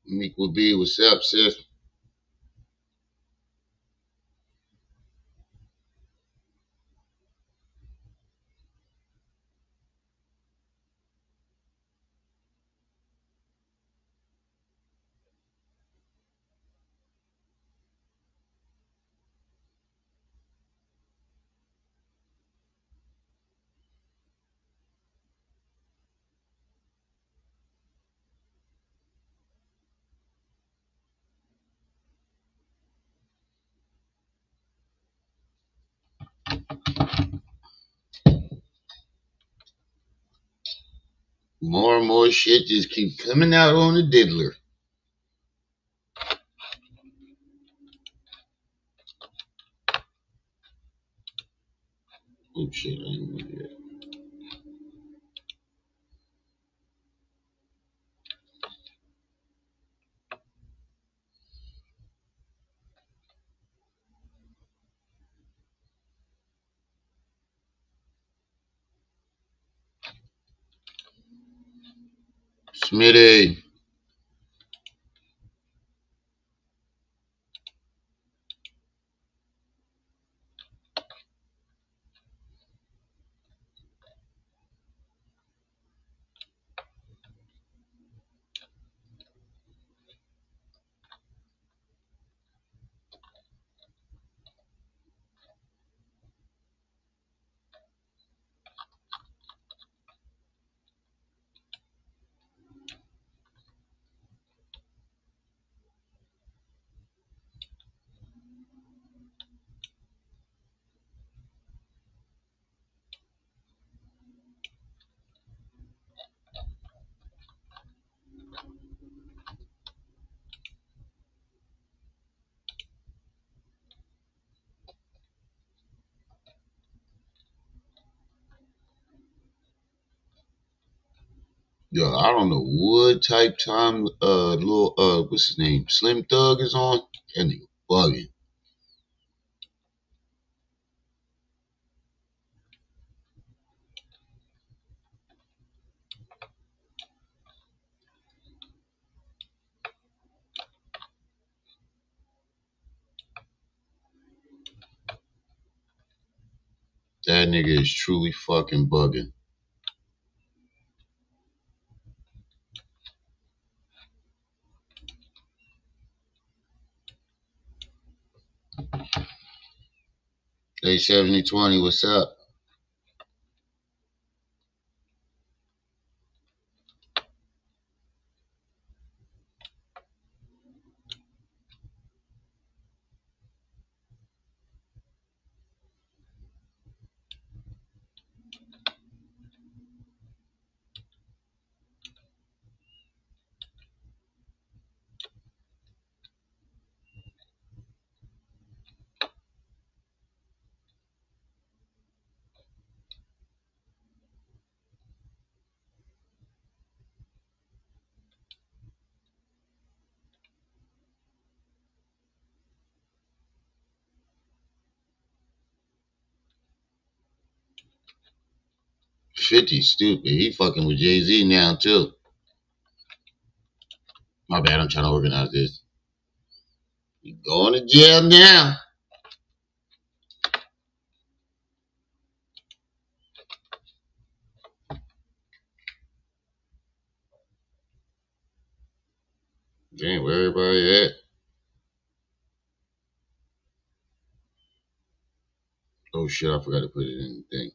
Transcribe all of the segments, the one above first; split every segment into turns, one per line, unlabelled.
Equal B, what's up, sis? More and more shit just keep coming out on the Diddler. Oh shit, I ain't know that. Smitty. Yo, I don't know what type time little what's his name? Slim Thug is on. That nigga bugging. That nigga is truly fucking bugging. Hey 7020, what's up? Fifty stupid. He fucking with Jay-Z now too. My bad, I'm trying to organize this. He going to jail now. Damn, where everybody at? Oh shit, I forgot to put it in the thing.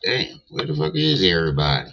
Damn, where the fuck is everybody?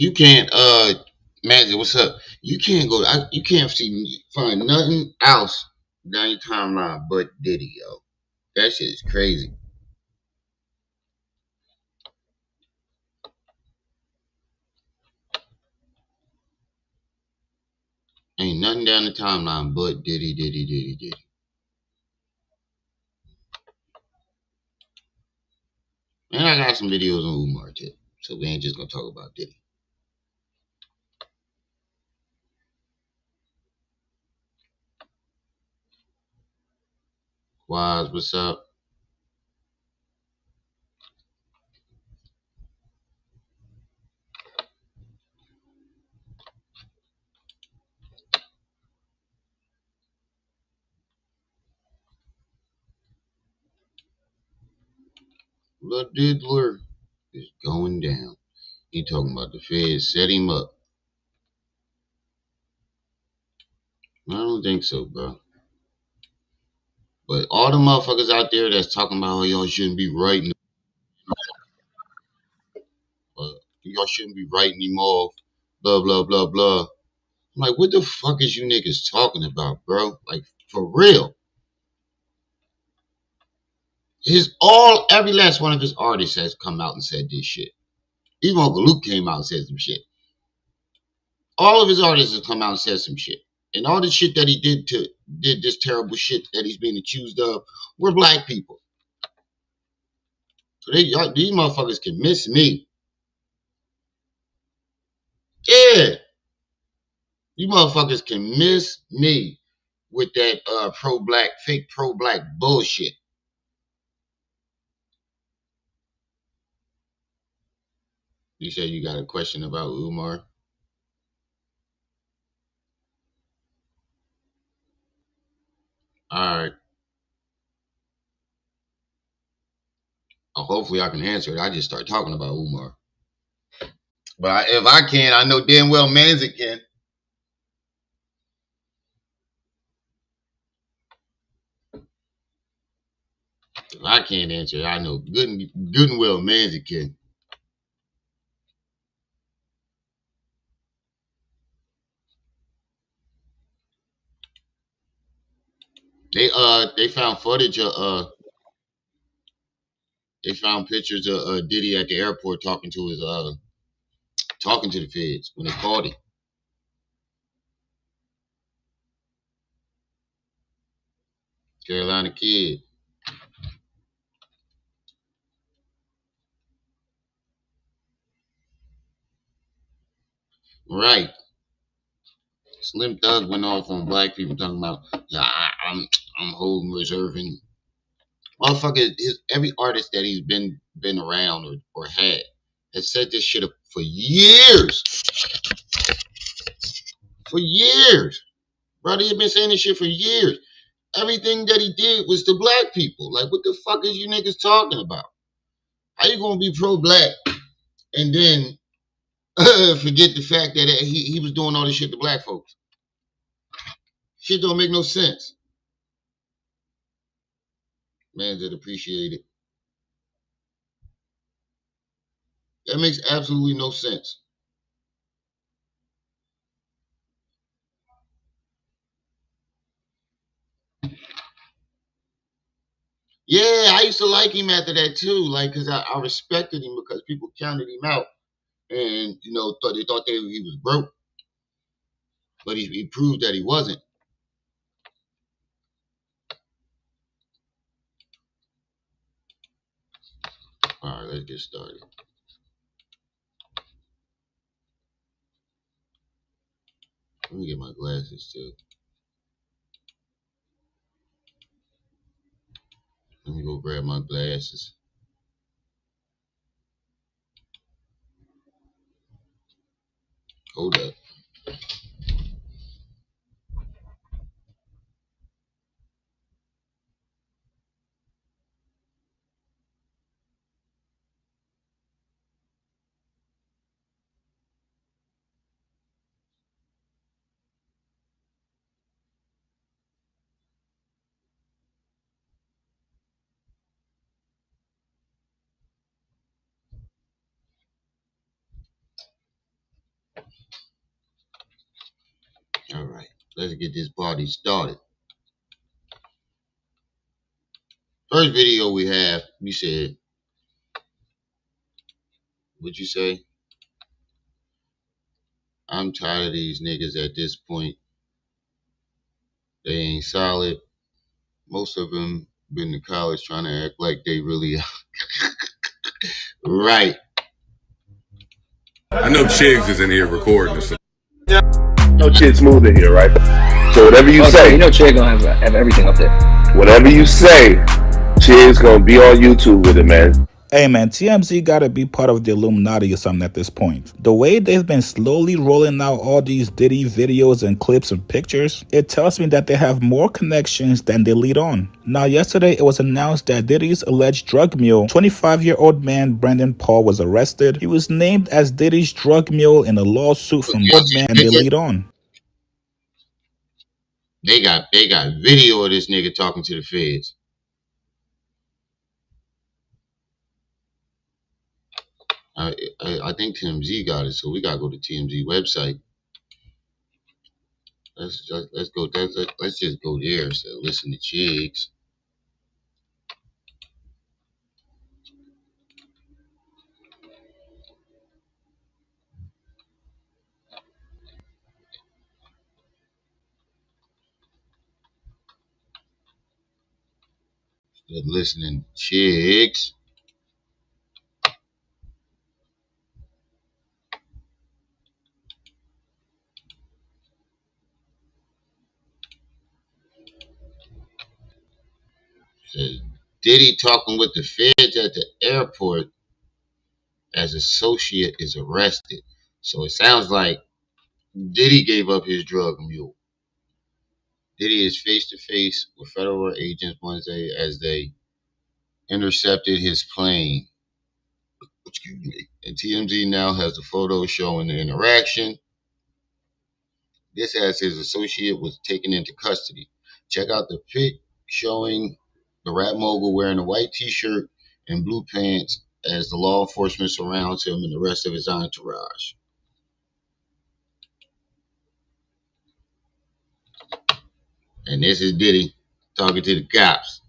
You can't, Magic, what's up? You can't go, you can't find nothing else down your timeline but Diddy, yo. That shit is crazy. Ain't nothing down the timeline but Diddy, Diddy, Diddy, Diddy. And I got some videos on Umar too. So we ain't just gonna talk about Diddy. Wise, what's up? The Diddler is going down. He talking about the feds set him up. I don't think so, bro. But all the motherfuckers out there that's talking about, oh, y'all shouldn't be writing, y'all shouldn't be writing him off, blah, blah, blah, blah. I'm like, what the fuck is you niggas talking about, bro? Like, for real. Every last one of his artists has come out and said this shit. Even Uncle Luke came out and said some shit. All of his artists have come out and said some shit. And all the shit that he did this terrible shit that he's being accused of were black people. So these motherfuckers can miss me. Yeah. You motherfuckers can miss me with that fake pro-black bullshit. You said you got a question about Umar? Alright. Hopefully I can answer it. I just start talking about Umar. But if I can, I know damn well Manzik can. If I can't answer it, I know good and well Manzik can. They found footage of they found pictures of Diddy at the airport talking to the feds when they called him. Carolina kid. Right. Slim Thug went off on black people talking about, yeah, I'm holding reserving. Motherfucker, every artist that he's been around or had has said this shit for years. For years. Brother, he's been saying this shit for years. Everything that he did was to black people. Like, what the fuck is you niggas talking about? How you gonna be pro-black and then forget the fact that he was doing all this shit to black folks? Shit don't make no sense. Man, did appreciate it. That makes absolutely no sense. Yeah, I used to like him after that too, like because I respected him because people counted him out, and they thought he was broke, but he proved that he wasn't. All right, let's get started. Let me get my glasses too. Let me go grab my glasses. Hold up. All right, let's get this party started. First video we have, we said, what'd you say? I'm tired of these niggas at this point. They ain't solid. Most of them been to college trying to act like they really right.
I know Chiggs is in here recording this.
No shit smooth in here, right? So whatever you say,
you know, Chig gonna have everything up there.
Whatever you say, Chig's gonna be on YouTube with it, man.
Hey man, TMZ gotta be part of the Illuminati or something at this point. The way they've been slowly rolling out all these Diddy videos and clips and pictures, it tells me that they have more connections than they lead on. Now yesterday it was announced that Diddy's alleged drug mule, 25-year-old man Brandon Paul, was arrested. He was named as Diddy's drug mule in a lawsuit from Woodman and they lead on.
They got video of this nigga talking to the feds. I think TMZ got it, so we gotta go to TMZ website. Let's go. Let's just go there. So listen to Chiggs. Listening to Chiggs. Says Diddy talking with the feds at the airport as associate is arrested. So it sounds like Diddy gave up his drug mule. Diddy is face to face with federal agents Wednesday as they intercepted his plane. Excuse me. And TMZ now has the photo showing the interaction. This as his associate was taken into custody. Check out the pic showing the rap mogul wearing a white t-shirt and blue pants as the law enforcement surrounds him and the rest of his entourage. And this is Diddy talking to the cops.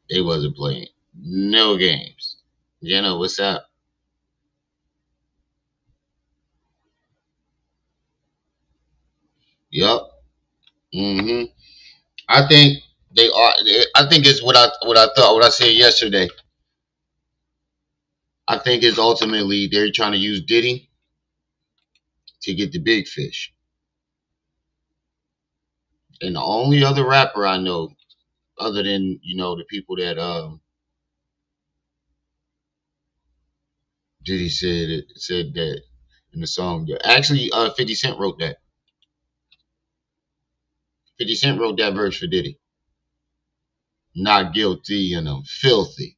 They wasn't playing no games. Jenna, what's up? Yup. I think they are. I think it's what I thought. What I said yesterday. I think it's ultimately they're trying to use Diddy to get the big fish. And the only other rapper I know, other than the people that Diddy said that in the song. Actually, 50 Cent wrote that. 50 Cent wrote that verse for Diddy. Not guilty and I'm filthy.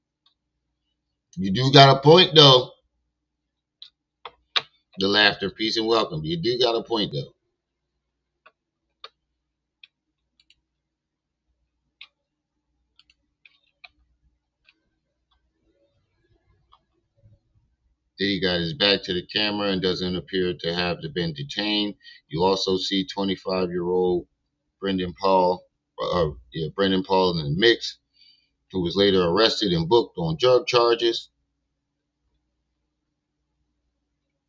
You do got a point though. The laughter, peace, and welcome. You do got a point though. Diddy got his back to the camera and doesn't appear to have been detained. You also see 25-year-old Brendan Paul in the mix, who was later arrested and booked on drug charges.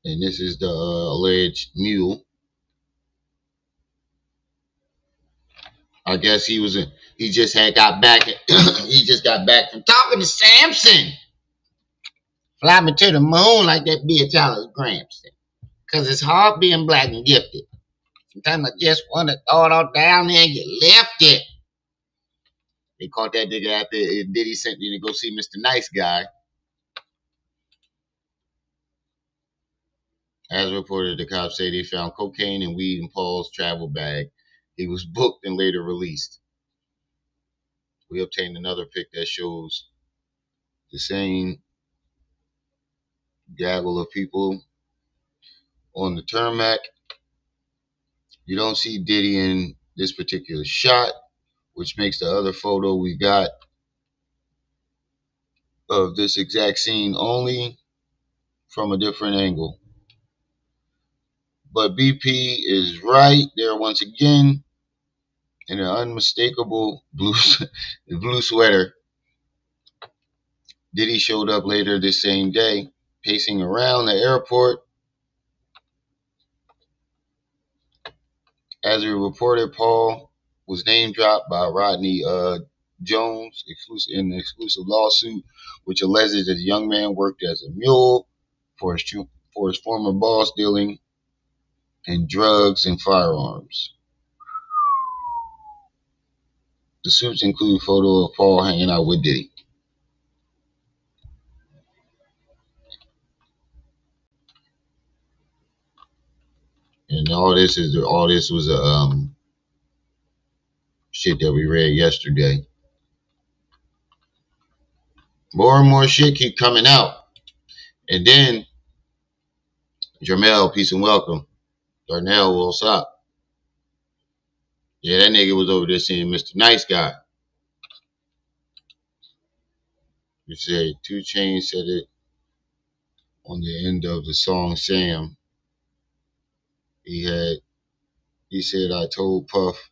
And this is the alleged mule. I guess he just had got back. He just got back from talking to Samson. Fly me to the moon like that bitch Alice Gramson. Cause it's hard being black and gifted. Sometimes I just want to throw it all down there and get lifted. They caught that nigga after Diddy sent me to go see Mr. Nice Guy. As reported, the cops say they found cocaine and weed in Paul's travel bag. He was booked and later released. We obtained another pic that shows the same gaggle of people on the tarmac. You don't see Diddy in this particular shot, which makes the other photo we got of this exact scene only from a different angle. But BP is right there once again in an unmistakable blue sweater. Diddy showed up later this same day, pacing around the airport. As we reported, Paul was name dropped by Rodney Jones in the exclusive lawsuit, which alleges that the young man worked as a mule for his former boss dealing in drugs and firearms. The suits include a photo of Paul hanging out with Diddy. And all this was a shit that we read yesterday. More and more shit keep coming out. And then Jermel, peace and welcome. Darnell, what's up? Yeah, that nigga was over there seeing Mr. Nice Guy. You say 2 Chainz said it on the end of the song Sam. He said, I told Puff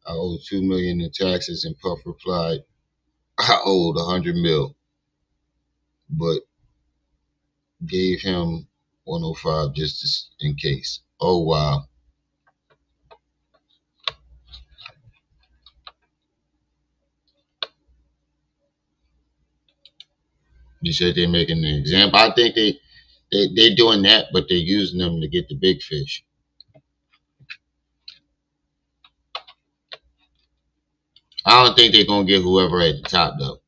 I owed $2 million in taxes, and Puff replied, I owed $100 million, but gave him 105 just in case. Oh wow. You said they're making an example. I think they're doing that, but they're using them to get the big fish. I don't think they're gonna get whoever at the top though.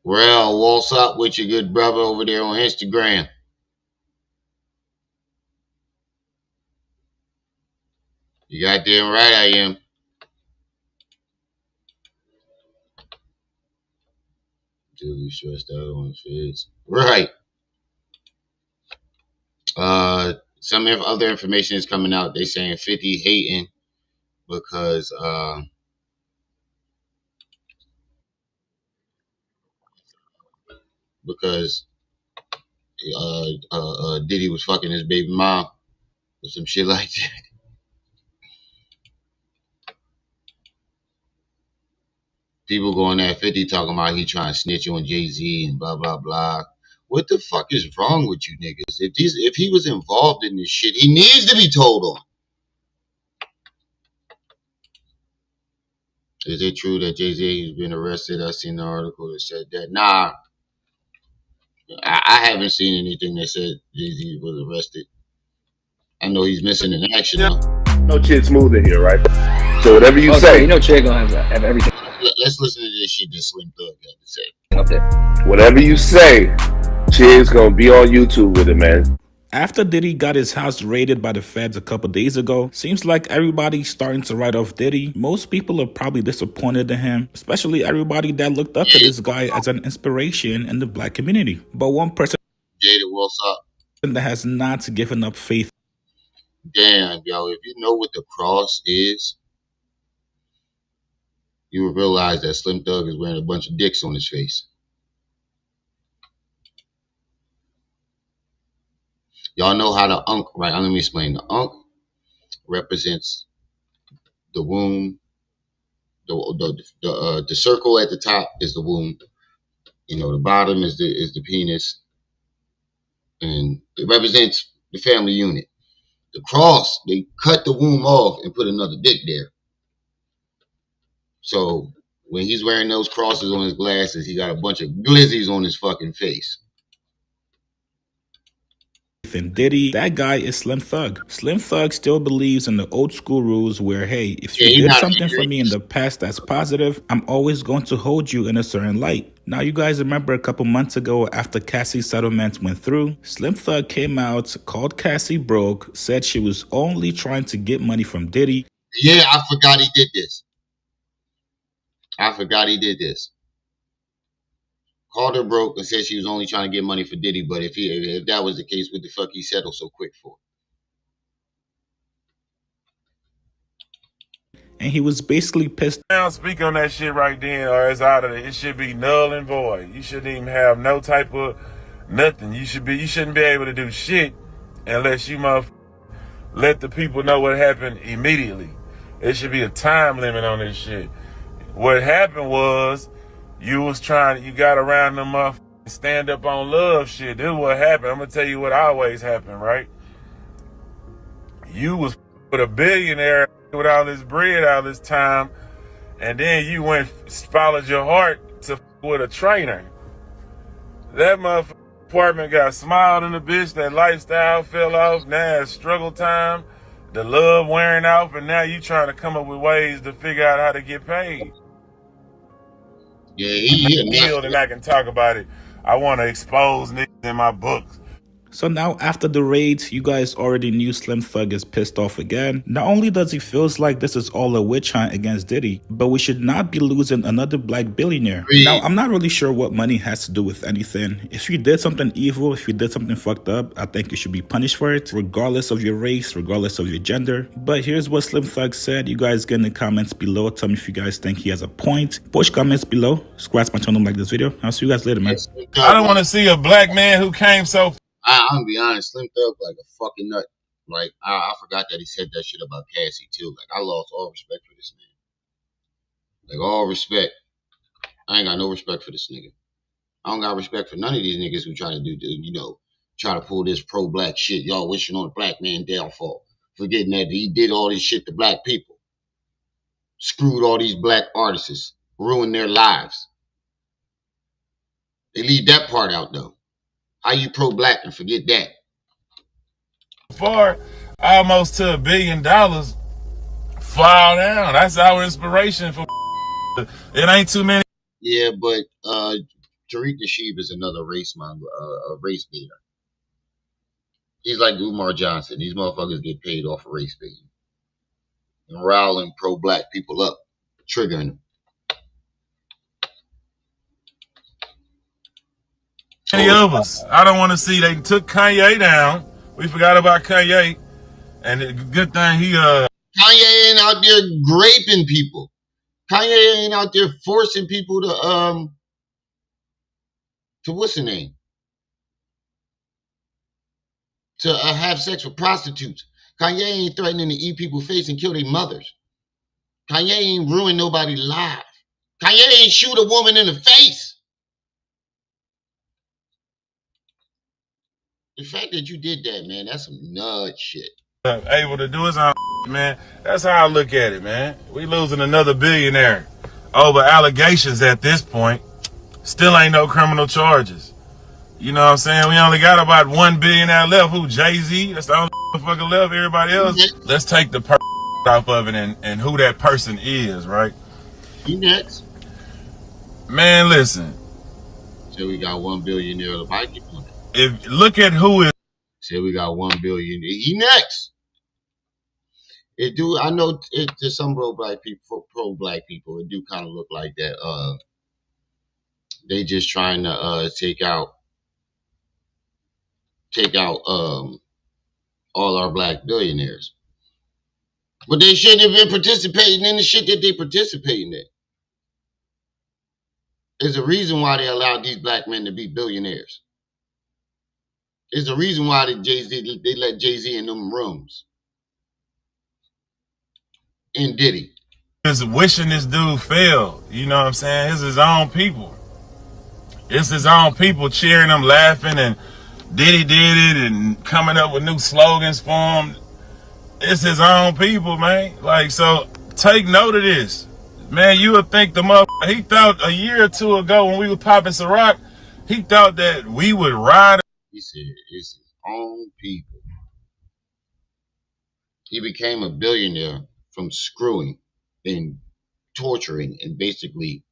Well, what's up with your good brother over there on Instagram? You got damn right I am. Totally stressed out on feds. Right. Some other information is coming out. They saying 50 hating because Diddy was fucking his baby mom or some shit like that. People going at 50 talking about he trying to snitch on Jay-Z and blah blah blah. What the fuck is wrong with you niggas? If he was involved in this shit, he needs to be told on. Is it true that Jay-Z has been arrested? I seen the article that said that. Nah, I haven't seen anything that said Jay-Z was arrested. I know he's missing in action though.
No shit smooth in here, right? So whatever you say.
Sorry, you know Che gonna have everything
Let's listen to this shit that Slim Thug had to say.
up there.
Whatever you say, Che's gonna be on YouTube with it, man.
After Diddy got his house raided by the feds a couple days ago, seems like everybody's starting to write off Diddy. Most people are probably disappointed in him, especially everybody that looked up to this guy as an inspiration in the black community. But one person
Jada, what's up?
that has not given up faith.
Damn, yo, if you know what the cross is, you will realize that Slim Thug is wearing a bunch of dicks on his face. Y'all know how the Ankh, right? Let me explain. The Ankh represents the womb. The circle at the top is the womb. You know, the bottom is the penis, and it represents the family unit. The cross, they cut the womb off and put another dick there. So when he's wearing those crosses on his glasses, he got a bunch of glizzies on his fucking face.
And Diddy, that guy is Slim Thug. Slim Thug still believes in the old school rules where, hey, if you
Yeah, he's
did
not
something for me in
serious.
the past that's positive, I'm always going to hold you in a certain light. Now, you guys remember a couple months ago after Cassie's settlement went through, Slim Thug came out, called Cassie broke, said she was only trying to get money from Diddy.
Yeah, I forgot he did this. Called her broke and said she was only trying to get money for Diddy. But if that was the case, what the fuck he settled so quick for?
And he was basically pissed.
Now speak on that shit right then, or it's out of it. It should be null and void. You shouldn't even have no type of nothing. You shouldn't be able to do shit unless you let the people know what happened immediately. It should be a time limit on this shit. What happened was you got around them stand up on love shit. This is what happened. I'm gonna tell you what always happened, right? You was with a billionaire with all this bread, all this time, and then you followed your heart to with a trainer. That motherfucking apartment got smiled in the bitch. That lifestyle fell off. Now it's struggle time. The love wearing off, and now you trying to come up with ways to figure out how to get paid.
Yeah, he
healed, and I can talk about it. I want to expose niggas in my books.
So now after the raid, you guys already knew Slim Thug is pissed off again. Not only does he feels like this is all a witch hunt against Diddy, but we should not be losing another black billionaire. Now, I'm not really sure what money has to do with anything. If you did something evil, if you did something fucked up, I think you should be punished for it, regardless of your race, regardless of your gender. But here's what Slim Thug said. You guys get in the comments below. Tell me if you guys think he has a point. Post comments below. Scratch my channel, like this video. I'll see you guys later, man.
I don't want to see a black man who came so...
I'm gonna be honest, Slim Thug like a fucking nut. Like I forgot that he said that shit about Cassie too. Like I lost all respect for this man. Like all respect. I ain't got no respect for this nigga. I don't got respect for none of these niggas who try to try to pull this pro-black shit. Y'all wishing on a black man downfall. Forgetting that he did all this shit to black people. Screwed all these black artists. Ruined their lives. They leave that part out though. How you pro-black and forget that?
For almost to $1 billion fall down. That's our inspiration for it ain't too many.
Yeah, but Tariq Nasheed is another race baiter. He's like Umar Johnson. These motherfuckers get paid off of race baiting and riling pro-black people up, triggering them.
Many of us. I don't want to see they took Kanye down. We forgot about Kanye, and the good thing
Kanye ain't out there raping people. Kanye ain't out there forcing people to what's the name? To have sex with prostitutes. Kanye ain't threatening to eat people's face and kill their mothers. Kanye ain't ruin nobody's life. Kanye ain't shoot a woman in the face. The fact that you did that, man, that's some nut shit.
able to do his own, man. That's how I look at it, man. We losing another billionaire over allegations at this point. Still ain't no criminal charges. You know what I'm saying? We only got about 1 billionaire left. Who? Jay-Z? That's the only motherfucker left. Everybody else. Let's take the person off of it and who that person is, right?
You next.
Man, listen.
So we got 1 billionaire.
If look at who is.
Say we got 1 billion. He next. It do. I know to some pro-black people, it do kind of look like that. They just trying to take out all our black billionaires. But they shouldn't have been participating in the shit that they participating in. There's a reason why they allowed these black men to be billionaires. There's a reason why they let Jay-Z in them rooms. And Diddy.
Is wishing this dude failed. You know what I'm saying? It's his own people. It's his own people cheering him, laughing, and Diddy did it and coming up with new slogans for him. It's his own people, man. Like, so take note of this. Man, you would think the motherfucker, he thought a year or two ago when we were popping Ciroc, he thought that we would ride.
He said it's his own people. He became a billionaire from screwing and torturing and basically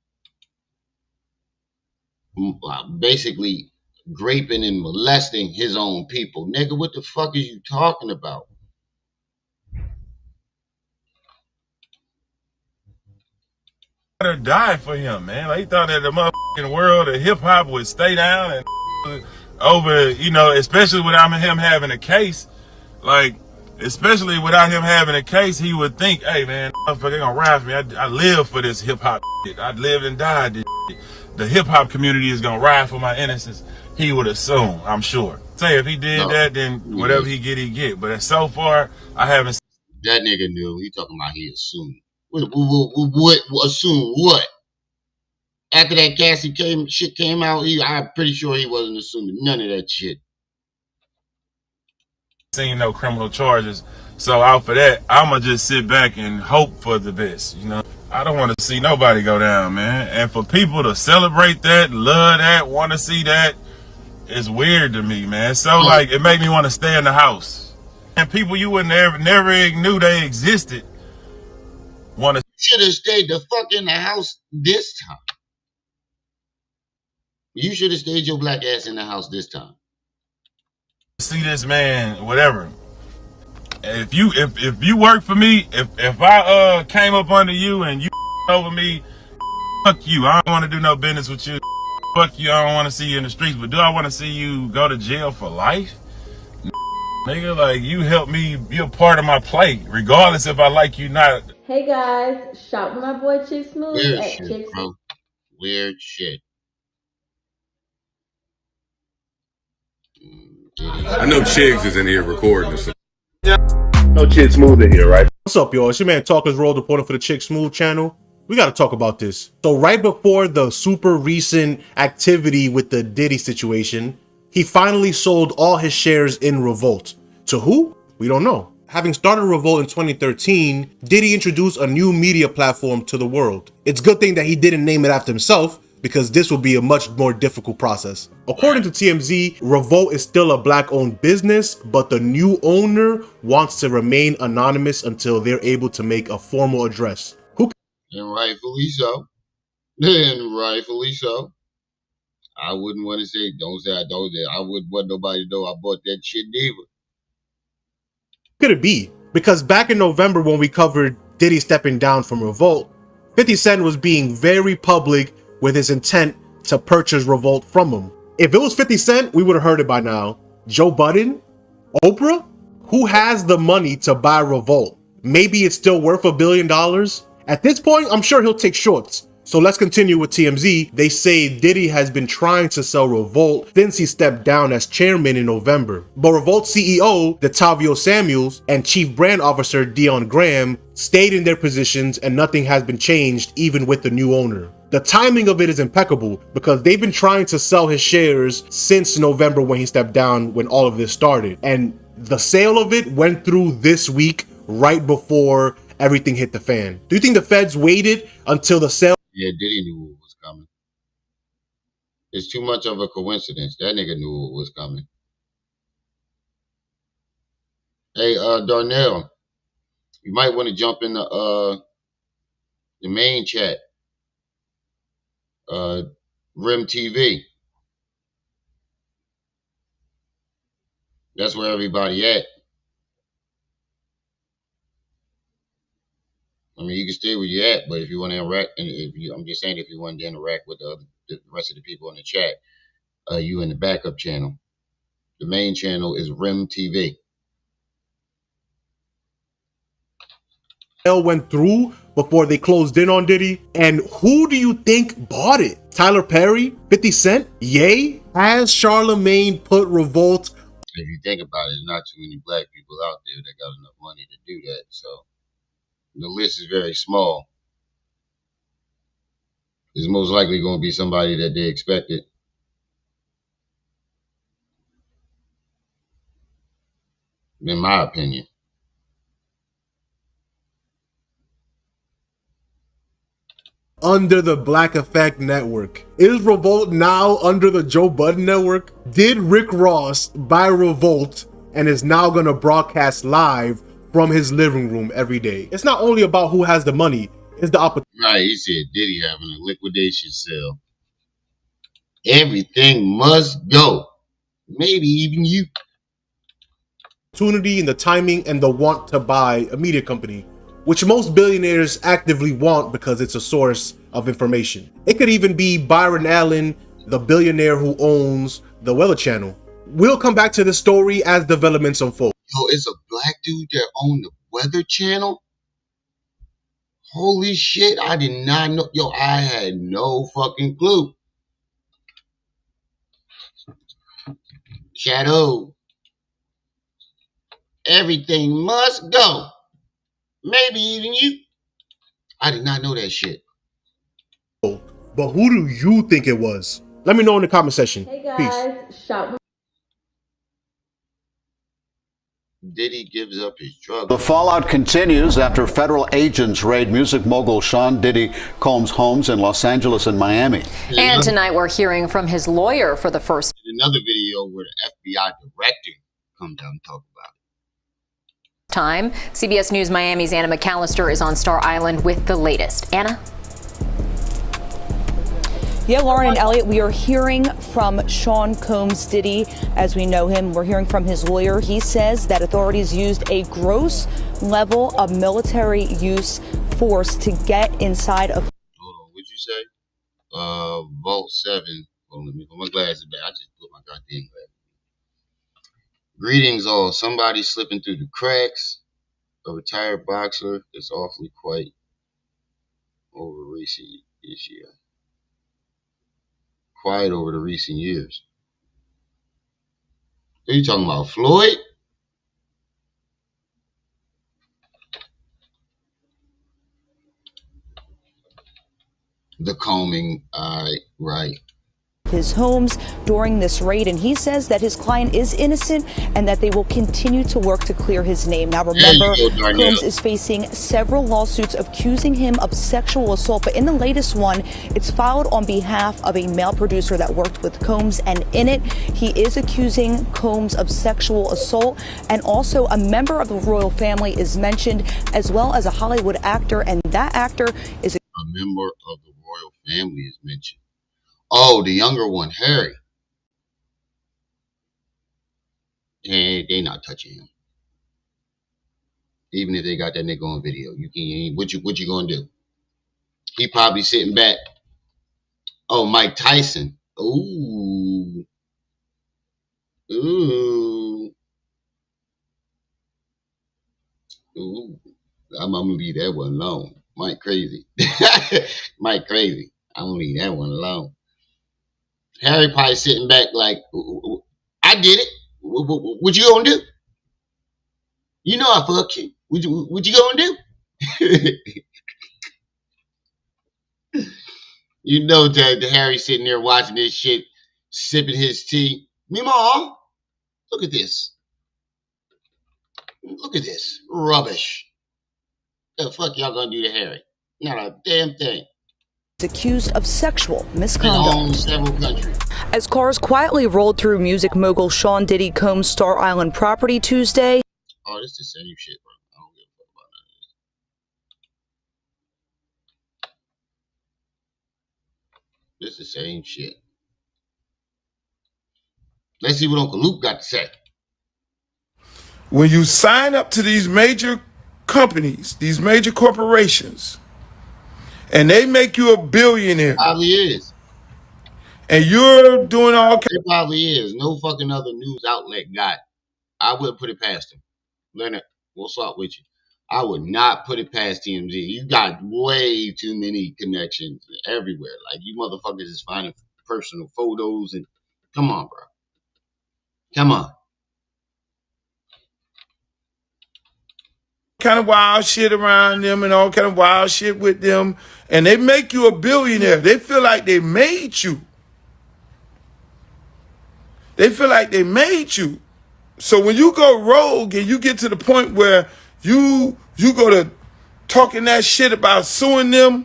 raping and molesting his own people. Nigga, what the fuck is you talking about?
Or die for him, man. Like, he thought that the motherfucking world of hip hop would stay down and over, you know, especially without him having a case. Like, especially without him having a case, he would think, hey man, motherfucker gonna ride for me. I live for this hip hop shit. I lived and died this shit. The hip hop community is gonna ride for my innocence. He would assume, I'm sure. Say if he did that, then whatever he get. But so far, I haven't.
That nigga knew. He talking about he assumed. What assume what? After that Cassie shit came out, I'm pretty sure he wasn't assuming none of that shit.
Seen no criminal charges. So out for that, I'ma just sit back and hope for the best, you know. I don't want to see nobody go down, man. And for people to celebrate that, love that, want to see that, it's weird to me, man. So like, it made me want to stay in the house. And people you would never knew they existed want to.
Should have stayed the fuck in the house this time. You should have stayed your black ass in the house this time.
See this man, whatever. If you work for me, if I came up under you and you over me, fuck you. I don't want to do no business with you. Fuck you. I don't want to see you in the streets. But do I want to see you go to jail for life? Nigga, like, you help me be a part of my play, regardless if I like you or not.
Hey guys, shop with my boy Chick Smooth
Weird
at
shit,
Chick
bro. Weird shit.
I know Chigs is in here recording this.
No Chick Smooth in here, right?
What's up, y'all? It's your man Talkers Roll, reporting for the Chick Smooth channel. We got to talk about this. So right before the super recent activity with the Diddy situation, he finally sold all his shares in Revolt. To who? We don't know. Having started Revolt in 2013, Diddy introduced a new media platform to the world. It's a good thing that he didn't name it after himself, because this will be a much more difficult process. According to TMZ, Revolt is still a black-owned business, but the new owner wants to remain anonymous until they're able to make a formal address.
And rightfully so. And rightfully so. I wouldn't want to say, don't say I don't. I wouldn't want nobody to know I bought that shit neither.
Could it be? Because back in November when we covered Diddy stepping down from Revolt, 50 Cent was being very public with his intent to purchase Revolt from him. If it was 50 Cent, we would have heard it by now. Joe Budden? Oprah? Who has the money to buy Revolt? Maybe it's still worth $1 billion? At this point, I'm sure he'll take shorts. So let's continue with TMZ. They say Diddy has been trying to sell Revolt since he stepped down as chairman in November. But Revolt CEO, Detavio Samuels, and Chief Brand Officer Dion Graham stayed in their positions and nothing has been changed even with the new owner. The timing of it is impeccable because they've been trying to sell his shares since November when he stepped down, when all of this started. And the sale of it went through this week right before everything hit the fan. Do you think the feds waited until the sale?
Yeah, Diddy knew it was coming. It's too much of a coincidence. That nigga knew it was coming. Hey, Darnell, you might want to jump in the main chat. Rim TV. That's where everybody at. I mean, you can stay where you're at, but if you want to interact, and I'm just saying, if you want to interact with the rest of the people in the chat, you in the backup channel. The main channel is Rim TV.
Went through before they closed in on Diddy. And who do you think bought it? Tyler Perry? 50 Cent? Ye? Has Charlemagne put Revolt?
If you think about it, there's not too many black people out there that got enough money to do that. So the list is very small. It's most likely going to be somebody that they expected. In my opinion.
under the Black Effect Network? Is Revolt now under the Joe Budden Network? Did Rick Ross buy Revolt and is now gonna broadcast live from his living room every day? It's not only about who has the money, it's the opportunity.
Right, he said Diddy having a liquidation sale. Everything must go. Maybe even you.
Opportunity and the timing and the want to buy a media company, which most billionaires actively want because it's a source of information. It could even be Byron Allen, the billionaire who owns the Weather Channel. We'll come back to this story as developments unfold.
Yo, it's a black dude that owned the Weather Channel? Holy shit, I did not know. Yo, I had no fucking clue. Shadow. Everything must go. Maybe even you. I did not know that shit.
But who do you think it was? Let me know in the comment section.
Hey
Peace.
guys, shop with
Diddy gives up his drug.
The fallout continues after federal agents raid music mogul Sean Diddy Combs' homes in Los Angeles and Miami.
And tonight we're hearing from his lawyer for the first
Another video where the FBI director comes out and talks about it.
time. CBS News Miami's Anna McAllister is on Star Island with the latest. Anna?
Yeah, Lauren and Elliot, we are hearing from Sean Combs Diddy as we know him. We're hearing from his lawyer. He says that authorities used a gross level of military use force to get inside of.
Hold on, what'd you say? Vault 7. Hold on, let me put my glasses back. I just put my goddamn glasses. Greetings all. Somebody slipping through the cracks. A retired boxer that's awfully quiet over recent this year. Quiet over the recent years. Are you talking about Floyd? The combing, right.
His homes during this raid, and he says that his client is innocent and that they will continue to work to clear his name. Now remember, Combs is facing several lawsuits accusing him of sexual assault, but in the latest one, it's filed on behalf of a male producer that worked with Combs, and in it, he is accusing Combs of sexual assault, and also a member of the royal family is mentioned, as well as a Hollywood actor, and that actor is
a member of the royal family is mentioned. Oh, the younger one, Harry. And they not touching him. Even if they got that nigga on video, you can. What you gonna do? He probably sitting back. Oh, Mike Tyson. Ooh. Ooh. Ooh. I'm gonna leave that one alone. Mike crazy. Mike crazy. I'm gonna leave that one alone. Harry probably sitting back like, I did it. What you gonna do? You know I fucked you. What you gonna do? You know that Harry sitting there watching this shit, sipping his tea. Meemaw, look at this. Look at this. Rubbish. The fuck y'all gonna do to Harry? Not a damn thing.
accused of sexual misconduct.
In several countries.
As cars quietly rolled through music mogul Sean Diddy Combs' Star Island property Tuesday.
Oh, this is the same shit, bro. I don't give a fuck about none of this. This is the same shit. Let's see what Uncle Luke got to say.
When you sign up to these major companies, these major corporations, and they make you a billionaire.
Probably is.
And you're doing all kinds.
It probably is. No fucking other news outlet got it. I wouldn't put it past him. Leonard, what's up with you? I would not put it past TMZ. You got way too many connections everywhere. Like, you motherfuckers is finding personal photos and come on, bro. Come on.
Kind of wild shit around them and all kind of wild shit with them. And they make you a billionaire. They feel like they made you. They feel like they made you. So when you go rogue and you get to the point where you go to talking that shit about suing them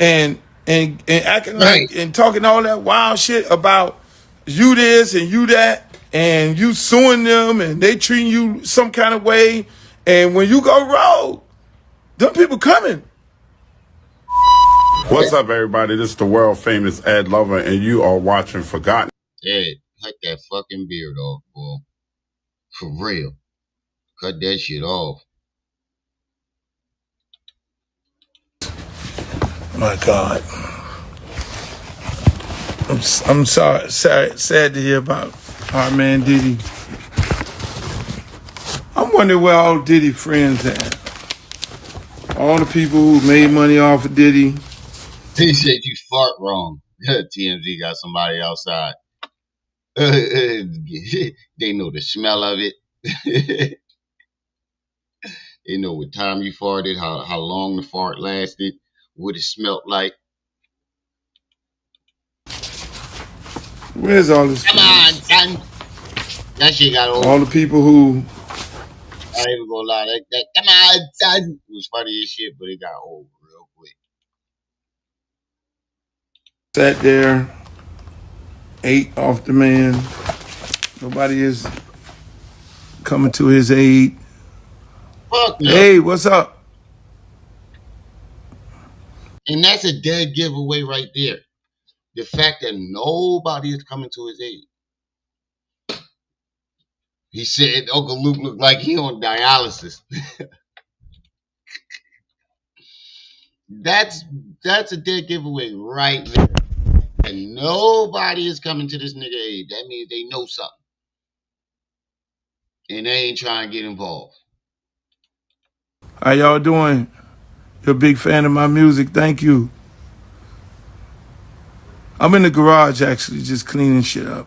and
and acting like and talking all that wild shit about you this and you that, and you suing them and they treating you some kind of way, and when you go rogue, them people coming.
What's up, everybody? This is the world famous Ed Lover, and you are watching Forgotten.
Ed, cut that fucking beard off, boy. For real. Cut that shit off.
My God. I'm sorry, sad to hear about our man Diddy. I'm wondering where all Diddy friends at. All the people who made money off of Diddy.
He said you fart wrong. TMZ got somebody outside. They know the smell of it. They know what time you farted, how long the fart lasted, what it smelled like.
Where's all this?
Come on, son. That shit got old.
All the people who.
I ain't even gonna lie. That come on, son. It was funny as shit, but it got old real quick.
Sat there, ate off the man. Nobody is coming to his aid.
Fuck no.
Hey, what's up?
And that's a dead giveaway right there. The fact that nobody is coming to his aid. He said Uncle Luke looked like he on dialysis. That's a dead giveaway right there. And nobody is coming to this nigga aid. That means they know something. And they ain't trying to get involved.
How y'all doing? You're a big fan of my music. Thank you. I'm in the garage actually, just cleaning shit up.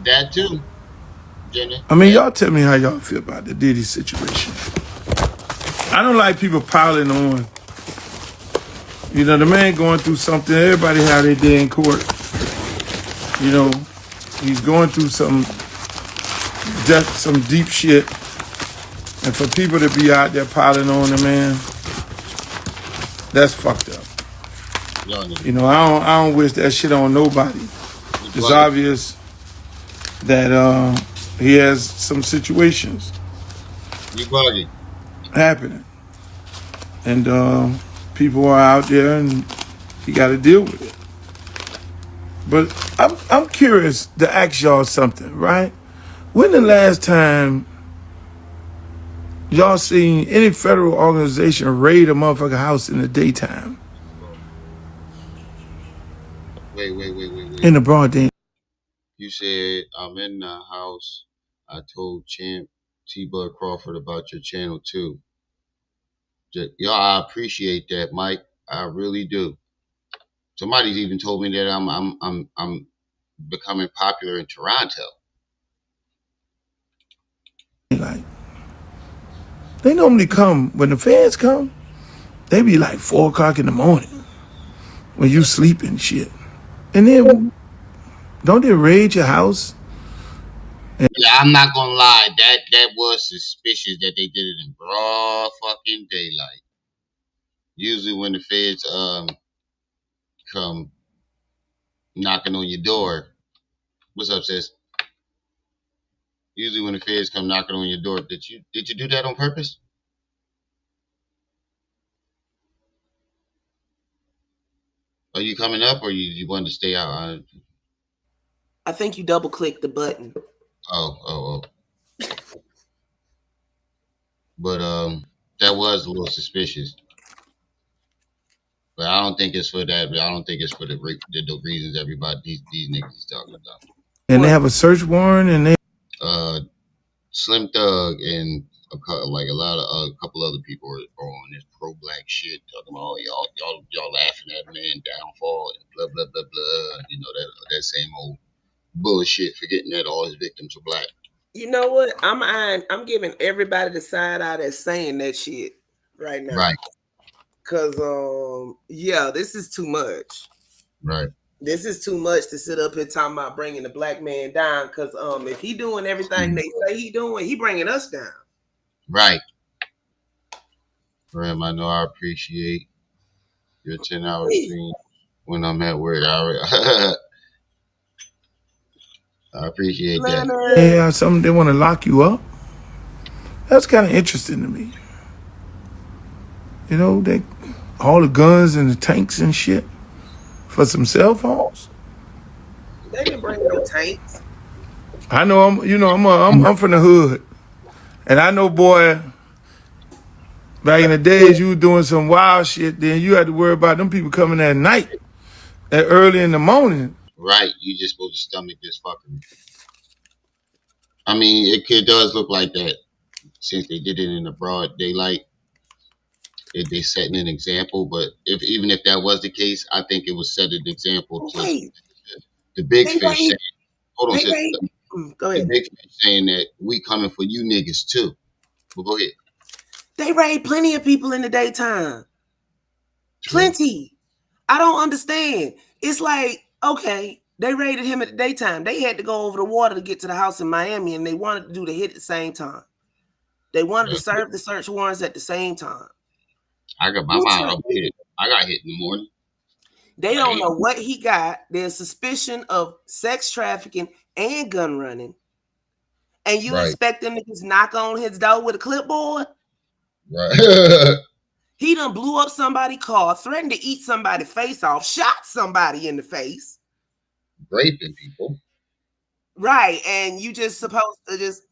That too, Jenny.
I mean, y'all tell me how y'all feel about the Diddy situation. I don't like people piling on. You know, the man going through something. Everybody had their day in court. You know, he's going through some deep shit. And for people to be out there piling on the man, that's fucked up. You know, I don't wish that shit on nobody. It's obvious that he has some situations happening. And people are out there and he got to deal with it. But I'm curious to ask y'all something, right? When the last time y'all seen any federal organization raid a motherfucking house in the daytime?
Wait.
In the broad day.
You said, I'm in the house. I told Champ T-Bud Crawford about your channel too. Y'all, I appreciate that, Mike. I really do. Somebody's even told me that I'm becoming popular in Toronto.
Like, they normally come when the fans come. They be like 4 o'clock in the morning when you sleep and shit. And then don't they raid your house?
Yeah, I'm not gonna lie. That was suspicious that they did it in broad fucking daylight. Usually when the feds come knocking on your door. What's up, sis? Usually when the feds come knocking on your door, did you do that on purpose? Are you coming up or you wanted to stay out?
I think you double clicked the button.
Oh. But that was a little suspicious. But I don't think it's for that. I don't think it's for the reasons everybody these niggas is talking about.
And they have a search warrant and they
Slim Thug and a couple other people are on this pro-black shit talking about, oh, y'all laughing at man downfall and blah blah blah blah. You know that same old bullshit, forgetting that all his victims are black.
You know what? I'm giving everybody the side eye that's saying that shit right now.
Right.
Cause yeah, this is too much.
Right.
This is too much to sit up here talking about bringing the black man down. Cause if he doing everything they say he doing, he bringing us down.
Right. Ram, I know I appreciate your 10-hour stream when I'm at work. I appreciate that.
Yeah, something they want to lock you up. That's kind of interesting to me. You know, they all the guns and the tanks and shit for some cell phones.
They didn't bring no tanks.
I know I'm from the hood, and I know, boy. Back in the days, you were doing some wild shit. Then you had to worry about them people coming at night, at early in the morning.
Right, you just supposed to stomach this fucking. I mean, it does look like that since they did it in the broad daylight. They setting an example, but even if that was the case, I think it was set an example to the big fish saying, hold on, sister.
Go ahead.
The big fish saying that we coming for you niggas too. But go ahead.
They raid plenty of people in the daytime. Plenty. I don't understand. It's like, okay, they raided him at the daytime. They had to go over the water to get to the house in Miami, and they wanted to do the hit at the same time. They wanted to serve the search warrants at the same time.
I got my mind up here. I got hit in the morning.
They don't know what he got. There's suspicion of sex trafficking and gun running. And you expect them to just knock on his door with a clipboard?
Right.
He done blew up somebody's car, threatened to eat somebody's face off, shot somebody in the face.
Raping people.
Right. And you just supposed to just,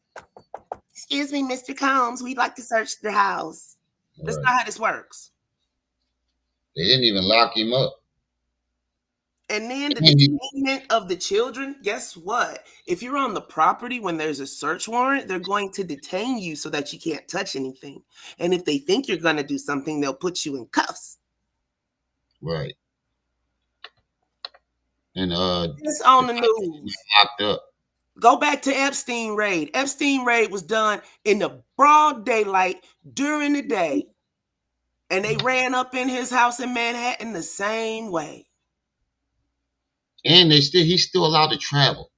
excuse me, Mr. Combs, we'd like to search the house. That's not how this works.
They didn't even lock him up.
And then the detainment of the children, guess what? If you're on the property when there's a search warrant, they're going to detain you so that you can't touch anything. And if they think you're going to do something, they'll put you in cuffs.
Right. And
it's on the news.
Locked up.
Go back to Epstein raid. Epstein raid was done in the broad daylight during the day. And they ran up in his house in Manhattan the same way.
And he's still allowed to travel.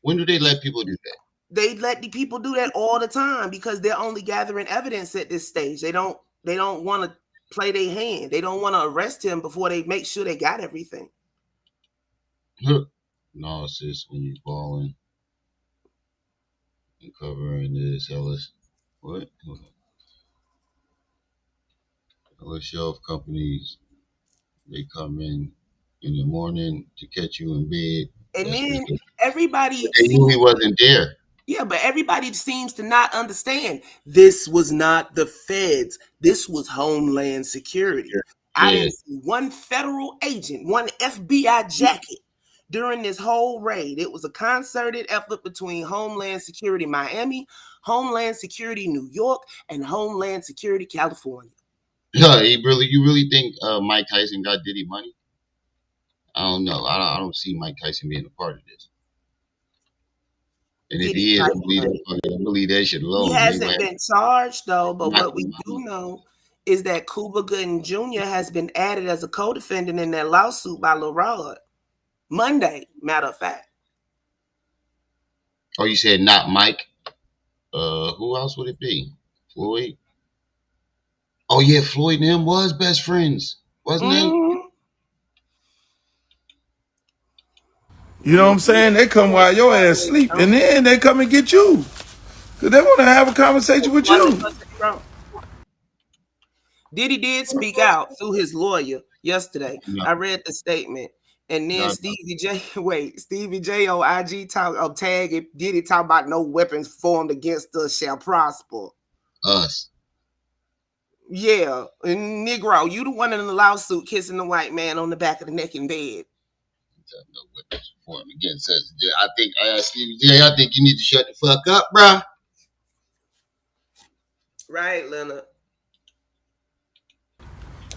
When do they let people do that?
They let the people do that all the time because they're only gathering evidence at this stage. They don't want to play their hand. They don't want to arrest him before they make sure they got everything.
No, sis, when you balling and covering this, Ellis. What? Ellis shelf companies, they come in the morning to catch you in bed.
And then everybody
they knew he wasn't there.
Yeah, but everybody seems to not understand. This was not the feds. This was Homeland Security. Yeah. I didn't see one federal agent, one FBI jacket during this whole raid. It was a concerted effort between Homeland Security Miami, Homeland Security New York, and Homeland Security California.
Yeah, you really think Mike Tyson got Diddy money? I don't know. I don't see Mike Tyson being a part of this. And if he is, I believe that shit alone.
He hasn't been charged though, but what we do know is that Cuba Gooding Jr. has been added as a co-defendant in that lawsuit by LaRod. Monday, matter of fact.
Oh, you said not Mike? Who else would it be? Floyd? Oh yeah, Floyd and him was best friends, wasn't they?
You know what I'm saying? They come while your ass sleep, and then they come and get you. Because they want to have a conversation with you.
Diddy did speak out through his lawyer yesterday. I read the statement. And then Stevie J on IG tagging Diddy talk about no weapons formed against us shall prosper.
Us.
Yeah. And Negro, you the one in the lawsuit kissing the white man on the back of the neck in bed.
No weapons formed against us. I think Stevie J, I think you need to shut the fuck up, bro.
Right, Leonard.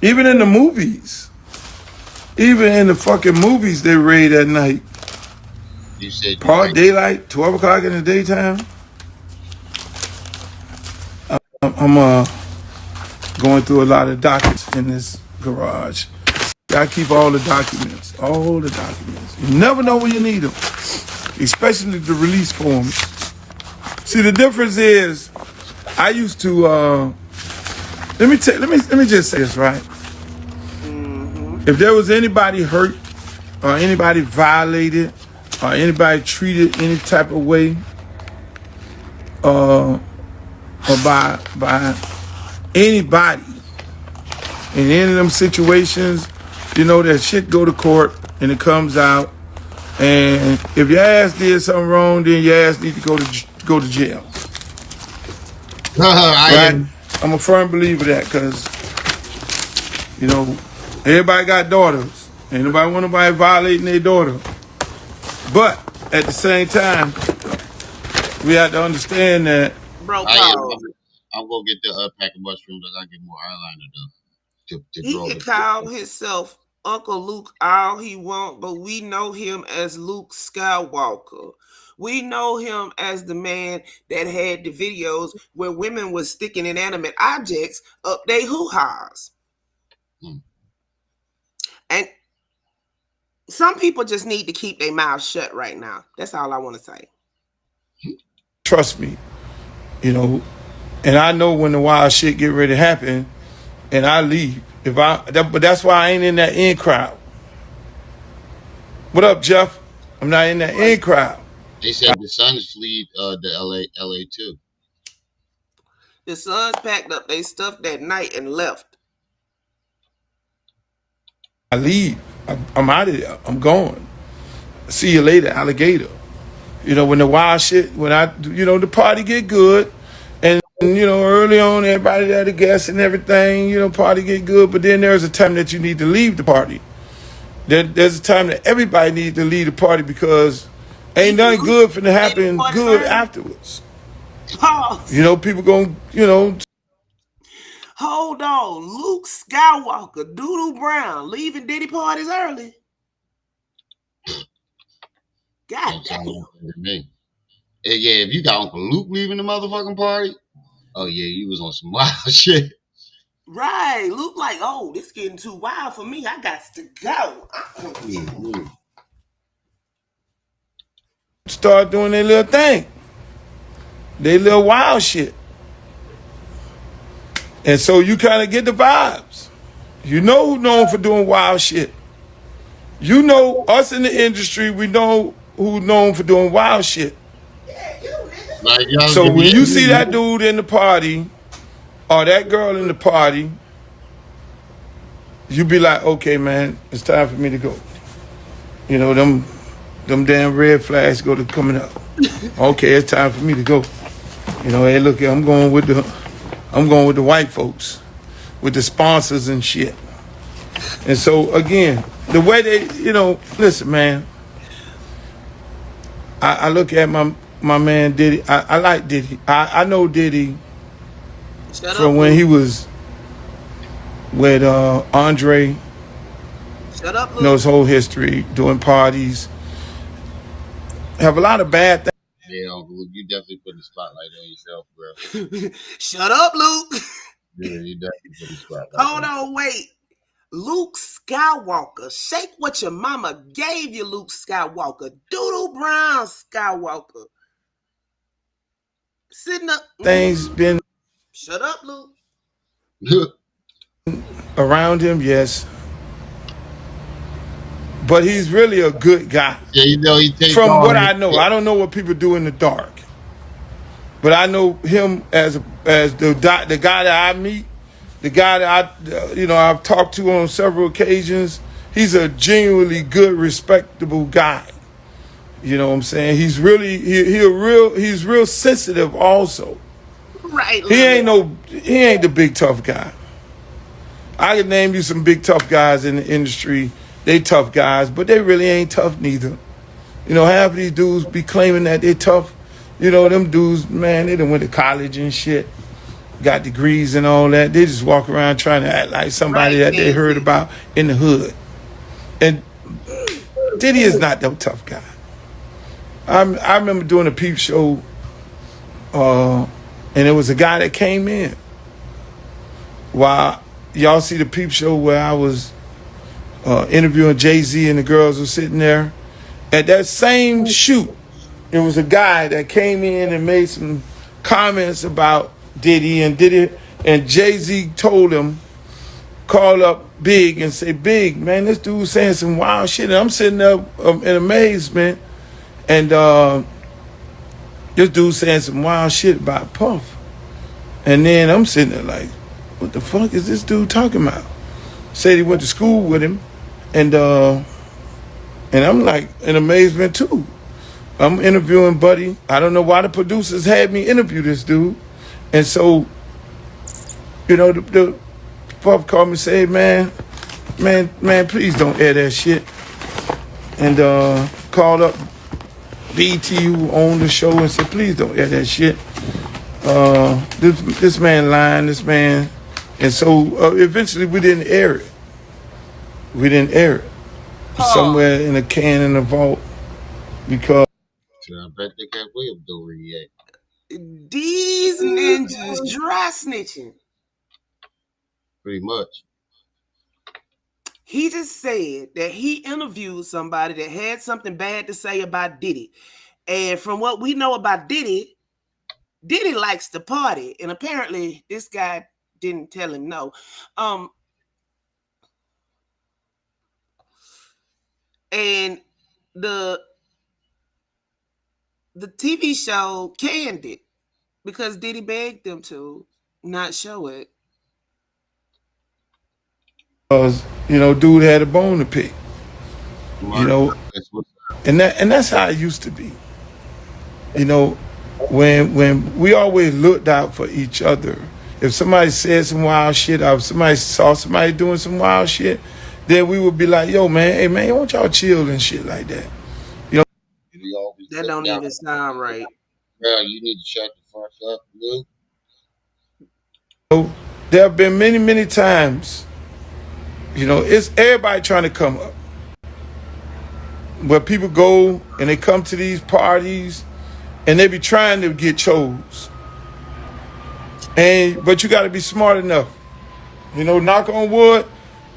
Even in the movies. Even in the fucking movies they raid at night.
You said
broad daylight, 12 o'clock in the daytime. I'm going through a lot of documents in this garage. I keep all the documents. All the documents. You never know when you need them. Especially the release forms. See, the difference is I used to let me just say this, right? If there was anybody hurt or anybody violated or anybody treated any type of way or by anybody in any of them situations, you know, that shit go to court and it comes out. And if your ass did something wrong, then your ass need to go to jail. Right? I'm a firm believer of that because, you know, everybody got daughters. Ain't nobody want nobody violating their daughter. But at the same time, we have to understand that.
Bro,
I'm gonna get the pack of mushrooms. I gotta get more eyeliner though.
He can call himself Uncle Luke all he want, but we know him as Luke Skywalker. We know him as the man that had the videos where women was sticking inanimate objects up their hoo-has. And some people just need to keep their mouths shut right now. That's all I want to say.
Trust me, you know, and I know when the wild shit get ready to happen, and I leave. But that's why I ain't in that in crowd. What up, Jeff? I'm not in that in crowd.
They said the Suns fleed the LA too.
The Suns packed up their stuff that night and left.
I leave. I'm out of there. I'm going. See you later, alligator. You know, when the wild shit, the party get good. And, you know, early on, everybody had a guest and everything, you know, party get good. But then there's a time that you need to leave the party. There's a time that everybody needs to leave the party because ain't nothing good finna happen good afterwards.
Pause.
You know, people gonna, you know.
Hold on. Luke Skywalker, Doodoo Brown, leaving Diddy parties early. God damn.
Yeah, if you got Uncle Luke leaving the motherfucking party, oh yeah, you was on some wild shit.
Right. Luke like, oh, this getting too wild for me. I got to go.
Start doing their little thing. Their little wild shit. And so you kind of get the vibes. You know who's known for doing wild shit. You know, us in the industry, we know who's known for doing wild shit. So when you see that dude in the party or that girl in the party, you be like, okay, man, it's time for me to go. You know, them damn red flags go to coming up. Okay, it's time for me to go. You know, hey, look, I'm going with the white folks, with the sponsors and shit. And so again, the way they, you know, listen, man. I look at my man Diddy. I like Diddy. I know Diddy from when he was with Andre.
Shut up, Luke.
You know his whole history, doing parties. Have a lot of bad things.
Yeah, Uncle Luke, you definitely put the spotlight on yourself, bro.
Shut up, Luke.
Yeah, you definitely put the spotlight.
Hold on, wait. Luke Skywalker. Shake what your mama gave you, Luke Skywalker. Doodoo Brown Skywalker. Sitting up.
Things been.
Shut up, Luke.
Around him, yes. But he's really a good guy.
Yeah, you know, he takes
from what I know. I don't know what people do in the dark. But I know him as the guy that I meet, the guy that I've talked to on several occasions. He's a genuinely good, respectable guy. You know what I'm saying? He's really he's real sensitive also.
Right.
He ain't the big tough guy. I can name you some big tough guys in the industry. They tough guys, but they really ain't tough neither. You know, half of these dudes be claiming that they tough. You know, them dudes, man, they done went to college and shit, got degrees and all that. They just walk around trying to act like somebody that they heard about in the hood. And Diddy is not that tough guy. I remember doing a peep show, and it was a guy that came in. While y'all see the peep show where I was interviewing Jay-Z and the girls were sitting there. At that same shoot, there was a guy that came in and made some comments about Diddy, and Diddy And Jay-Z told him, call up Big and say, Big, man, this dude's saying some wild shit. And I'm sitting there in amazement. And this dude saying some wild shit about Puff. And then I'm sitting there like, what the fuck is this dude talking about? Said he went to school with him. And I'm like in amazement too. I'm interviewing Buddy. I don't know why the producers had me interview this dude. And so, you know, the Puff called me and said, hey, man, please don't air that shit. And called up BT who owned the show and said, please don't air that shit. This man lying, this man. And so eventually we didn't air it. We didn't air it. Somewhere in a can in the vault because
I bet they got way up door yet.
These ninjas dry snitching.
Pretty much.
He just said that he interviewed somebody that had something bad to say about Diddy. And from what we know about Diddy, Diddy likes to party. And apparently this guy didn't tell him no. And the TV show canned it because Diddy begged them to not show it.
Because, you know, dude had a bone to pick. You know, and that's how it used to be. You know, when we always looked out for each other. If somebody said some wild shit, or if somebody saw somebody doing some wild shit, then we would be like, yo, man, hey, man, won't y'all chill and shit like that? You know,
that don't even sound right.
Bro, you need to shut the fuck up, Luke.
So, there have been many, many times, you know, it's everybody trying to come up. Where people go and they come to these parties and they be trying to get chose. But you got to be smart enough. You know, knock on wood.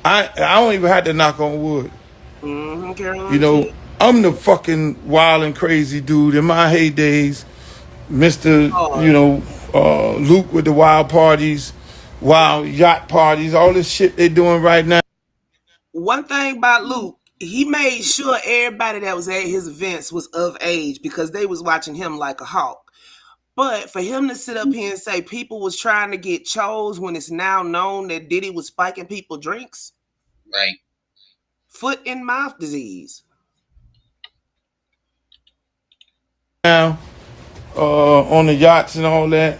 I don't even have to knock on wood. You know, I'm the fucking wild and crazy dude in my heydays. Mr. You know, Luke with the wild parties, wild yacht parties, all this shit they doing right now.
One thing about Luke, he made sure everybody that was at his events was of age because they was watching him like a hawk. But for him to sit up here and say people was trying to get chose when it's now known that Diddy was spiking people drinks.
Right.
Foot and mouth disease.
Now, on the yachts and all that.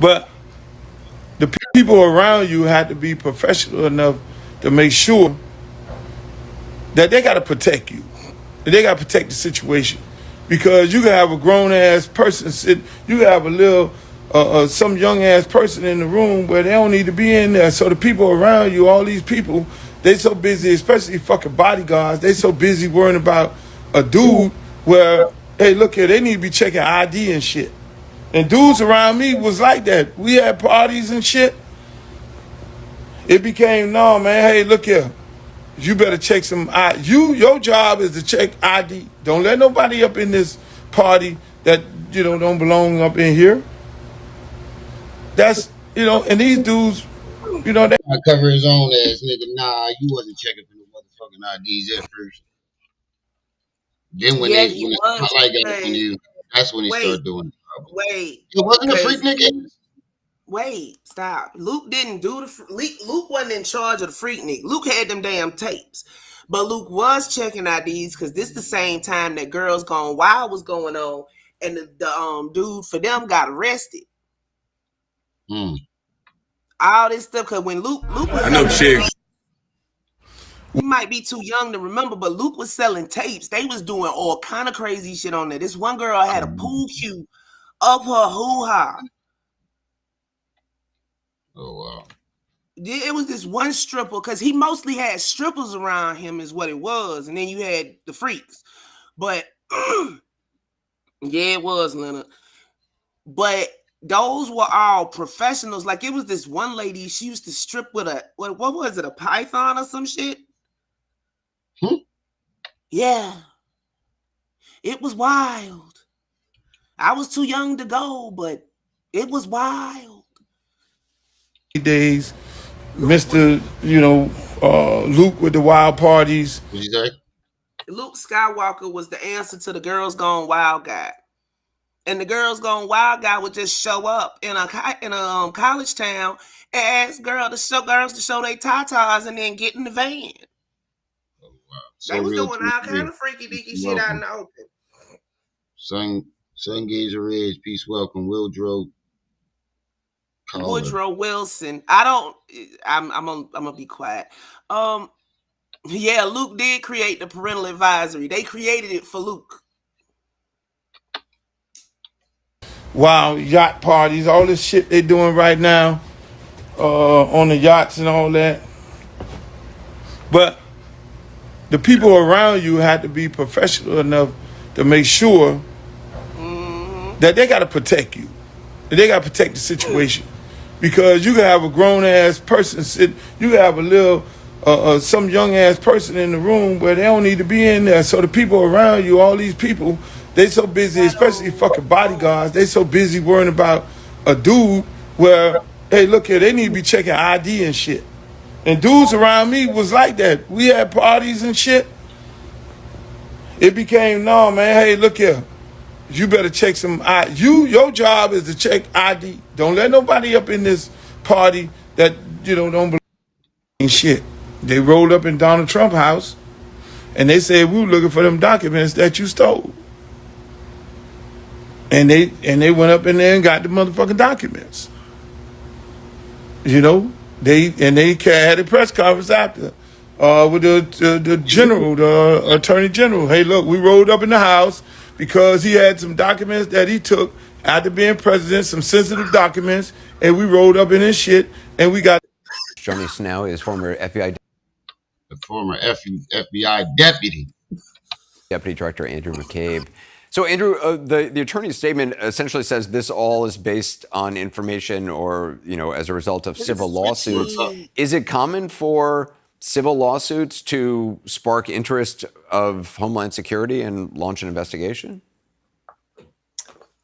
But the people around you had to be professional enough to make sure that they got to protect you. They got to protect the situation. Because you can have a grown-ass person sit, you can have a little, some young-ass person in the room where they don't need to be in there. So the people around you, all these people, they so busy, especially fucking bodyguards, they so busy worrying about a dude where, hey, look here, they need to be checking ID and shit. And dudes around me was like that. We had parties and shit. It became, no, man, hey, look here. You better check some ID. Your job is to check ID. Don't let nobody up in this party that, you know, don't belong up in here. That's, you know, and these dudes, you know, they
cover his own ass, nigga. Nah, you wasn't checking for the motherfucking IDs at first. Then when the spotlight got on you, that's when he started doing it.
Wait.
It wasn't a freak nigga.
Wait, stop. Luke didn't do Luke wasn't in charge of the Freaknik. Luke had them damn tapes. But Luke was checking IDs because this the same time that Girls Gone Wild was going on and the dude for them got arrested. All this stuff because when Luke was
I know chicks.
You might be too young to remember, but Luke was selling tapes. They was doing all kind of crazy shit on there. This one girl had a pool cue up her hoo-ha.
Oh, wow.
It was this one stripper, because he mostly had strippers around him is what it was. And then you had the freaks. But, yeah, it was, Leonard. But those were all professionals. Like, it was this one lady, she used to strip with what was it, a python or some shit? Yeah. It was wild. I was too young to go, but it was wild.
days, Mr. Luke with the wild parties.
What'd you say?
Luke Skywalker was the answer to the Girls Gone Wild guy. And the Girls Gone Wild guy would just show up in a college town and ask girls to show their tatas and then get in the van.
Oh, wow. So
they was
real
doing all kind of freaky deaky shit out in the open.
Sun Gazer Edge, peace, welcome. Woodrow
Wilson. I'm gonna be quiet. Yeah, Luke did create the parental advisory. They created it for Luke.
Wow, yacht parties, all this shit they doing right now on the yachts and all that. But the people around you had to be professional enough to make sure that they got to protect you. They got to protect the situation. Because you can have a grown-ass person sit, you can have a little, some young-ass person in the room where they don't need to be in there. So the people around you, all these people, they so busy, especially fucking bodyguards, they so busy worrying about a dude where, hey, look here, they need to be checking ID and shit. And dudes around me was like that. We had parties and shit. It became, no, man, hey, look here. You better check some ID. Your job is to check ID. Don't let nobody up in this party that, don't believe in shit. They rolled up in Donald Trump house and they said, we were looking for them documents that you stole. And they went up in there and got the motherfucking documents. They had a press conference after with the general, the attorney general. Hey, look, we rolled up in the house because he had some documents that he took after being president, some sensitive documents, and we rolled up in his shit, and we got.
Joining us now is former FBI
deputy
director Andrew McCabe. So, Andrew, the attorney's statement essentially says this all is based on information or, as a result of civil lawsuits. Is it common for civil lawsuits to spark interest of Homeland Security and launch an investigation?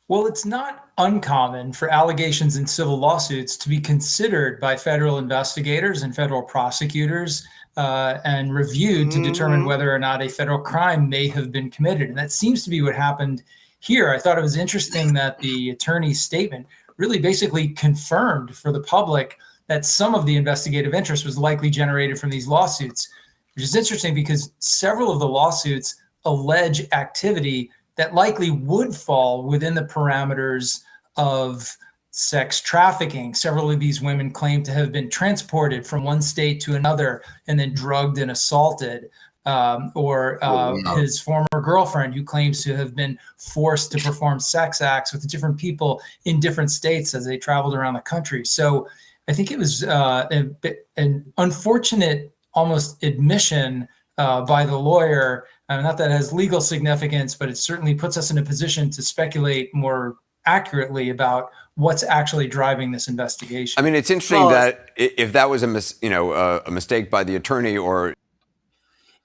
Well, it's not uncommon for allegations in civil lawsuits to be considered by federal investigators and federal prosecutors and reviewed to determine whether or not a federal crime may have been committed. And that seems to be what happened here. I thought it was interesting that the attorney's statement really basically confirmed for the public that some of the investigative interest was likely generated from these lawsuits, which is interesting because several of the lawsuits allege activity that likely would fall within the parameters of sex trafficking. Several of these women claim to have been transported from one state to another and then drugged and assaulted, his former girlfriend who claims to have been forced to perform sex acts with different people in different states as they traveled around the country. So I think it was an unfortunate almost admission by the lawyer. Not that it has legal significance, but it certainly puts us in a position to speculate more accurately about what's actually driving this investigation.
I mean, it's interesting that if that was a mistake by the attorney, or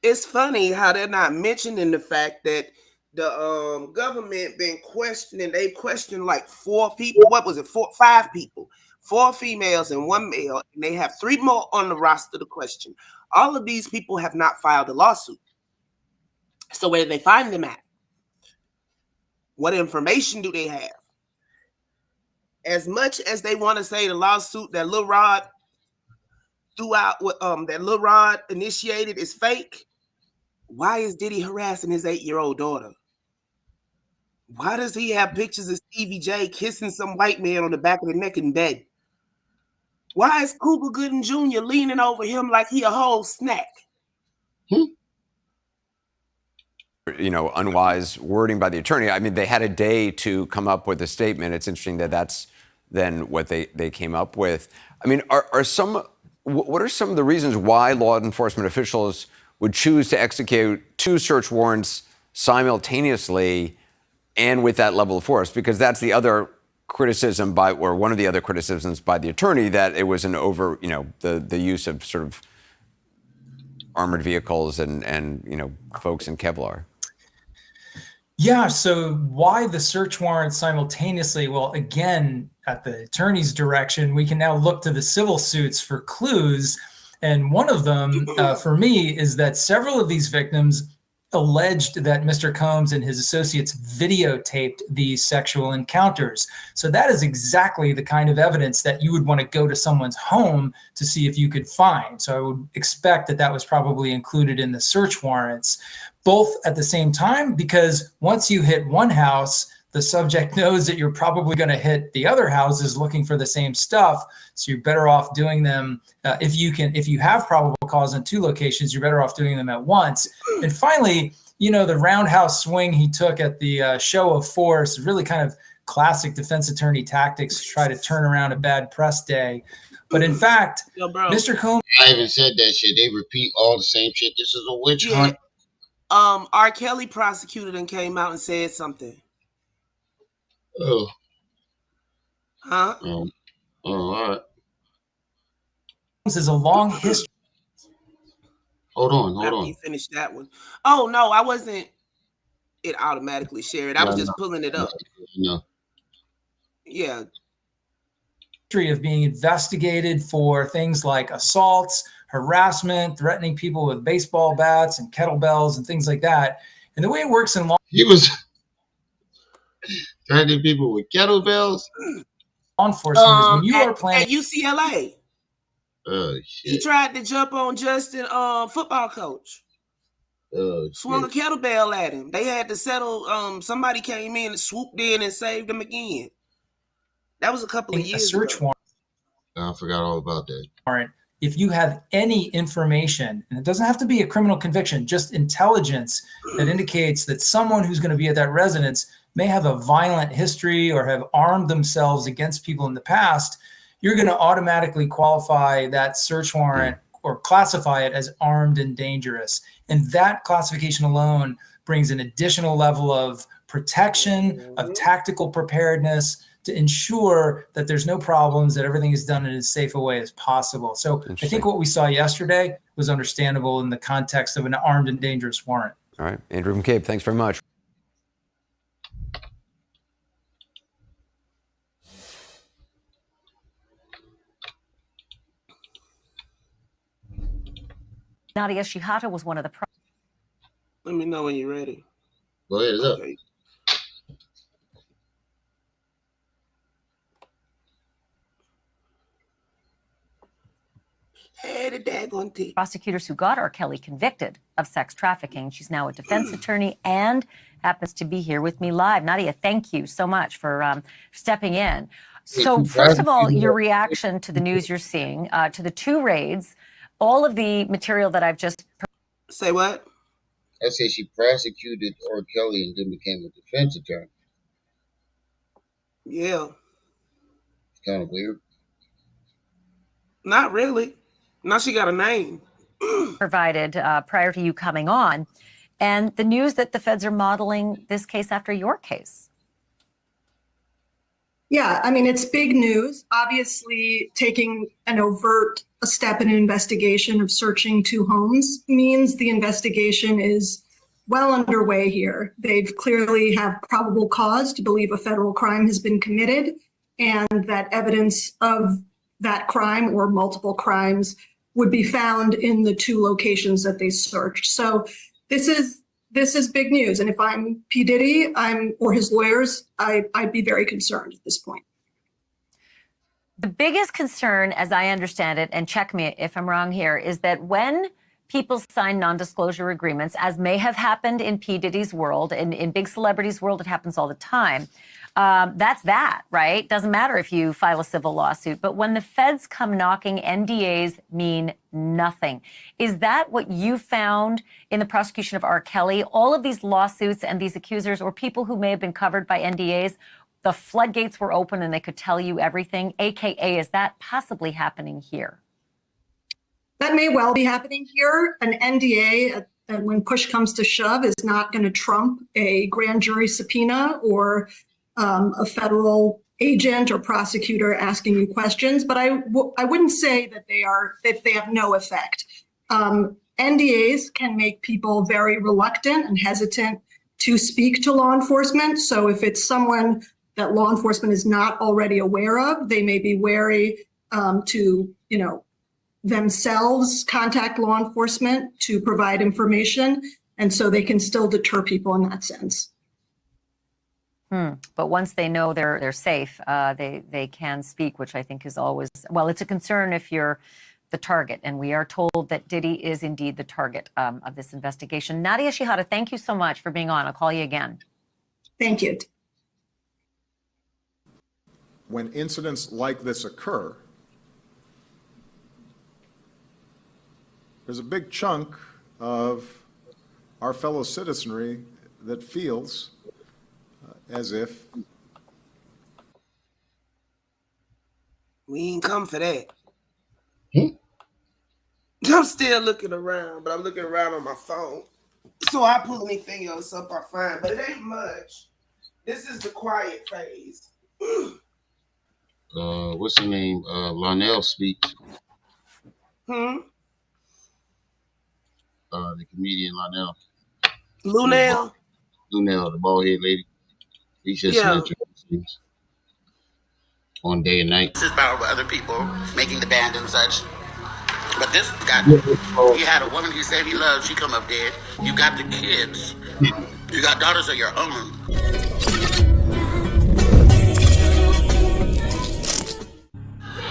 it's funny how they're not mentioning the fact that the government been questioning. They've questioned like 4 people. What was it? 5 people, 4 females and 1 male, and they have 3 more on the roster to question. All of these people have not filed a lawsuit. So where do they find them at? What information do they have? As much as they want to say the lawsuit that Lil Rod that Lil Rod initiated is fake, why is Diddy harassing his 8-year-old daughter? Why does he have pictures of Stevie J kissing some white man on the back of the neck in bed? Why is Cuba Gooding Jr. leaning over him like he a whole snack?
Unwise wording by the attorney. I mean, they had a day to come up with a statement. It's interesting that that's then what they came up with. I mean, what are some of the reasons why law enforcement officials would choose to execute 2 search warrants simultaneously and with that level of force? Because that's the other criticism or one of the other criticisms by the attorney, that it was an over, the use of sort of armored vehicles and folks in Kevlar.
Yeah, so why the search warrant simultaneously? Well, again, at the attorney's direction, we can now look to the civil suits for clues. And one of them, for me, is that several of these victims alleged that Mr. Combs and his associates videotaped these sexual encounters. So that is exactly the kind of evidence that you would want to go to someone's home to see if you could find. So I would expect that that was probably included in the search warrants, both at the same time, because once you hit one house, the subject knows that you're probably going to hit the other houses looking for the same stuff. So you're better off doing them. If you have probable cause in two locations, you're better off doing them at once. And finally, the roundhouse swing he took at the show of force, really kind of classic defense attorney tactics to try to turn around a bad press day. But in fact, Mr. Combs.
I even said that shit. They repeat all the same shit. This is a witch hunt.
R. Kelly prosecuted and came out and said something.
Oh.
Huh?
All right.
This is a long history.
Hold on.
You finished that one. Oh, no, I wasn't. It automatically shared. I was just pulling it up.
No.
Yeah.
Of being investigated for things like assaults, harassment, threatening people with baseball bats and kettlebells and things like that. And the way it works in law.
He was threatening people with kettlebells.
Law enforcement is when you are playing
at UCLA.
Oh shit!
He tried to jump on Justin, football coach.
Oh,
swung a kettlebell at him. They had to settle. Somebody came in and swooped in and saved him again. That was a couple of years ago.
Search warrant.
I forgot all about that.
Warrant. If you have any information, and it doesn't have to be a criminal conviction, just intelligence that indicates that someone who's going to be at that residence may have a violent history or have armed themselves against people in the past, you're going to automatically qualify that search warrant or classify it as armed and dangerous. And that classification alone brings an additional level of protection, of tactical preparedness to ensure that there's no problems, that everything is done in as safe a way as possible. So I think what we saw yesterday was understandable in the context of an armed and dangerous warrant.
All right. Andrew McCabe, thanks very much.
Nadia Shihata was one of the.
Let me know when you're ready.
Go ahead, look. Okay.
Prosecutors who got R. Kelly convicted of sex trafficking. She's now a defense attorney and happens to be here with me live. Nadia, thank you so much for stepping in. So first of all, your reaction to the news you're seeing, to the two raids, all of the material that I've just...
Say what?
I say she prosecuted R. Kelly and then became a defense attorney.
Yeah.
It's kind of weird.
Not really. Now she got a name.
Provided prior to you coming on. And the news that the feds are modeling this case after your case.
Yeah, I mean, it's big news. Obviously, taking an overt step in an investigation of searching two homes means the investigation is well underway here. They've clearly have probable cause to believe a federal crime has been committed and that evidence of that crime or multiple crimes would be found in the two locations that they searched. So this is big news. And if I'm P.Diddy, or his lawyers, I'd be very concerned at this point.
The biggest concern, as I understand it, and check me if I'm wrong here, is that when people sign non-disclosure agreements, as may have happened in P. Diddy's world, and in big celebrities' world, it happens all the time. That's that, right? Doesn't matter if you file a civil lawsuit. But when the feds come knocking, NDAs mean nothing. Is that what you found in the prosecution of R. Kelly? All of these lawsuits and these accusers or people who may have been covered by NDAs, the floodgates were open and they could tell you everything, AKA, is that possibly happening here?
That may well be happening here. An NDA, when push comes to shove, is not going to trump a grand jury subpoena or a federal agent or prosecutor asking you questions. But I wouldn't say that they have no effect. NDAs can make people very reluctant and hesitant to speak to law enforcement. So if it's someone that law enforcement is not already aware of. They may be wary to, themselves contact law enforcement to provide information. And so they can still deter people in that sense.
But once they know they're safe, they can speak, which I think is always, well, it's a concern if you're the target. And we are told that Diddy is indeed the target of this investigation. Nadia Shihada, thank you so much for being on. I'll call you again.
Thank you.
When incidents like this occur, there's a big chunk of our fellow citizenry that feels as if
we ain't come for that. I'm still looking around, but I'm looking around on my phone. So I pull anything else up I find, but it ain't much. This is the quiet phase.
What's her name? Lionel speaks.
The
comedian Lionel.
Lunel,
the bald head lady. He just mentioned things on day and night.
This is power with other people making the band and such. But this got, he had a woman he said he loved, she come up dead. You got the kids. You got daughters of your own.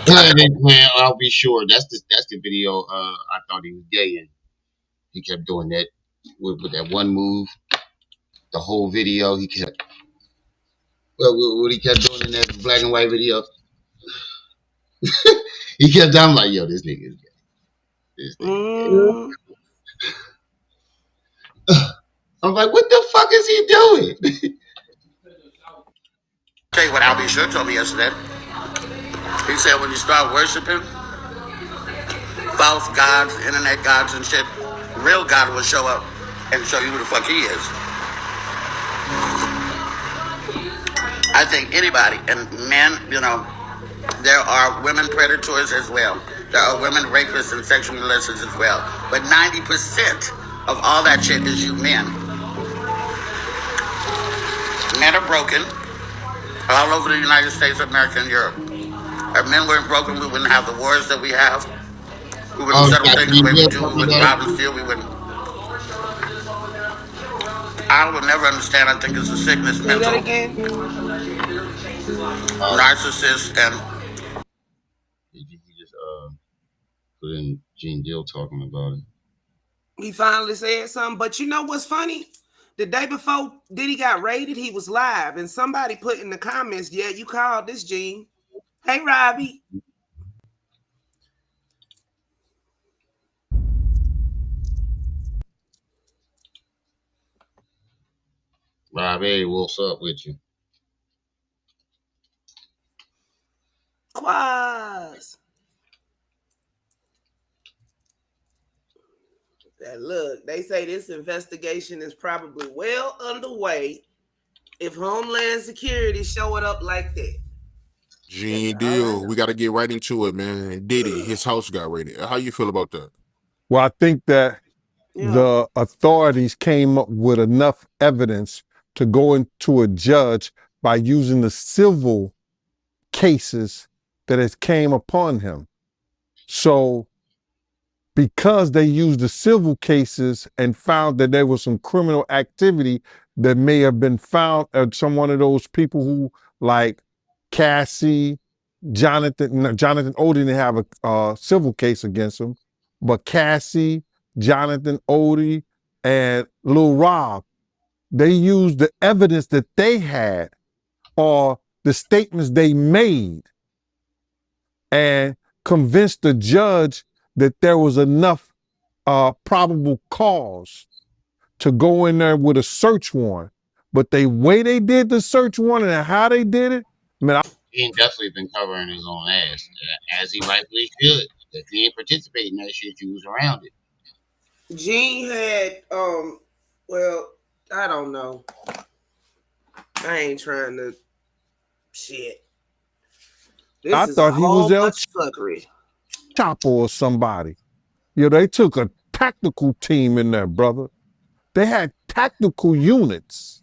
I'll be sure. That's the video I thought he was gay in. He kept doing that with that one move. The whole video he kept what he kept doing in that black and white video. He kept down like, yo, this nigga is gay. This nigga. I'm like, what the fuck is he doing?
Tell you what Albie Sure told me yesterday. He said when you start worshiping false gods, internet gods and shit, real God will show up and show you who the fuck he is. I think anybody, and men, there are women predators as well. There are women rapists and sexual molesters as well. But 90% of all that shit is you men. Men are broken all over the United States, America, and Europe. If men weren't broken, we wouldn't have the wars that we have. We wouldn't settle things the way we do. We wouldn't rob and steal. We wouldn't. I will never understand. I think it's a sickness, mental. Narcissist and.
He just put in Gene Deal talking about it.
He finally said something. But you know what's funny? The day before Diddy got raided, he was live, and somebody put in the comments, "Yeah, you called this, Gene." Hey, Robbie.
Robbie, what's up with you?
Quaz. Look, they say this investigation is probably well underway if Homeland Security showing up like that.
Gene Deal, we got to get right into it, man. Diddy, his house got raided. How you feel about that?
Well, I think that the authorities came up with enough evidence to go into a judge by using the civil cases that has came upon him. So because they used the civil cases and found that there was some criminal activity that may have been found at some one of those people who, like Cassie, Jonathan Odie didn't have a civil case against him, but Cassie, Jonathan Odie, and Lil Rob, they used the evidence that they had or the statements they made and convinced the judge that there was enough probable cause to go in there with a search warrant. But the way they did the search warrant and how they did it, man,
he ain't definitely been covering his own ass, as he rightfully should. If he ain't participating in that shit, you was around it.
Gene had, well, I don't know. I ain't trying to shit.
I thought he was El Chapo or somebody. They took a tactical team in there, brother. They had tactical units.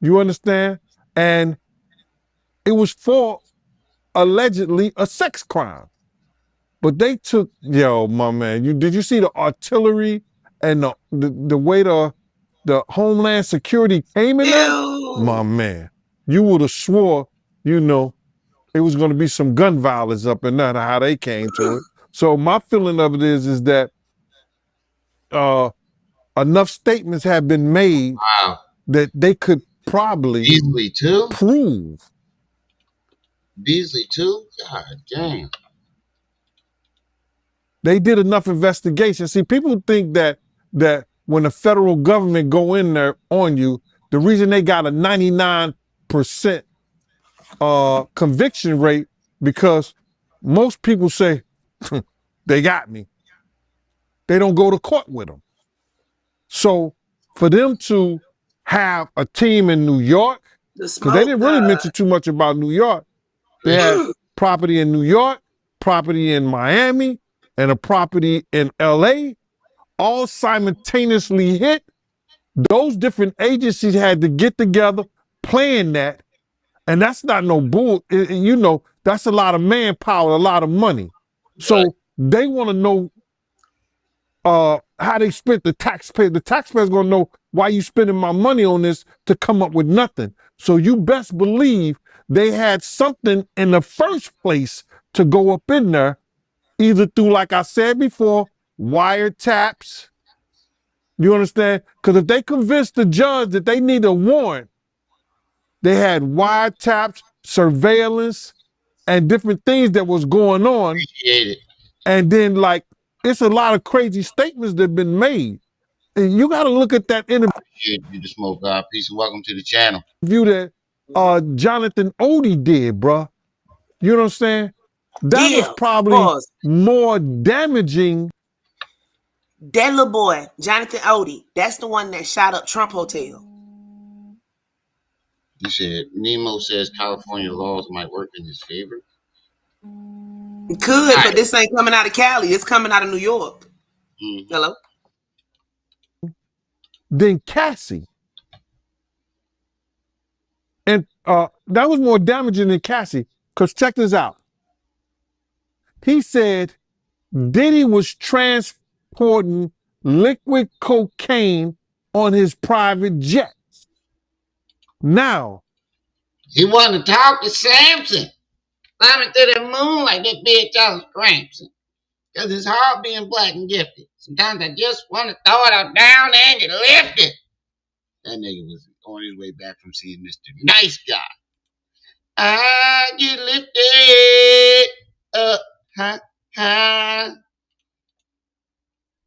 You understand? and it was for allegedly a sex crime. But they took, yo, my man, did you see the artillery and the way the Homeland Security came in there? My man, you would have swore, it was going to be some gun violence up in there, how they came to it. So my feeling of it is that enough statements have been made that they could probably
Beasley too?
prove.
Beasley too? God damn.
They did enough investigation. See, people think that when the federal government go in there on you, the reason they got a 99% conviction rate because most people say they got me. They don't go to court with them. So for them to have a team in New York, because they didn't really mention too much about New York. They had property in New York, property in Miami, and a property in LA, all simultaneously hit. Those different agencies had to get together, plan that, and that's not no bull. That's a lot of manpower, a lot of money. So they want to know how they spent the taxpayer. The taxpayer's gonna know why you spending my money on this to come up with nothing. So you best believe they had something in the first place to go up in there, either through, like I said before, wiretaps. You understand? Because if they convinced the judge that they need a warrant, they had wiretaps, surveillance, and different things that was going on.
Appreciate it.
And then, it's a lot of crazy statements that have been made. And you got to look at that interview.
You the smoke God. Peace and welcome to the channel.
That Jonathan Odie did, bruh. You know what I'm saying? That was probably more damaging.
That little boy, Jonathan Odie, that's the one that shot up Trump Hotel.
You said Nemo says California laws might work in his favor.
It could, but this ain't coming out of Cali. It's coming out of New York. Hello?
Then Cassie. And that was more damaging than Cassie, because check this out. He said Diddy was transporting liquid cocaine on his private jets. Now,
he wanted to talk to Samson. Climbing to the moon like that big Charles Crampson. Because it's hard being black and gifted. Sometimes I just want to throw it out down there and get lifted. That nigga was on his way back from seeing Mr. Nice Guy. I get lifted up, huh?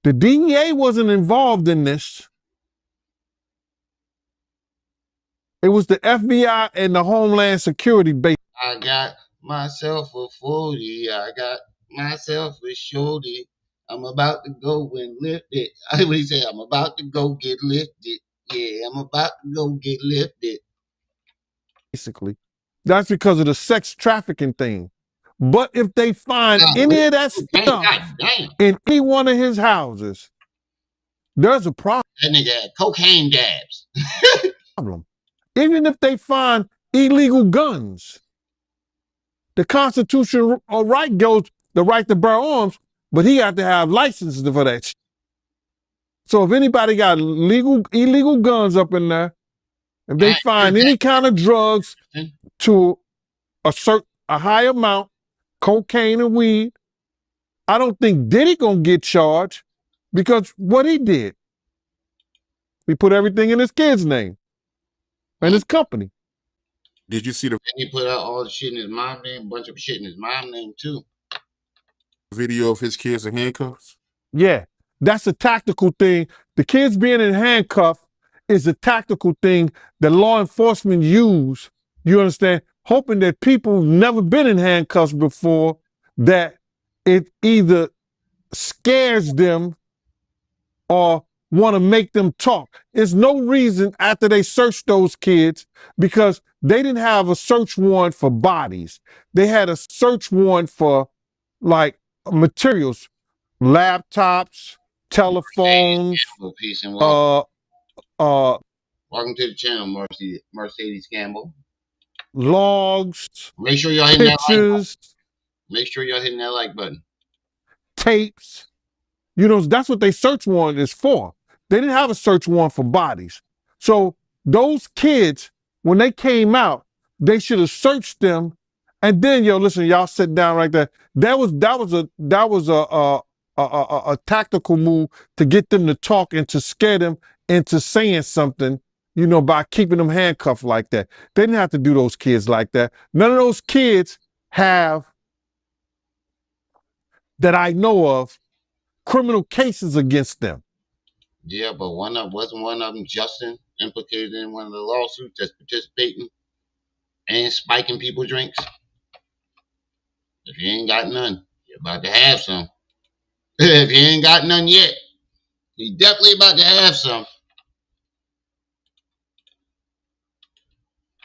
The DEA wasn't involved in this. It was the FBI and the Homeland Security base.
I got myself a 40. I got myself a shorty. I'm about to go and lift it. What do he say? I'm about to go get lifted. Yeah, I'm about to go get lifted.
Basically, that's because of the sex trafficking thing. But if they find any of that stuff in any one of his houses, there's a problem.
That nigga had cocaine dabs.
Even if they find illegal guns, the constitutional right goes the right to bear arms, but he had to have licenses for that. So if anybody got illegal guns up in there, if they find any kind of drugs to a high amount, cocaine and weed, I don't think Diddy gonna get charged because what he did, he put everything in his kid's name and his company.
Did you see the?
And he put out all the shit in his mom's name, a bunch of shit in his mom's name too.
Video of his kids in handcuffs?
Yeah, that's a tactical thing. The kids being in handcuffs is a tactical thing that law enforcement use, you understand, hoping that people who've never been in handcuffs before, that it either scares them or want to make them talk. There's no reason after they searched those kids, because they didn't have a search warrant for bodies. They had a search warrant for materials, laptops, telephones.
Peace and welcome. Welcome to the channel, Mercedes Campbell.
logs,
Make sure y'all hitting that like button.
pictures,
Make sure y'all hitting that like button.
tapes. You know, that's what they search warrant is for. They didn't have a search warrant for bodies. So those kids, when they came out, they should have searched them. And then, listen, y'all sit down right there. That was a tactical move to get them to talk and to scare them into saying something, by keeping them handcuffed like that. They didn't have to do those kids like that. None of those kids have, that I know of, criminal cases against them.
Yeah, but wasn't one of them Justin implicated in one of the lawsuits that's participating and spiking people drinks? If you ain't got none, you're about to have some. If you ain't got none yet, you definitely about to have some.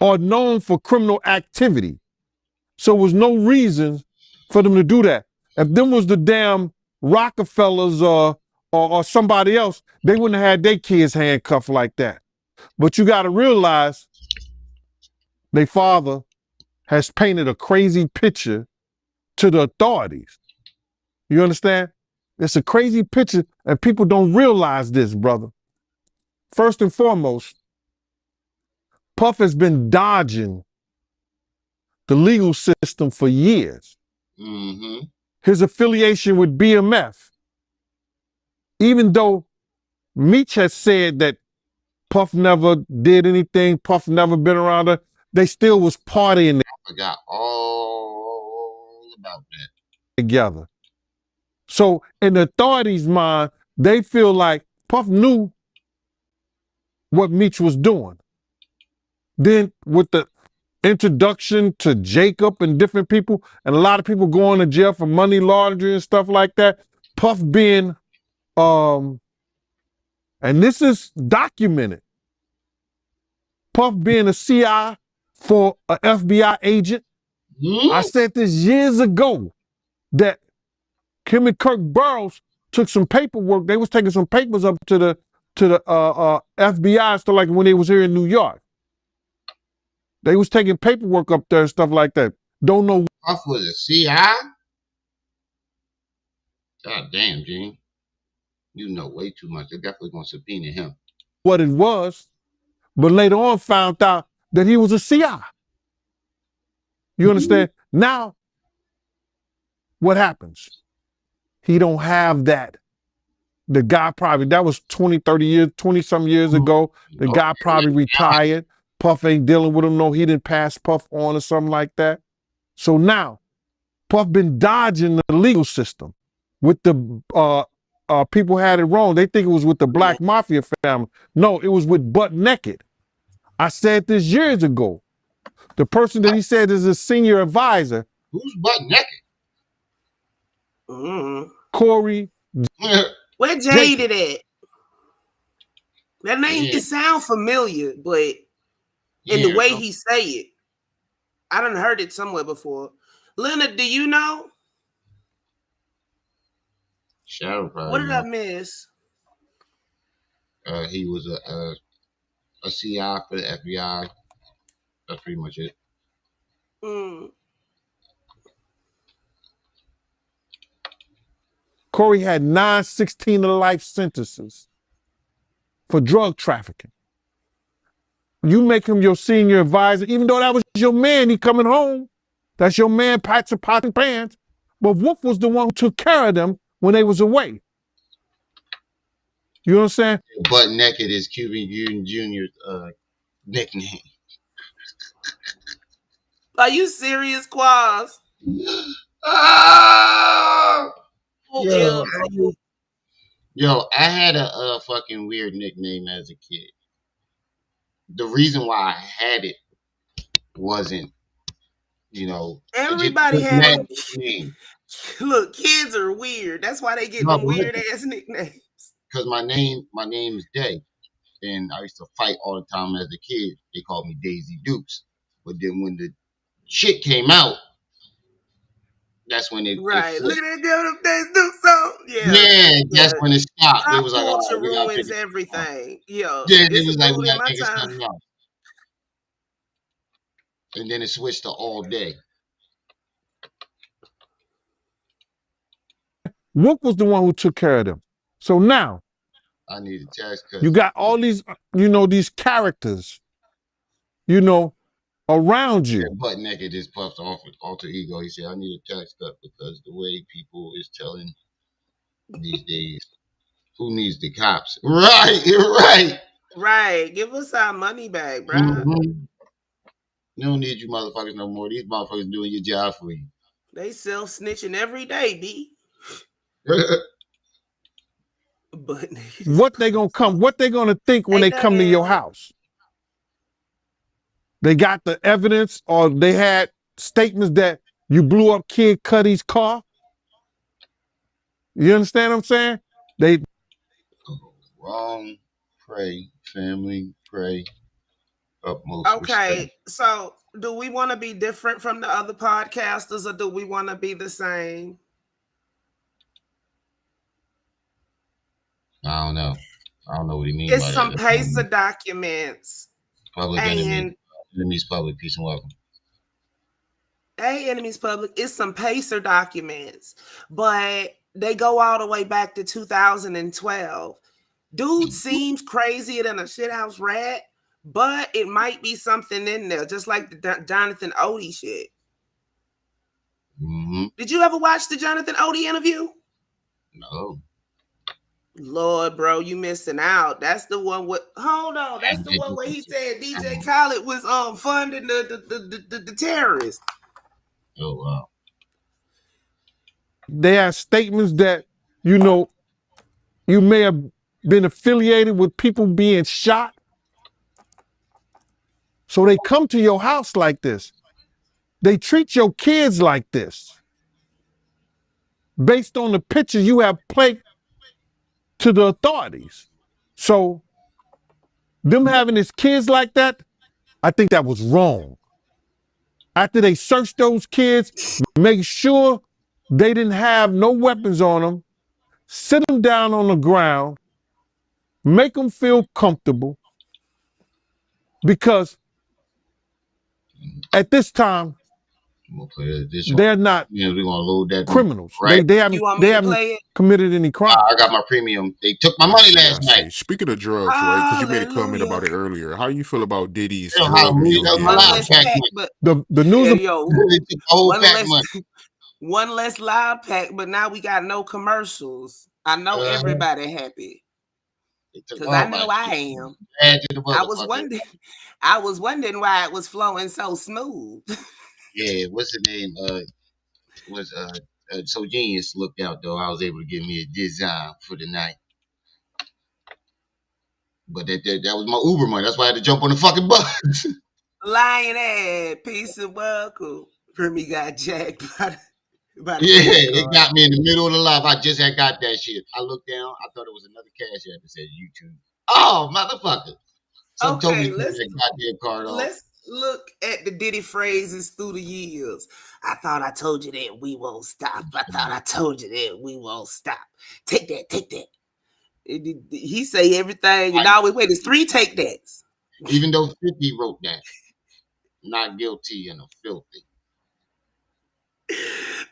Are known for criminal activity. So there was no reason for them to do that. If them was the damn Rockefellers or somebody else, they wouldn't have had their kids handcuffed like that. But you got to realize their father has painted a crazy picture to the authorities. You understand? It's a crazy picture, and people don't realize this, brother. First and foremost, Puff has been dodging the legal system for years.
Mm-hmm.
His affiliation with BMF, even though Meech has said that Puff never did anything, Puff never been around her, they still was partying.
I forgot all about that.
Together. So in the authorities' mind, they feel like Puff knew what Meech was doing. Then with the introduction to Jacob and different people, and a lot of people going to jail for money laundering and stuff like that, Puff being, and this is documented, Puff being a CI for an FBI agent. I said this years ago, that Kim and Kirk Burroughs took some paperwork. They was taking some papers up to the FBI, stuff like when they was here in New York. They was taking paperwork up there and stuff like that. Don't know.
Puff was a CI? God damn, Gene. You know way too much. They're definitely going to subpoena him.
What it was, but later on found out that he was a CI. You understand? Now, what happens? He don't have that. The guy probably, that was 20, 30 years, 20-some years ago. The guy probably retired. Puff ain't dealing with him. No, he didn't pass Puff on or something like that. So now, Puff been dodging the legal system with the people had it wrong. They think it was with the Black Mafia family. No, it was with Butt Naked. I said this years ago. The person that he said is his senior advisor.
Who's Butt Naked?
Corey.
Where Jaded at? That name, it sounds familiar, but in the way he say it, I done heard it somewhere before. Leonard, do you know?
Shadow probably.
What did I miss?
He was a CI for the FBI. That's pretty much it.
Corey had 9 16-to-life sentences for drug trafficking. You make him your senior advisor, even though that was your man, he coming home. That's your man, pots and pans. But Wolf was the one who took care of them when they was away. You know what I'm saying?
Butt Naked is Cuban Jr.'s nickname.
Are you serious, Quaz?
Yo, I had a fucking weird nickname as a kid. The reason why I had it wasn't,
everybody had a name. Look, kids are weird. That's why they get them weird ass nicknames.
Because my name is Day, and I used to fight all the time as a kid. They called me Daisy Dukes. But then when the shit came out, that's when it
look at that girl, Daisy Dukes song.
Yeah, that's when it stopped.
Pop
It was like,
culture ruins everything.
Yeah, it was like we gotta figure something out. and then it switched to all day.
Wook was the one who took care of them. So now
I need a tax cut.
you got all these, these characters, around you.
Butt naked just puffed off with alter ego. He said, I need a tax cut because the way people is telling these days, who needs the cops? Right, you're right.
Right. Give us our money back, bro.
Mm-hmm. They don't need you motherfuckers no more. These motherfuckers doing your job for you.
They self-snitching every day, B. But
what they gonna think when they come to your house? They got the evidence, or they had statements that you blew up Kid Cudi's car. You understand what I'm saying? They
wrong. Pray, family, pray. Utmost
okay,
respect.
so do we want to be different from the other podcasters, or do we want to be the same?
I don't know. I don't know what he means
It's
by
some
that.
pacer documents.
Public enemy. Enemies public. Peace and welcome.
Hey, enemies public. It's some pacer documents, but they go all the way back to 2012. Dude seems crazier than a shithouse rat, but it might be something in there, just like the Jonathan Odie shit.
Mm-hmm.
Did you ever watch the Jonathan Odie interview?
No.
Lord, bro, you missing out. That's the one with. Hold on, that's the one where he said DJ Khaled was funding the terrorists.
Oh wow.
They have statements that you may have been affiliated with people being shot. So they come to your house like this. They treat your kids like this. Based on the picture you have played to the authorities. So them having his kids like that, I think that was wrong. After they searched those kids, make sure they didn't have no weapons on them, sit them down on the ground, make them feel comfortable, because at this time, they're not
we're gonna load that
criminals.
Right.
They haven't committed any crime.
I got my premium. They took my money last night.
Speaking of drugs, right? Because you made a comment about it earlier. How you feel about Diddy's
You know
drug
how
review?
one less pack,
but
the news
one less loud pack, but now we got no commercials. I know everybody happy. Because I know I am. I was wondering why it was flowing so smooth.
Yeah, what's the name? Was So Genius looked out though. I was able to get me a design for the night. But that was my Uber money. That's why I had to jump on the fucking bus.
Lying ass, peace and welcome. Remy got jacked by the
it got me in the middle of the life. I just had got that shit. I looked down. I thought it was another cash app that said YouTube. Oh, motherfucker. Some told me
let's
that card off.
Let's look at the Diddy phrases through the years. I thought I told you that we won't stop. I thought I told you that we won't stop. Take that, take that. He say everything. And now wait, it's 3 take that's.
Even though 50 wrote that. Not guilty and a filthy.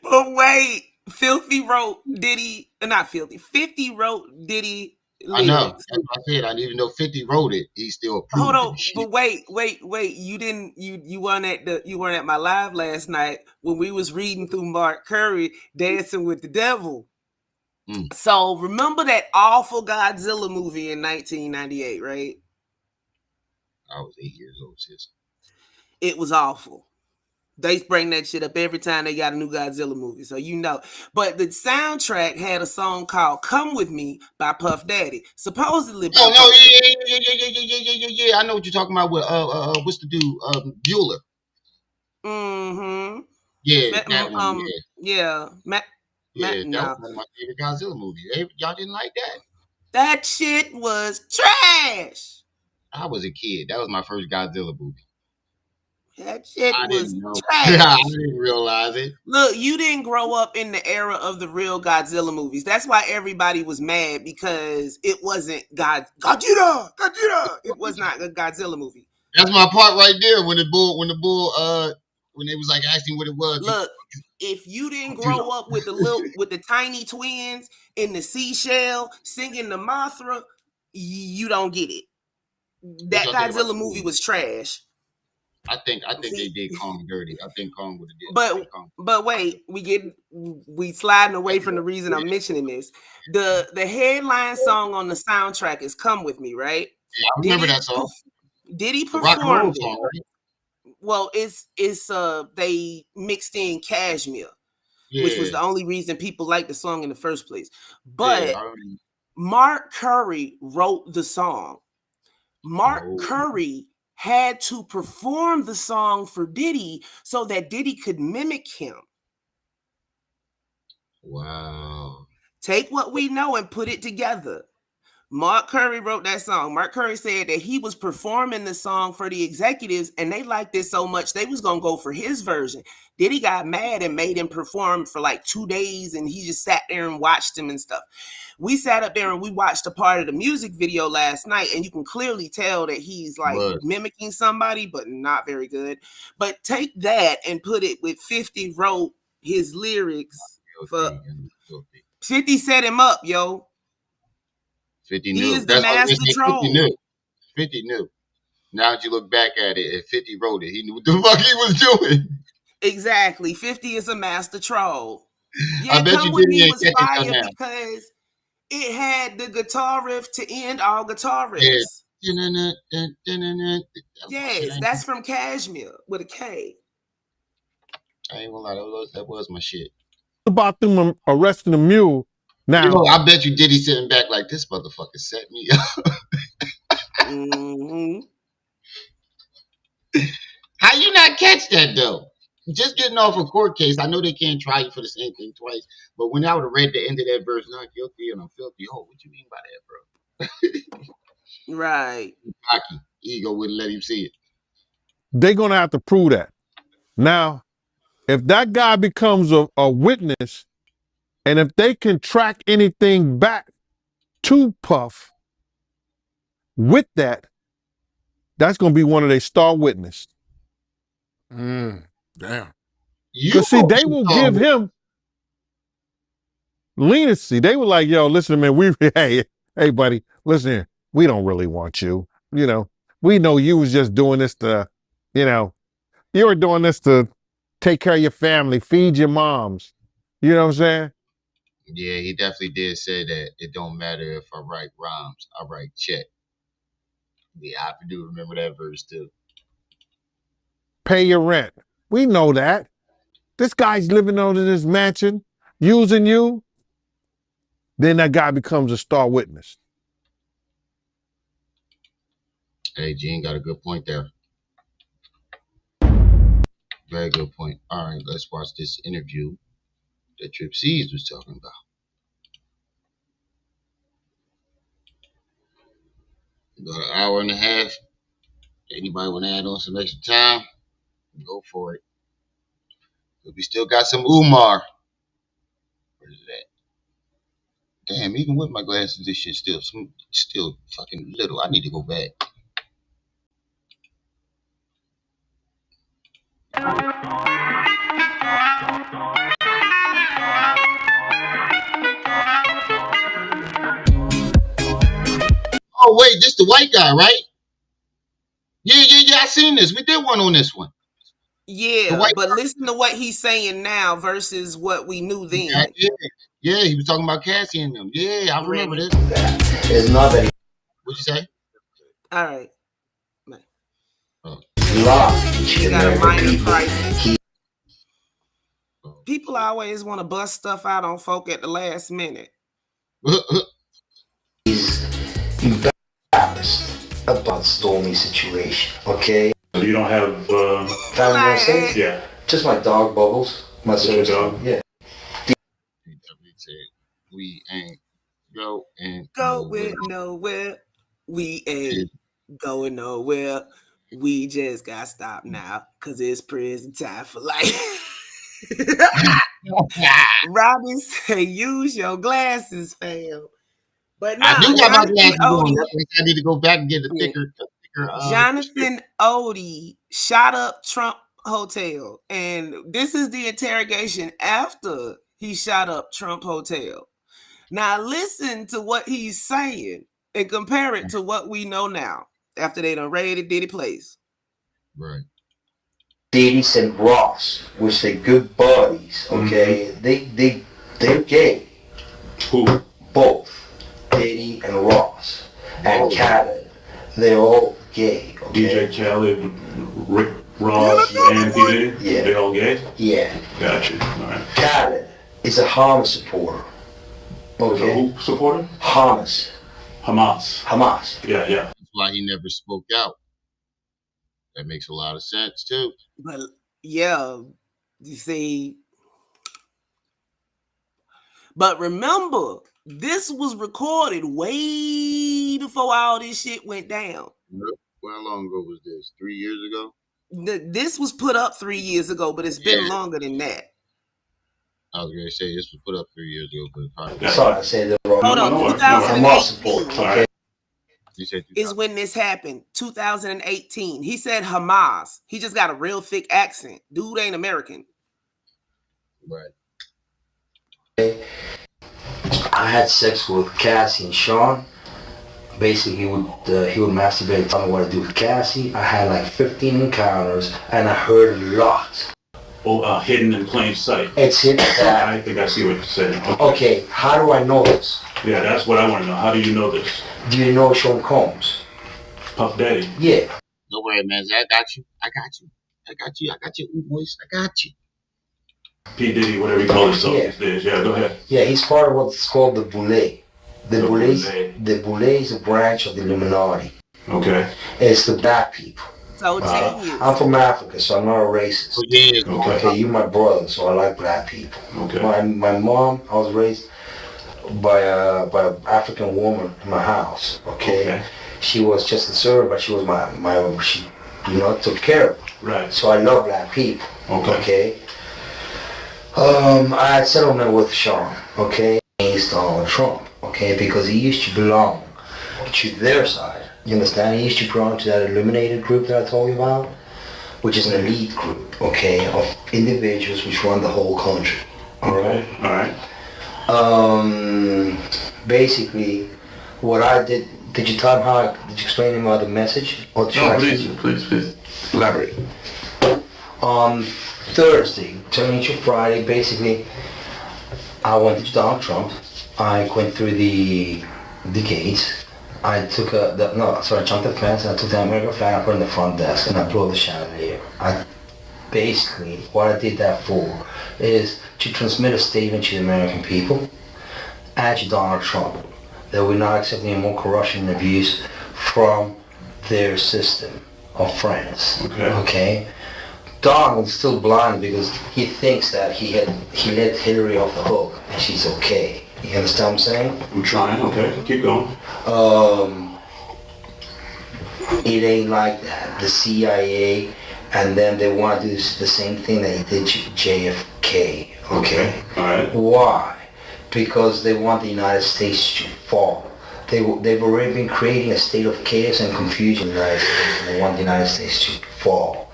But wait, Filthy wrote Diddy, not Filthy. 50 wrote Diddy lyrics.
I know. That's what I said. Even though 50 wrote it, he still approved.
Hold on, but wait. You weren't at my live last night when we was reading through Mark Curry Dancing with the Devil. So remember that awful Godzilla movie in 1998, right?
I was 8 years old, sis.
It was awful. They bring that shit up every time they got a new Godzilla movie, so you know. But the soundtrack had a song called "Come With Me" by Puff Daddy, supposedly.
Yeah. I know what you're talking about. With what's the dude? Bueller.
Mm-hmm.
Yeah, that one.
Yeah.
That was one of my favorite Godzilla movies. Y'all didn't like that?
That shit was trash.
I was a kid. That was my first Godzilla movie.
That shit was trash.
I didn't realize it.
Look, you didn't grow up in the era of the real Godzilla movies. That's why everybody was mad, because it wasn't Godzilla. It was not a Godzilla movie.
That's my part right there. When the bull, when they was like asking what it was.
Look, if you didn't grow up with the tiny twins in the seashell singing the Mothra, you don't get it. That Godzilla movie was trash.
I think they did Kong dirty. I think Kong would have did.
But wait, we sliding away from the reason I'm mentioning this. The headline song on the soundtrack is "Come With Me," right?
Yeah, I remember that song.
Diddy
the rock and roll
performed
song,
it.
right?
Well, it's they mixed in Cashmere, which was the only reason people liked the song in the first place. But Mark Curry wrote the song. Mark Curry had to perform the song for Diddy so that Diddy could mimic him.
Wow.
Take what we know and put it together. Mark Curry wrote that song. Mark Curry said that he was performing the song for the executives and they liked it so much they was going to go for his version. Diddy got mad and made him perform for like 2 days and he just sat there and watched him and stuff. We sat up there and we watched a part of the music video last night and you can clearly tell that he's like mimicking somebody, but not very good. But take that and put it with 50 wrote his lyrics for 50 set him up, yo.
50 knew.
He is the master troll.
50 knew. Now that you look back at it, if 50 wrote it, he knew what the fuck he was doing.
Exactly. 50 is a master troll. Yeah,
I bet
Come
you
With
Diddy
Me
ain't
was
catching
fire
now.
because it had the guitar riff to end all guitar riffs. Yes, that's from Cashmere with a K.
I ain't gonna lie, that was my shit.
About them arresting the mule. Now,
yo, I bet you Diddy sitting back like this motherfucker set me up. How you not catch that though? Just getting off a court case, I know they can't try you for the same thing twice, but when I would have read the end of that verse, not guilty and I'm filthy, what you mean by that, bro?
Right.
Cocky. Ego wouldn't let him see it.
They're going to have to prove that. Now, if that guy becomes a witness, and if they can track anything back to Puff with that, that's going to be one of their star witnesses.
Damn.
Because see, they will give him leniency. They were like, yo, listen, man, hey, buddy, listen here. We don't really want you. You know, we know you was just doing this to, you were doing this to take care of your family, feed your moms. You know what I'm saying?
Yeah, he definitely did say that it don't matter if I write rhymes, I write check. Yeah, I do remember that verse too.
Pay your rent. We know that. This guy's living out in his mansion, using you. Then that guy becomes a star witness.
Hey, Gene got a good point there. Very good point. All right, let's watch this interview that Trip C's was talking about. About an hour and a half. Anybody want to add on some extra time? Go for it. But we still got some Umar. Where is that? Damn, even with my glasses, this shit still fucking little. I need to go back. Oh wait, this the white guy, right? Yeah. I seen this. We did one on this one.
Yeah, but listen to what he's saying now versus what we knew then.
Yeah, he was talking about Cassie and them. Yeah, I remember this.
It's not that
What'd you say?
All right.
he lost.
He got a minor crisis. People always want to bust stuff out on folk at the last minute.
He's embarrassed about Stormy's situation, okay?
You don't have
family?
Yeah.
Just my dog Bubbles. My service dog. Yeah.
We ain't
going nowhere. We ain't going nowhere. We just got stopped now because it's prison time for life. Robin say, use your glasses, fam. But
I do got my glasses on. I need to go back and get a thicker
Jonathan Odie shot up Trump Hotel, and this is the interrogation after he shot up Trump Hotel. Now listen to what he's saying and compare it to what we know now after they done raided Diddy place.
Right.
Diddy and Ross, which they good buddies, okay? They're gay.
Who?
Both. Diddy and Ross. And Khaled. They're all gay, okay?
DJ Khaled, Rick Ross, and P.Diddy?
Yeah.
They all gay?
Yeah.
Gotcha. All right.
Khaled is a Hamas supporter. Okay.
Who supporter?
Hamas.
Yeah, yeah.
That's why he never spoke out. That makes a lot of sense too.
But yeah, you see. But remember, this was recorded way before all this shit went down.
How long ago was this? 3 years ago?
This was put up 3 years ago, but it's been longer than that.
I was going to say this was put up 3 years ago, but probably.
Sorry, I said that wrong.
Hold on, 2018
Okay. You said
is when this happened. 2018. He said Hamas. He just got a real thick accent. Dude ain't American.
Right.
I had sex with Cassie and Sean. Basically, he would masturbate and tell me what to do with Cassie. I had like 15 encounters, and I heard a lot.
Oh, hidden in plain sight.
It's hidden.
I think I see what you're saying.
Okay, how do I know this?
Yeah, that's what I want to know. How do you know this?
Do you know Sean Combs?
Puff Daddy?
Yeah.
Don't worry, man. I got you. I got you, boys. I got you.
P.Diddy, whatever you call himself these days. Yeah, go ahead.
Yeah, he's part of what's called the Boule. The Boule is a branch of the Illuminati.
Okay.
It's the black people.
So genius.
I'm from Africa, so I'm not a racist. Okay, you're my brother, so I like black people.
Okay.
My mom, I was raised by an African woman in my house. Okay. She was just a servant, but she was she took care of me.
Right.
So I love black people.
Okay.
I had settlement with Sean. Okay. Against Donald Trump. Okay, because he used to belong to their side. You understand? He used to belong to that illuminated group that I told you about, which is an elite group, okay, of individuals which run the whole country. Alright?
Alright.
Basically, what I did you tell him did you explain to him about the message? Or
please, elaborate.
On Thursday, turning to Friday, basically, I went to Donald Trump. I went through the gates. I took I jumped the fence and I took the American flag, I put it in the front desk, and I blew the chandelier. Basically, what I did that for is to transmit a statement to the American people and to Donald Trump that we're not accepting any more corruption and abuse from their system of friends. Okay? Donald's still blind because he thinks that he let Hillary off the hook and she's okay. You understand what I'm saying?
I'm trying, okay. Keep going.
It ain't like that. The CIA and then they want to do the same thing that he did to JFK. Okay?
Alright.
Why? Because they want the United States to fall. They've already been creating a state of chaos and confusion in the United States, and they want the United States to fall.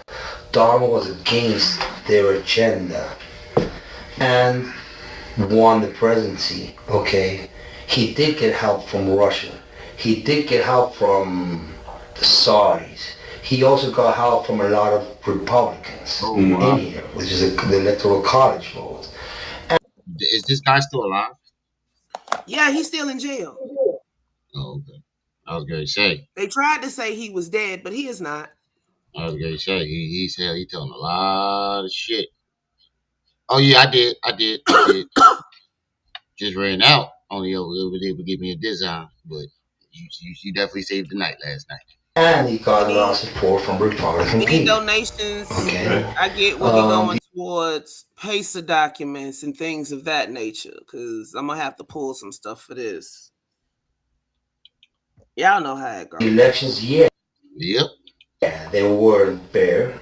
Donald was against their agenda and won the presidency, okay? He did get help from Russia. He did get help from the Saudis. He also got help from a lot of Republicans in here, which is the Electoral College vote.
Is this guy still alive?
Yeah, he's still in jail.
Oh, okay. I was going to say.
They tried to say he was dead, but he is not.
I was going to say, he's telling a lot of shit. Oh, yeah, I did. Just ran out. Only able to give me a design, but you definitely saved the night last night.
And he got a lot of support from Republican people.
Any donations, I get will be going towards PACER documents and things of that nature, because I'm going to have to pull some stuff for this. Y'all know how it goes.
Elections, yeah.
Yep.
Yeah, they weren't fair,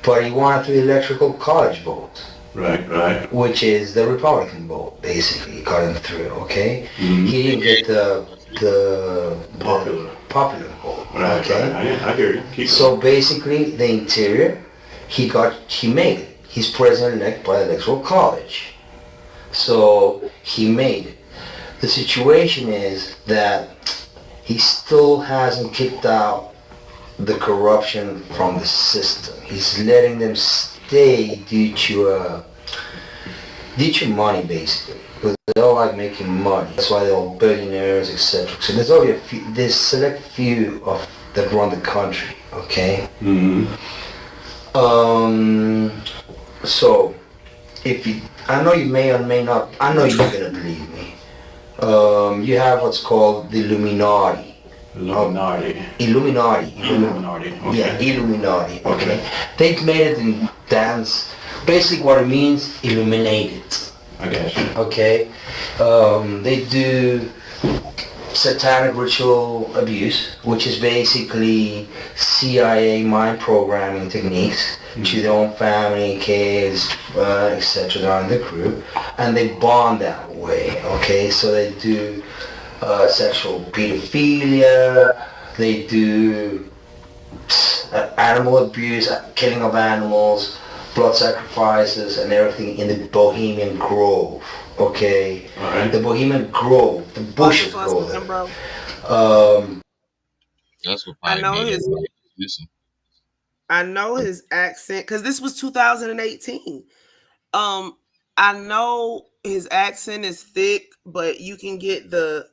but he wanted the Electoral College vote.
Right.
Which is the Republican vote, basically, got him through, okay? He didn't get the popular vote, Okay,
I hear you. Keep
so basically, the interior, he made it. He's president-elect by the Electoral College, so he made it. The situation is that he still hasn't kicked out the corruption from the system. He's letting them stay due to money, basically. Because they all like making money. That's why they're all billionaires, etc. So there's only there's select few that run the country. Okay. So if you, I know you may or may not. I know you're gonna believe me. You have what's called the Illuminati.
Illuminati.
Illuminati.
Okay.
Yeah, Illuminati. Okay. They've made it in dance. Basically, what it means, illuminated.
I got you.
Okay. They do satanic ritual abuse, which is basically CIA mind programming techniques to their own family, kids, etc. They're on the crew, and they bond that way. Okay, so they do sexual pedophilia, they do animal abuse, killing of animals, blood sacrifices, and everything in the Bohemian Grove. Okay, the Bohemian Grove, the bushes go there.
That's what
I
probably
know
made
his.
everybody listen.
I know his accent because this was 2018. I know his accent is thick, but you can get the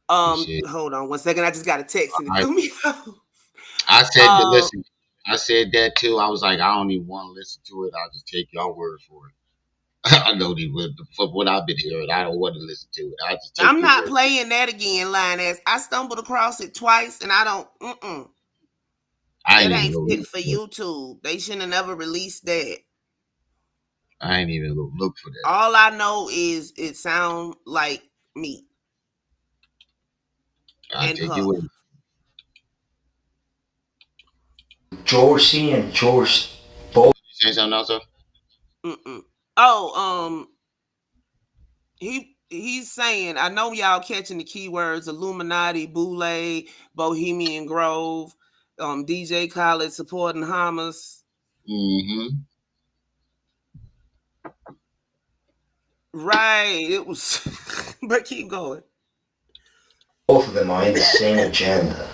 hold on one second. I just got a text and it threw me off.
I said that. Listen, I said that too. I was like, I don't even want to listen to it. I'll just take your word for it. I know they would. From what I've been hearing, I don't want to listen to it. I just take
I'm
your
not
word.
playing that again, Lioness. I stumbled across it twice, and I don't.
I
That
ain't even
ain't fit for
look for it.
YouTube. They shouldn't have never released that.
I ain't even look for that.
All I know is it sound like meat.
I'll
And
take
puff.
your word.
George C. and George both.
You saying something else, sir?
Oh, he's saying, I know y'all catching the keywords: Illuminati, Boule, Bohemian Grove, DJ Khaled supporting Hamas. Right. It was, but keep going.
Both of them are in the same agenda.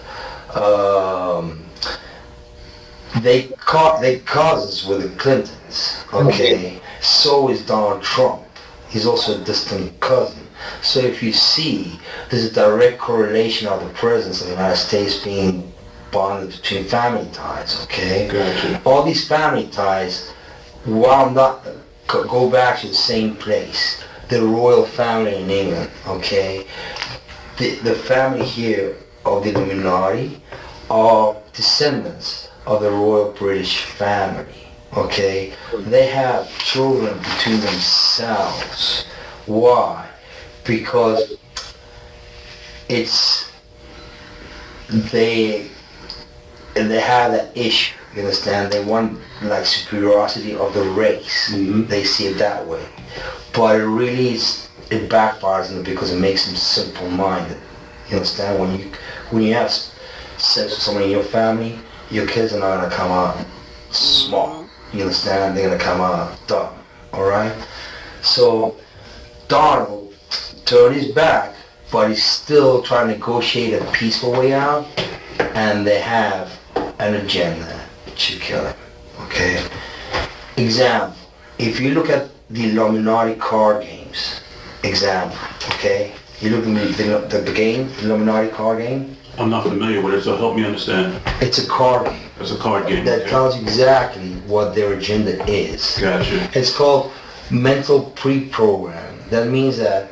They cousins with the Clintons. Okay. So is Donald Trump. He's also a distant cousin. So if you see, there's a direct correlation of the presence of the United States being bonded between family ties. Okay.
Gotcha.
All these family ties, while not go back to the same place, the royal family in England. Okay. The family here of the Illuminati are descendants of the royal British family. Okay, they have children between themselves. Why? Because they have that issue. You understand? They want like superiority of the race. They see it that way, but it backfires on them because it makes them simple-minded. You understand? When you have sex with someone in your family, your kids are not gonna come out smart. You understand? They're gonna come out dumb. All right. So Donald turned his back, but he's still trying to negotiate a peaceful way out, and they have an agenda to kill him. Okay. Example: if you look at the Illuminati card games. Example, okay? You look at the game, Illuminati card game?
I'm not familiar with it, so help me understand.
It's a card game.
It's a card game.
That tells you exactly what their agenda is.
Gotcha.
It's called mental pre-programming. That means that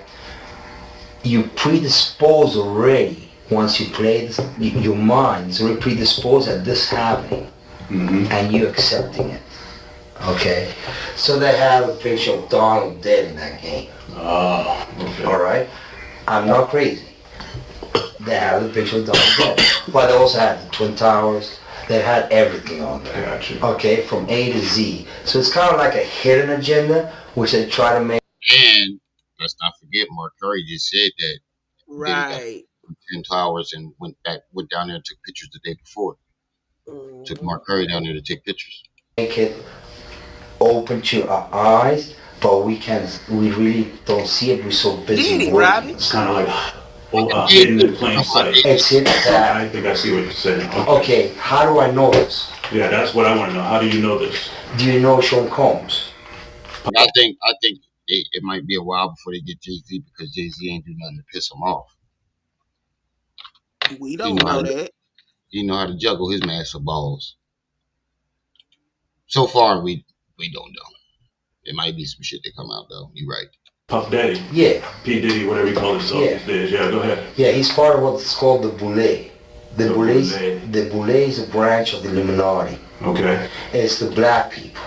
you predispose already. Once you play this, your mind is already predisposed at this happening, and you accepting it. Okay? So they have a picture of Donald dead in that game.
Oh, okay.
All right. I'm not crazy. They have the picture of Donald dead, but they also had the Twin Towers. They had everything on there.
Gotcha.
Okay, from A to Z. So it's kind of like a hidden agenda, which they try to make.
And let's not forget, Mark Curry just said that Then he got
Right.
10 towers and went down there and took pictures the day before. Took Mark Curry down there to take pictures.
Make it open to our eyes, but we really don't see it. We're so busy working.
It's kind of like hidden in plain sight.
It's hidden.
I think I see what you're saying.
Okay, how do I know this?
Yeah, that's what I want to know. How do you know this?
Do you know Sean Combs?
I think it might be a while before they get Jay-Z because Jay-Z ain't do nothing to piss him off.
We don't know that.
He know how to juggle his massive balls. So far, we don't know. There might be some shit that come out though. You're right.
Puff Daddy.
Yeah.
P.Diddy, whatever you call himself these days. Yeah, go ahead.
Yeah, he's part of what's called the Boule. The Boule is a branch of the Illuminati.
Okay.
It's the black people.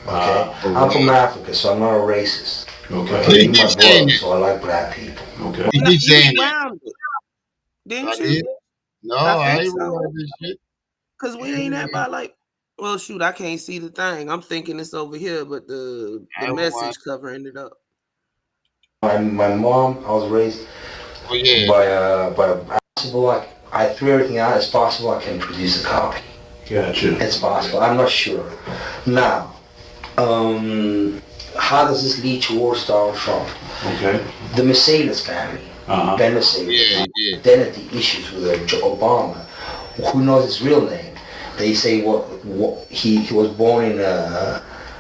Okay. I'm from Africa, so I'm not a racist.
Okay.
You're my brother, so I like black people.
Okay.
He keeps saying
that. Didn't you?
No,
I
I
think
ain't
so.
realize this shit.
Cause we ain't that by like. Well, shoot, I can't see the thing. I'm thinking it's over here, but the message covering it up.
My mom, I was raised by a possible. I threw everything out as possible. I can produce a copy.
Gotcha.
It's possible. I'm not sure. Now, how does this lead towards Donald Trump?
Okay.
The Mercedes family, Ben Mercedes, identity issues with Obama. Who knows his real name? They say he was born in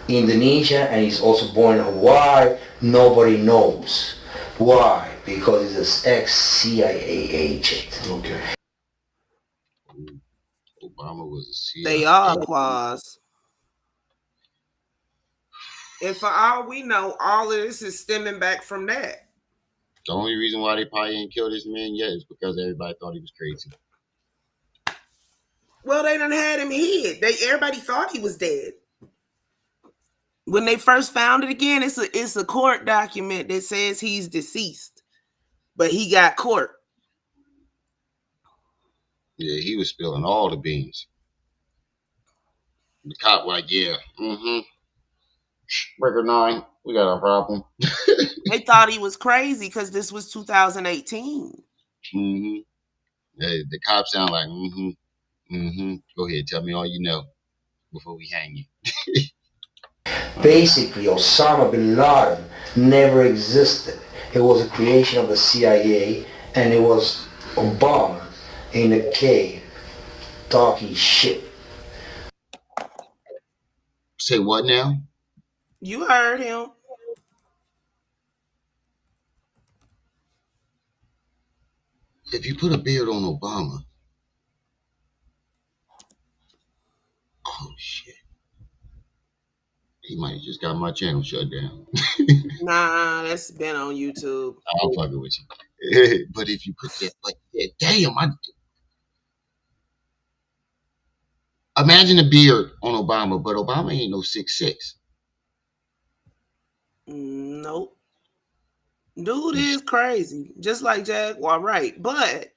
Indonesia and he's also born in Hawaii. Nobody knows. Why? Because he's an ex-CIA agent.
Okay.
Obama was a CIA.
They are Quaz. And for all we know, all of this is stemming back from that.
The only reason why they probably ain't killed this man yet is because everybody thought he was crazy.
Well, they done had him hid. Everybody thought he was dead. When they first found it again, it's a court document that says he's deceased, but he got court.
Yeah, he was spilling all the beans. The cop like, yeah, Breaker 9, we got a problem.
They thought he was crazy because this was 2018.
The cops sound like, Go ahead, tell me all you know before we hang you.
Basically, Osama bin Laden never existed. It was a creation of the CIA, and it was Obama in a cave talking shit.
Say what now?
You heard him.
If you put a beard on Obama, oh shit, he might have just got my channel shut down.
Nah, that's been on YouTube.
I'm fucking with you. But if you put that, damn, imagine a beard on Obama, but Obama ain't no 6'6".
Nope. Dude is crazy, just like Jaguar, right? But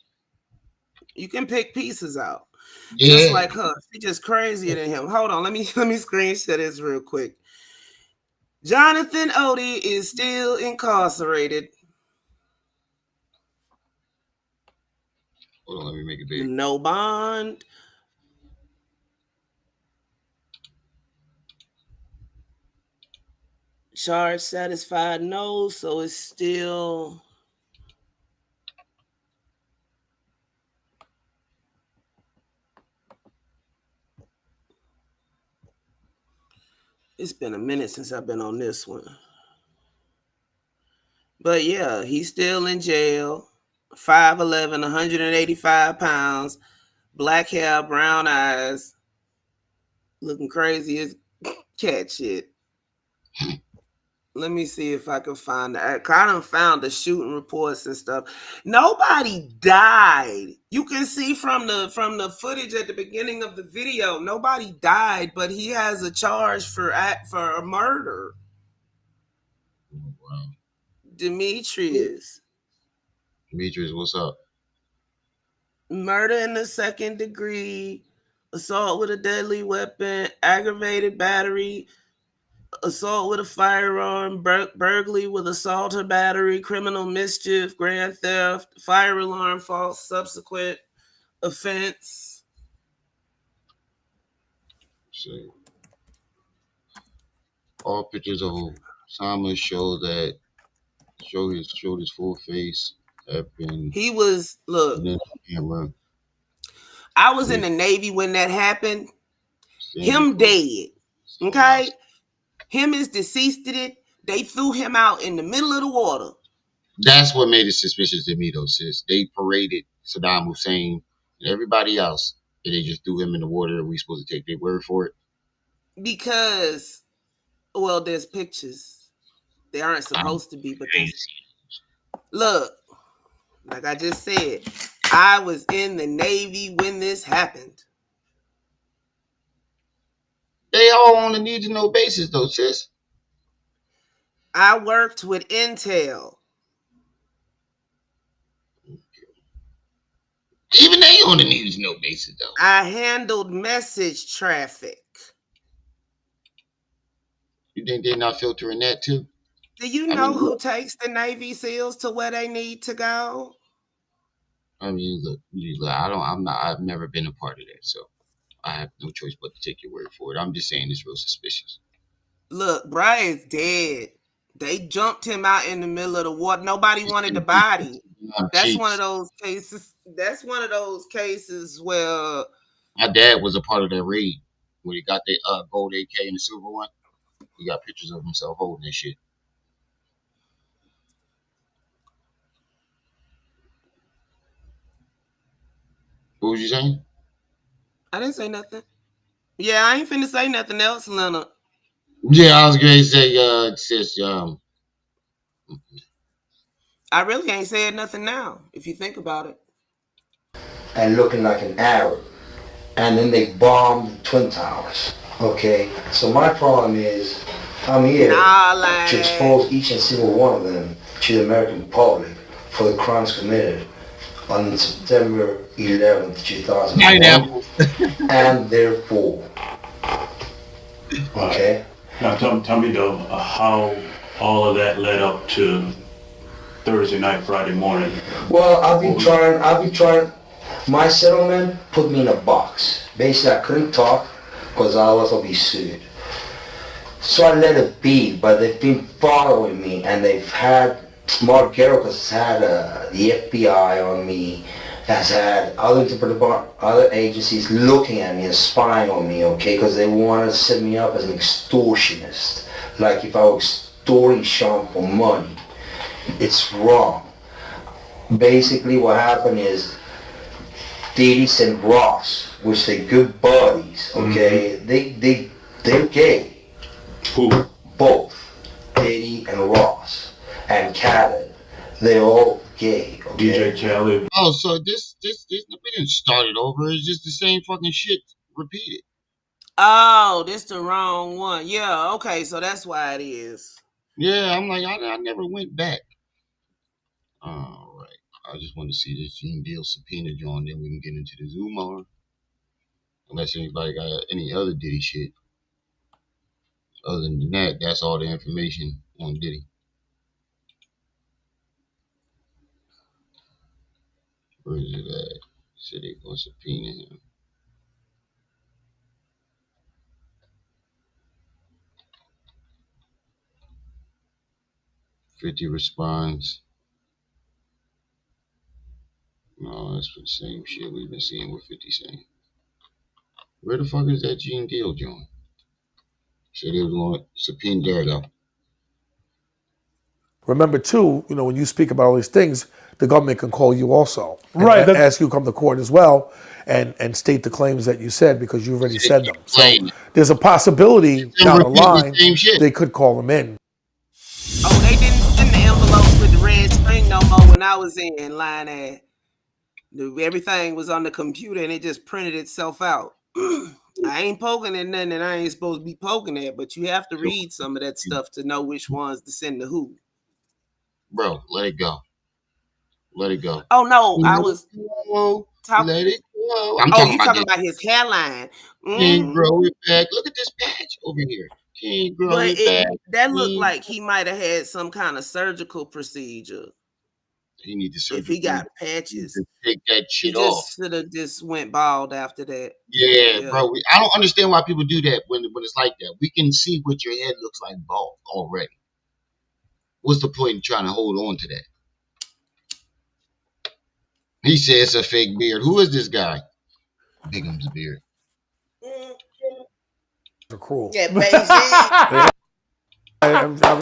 you can pick pieces out. Just like her. She's just crazier than him. Hold on, let me screenshot this real quick. Jonathan Odie is still incarcerated.
Hold on, let me make it big.
No bond. Charge satisfied, no, so it's still. It's been a minute since I've been on this one. But yeah, he's still in jail. 5'11", 185 pounds, black hair, brown eyes, looking crazy as cat shit. Let me see if I can find that. I done found the shooting reports and stuff. Nobody died. You can see from the footage at the beginning of the video, nobody died, but he has a charge for a murder.
Wow.
Demetrius,
what's up?
Murder in the second degree, assault with a deadly weapon, aggravated battery, assault with a firearm, burglary with assault or battery, criminal mischief, grand theft, fire alarm, false subsequent offense.
See, all pictures of Osama showed his full face. Have been
He was look.
in the camera.
I was in the Navy when that happened. Him dead. Okay? Him is deceased. They threw him out in the middle of the water.
That's what made it suspicious to me, though, sis. They paraded Saddam Hussein and everybody else, and they just threw him in the water. Are we supposed to take their word for it?
Because, well, there's pictures. They aren't supposed to be, but there's. Look, like I just said, I was in the Navy when this happened.
They all on a need to know basis, though, sis.
I worked with Intel.
Even they on a need to know basis, though.
I handled message traffic.
You think they're not filtering that too?
Do you know who takes the Navy SEALs to where they need to go?
I mean, look, I've never been a part of that, so I have no choice but to take your word for it. I'm just saying it's real suspicious.
Look, Brian's dead. They jumped him out in the middle of the water. Nobody wanted the body. That's one of those cases. That's one of those cases where
my dad was a part of that raid when he got the gold AK and the silver one. He got pictures of himself holding that shit. What was you saying?
I didn't say nothing. Yeah, I ain't finna say nothing else, Leonard.
Yeah, I was going to say, sis,
I really ain't said nothing now, if you think about it.
And looking like an Arab. And then they bombed the Twin Towers. Okay? So my problem is, I'm here to expose each and single one of them to the American public for the crimes committed on September 11th, 2001. And therefore. Okay?
Now tell me though, how all of that led up to Thursday night, Friday morning.
Well, I've been trying. My settlement put me in a box. Basically, I couldn't talk because otherwise I'll be sued. So I let it be, but they've been following me, and they've had, Mark Garrett has had the FBI on me, has had other agencies looking at me and spying on me, okay, because they want to set me up as an extortionist. Like if I was extorting Sean for money. It's wrong. Basically what happened is Diddy and Ross, which they're good buddies, okay, they're gay.
Who?
Both. Diddy and Ross. And Khaled. They're all gay. Okay?
DJ Khaled.
Oh, so this we didn't start it over. It's just the same fucking shit repeated.
Oh, this the wrong one. Yeah, okay, so that's why it is.
Yeah, I'm like, I never went back. All right. I just want to see this Gene Deal subpoena, John. Then we can get into this Umar. Unless anybody got any other Diddy shit. Other than that, that's all the information on Diddy. Where is it at? Said they gonna subpoena him. $50 responds. No, that's the same shit we've been seeing with 50 saying. Where the fuck is that Gene Deal, John? Said they was going to subpoena there, though.
Remember, too, when you speak about all these things, the government can call you also.
Right.
Ask you to come to court as well and state the claims that you said because you already said them. So there's a possibility down the line they could call them in.
Oh, they didn't send the envelopes with the red string no more when I was in line at. Everything was on the computer and it just printed itself out. I ain't poking at nothing that I ain't supposed to be poking at, but you have to read some of that stuff to know which ones to send to who.
Bro, let it go. Let it go.
Oh no, I was talking.
Let it go.
I'm talking about his hairline.
Can't grow it back. Look at this patch over here. Can't grow
But
it back.
that looked like he might have had some kind of surgical procedure.
He need to
If he got
need
patches,
to take that
he
shit off.
just should have just went bald after that.
Yeah, bro. I don't understand why people do that when it's like that. We can see what your head looks like bald already. What's the point in trying to hold on to that? He said it's a fake beard. Who is this guy? Bigum's beard.
They're cruel.
Yeah, Beijing.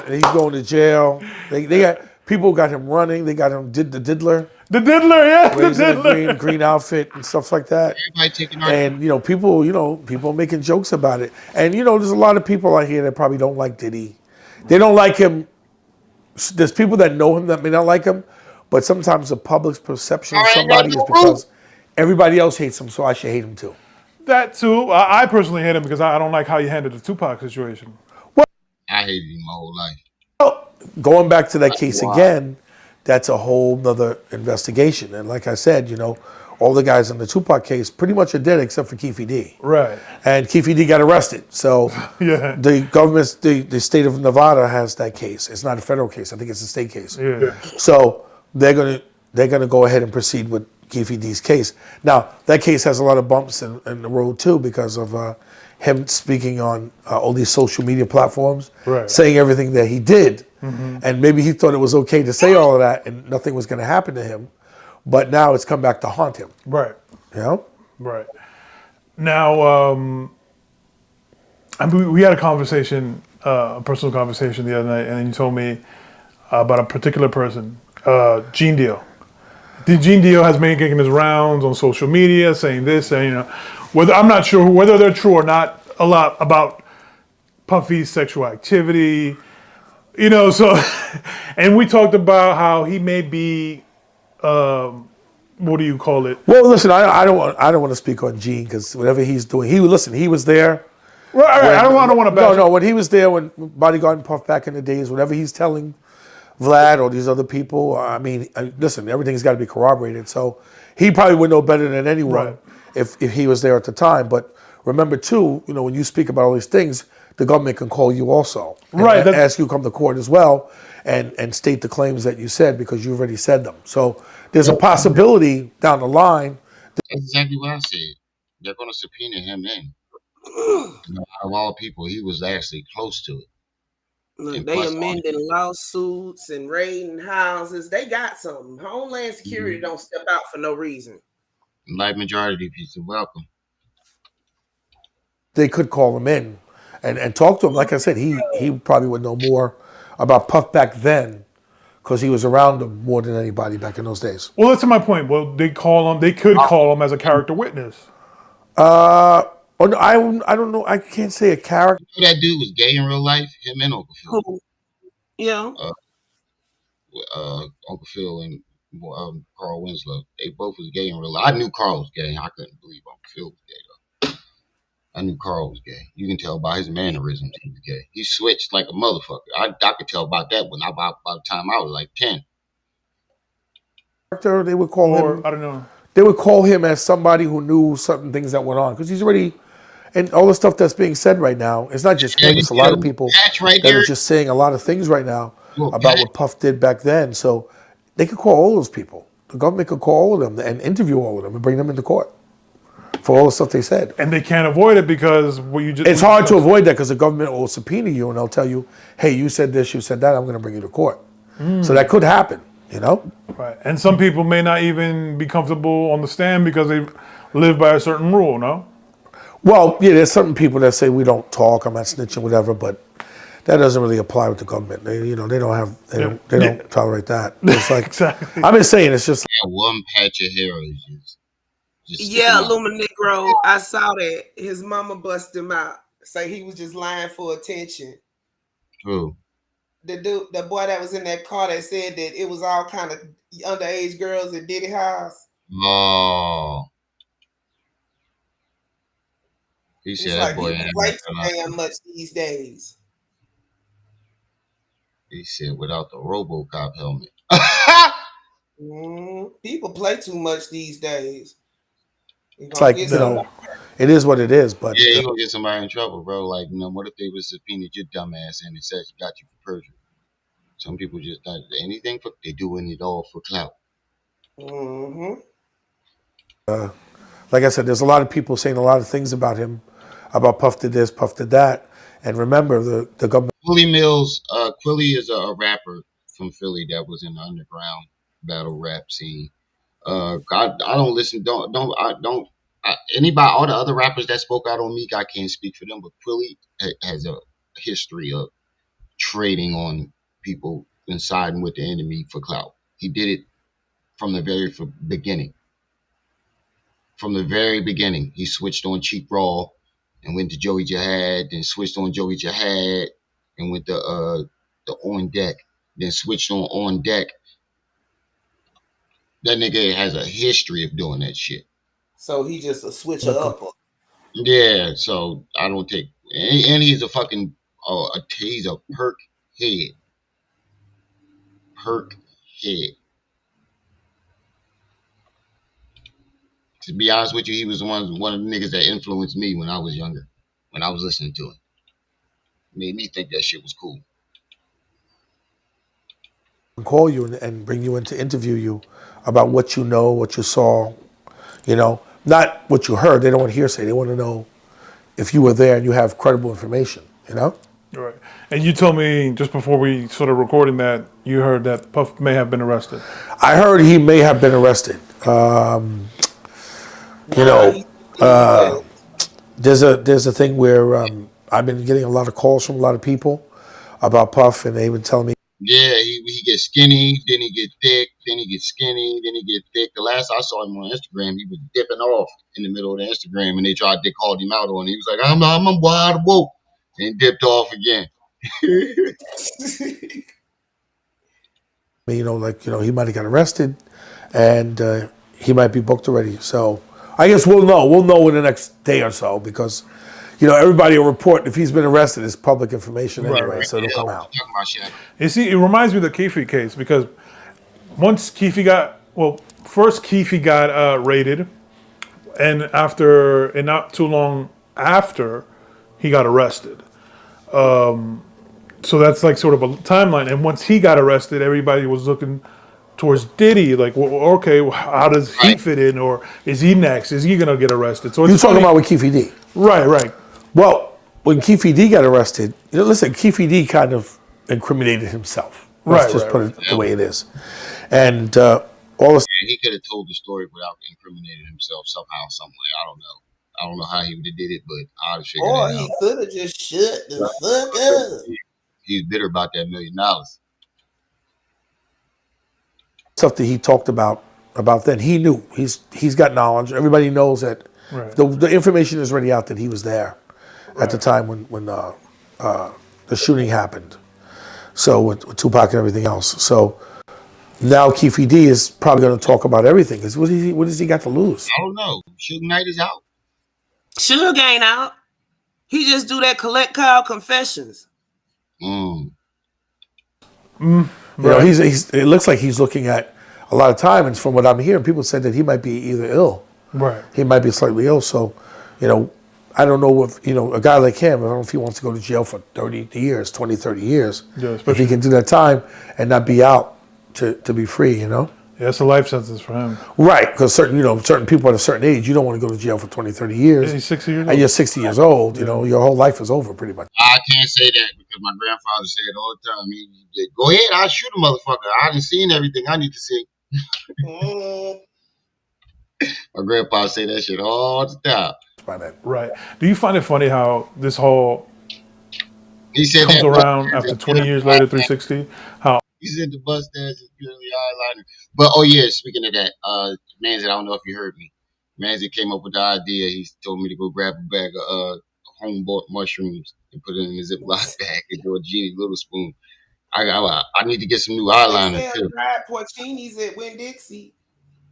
He's going to jail. They got people got him running. They got him did the Diddler.
The Diddler, yeah, the
Diddler. Green outfit and stuff like that.
Everybody taking our
And people making jokes about it. And there's a lot of people out here that probably don't like Diddy. They don't like him. There's people that know him that may not like him, but sometimes the public's perception of somebody is because everybody else hates him, so I should hate him too.
That too. I personally hate him because I don't like how he handled the Tupac situation.
I hated him my whole life.
Well, going back to that case again, that's a whole nother investigation. And like I said, all the guys in the Tupac case pretty much are dead except for P.Diddy.
Right.
And P.Diddy got arrested. So
yeah.
The government, the state of Nevada has that case. It's not a federal case. I think it's a state case.
Yeah.
So they're gonna go ahead and proceed with P.Diddy's case. Now that case has a lot of bumps in the road too because of him speaking on all these social media platforms, saying everything that he did. Mm-hmm. And maybe he thought it was okay to say all of that and nothing was going to happen to him. But now it's come back to haunt him.
Right.
Right.
Now, we had a conversation, a personal conversation the other night, and you told me about a particular person, Gene Deal. Gene Deal has been making his rounds on social media, saying this, and I'm not sure whether they're true or not. A lot about Puffy's sexual activity, So, and we talked about how he may be, what do you call it?
Well, listen, I don't want to speak on Gene because whatever he's doing, he was there.
Right. I don't want to.
No. When he was there, when Bodyguard and Puff back in the days, whatever he's telling Vlad or these other people, listen, everything's got to be corroborated. So he probably would know better than anyone if he was there at the time. But remember too, when you speak about all these things, the government can call you also, and ask you to come to court as well, and state the claims that you said because you already said them. So there's a possibility down the line.
That's exactly what I said. They're going to subpoena him in. Out of all people, he was actually close to it.
Look, they amending lawsuits and raiding houses. They got something. Homeland Security don't step out for no reason.
Like majority of people, welcome.
They could call him in and talk to him. Like I said, he probably would know more about Puff back then because he was around him more than anybody back in those days.
Well, that's my point. Well, they could call him as a character witness.
Oh no, I don't know. I can't say a character.
That dude was gay in real life. Him and Uncle Phil.
Who? Yeah.
Uncle Phil and Carl Winslow. They both was gay in real life. I knew Carl was gay. I couldn't believe Uncle Phil was gay though. I knew Carl was gay. You can tell by his mannerisms he was gay. He switched like a motherfucker. I could tell about that when by the time I was like 10.
They would call him.
I don't know.
They would call him as somebody who knew certain things that went on because he's already. And all the stuff that's being said right now, it's not just him, it's a lot of people that are just saying a lot of things right now about what Puff did back then. So they could call all those people. The government could call all of them and interview all of them and bring them into court for all the stuff they said.
And they can't avoid it because
it's hard to avoid that because the government will subpoena you and they'll tell you, hey, you said this, you said that, I'm going to bring you to court. So that could happen,
Right. And some people may not even be comfortable on the stand because they live by a certain rule, no?
Well, yeah, there's certain people that say we don't talk, I'm not snitching, whatever, but that doesn't really apply with the government. They don't tolerate that. It's like
exactly.
I've been saying it's just
one patch of hair is just
yeah, Luminegro. I saw that his mama busted him out. Say he was just lying for attention.
Who?
The boy that was in that car that said that it was all kind of underage girls at Diddy house.
Oh. He said that boy
ain't play too damn much these days.
He said without the RoboCop helmet.
People play too much these days.
It's like it is what it is. But
Yeah, you gonna get somebody in trouble, bro. Like, what if they was subpoenaed your dumb ass and it says got you for perjury? Some people just not anything for they doing it all for clout.
like I said, there's a lot of people saying a lot of things about him, about Puff did this, Puff did that, and remember the government.
Quilly Mills, Quilly is a rapper from Philly that was in the underground battle rap scene. I don't listen. Anybody, all the other rappers that spoke out on Meek, I can't speak for them. But Quilly has a history of trading on people and siding with the enemy for clout. He did it from the very beginning. From the very beginning, he switched on Cheap Raw and went to Joey Jihad, then switched on Joey Jihad and went to the On Deck, then switched on Deck. That nigga has a history of doing that shit.
So he just a switcher up.
Yeah, so I don't take, and he's a fucking, he's a perk head. Perk head. To be honest with you, he was one of the niggas that influenced me when I was younger, when I was listening to him. Made me think that shit was cool.
Call you and bring you in to interview you about what you know, what you saw, not what you heard. They don't want hearsay. They want to know if you were there and you have credible information,
Right. And you told me just before we started recording that you heard that Puff may have been arrested.
I heard he may have been arrested. There's a thing where I've been getting a lot of calls from a lot of people about Puff, and they would tell me.
Yeah, he gets skinny, then he get thick, then he gets skinny, then he get thick. The last I saw him on Instagram, he was dipping off in the middle of the Instagram, and they called him out on it. He was like, I'm wide woke, and dipped off again.
He might have got arrested, and he might be booked already. So I guess we'll know. We'll know in the next day or so because, everybody will report if he's been arrested. It's public information anyway, so it'll come out.
You see, it reminds me of the Keefe case because once Keefe first Keefe got raided, and not too long after, he got arrested. So that's like sort of a timeline. And once he got arrested, everybody was looking towards Diddy, like, well, okay, how does he fit in, or is he next? Is he gonna get arrested? So
You're talking about with Keefe D.
Right.
Well, when Keefe D got arrested, listen, Keefe D kind of incriminated himself. Let's just put it the way it is. And
he could have told the story without incriminating himself somehow, some way. I don't know how he would have did it, but I'd have figured it out.
Or he could have just shut the fuck up.
He's bitter about that $1 million.
Stuff that he talked about then, he knew. He's got knowledge. Everybody knows that the information is already out that he was there at the time when the shooting happened. So with Tupac and everything else. So now Keefe D is probably going to talk about everything. What has he got to lose?
I don't know. Suge Knight is out.
Suge ain't out. He just do that collect call confessions.
It looks like he's looking at a lot of time, and from what I'm hearing, people said that he might be either ill.
Right.
He might be slightly ill. So, I don't know if, a guy like him, I don't know if he wants to go to jail for 30 years, 20, 30 years.
Yeah,
if he can do that time and not be out to be free,
Yeah, it's a life sentence for him.
Right, because certain people at a certain age, you don't want to go to jail for 20, 30 years.
Yeah, he's 60 years old.
And you're 60 years old, your whole life is over pretty much.
I can't say that because my grandfather said all the time, he said, go ahead, I'll shoot a motherfucker. I haven't seen everything I need to see. My grandpa say that shit all the time.
Right. Do you find it funny how this whole
comes
around after 20 years later, 360? How
he said the bus dash is purely eyeliner. But oh yeah, speaking of that, Manzi, I don't know if you heard me. Manzi came up with the idea. He told me to go grab a bag of home bought mushrooms and put it in a Ziploc bag and do a Genie Little Spoon. I need to get some new eyeliner
They
too.
sell dried porcinis at Winn-Dixie.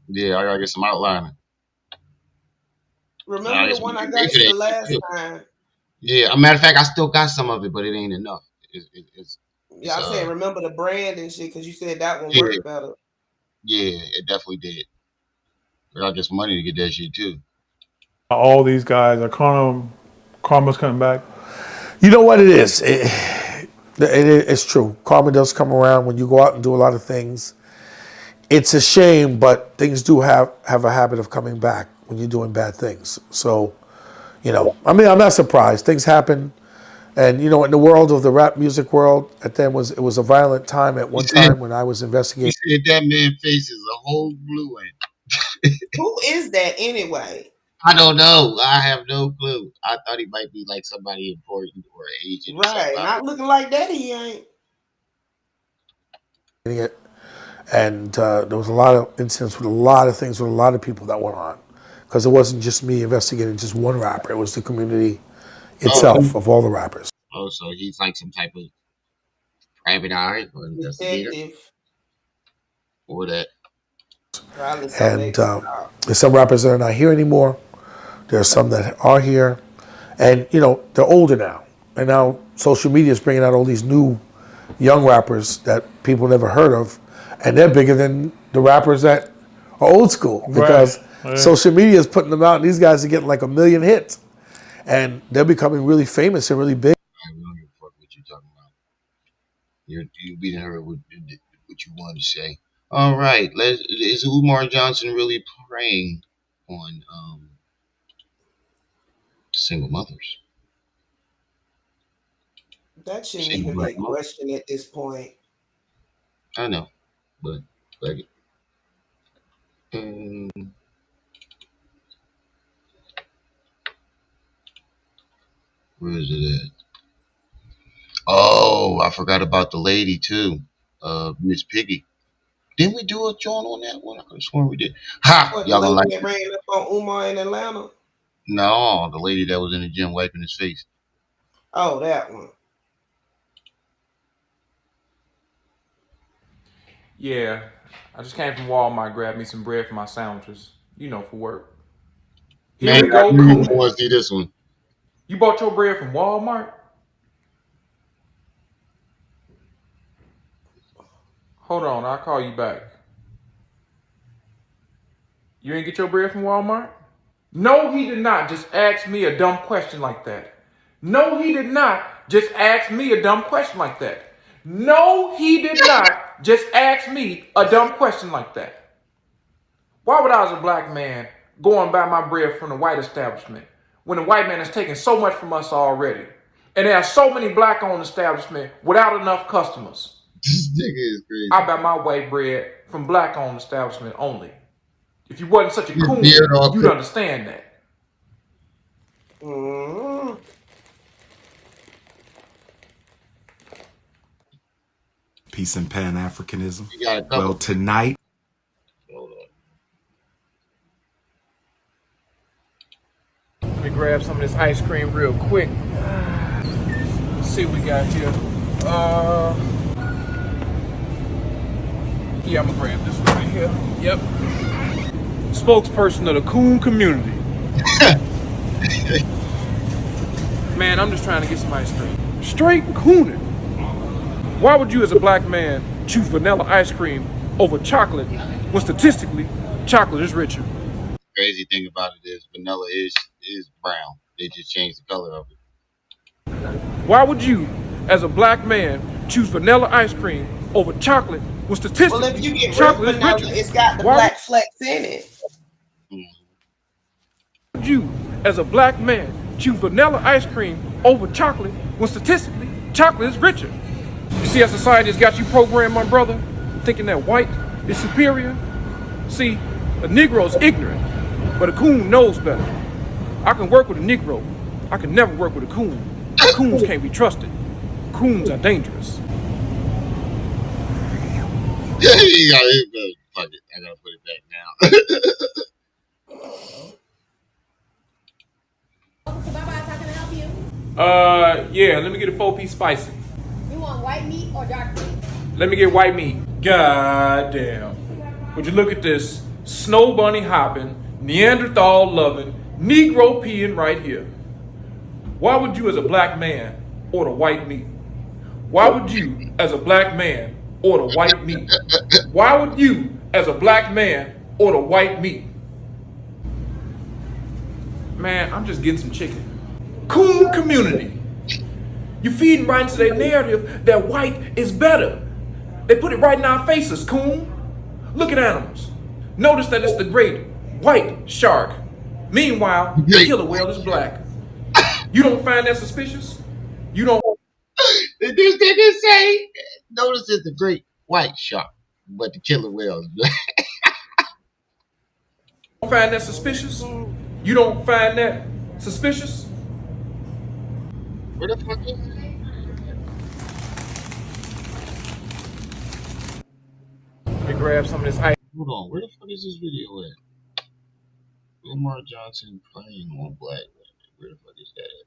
Yeah, I gotta get some outliner.
Remember the one I got you the last time?
Yeah, a matter of fact, I still got some of it, but it ain't enough.
Yeah, I'm saying remember the brand and shit because you said that one worked better.
Yeah, it definitely did. I gotta get some money to get that shit too.
All these guys are karma's coming back.
You know what it is? It's true. Karma does come around when you go out and do a lot of things. It's a shame, but things do have a habit of coming back when you're doing bad things. So, I'm not surprised. Things happen. And, in the world of the rap music world, it was a violent time at one time when I was investigating.
You said that man's face is a whole blue one.
Who is that anyway?
I don't know. I have no clue. I thought he might be like somebody important or an agent.
Right. Not looking like that, he ain't.
And there was a lot of incidents with a lot of things with a lot of people that went on. Because it wasn't just me investigating just one rapper. It was the community itself of all the rappers.
Oh, so he's like some type of private eye or investigator? Or that.
And there's some rappers that are not here anymore. There are some that are here. And, they're older now. And now social media is bringing out all these new young rappers that people never heard of. And they're bigger than the rappers that are old school. Because social media is putting them out, and these guys are getting like 1 million hits. And they're becoming really famous and really big.
We don't give a fuck what you're talking about. You beating her with what you wanted to say. All right. Is Umar Johnson really preying on single mothers?
That shouldn't even be a question at this point.
I know, but like, where is it at? Oh, I forgot about the lady too, Miss Piggy. Didn't we do a joint on that one? I could have sworn we did. Ha! Y'all gonna like
it? Ran up on Umar in Atlanta?
No, the lady that was in the gym wiping his face.
Oh, that one.
Yeah, I just came from Walmart, grabbed me some bread for my sandwiches, for work. Here we go.
I want to see this one.
You bought your bread from Walmart? Hold on, I'll call you back. You ain't get your bread from Walmart? No, he did not just ask me a dumb question like that. No, he did not just ask me a dumb question like that. No, he did not just ask me a dumb question like that. Why would I, as a black man, go and buy my bread from the white establishment when the white man has taken so much from us already? And there are so many black-owned establishments without enough customers.
This nigga is crazy.
I buy my white bread from black-owned establishment only. If you wasn't such a coon, you'd understand that.
Peace and Pan-Africanism. Well, tonight.
Let me grab some of this ice cream real quick. Let's see what we got here. Yeah, I'm gonna grab this one right here. Yep. Spokesperson of the coon community. Man, I'm just trying to get some ice cream. Straight cooning. Why would you, as a black man, choose vanilla ice cream over chocolate when statistically chocolate is richer?
Crazy thing about it is vanilla is brown. They just changed the color of it.
Why would you, as a black man, choose vanilla ice cream over chocolate when statistically
well, if you get
chocolate
vanilla,
is richer?
It's got the black flecks in it.
Why would you, as a black man, choose vanilla ice cream over chocolate when statistically chocolate is richer? You see how society has got you programmed, my brother, thinking that white is superior? See, a Negro is ignorant, but a coon knows better. I can work with a Negro. I can never work with a coon. Coons can't be trusted. Coons are dangerous.
Fuck it. I gotta put it back
now. Yeah, let me get a 4-piece spicy.
You want white meat or dark meat?
Let me get white meat. God damn. Would you look at this snow bunny hopping, Neanderthal loving, Negro peeing right here? Why would you, as a black man, order white meat? Why would you, as a black man, order white meat? Why would you, as a black man, order white meat? Man, I'm just getting some chicken. Coon community. You feeding right into their narrative that white is better. They put it right in our faces, coon. Look at animals. Notice that it's the great white shark. Meanwhile, the killer whale is black. You don't find that suspicious? You don't
Did this nigga say? Notice it's the great white shark, but the killer whale is black.
find that suspicious? You don't find that suspicious?
Where the fuck is it?
Let me grab some of this ice.
Hold on, where the fuck is this video at? Umar Johnson playing on black women. Where the fuck is that at?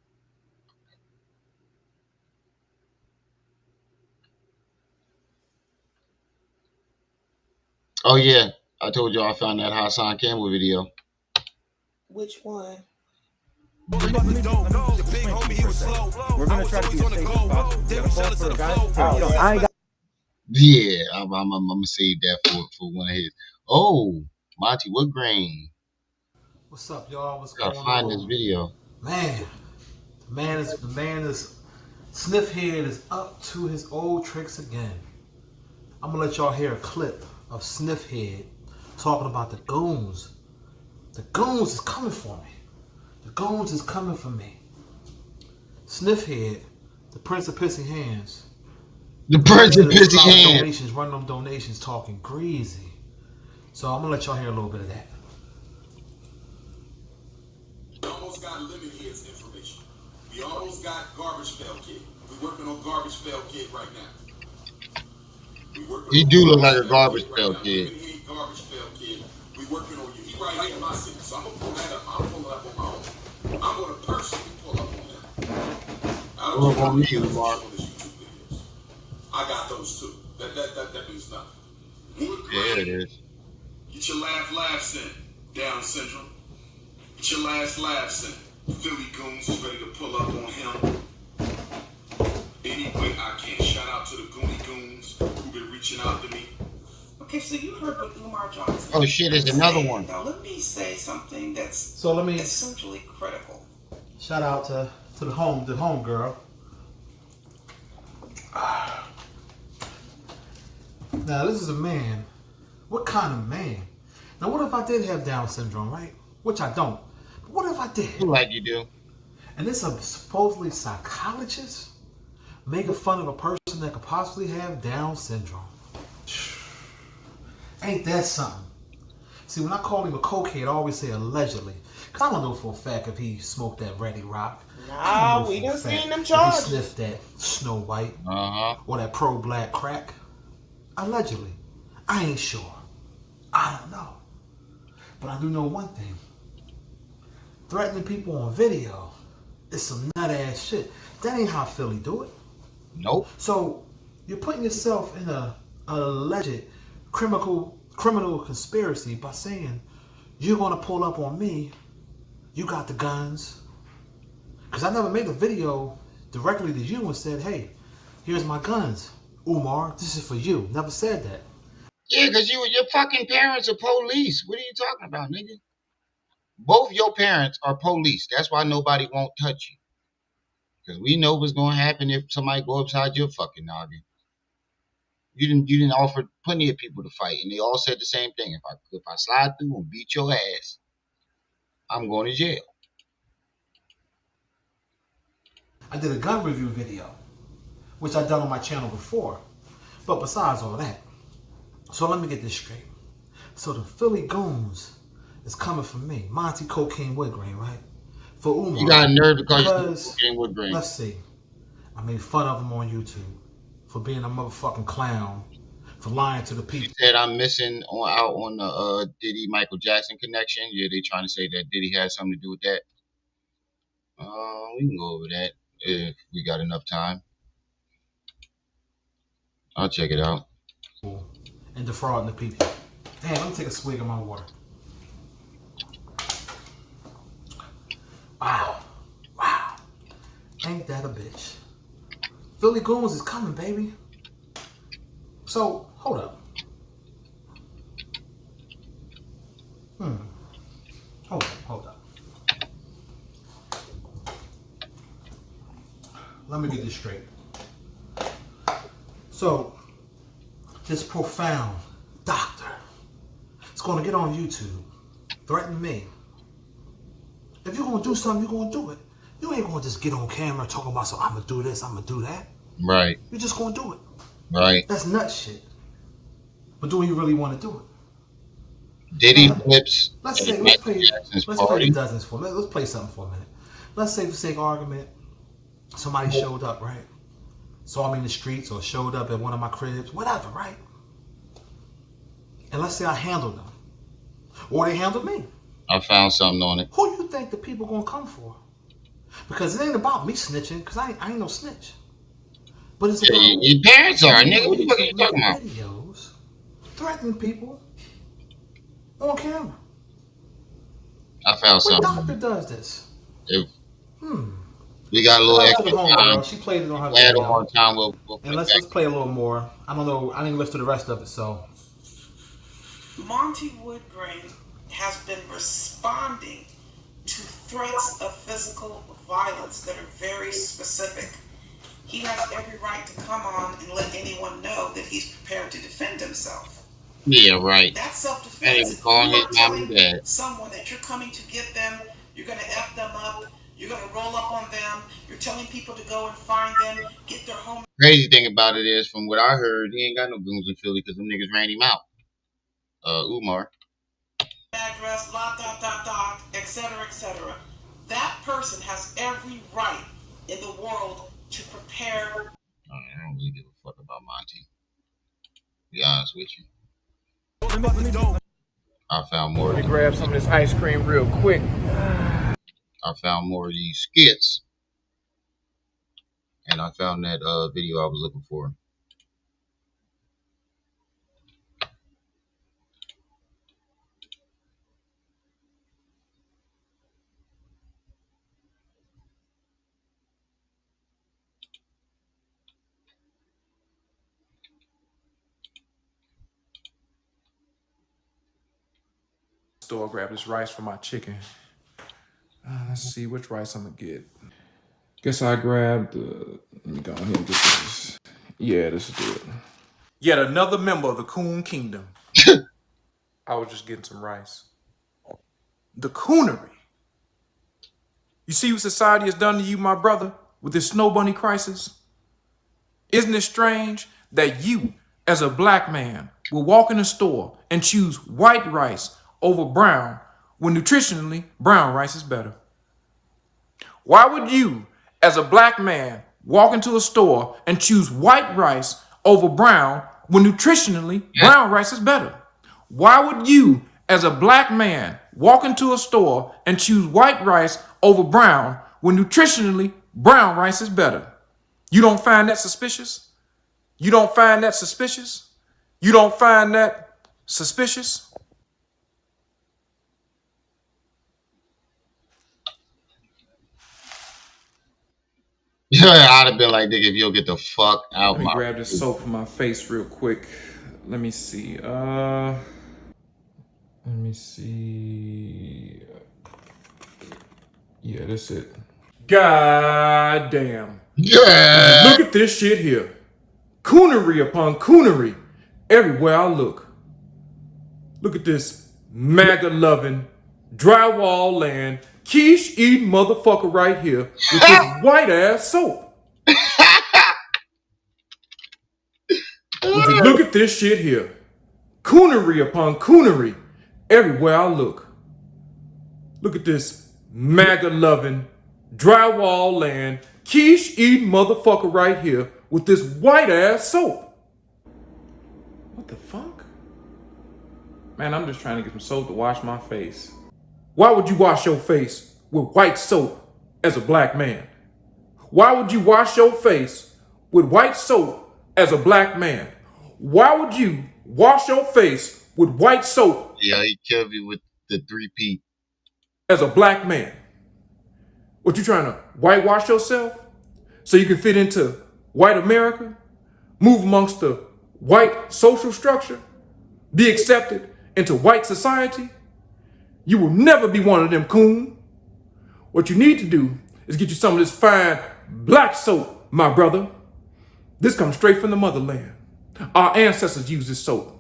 Oh yeah, I told y'all I found that Hassan Campbell video.
Which one?
We're gonna try to be as safe as possible. I ain't got.
Yeah, I'm gonna save that for one of his. Oh, Monty Woodgrain.
What's up, y'all? What's
Gotta
going
find
on?
this video.
Man, the man is Sniffhead is up to his old tricks again. I'm gonna let y'all hear a clip of Sniffhead talking about the goons. The goons is coming for me. The goons is coming for me. Sniffhead, the Prince of Pissing Hands.
The Prince of Pissing Hands.
Donations, run them donations, talking greasy. So I'm gonna let y'all hear a little bit of that.
We almost got Lemon Head's information. We almost got Garbage Pail Kid. We're working on Garbage Pail Kid right now.
He do look like a garbage pail kid.
Lemon Head Garbage Pail Kid. We working on you. He right here in my city. So I'm gonna pull that up. I'm pulling up on my own. I'm gonna personally pull up on that. I don't
Pull up on me, Umar.
I got those too. That means nothing.
There it is.
Get your laugh sent. Down syndrome. Get your laugh sent. Philly Goons is ready to pull up on him. Anyway, I can. Shout out to the Goonie Goons who've been reaching out to me.
Okay, so you heard what Umar Johnson.
Oh shit, there's another one.
Now let me say something that's essentially critical.
Shout out to the home girl. Now this is a man. What kind of man? Now what if I did have Down syndrome, right? Which I don't. But what if I did?
Like you do.
And this a supposedly psychologist making fun of a person that could possibly have Down syndrome. Ain't that something? See, when I call him a cokehead, I always say allegedly. Because I don't know for a fact if he smoked that Ready Rock.
Nah, we done seen them charges.
If he sniffed that Snow White. Or that pro-black crack. Allegedly. I ain't sure. I don't know. But I do know one thing. Threatening people on video is some nut-ass shit. That ain't how Philly do it.
Nope.
So, you're putting yourself in an alleged criminal conspiracy by saying, you're going to pull up on me, you got the guns. Because I never made a video directly to you and said, hey, here's my guns. Umar, this is for you. Never said that.
Yeah, because your fucking parents are police. What are you talking about, nigga? Both your parents are police. That's why nobody won't touch you. Because we know what's going to happen if somebody go upside your fucking noggin. You didn't offer plenty of people to fight, and they all said the same thing. If I slide through and beat your ass, I'm going to jail.
I did a gun review video, which I've done on my channel before. But besides all that, so let me get this straight. So the Philly Goons is coming for me. Monty Cocaine Woodgrain, right? For Umar.
You got a nerve because Cocaine Woodgrain.
Let's see. I made fun of him on YouTube for being a motherfucking clown, for lying to the people.
He said I'm missing out on the Diddy Michael Jackson connection. Yeah, they trying to say that Diddy has something to do with that. We can go over that if we got enough time. I'll check it out.
And defrauding the people. Damn, let me take a swig of my water. Wow. Ain't that a bitch? Philly Goons is coming, baby. So, hold up. Hold up. let me get this straight. So, this profound doctor is going to get on YouTube, threaten me. If you're going to do something, you're going to do it. You ain't going to just get on camera talking about, so I'm going to do this, I'm going to do that.
Right.
You're just going to do it.
Right.
That's nut shit. But do you really want to do it?
Diddy flips.
Let's play the dozens for a minute. Let's play something for a minute. Let's say, for sake of argument, somebody showed up, right? Saw me in the streets or showed up at one of my cribs, whatever, right? And let's say I handled them. Or they handled me.
I found something on it.
Who do you think the people gonna come for? Because it ain't about me snitching, because I ain't no snitch. But it's about
your parents are, nigga. What the fuck are you talking about?
Videos threatening people on camera.
I found something.
What doctor does this?
We got a little extra time.
She played it on her
video.
video.
One time we'll
and let's play a little more. I don't know. I didn't listen to the rest of it, so.
Monty Woodgrain has been responding to threats of physical violence that are very specific. He has every right to come on and let anyone know that he's prepared to defend himself.
Yeah, right.
That's self-defense.
Calling
You
his
are
mom and
telling
dad.
someone that you're coming to get them, you're going to F them up, you're going to roll up on them, you're telling people to go and find them, get their home.
Crazy thing about it is, from what I heard, he ain't got no goons in Philly because them niggas ran him out. Umar.
Address, etc., etc. That person has every right in the world to prepare.
I don't really give a fuck about Monty. To be honest with you. I found more.
Let me grab some of this ice cream real quick.
I found more of these skits. And I found that video I was looking for.
Store, grab this rice for my chicken. Let's see which rice I'm gonna get. Guess I grabbed the. Let me go ahead and get this. Yeah, this is good. Yet another member of the Coon Kingdom. I was just getting some rice. The coonery. You see what society has done to you, my brother, with this snow bunny crisis? Isn't it strange that you, as a black man, will walk in a store and choose white rice over brown when nutritionally brown rice is better? Why would you, as a black man, walk into a store and choose white rice over brown when nutritionally brown rice is better? Why would you, as a black man, walk into a store and choose white rice over brown when nutritionally brown rice is better? You don't find that suspicious? You don't find that suspicious? You don't find that suspicious?
Yeah, I'd have been like, nigga, if you'll get the fuck out.
Let me grab this soap from my face real quick. Let me see. Let me see. Yeah, that's it. God damn.
Yeah.
Look at this shit here. Coonery upon coonery everywhere I look. Look at this MAGA-loving, drywall-land, quiche-eating motherfucker right here with this white-ass soap. Would you look at this shit here. Coonery upon coonery everywhere I look. Look at this MAGA-loving, drywall-land, quiche-eating motherfucker right here with this white-ass soap. What the fuck? Man, I'm just trying to get some soap to wash my face. Why would you wash your face with white soap as a black man? Why would you wash your face with white soap as a black man? Why would you wash your face with white soap?
Yeah, he killed me with the 3P.
As a black man. What, you trying to whitewash yourself so you can fit into white America? Move amongst the white social structure? Be accepted into white society? You will never be one of them, coon. What you need to do is get you some of this fine black soap My brother, this comes straight from the motherland. Our ancestors used this soap.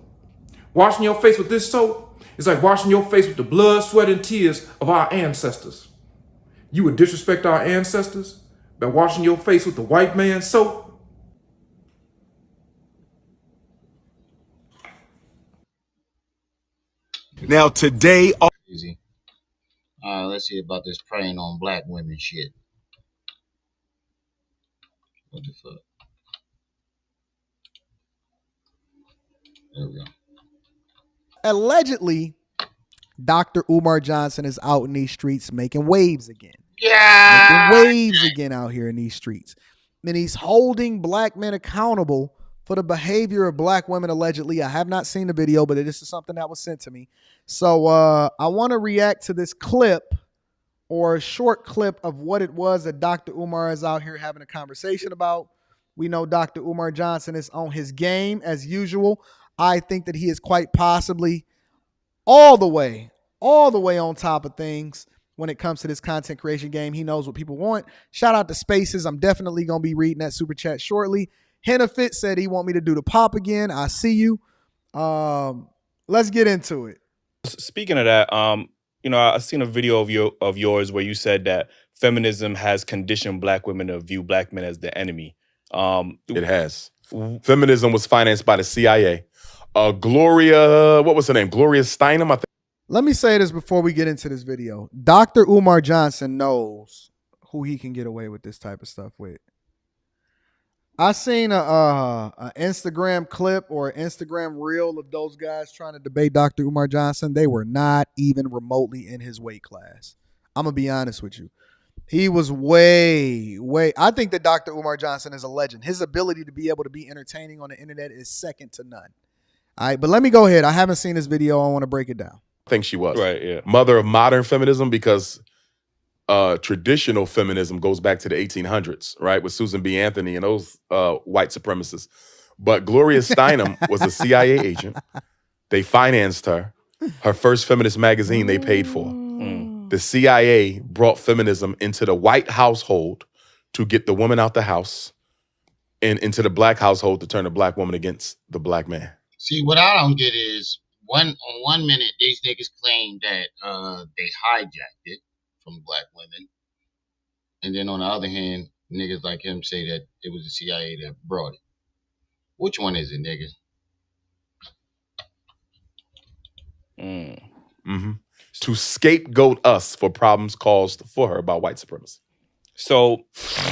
Washing your face with this soap is like washing your face with the blood, sweat, and tears of our ancestors. You would disrespect our ancestors by washing your face with the white man's soap?
Now today,
Easy. Let's see about this preying on black women shit. What the fuck? There we go.
Allegedly, Dr. Umar Johnson is out in these streets making waves again.
Yeah.
Making waves again out here in these streets. And he's holding black men accountable for the behavior of black women allegedly. I have not seen the video, but this is something that was sent to me. So I want to react to this clip, or a short clip of what it was that Dr. Umar is out here having a conversation about. We know Dr. Umar Johnson is on his game as usual. I think that he is quite possibly all the way on top of things when it comes to this content creation game. He knows what people want. Shout out to Spaces. I'm definitely going to be reading that super chat shortly. Hennafit said he want me to do the pop again. I see you. Let's get into it.
Speaking of that, I've seen a video of yours where you said that feminism has conditioned black women to view black men as the enemy.
It has. Feminism was financed by the CIA. Gloria, what was her name? Gloria Steinem, I think.
Let me say this before we get into this video. Dr. Umar Johnson knows who he can get away with this type of stuff with. I seen a Instagram clip or an Instagram reel of those guys trying to debate Dr. Umar Johnson. They were not even remotely in his weight class. I'm going to be honest with you. He was way. I think that Dr. Umar Johnson is a legend. His ability to be able to be entertaining on the internet is second to none. All right, but let me go ahead. I haven't seen this video. I want to break it down.
I think she was.
Right, yeah.
Mother of modern feminism, because traditional feminism goes back to the 1800s, right? With Susan B. Anthony and those white supremacists. But Gloria Steinem was a CIA agent. They financed her. Her first feminist magazine they paid for. The CIA brought feminism into the white household to get the woman out the house, and into the black household to turn the black woman against the black man.
See, what I don't get is on one minute these niggas claim that they hijacked it from black women, and then on the other hand, niggas like him say that it was the CIA that brought it. Which one is it, nigga?
To scapegoat us for problems caused for her by white supremacy.
So,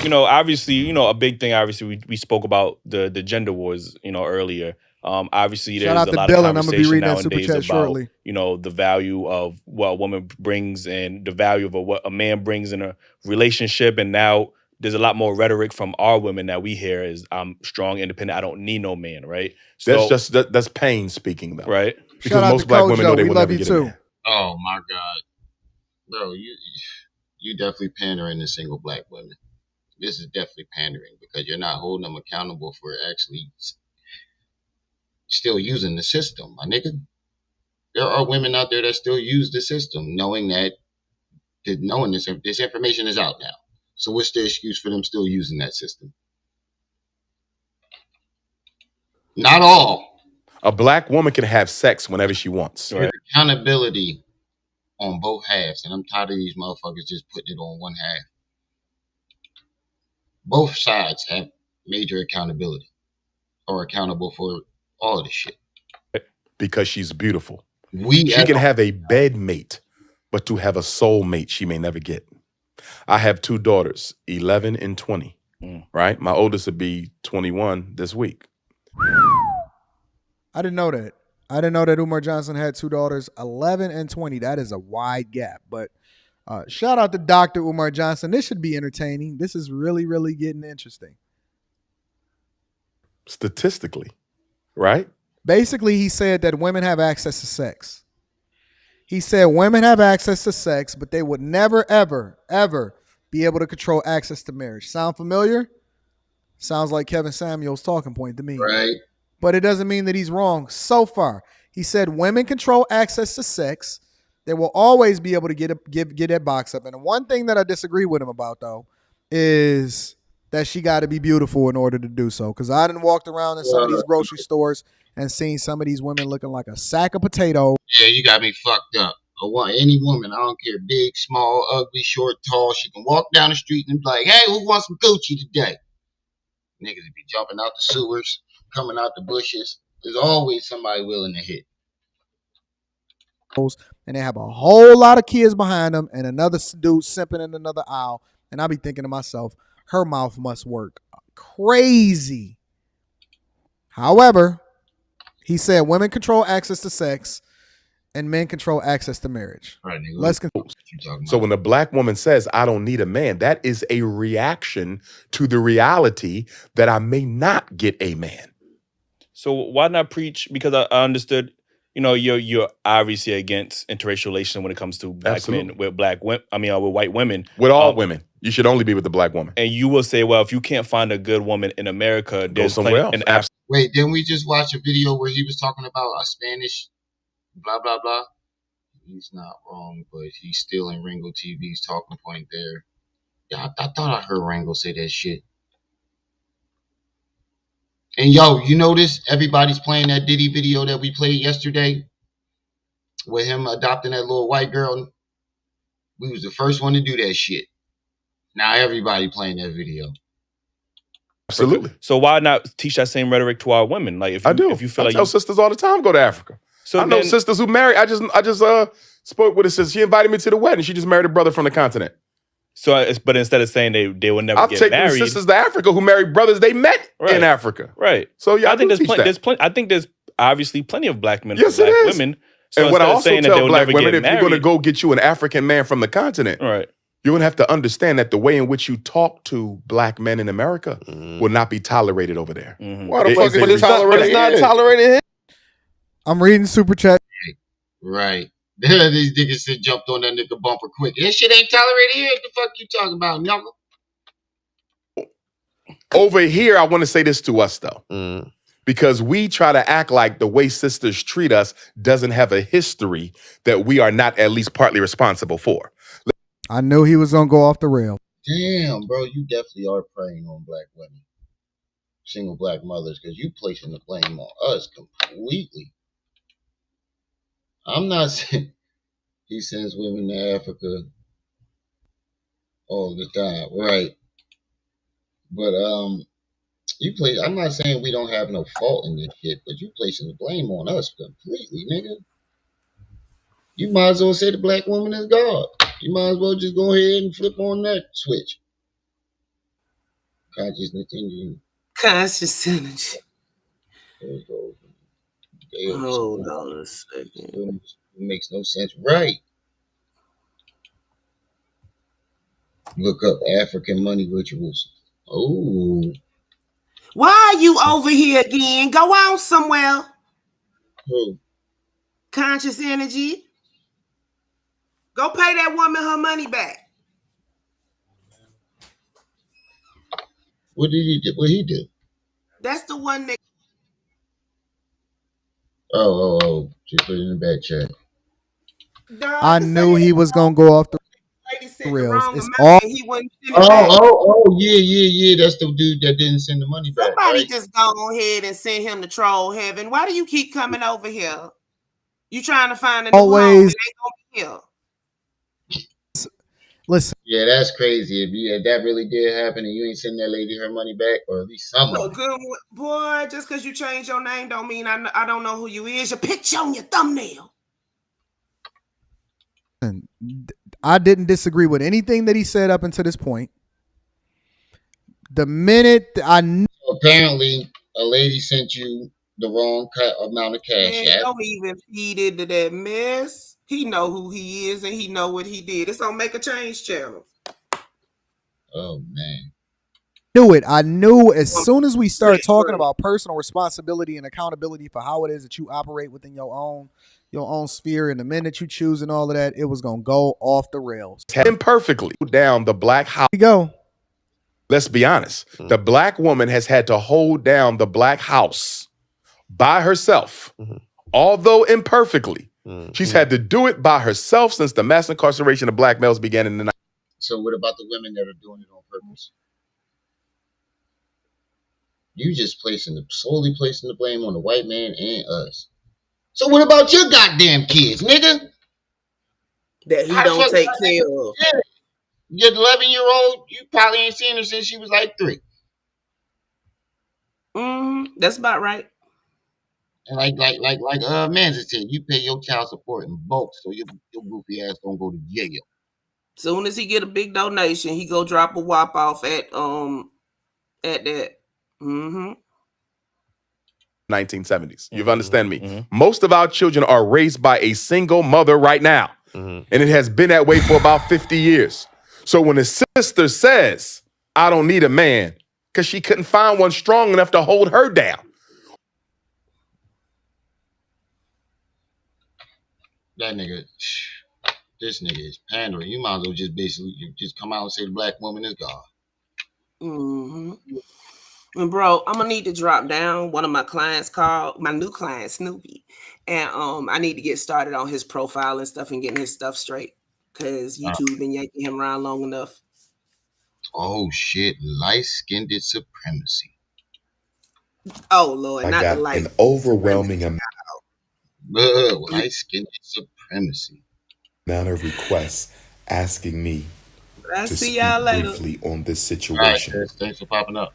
obviously, a big thing, obviously, we spoke about the gender wars, earlier. Obviously, there's a lot of conversation nowadays about, shortly. The value of what a woman brings and the value of what a man brings in a relationship. And now there's a lot more rhetoric from our women that we hear is, I'm strong, independent, I don't need no man, right? So,
that's pain speaking, though.
Right?
Because most black women know they will never get a man.
Oh, my God. Bro, you definitely pandering to single black women. This is definitely pandering because you're not holding them accountable for actually still using the system, my nigga. There are women out there that still use the system, knowing this information is out now. So what's the excuse for them still using that system? Not all.
A black woman can have sex whenever she wants.
There's accountability on both halves, and I'm tired of these motherfuckers just putting it on one half. Both sides have major accountability, or accountable for all of this shit.
Because she's beautiful. She can have a bed mate, but to have a soul mate, she may never get. I have two daughters, 11 and 20, right? My oldest would be 21 this week.
I didn't know that. I didn't know that Umar Johnson had two daughters, 11 and 20. That is a wide gap. But shout out to Dr. Umar Johnson. This should be entertaining. This is really, really getting interesting.
Statistically, right?
Basically, he said that women have access to sex. He said women have access to sex, but they would never, ever, ever be able to control access to marriage. Sound familiar? Sounds like Kevin Samuel's talking point to me.
Right.
But it doesn't mean that he's wrong so far. He said women control access to sex. They will always be able to get that box up. And the one thing that I disagree with him about, though, is that she got to be beautiful in order to do so. Because I done walked around in some of these grocery stores and seen some of these women looking like a sack of potatoes.
Yeah, you got me fucked up. I want any woman, I don't care, big, small, ugly, short, tall. She can walk down the street and be like, "Hey, who wants some Gucci today?" Niggas be jumping out the sewers, coming out the bushes. There's always somebody willing to hit.
And they have a whole lot of kids behind them and another dude simping in another aisle. And I be thinking to myself, her mouth must work crazy. However, he said women control access to sex and men control access to marriage.
Right, nigga.
Let's
So when a black woman says, I don't need a man, that is a reaction to the reality that I may not get a man.
So why not preach? Because I understood, you're obviously against interracial relations when it comes to black men with black women. With white women.
With all women. You should only be with the black woman.
And you will say, well, if you can't find a good woman in America,
go somewhere else.
Wait, didn't we just watch a video where he was talking about a Spanish blah, blah, blah? He's not wrong, but he's still in Ringo TV's talking point there. Yeah, I thought I heard Ringo say that shit. And yo, you notice everybody's playing that Diddy video that we played yesterday with him adopting that little white girl. We was the first one to do that shit. Now everybody playing that video.
Absolutely.
So why not teach that same rhetoric to our women? Like if you feel like
tell sisters all the time go to Africa. So I know sisters who marry. I just spoke with a sister. She invited me to the wedding. She just married a brother from the continent.
So, but instead of saying they will never get married,
I'll take sisters to Africa who married brothers they met in Africa.
Right.
So yeah,
I think there's plenty. I think there's obviously plenty of black men,
yes,
black women. So
and what I also tell black women, if
married,
you're going to go get you an African man from the continent,
right,
you're going to have to understand that the way in which you talk to black men in America will not be tolerated over there.
Why the fuck is it tolerated?
It's not tolerated.
I'm reading super chat.
Right. These niggas said jumped on that nigga bumper quick. This shit ain't tolerated here. What the fuck you talking about, nigga?
Over here, I want to say this to us though. Because we try to act like the way sisters treat us doesn't have a history that we are not at least partly responsible for.
I knew he was going to go off the rail.
Damn, bro, you definitely are preying on black women. Single black mothers, because you placing the blame on us completely. I'm not saying he sends women to Africa all the time, right? But I'm not saying we don't have no fault in this shit, but you placing the blame on us completely, nigga. You might as well say the black woman is God. You might as well just go ahead and flip on that switch. Consciousness engine.
Conscious energy.
Hold on a second. It makes no sense. Right. Look up African money rituals. Oh.
Why are you over here again? Go on somewhere.
Who?
Conscious energy. Go pay that woman her money back.
What did he do? What he do?
That's the one that.
Oh. Just put it in the back chat.
I knew he was going to go off the rails. It's
all.
Yeah. That's the dude that didn't send the money back.
Somebody
right?
just go ahead and send him to troll heaven. Why do you keep coming over here? You trying to find a new home? It ain't gonna be here.
Listen.
Yeah, that's crazy. If that really did happen and you ain't sending that lady her money back, or at least some of it.
Good boy, just because you changed your name don't mean I don't know who you is. Your picture on your thumbnail.
I didn't disagree with anything that he said up until this point. The minute I knew.
Apparently, a lady sent you the wrong amount of cash.
Man, don't even feed into that mess. He know who he is and he know what he did. It's on Make a Change channel.
Oh man.
I knew as soon as we start talking about personal responsibility and accountability for how it is that you operate within your own sphere, and the minute you choose and all of that, it was gonna go off the rails.
Imperfectly down the black house.
Here we go.
Let's be honest. The black woman has had to hold down the black house by herself, although imperfectly. She's had to do it by herself since the mass incarceration of black males began in the 90s.
So what about the women that are doing it on purpose? You just solely placing the blame on the white man and us. So what about your goddamn kids, nigga?
That he
How the
don't
fuck?
take care of.
Yeah. Your 11-year-old, you probably ain't seen her since she was like 3.
That's about right.
And Manza said, you pay your child support in bulk, so your goofy ass don't go to jail.
Soon as he get a big donation, he go drop a whop off at that.
1970s. You understand me? Most of our children are raised by a single mother right now. And it has been that way for about 50 years. So when a sister says, I don't need a man, because she couldn't find one strong enough to hold her down.
That nigga, this nigga is pandering. You might as well just basically just come out and say the black woman is God.
And bro, I'm gonna need to drop down. One of my clients called, my new client, Snoopy. And I need to get started on his profile and stuff and getting his stuff straight. Cause YouTube been yanking him around long enough.
Oh shit, light-skinned supremacy.
Oh Lord,
I
not
got
the light.
an overwhelming
Light-skinned supremacy.
amount of requests asking me
I'll
to
see
speak
y'all later.
briefly on this
All right,
situation
Chris, thanks for popping up.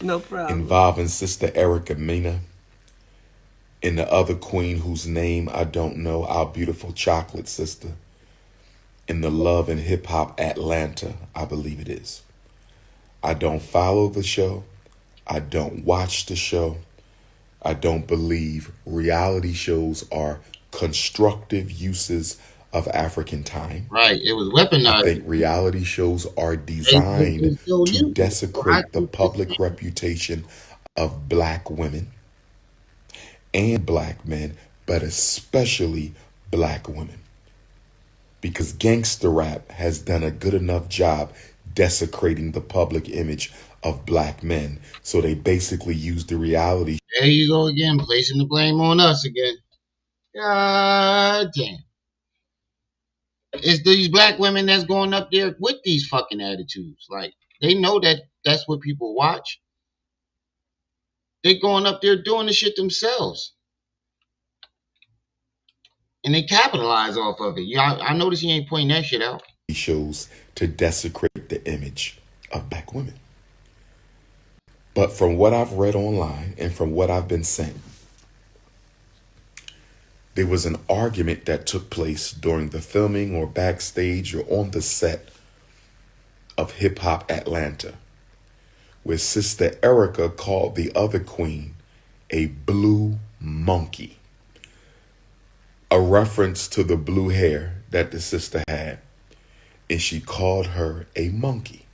No problem.
involving Sister Erica Mena and the other queen whose name I don't know, our beautiful chocolate sister, in the Love and Hip Hop Atlanta, I believe it is. I don't follow the show. I don't watch the show. I don't believe reality shows are constructive uses of African time.
Right, it was weaponized.
I think reality shows are designed to desecrate the public reputation of black women and black men, but especially black women. Because gangster rap has done a good enough job desecrating the public image of black men. So they basically use the reality.
There you go again, placing the blame on us again. God damn. It's these black women that's going up there with these fucking attitudes. Like, they know that that's what people watch. They're going up there doing the shit themselves. And they capitalize off of it. Yeah, I notice he ain't pointing that shit out.
Shows to desecrate the image of black women. But from what I've read online and from what I've been sent, there was an argument that took place during the filming or backstage or on the set of Hip Hop Atlanta, where Sister Erica called the other queen a blue monkey, a reference to the blue hair that the sister had, and she called her a monkey,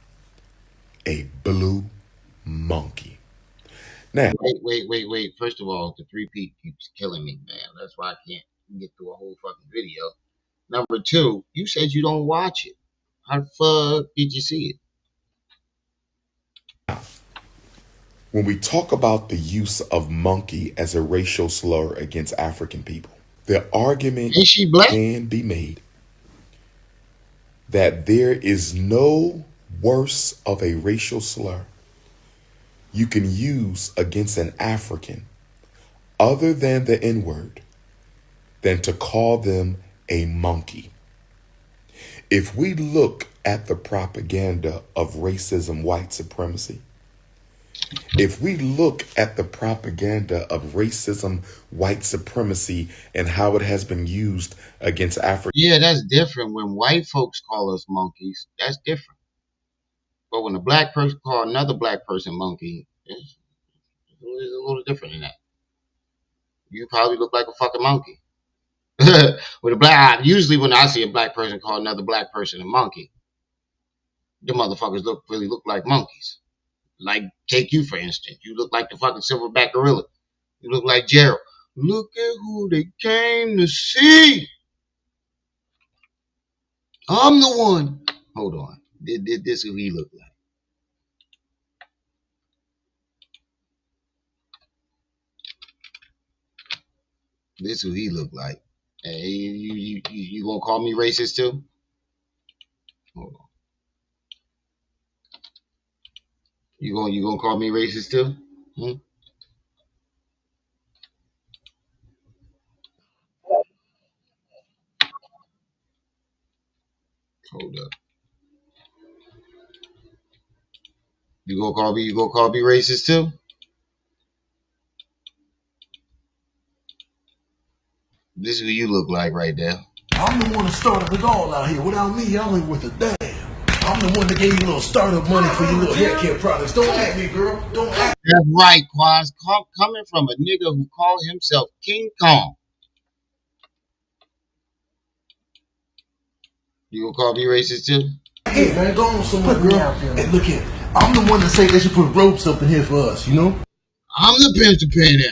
a blue monkey. Now,
Wait. First of all, the 3P keeps killing me, man. That's why I can't get through a whole fucking video. Number 2, you said you don't watch it. How the fuck did you see it?
when we talk about the use of monkey as a racial slur against African people, the argument can be made that there is no worse of a racial slur you can use against an African other than the N-word than to call them a monkey. If we look at the propaganda of racism, white supremacy, if we look at the propaganda of racism, white supremacy, and how it has been used against Africa.
Yeah, that's different. When white folks call us monkeys, that's different. But when a black person call another black person monkey, it's a little different than that. You probably look like a fucking monkey. With a black, usually when I see a black person call another black person a monkey, the motherfuckers really look like monkeys. Like, take you for instance. You look like the fucking silverback gorilla. You look like Gerald. Look at who they came to see. I'm the one. Hold on. This who he look like. This who he look like. Hey, you gonna call me racist too? Hold on. You gonna call me racist too? Hmm? Hold up. You gonna call me racist too? This is what you look like right now.
I'm the one that started it all out here. Without me, y'all ain't worth a damn. I'm the one that gave you a little startup money for your little hair care products. Don't act me, girl. Don't act.
That's right, Quaz. Coming from a nigga who called himself King Kong. You gonna call me racist too?
Hey, man, go on somewhere, girl. Hey, look here. I'm the one that say they should put ropes up in here for us, you know?
I'm the pimp to paying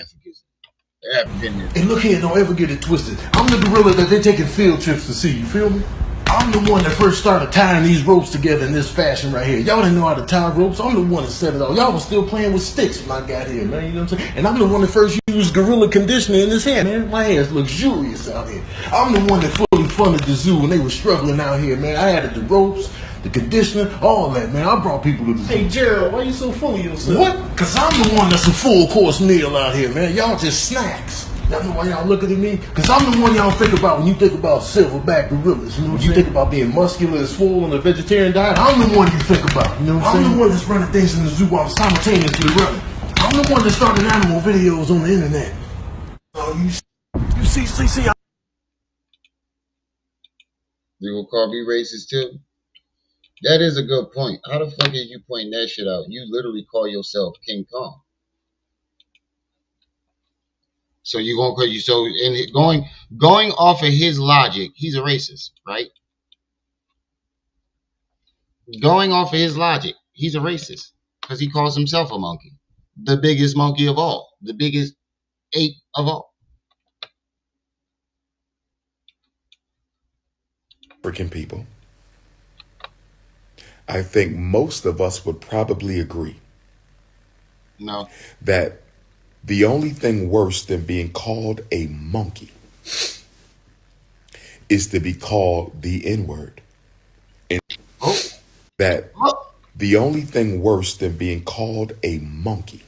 African.
And look here, don't ever get it twisted. I'm the gorilla that they're taking field trips to see, you feel me? I'm the one that first started tying these ropes together in this fashion right here. Y'all didn't know how to tie ropes. I'm the one that set it all. Y'all was still playing with sticks when I got here, man. You know what I'm saying? And I'm the one that first used gorilla conditioner in this hair, man. My hair's luxurious out here. I'm the one that fully funded the zoo when they were struggling out here, man. I added the ropes, the conditioner, all that, man. I brought people to the zoo. Hey, Gerald, why you so full of yourself? What? Because I'm the one that's a full course meal out here, man. Y'all just snacks. That's why y'all looking at me, because I'm the one y'all think about when you think about silverback gorillas. You know what you think about being muscular and swole on a vegetarian diet. I'm the one you think about. You know what I'm saying? I'm the one that's running things in the zoo while simultaneously running. I'm the one that started animal videos on the internet. Oh, you see.
You gonna call me racist too? That is a good point. How the fuck are you pointing that shit out? You literally call yourself King Kong. So you gonna call you so in going off of his logic, he's a racist, right? Going off of his logic, he's a racist because he calls himself a monkey, the biggest monkey of all, the biggest ape of all.
African people, I think most of us would probably agree.
No.
That the only thing worse than being called a monkey is to be called the N-word. And that the only thing worse than being called a monkey,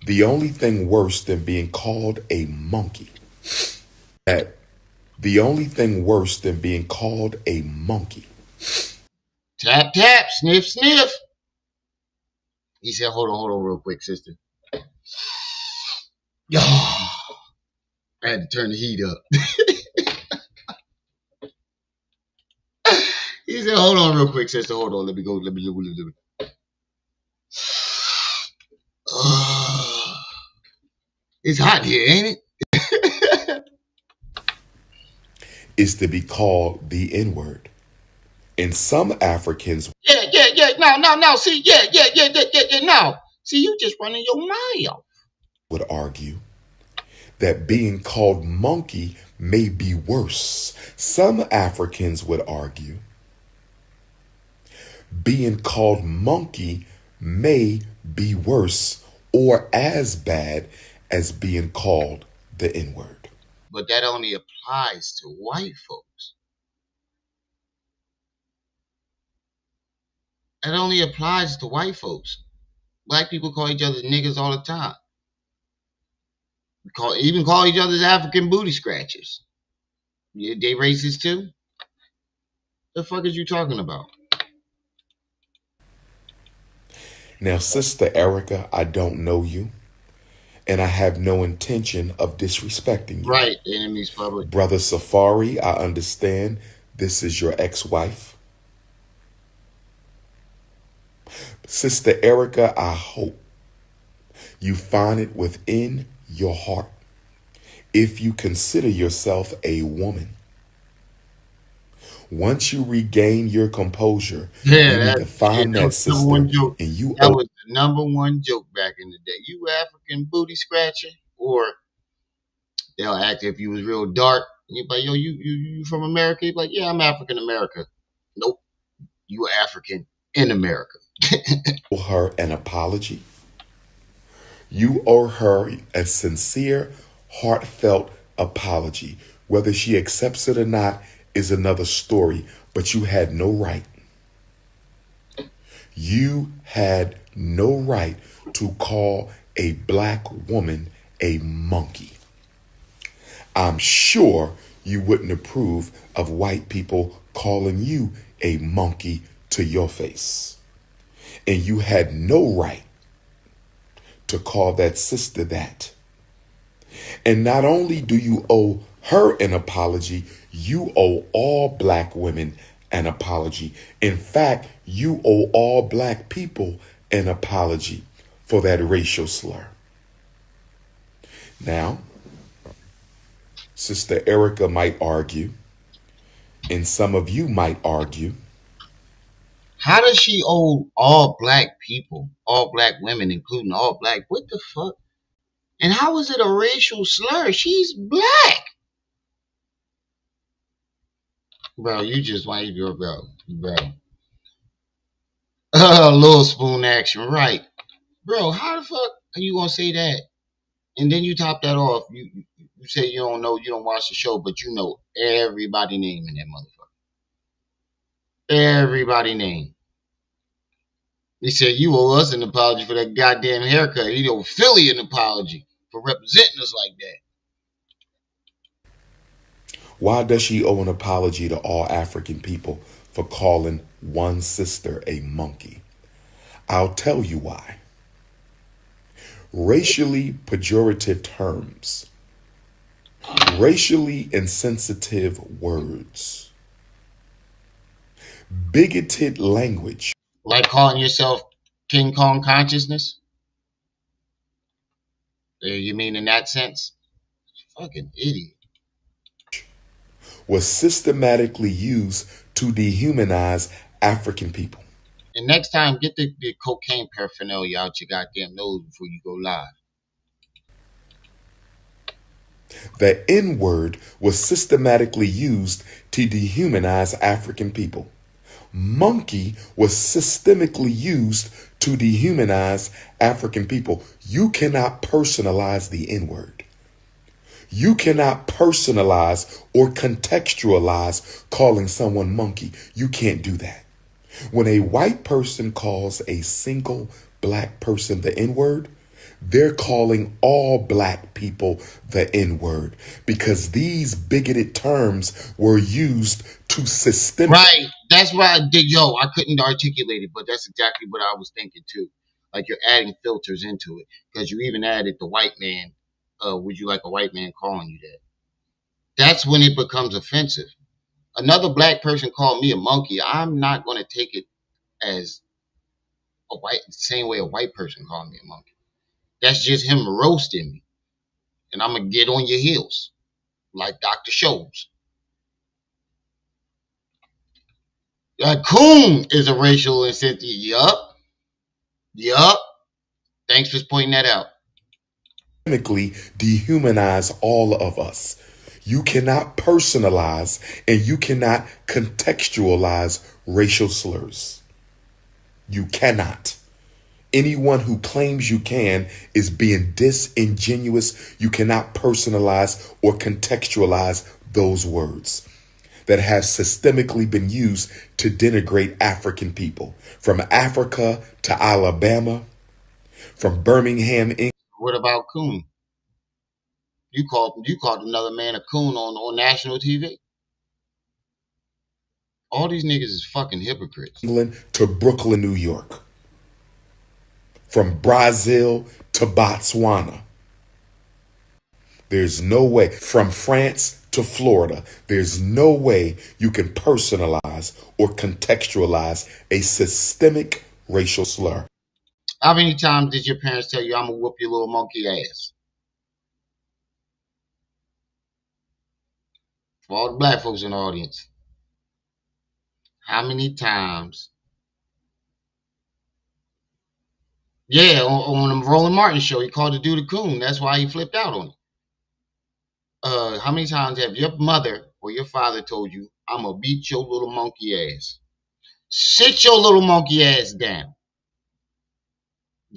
the only thing worse than being called a monkey, that the only thing worse than being called a monkey.
Tap, tap, sniff, sniff. He said, hold on real quick, sister. Yo, I had to turn the heat up. He said, hold on real quick, sister. Hold on. Let me go. Let me. It's hot here, ain't it?
Is to be called the N-word. And some Africans.
Yeah. No. See, yeah. No. See, you just running your mouth.
Would argue that being called monkey may be worse. Some Africans would argue being called monkey may be worse or as bad as being called the N-word.
But that only applies to white folks. That only applies to white folks. Black people call each other niggas all the time. Even call each other African booty scratchers. Yeah, they racist too? The fuck is you talking about?
Now, Sister Erica, I don't know you, and I have no intention of disrespecting you.
Right, the enemy's public.
Brother Safari, I understand this is your ex-wife. Sister Erica, I hope you find it within your heart, if you consider yourself a woman, once you regain your composure, you need to find that sister, and you.
That was the number one joke back in the day. You African booty scratcher, or they'll act if you was real dark. You like, yo, you from America? You like, yeah, I'm African America. Nope, you African in America.
Owe her an apology. You owe her a sincere, heartfelt apology. Whether she accepts it or not is another story, but you had no right. You had no right to call a black woman a monkey. I'm sure you wouldn't approve of white people calling you a monkey to your face. And you had no right to call that sister that. And not only do you owe her an apology, you owe all black women an apology. In fact, you owe all black people an apology for that racial slur. Now, Sister Erica might argue, and some of you might argue.
How does she owe all black people, all black women, including all black? What the fuck? And how is it a racial slur? She's black. Bro, you just want to bro. Little spoon action, right? Bro, how the fuck are you gonna say that? And then you top that off. You say you don't know, you don't watch the show, but you know everybody name in that motherfucker. Everybody name. He said you owe us an apology for that goddamn haircut. You owe Philly an apology for representing us like that.
Why does she owe an apology to all African people for calling one sister a monkey? I'll tell you why. Racially pejorative terms, racially insensitive words, bigoted language.
Like calling yourself King Kong consciousness? You mean in that sense? Fucking idiot.
Was systematically used to dehumanize African people.
And next time, get the cocaine paraphernalia out your goddamn nose before you go live.
The N-word was systematically used to dehumanize African people. Monkey was systemically used to dehumanize African people. You cannot personalize the N-word. You cannot personalize or contextualize calling someone monkey. You can't do that. When a white person calls a single black person the N-word, they're calling all black people the N-word because these bigoted terms were used to systemic.
Right. That's why I did. Yo, I couldn't articulate it, but that's exactly what I was thinking too. Like you're adding filters into it because you even added the white man. Would you like a white man calling you that? That's when it becomes offensive. Another black person called me a monkey. I'm not going to take it as a white, same way a white person called me a monkey. That's just him roasting me. And I'm going to get on your heels like Dr. Scholes. Coon is a racial incentive. Yup. Thanks for pointing that out.
Dehumanize all of us. You cannot personalize and you cannot contextualize racial slurs. You cannot. Anyone who claims you can is being disingenuous. You cannot personalize or contextualize those words that have systemically been used to denigrate African people. From Africa to Alabama, from Birmingham, England.
What about coon? You called another man a coon on national TV. All these niggas is fucking hypocrites.
England to Brooklyn, New York. From Brazil to Botswana. There's no way. From France to Florida, there's no way you can personalize or contextualize a systemic racial slur.
How many times did your parents tell you, I'm gonna whoop your little monkey ass? For all the black folks in the audience. How many times? Yeah, on the Roland Martin show, he called the dude a coon. That's why he flipped out on it. How many times have your mother or your father told you, I'm gonna beat your little monkey ass? Sit your little monkey ass down.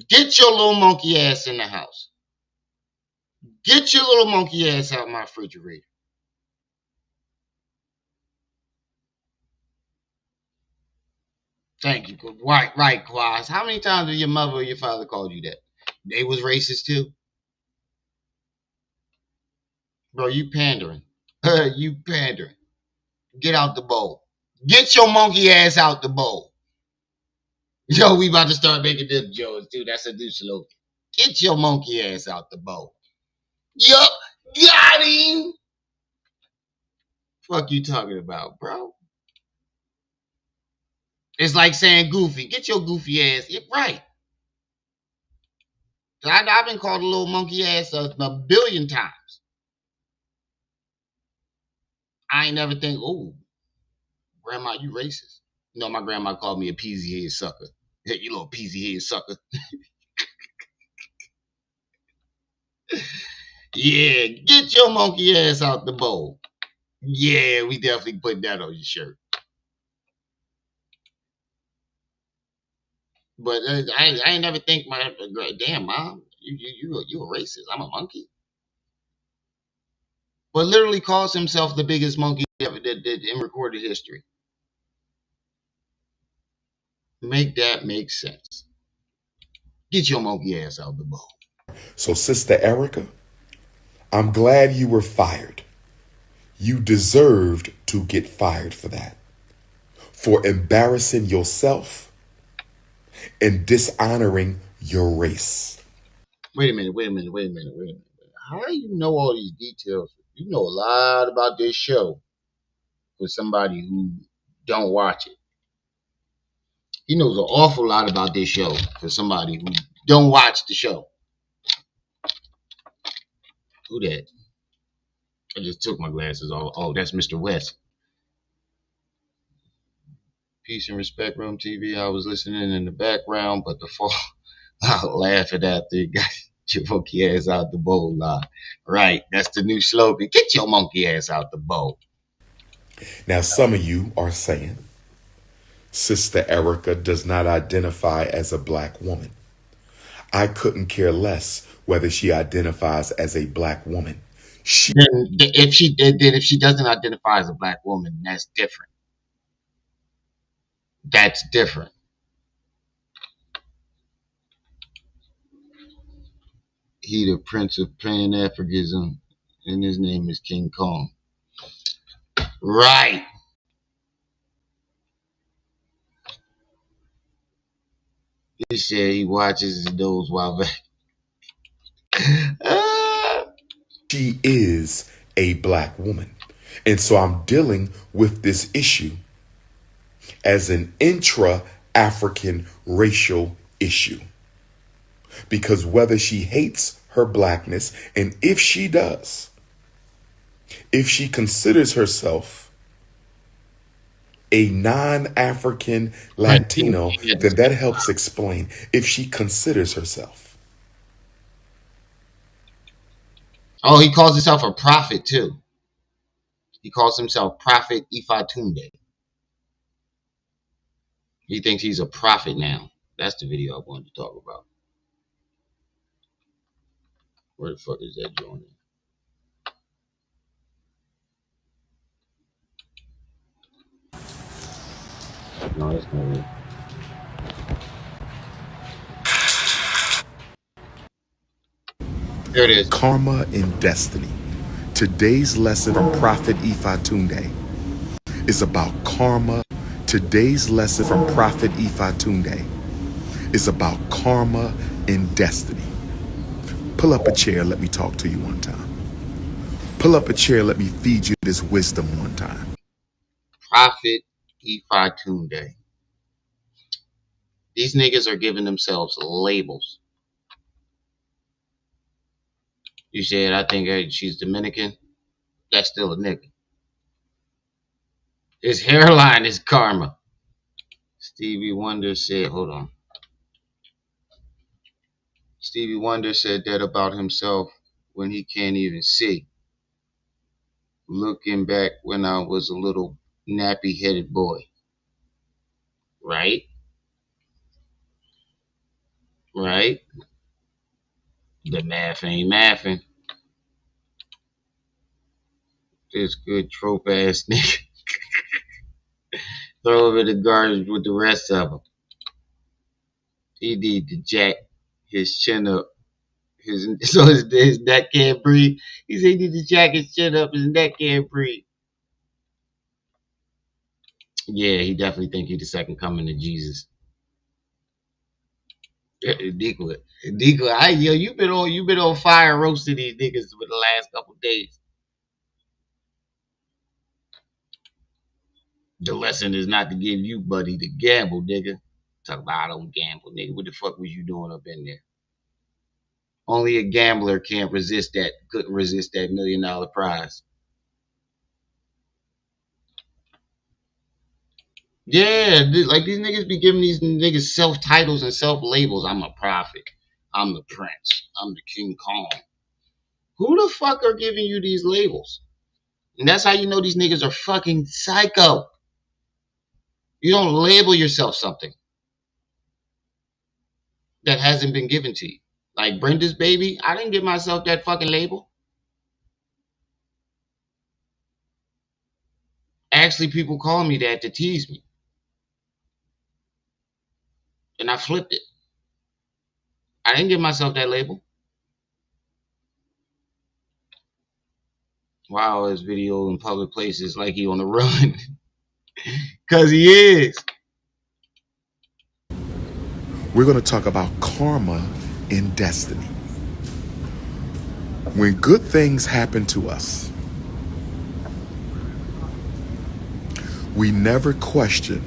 Get your little monkey ass in the house. Get your little monkey ass out my refrigerator. Thank you. Right, Quaz. How many times did your mother or your father called you that? They was racist too? Bro, you pandering. You pandering. Get out the bowl. Get your monkey ass out the bowl. Yo, we about to start making them jokes, dude. That's a new slogan. Get your monkey ass out the bowl. Yup, got him. Fuck you talking about, bro? It's like saying goofy. Get your goofy ass. Right. I've been called a little monkey ass a billion times. I ain't never think, oh, grandma, you racist. No, my grandma called me a peasy head sucker. Hey, you little peasy head sucker. Yeah, get your monkey ass out the bowl. Yeah, we definitely put that on your shirt. But I ain't never think my damn mom, you a racist. I'm a monkey. But literally calls himself the biggest monkey ever did in recorded history. Make that make sense. Get your monkey ass out the bowl.
So, Sister Erica, I'm glad you were fired. You deserved to get fired for that. For embarrassing yourself and dishonoring your race.
Wait a minute. How do you know all these details? You know a lot about this show for somebody who don't watch it. He knows an awful lot about this show for somebody who don't watch the show. Who that? I just took my glasses off. Oh, that's Mr. West. Peace and Respect Room TV. I was listening in the background, but the fall, I'll laugh at that thing. Got your monkey ass out the bowl line. Right, that's the new slogan. Get your monkey ass out the bowl.
Now, some of you are saying, Sister Erica does not identify as a black woman. I couldn't care less whether she identifies as a black woman.
If she doesn't identify as a black woman, that's different. That's different. He the prince of Pan-Africanism, and his name is King Kong. Right. He said he watches those while back.
She is a black woman. And so I'm dealing with this issue as an intra-African racial issue. Because whether she hates her blackness, and if she does, if she considers herself a non-African Latino, then that helps explain if she considers herself.
Oh, he calls himself a prophet too. He calls himself Prophet Ifatunde. He thinks he's a prophet now. That's the video I wanted to talk about. Where the fuck is that joint? No, that's not it. There it is.
Karma and destiny. Today's lesson from Prophet Ifatunde is about karma. Today's lesson from Prophet Ifatunde is about karma and destiny. Pull up a chair, let me talk to you one time. Pull up a chair, let me feed you this wisdom one time.
Prophet Ifatunde. These niggas are giving themselves labels. You said, I think she's Dominican. That's still a nigga. His hairline is karma. Stevie Wonder said, hold on. Stevie Wonder said that about himself when he can't even see. Looking back when I was a little nappy-headed boy. Right? Right? The math ain't mathing. This good trope ass nigga. Throw over the garbage with the rest of them. He need to jack his chin up. So his neck can't breathe. He said he need to jack his chin up. His neck can't breathe. Yeah, he definitely think he the second coming of Jesus. Diddler. Yo, you been on fire roasting these niggas for the last couple days. The lesson is not to give you buddy to gamble, nigga. Talk about I don't gamble, nigga. What the fuck was you doing up in there? Only a gambler can't resist that. Couldn't resist that $1 million prize. Yeah, like these niggas be giving these niggas self titles and self labels. I'm a prophet. I'm the prince. I'm the King Kong. Who the fuck are giving you these labels? And that's how you know these niggas are fucking psycho. You don't label yourself something that hasn't been given to you. Like Brenda's baby, I didn't give myself that fucking label. Actually, people call me that to tease me. And I flipped it. I didn't give myself that label. Wow, this video in public places like he on the run. Cause he is.
We're going to talk about karma and destiny. When good things happen to us, we never question.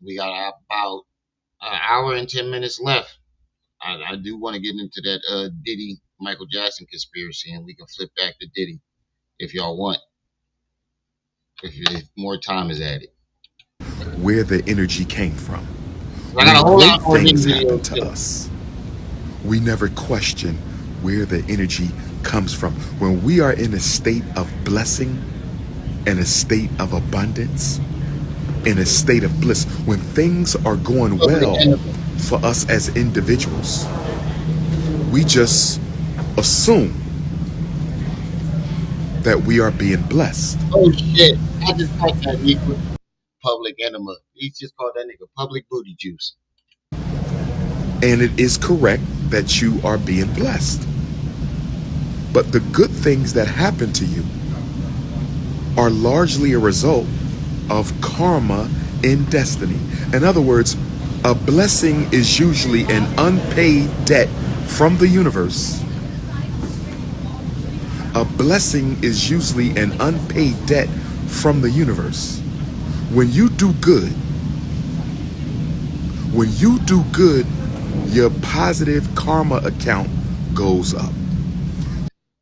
We got about an hour and 10 minutes left. I do want to get into that Diddy Michael Jackson conspiracy, and we can flip back to Diddy if y'all want. If more time is added.
Where the energy came from.
I got a whole lot more
things
Diddy
happen
videos
to
too.
us, we never question where the energy comes from. When we are in a state of blessing, in a state of abundance, in a state of bliss, when things are going well for us as individuals, we just assume that we are being blessed.
Oh shit! I just caught that nigga. Public enema. He just called that nigga public booty juice.
And it is correct that you are being blessed. But the good things that happen to you are largely a result of karma and destiny. In other words, a blessing is usually an unpaid debt from the universe. A blessing is usually an unpaid debt from the universe. When you do good, your positive karma account goes up.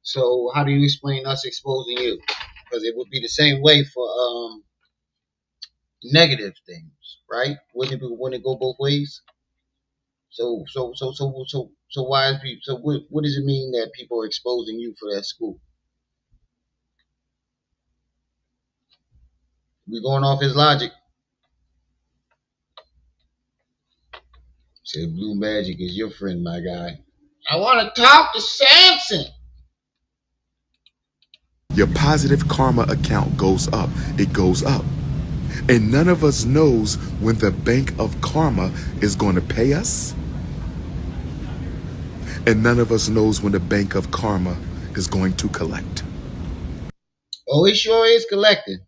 So how do you explain us exposing you? Because it would be the same way for negative things, right? Wouldn't it go both ways? So why is people? So what does it mean that people are exposing you for that school? We going off his logic. Said Blue Magic is your friend, my guy. I want to talk to Samson.
Your positive karma account goes up. It goes up. And none of us knows when the bank of karma is going to pay us. And none of us knows when the bank of karma is going to collect.
Oh, it sure is collecting.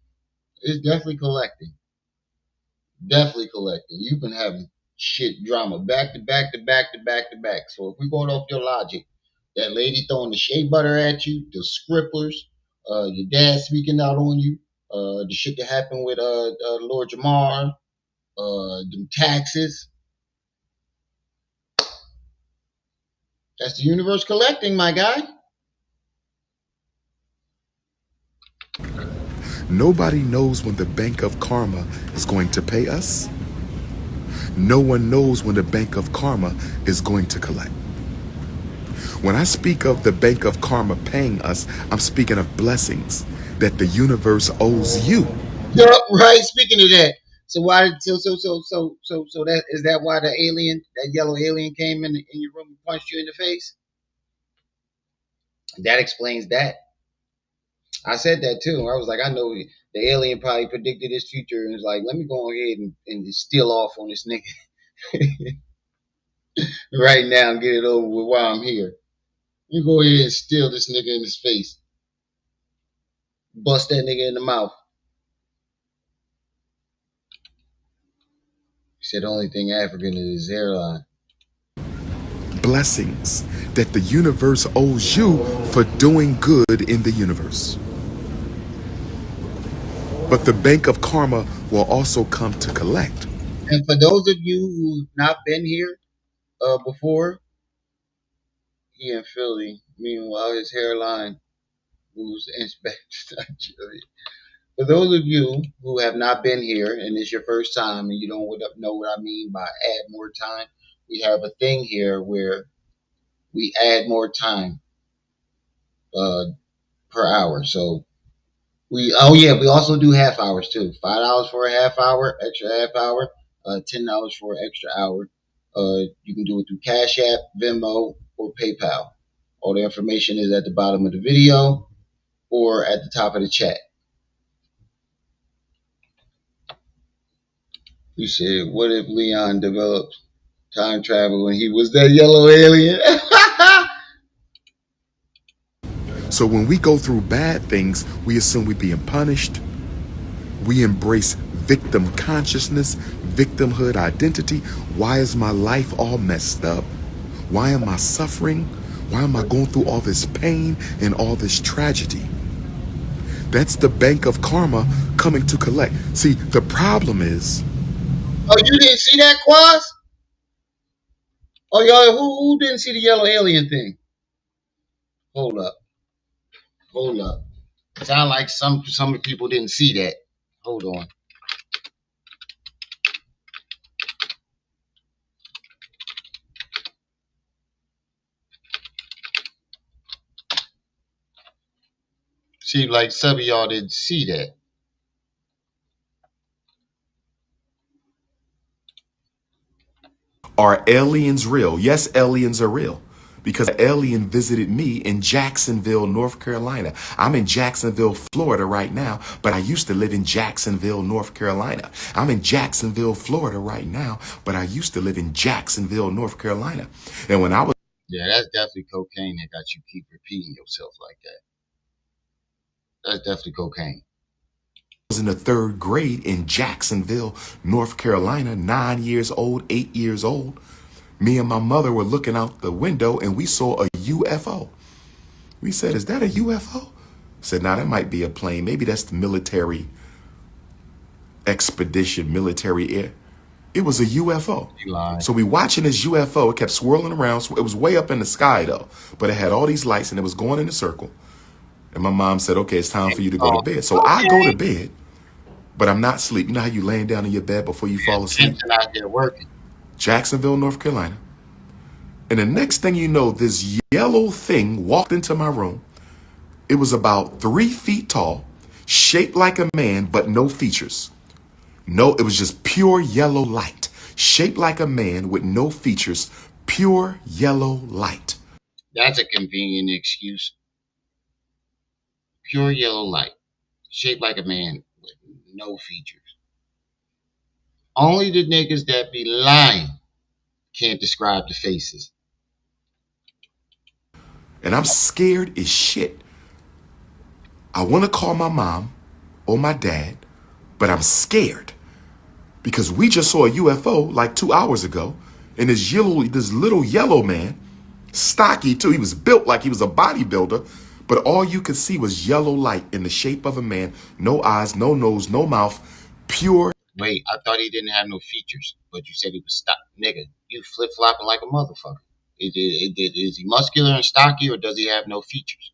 It's definitely collecting. Definitely collecting. You've been having shit drama back to back to back to back to back. So if we're going off your logic, that lady throwing the shea butter at you, the scripplers, your dad speaking out on you, the shit that happened with Lord Jamar, them taxes. That's the universe collecting, my guy.
Nobody knows when the bank of karma is going to pay us. No one knows when the bank of karma is going to collect. When I speak of the bank of karma paying us, I'm speaking of blessings that the universe owes you.
Yep, right. Speaking of that, so why? So that is that why the alien, that yellow alien, came in your room and punched you in the face? That explains that. I said that too. I was like, I know The alien probably predicted his future and was like, let me go ahead and steal off on this nigga right now and get it over with while I'm here. You go ahead and steal this nigga in his face. Bust that nigga in the mouth. He said the only thing African is his hairline.
Blessings that the universe owes you for doing good in the universe. But the bank of karma will also come to collect.
And for those of you who've not been here before, he in Philly. Meanwhile, his hairline moves inch back to Nigeria. For those of you who have not been here and it's your first time and you don't know what I mean by add more time, we have a thing here where we add more time per hour. So we also do half hours too. $5 for a half hour, extra half hour, $10 for an extra hour. You can do it through Cash App, Venmo, or PayPal. All the information is at the bottom of the video or at the top of the chat. You said, what if Leon developed time travel when he was that yellow alien?
So when we go through bad things, we assume we're being punished. We embrace victim consciousness, victimhood identity. Why is my life all messed up? Why am I suffering? Why am I going through all this pain and all this tragedy? That's the bank of karma coming to collect. See, the problem is...
Oh, you didn't see that, Quaz? Oh, y'all, who didn't see the yellow alien thing? Hold up. Sound like some people didn't see that. Hold on. Seems like some of y'all didn't see that.
Are aliens real? Yes, aliens are real. Because an alien visited me in Jacksonville, North Carolina. I'm in Jacksonville, Florida right now, but I used to live in Jacksonville, North Carolina. I'm in Jacksonville, Florida right now, but I used to live in Jacksonville, North Carolina. And when I was...
Yeah, that's definitely cocaine that got you keep repeating yourself like that. That's definitely cocaine.
I was in the 3rd grade in Jacksonville, North Carolina, 9 years old, 8 years old. Me and my mother were looking out the window and we saw a UFO. We said, is that a UFO? I said, nah, that might be a plane. Maybe that's the military expedition, military air. It was a UFO. So we watching this UFO. It kept swirling around. It was way up in the sky though, but it had all these lights and it was going in a circle. And my mom said, okay, it's time for you to go to bed. So I go to bed, but I'm not asleep. You know how you laying down in your bed before you fall asleep?
Out there working.
Jacksonville, North Carolina. And the next thing you know, this yellow thing walked into my room. It was about 3 feet tall, shaped like a man, but no features. No, it was just pure yellow light, shaped like a man with no features, pure yellow light.
That's a convenient excuse. Pure yellow light, shaped like a man with no features. Only the niggas that be lying can't describe the faces.
And I'm scared as shit. I want to call my mom or my dad, but I'm scared because we just saw a UFO like 2 hours ago, and this little yellow man, stocky too, he was built like he was a bodybuilder, but all you could see was yellow light in the shape of a man, no eyes, no nose, no mouth, pure.
Wait, I thought he didn't have no features, but you said he was stock. Nigga, you flip-flopping like a motherfucker. Is he muscular and stocky, or does he have no features?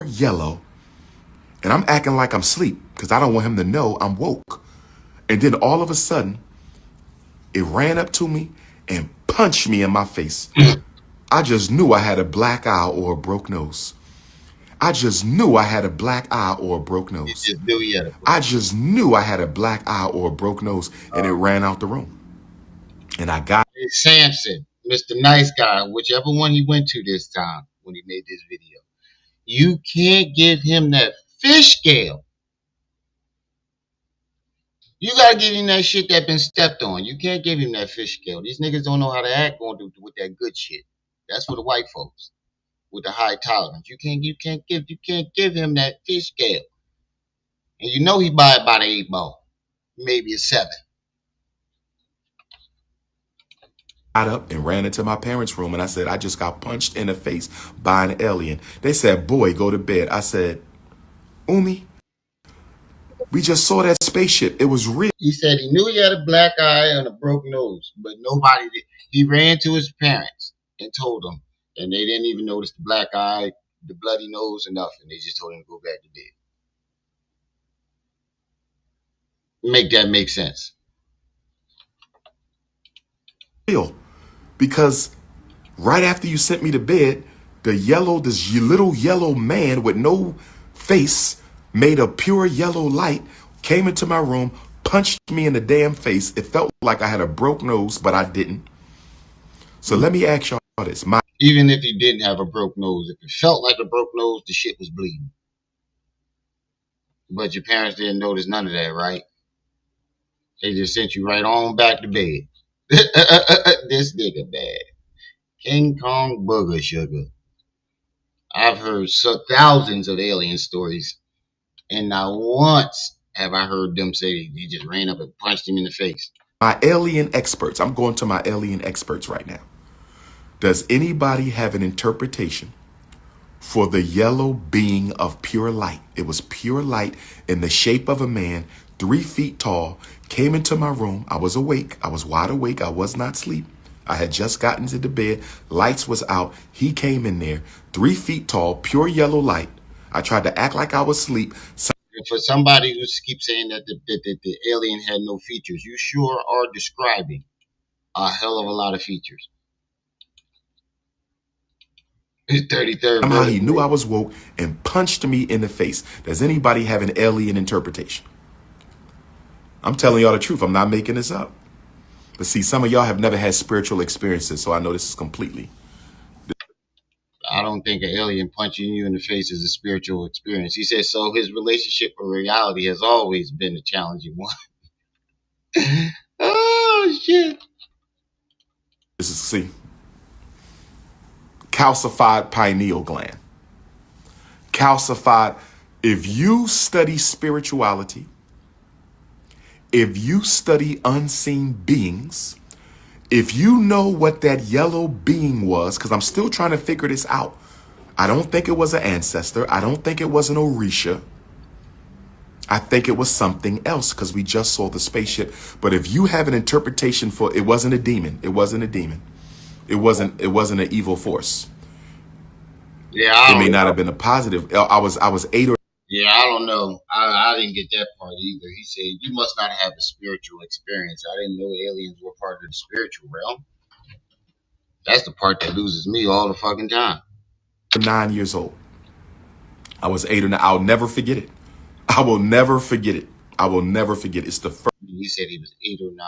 Yellow. And I'm acting like I'm asleep because I don't want him to know I'm woke. And then all of a sudden, it ran up to me and punched me in my face. I just knew I had a black eye or a broke nose. I just knew I had a black eye or a broke nose. I just knew I had a black eye or a broke nose, and it ran out the room. And I got...
Hey, Samson, Mr. Nice Guy, whichever one he went to this time when he made this video. You can't give him that fish scale You gotta give him that shit that been stepped on. You can't give him that fish scale. These niggas don't know how to act on with that good shit. That's for the white folks with the high tolerance. You can't give him that fish scale. And you know he buy it by the 8 ball, maybe a 7.
Got up and ran into my parents' room and I said, I just got punched in the face by an alien. They said, boy, go to bed. I said, Umi, we just saw that spaceship. It was real.
He said he knew he had a black eye and a broke nose, but nobody did. He ran to his parents and told them, and they didn't even notice the black eye, the bloody nose, and nothing. They just told him to go back to bed. Make that make sense.
Real. Because right after you sent me to bed, this little yellow man with no face, made of pure yellow light, came into my room, punched me in the damn face. It felt like I had a broke nose, but I didn't. So let me ask y'all this.
Even if you didn't have a broke nose, if it felt like a broke nose, the shit was bleeding. But your parents didn't notice none of that, right? They just sent you right on back to bed. This nigga bad. King Kong booger sugar. I've heard thousands of alien stories, and not once have I heard them say they just ran up and punched him in the face.
My alien experts, I'm going to my alien experts right now. Does anybody have an interpretation for the yellow being of pure light? It was pure light in the shape of a man, 3 feet tall, came into my room. I was awake. I was wide awake. I was not asleep. I had just gotten to the bed. Lights was out. He came in there, 3 feet tall, pure yellow light. I tried to act like I was asleep.
For somebody who keeps saying that the alien had no features, you sure are describing a hell of a lot of features. His 33rd
Somehow he knew I was woke and punched me in the face. Does anybody have an alien interpretation? I'm telling y'all the truth. I'm not making this up. But see, some of y'all have never had spiritual experiences, so I know this is completely.
I don't think an alien punching you in the face is a spiritual experience. He said so his relationship with reality has always been a challenging one. Oh, shit.
This is, see, calcified pineal gland. Calcified. If you study spirituality, if you study unseen beings, if you know what that yellow being was, because I'm still trying to figure this out. I don't think it was an ancestor. I don't think it was an Orisha. I think it was something else because we just saw the spaceship. But if you have an interpretation for it, wasn't a demon. It wasn't a demon. It wasn't an evil force.
Yeah,
it may not have been a positive. I was 8 or.
Yeah, I don't know. I didn't get that part either. He said you must not have a spiritual experience. I didn't know aliens were part of the spiritual realm. That's the part that loses me all the fucking time.
9 years old. I was 8 or 9. I'll never forget it. I will never forget it. I will never forget it. It's the first.
He said he was 8 or 9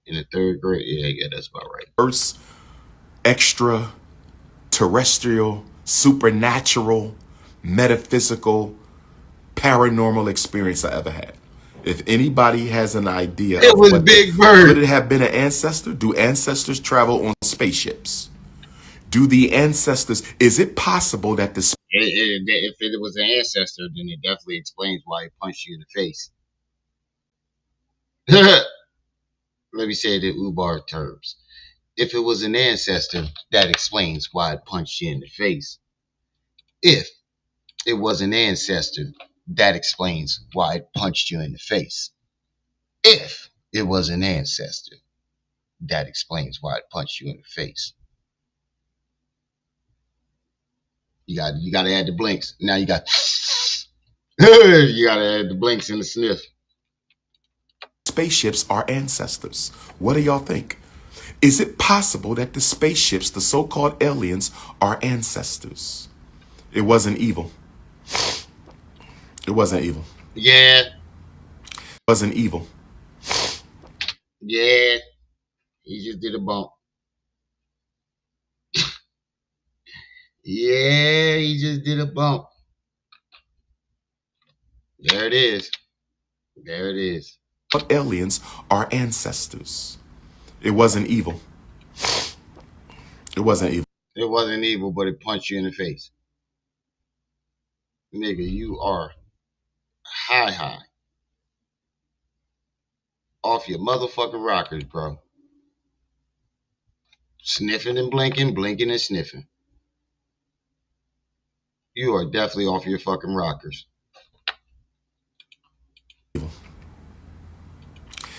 in the 3rd grade. Yeah, that's about right.
First extraterrestrial, supernatural, metaphysical, paranormal experience I ever had. If anybody has an idea,
it was Big Bird.
Could it have been an ancestor? Do ancestors travel on spaceships? Do the ancestors? Is it possible that the
if it was an ancestor, then it definitely explains why he punched you in the face. Let me say it in Umar terms. If it was an ancestor, that explains why it punched you in the face. If it was an ancestor, that explains why it punched you in the face. If it was an ancestor, that explains why it punched you in the face. You got to add the blinks. Now you got you got to add the blinks and the sniff.
Spaceships are ancestors. What do y'all think? Is it possible that the spaceships, the so-called aliens, are ancestors? It wasn't evil. It wasn't evil.
Yeah.
It wasn't evil.
Yeah. He just did a bump. Yeah, he just did a bump. There it is. There it is.
Aliens are ancestors. It wasn't evil. It wasn't evil.
It wasn't evil, but it punched you in the face. Nigga, you are high. Off your motherfucking rockers, bro. Sniffing and blinking, blinking and sniffing. You are definitely off your fucking rockers.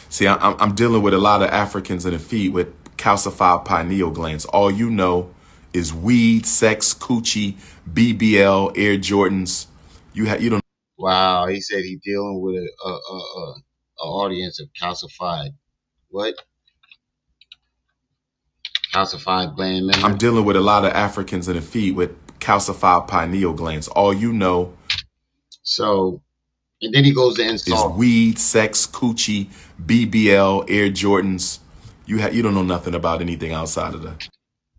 See, I'm dealing with a lot of Africans in the feed with calcified pineal glands. All you know is weed, sex, coochie, BBL, Air Jordans. You don't.
Wow, he said he dealing with a audience of calcified what? Calcified gland members.
I'm dealing with a lot of Africans in the feed with calcified pineal glands. All you know.
So, and then he goes to insult.
Is weed, sex, coochie, BBL, Air Jordans. You don't know nothing about anything outside of that.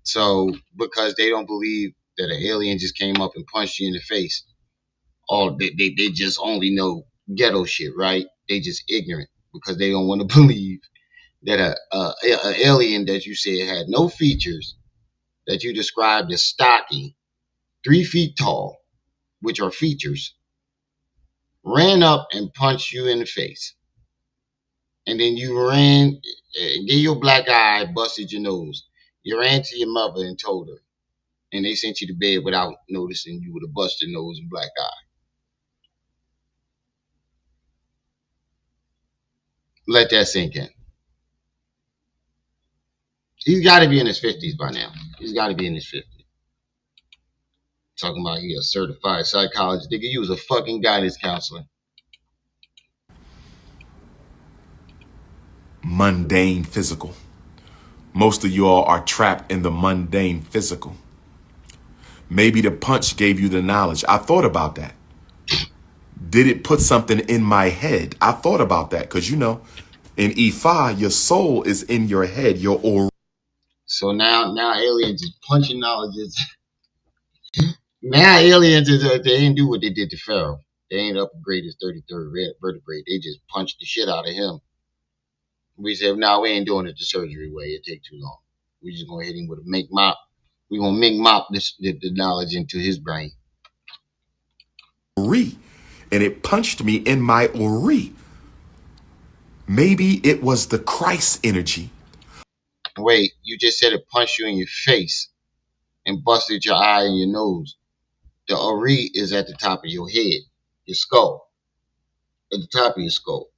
So, because they don't believe that an alien just came up and punched you in the face, they just only know ghetto shit, right? They just ignorant because they don't want to believe that a alien that you said had no features, that you described as stocky, 3 feet tall, which are features, ran up and punched you in the face. And then you ran, gave your black eye, busted your nose. You ran to your mother and told her. And they sent you to bed without noticing you with a busted nose and black eye. Let that sink in. He's got to be in his 50s by now. He's got to be in his 50s. Talking about he a certified psychologist. Nigga, you was a fucking guidance counselor.
Mundane physical. Most of y'all are trapped in the mundane physical. Maybe the punch gave you the knowledge. I thought about that. Did it put something in my head? I thought about that because, in Ifa, your soul is in your head, your aura.
So now aliens is punching knowledges. Now aliens they ain't do what they did to Pharaoh. They ain't upgrade his 33rd vertebrae. They just punched the shit out of him. We said, no, we ain't doing it the surgery way. It take too long. We just gonna hit him with a mink mop. We gonna mink mop the knowledge into his brain.
And it punched me in my ori. Maybe it was the Christ energy.
Wait, you just said it punched you in your face and busted your eye and your nose. The ori is at the top of your head, your skull, at the top of your skull,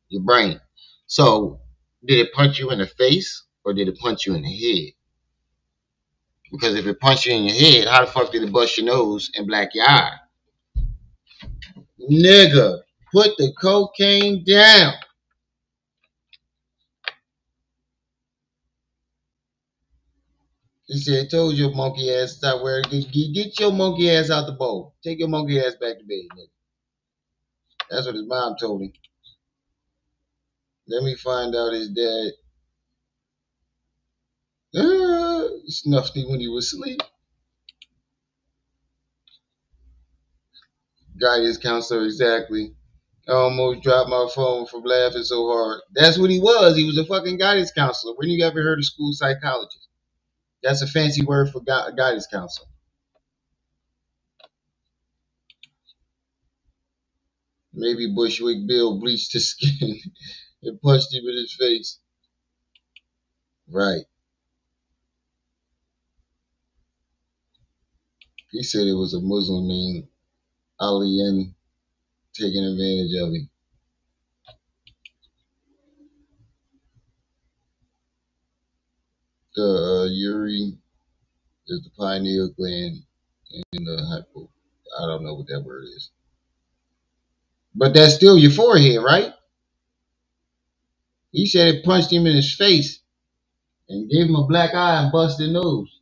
your brain. So, did it punch you in the face or did it punch you in the head? Because if it punched you in your head, how the fuck did it bust your nose and black your eye? Nigga, put the cocaine down. He said, told your monkey ass stop wearing. Get your monkey ass out the bowl. Take your monkey ass back to bed, nigga. That's what his mom told him. Let me find out his dad snuffed him when he was asleep. Guidance counselor, exactly. I almost dropped my phone from laughing so hard. That's what he was. He was a fucking guidance counselor. When you ever heard of school psychologist? That's a fancy word for guidance counselor. Maybe Bushwick Bill bleached his skin and punched him in his face. Right. He said it was a Muslim named Aliyan taking advantage of him. The Uri is the pineal gland and the hypo. I don't know what that word is. But that's still your forehead, right? He said it punched him in his face and gave him a black eye and busted nose.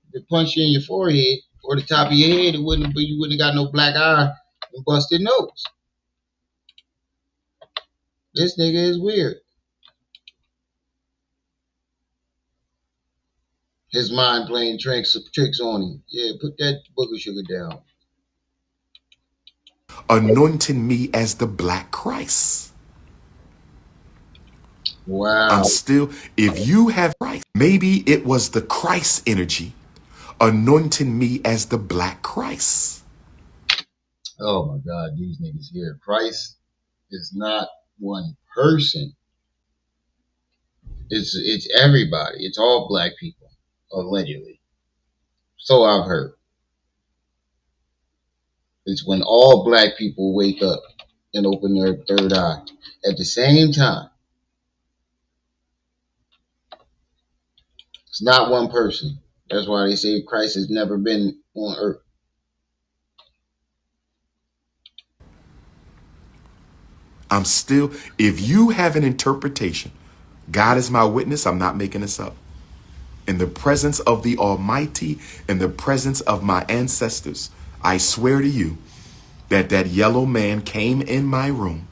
If it punched you in your forehead or the top of your head, you wouldn't have got no black eye and busted nose. This nigga is weird. His mind playing tricks on him. Yeah, put that booger sugar down.
anointing me as the Black Christ.
Wow.
I'm still, if you have Christ, maybe it was the Christ energy anointing me as the Black Christ.
Oh my God, these niggas here. Christ is not one person. It's everybody. It's all black people, allegedly. So I've heard. It's when all black people wake up and open their third eye at the same time. It's not one person. That's why they say Christ has never been on earth.
I'm still, if you have an interpretation, God is my witness, I'm not making this up. In the presence of the Almighty, in the presence of my ancestors, I swear to you that that yellow man came in my room,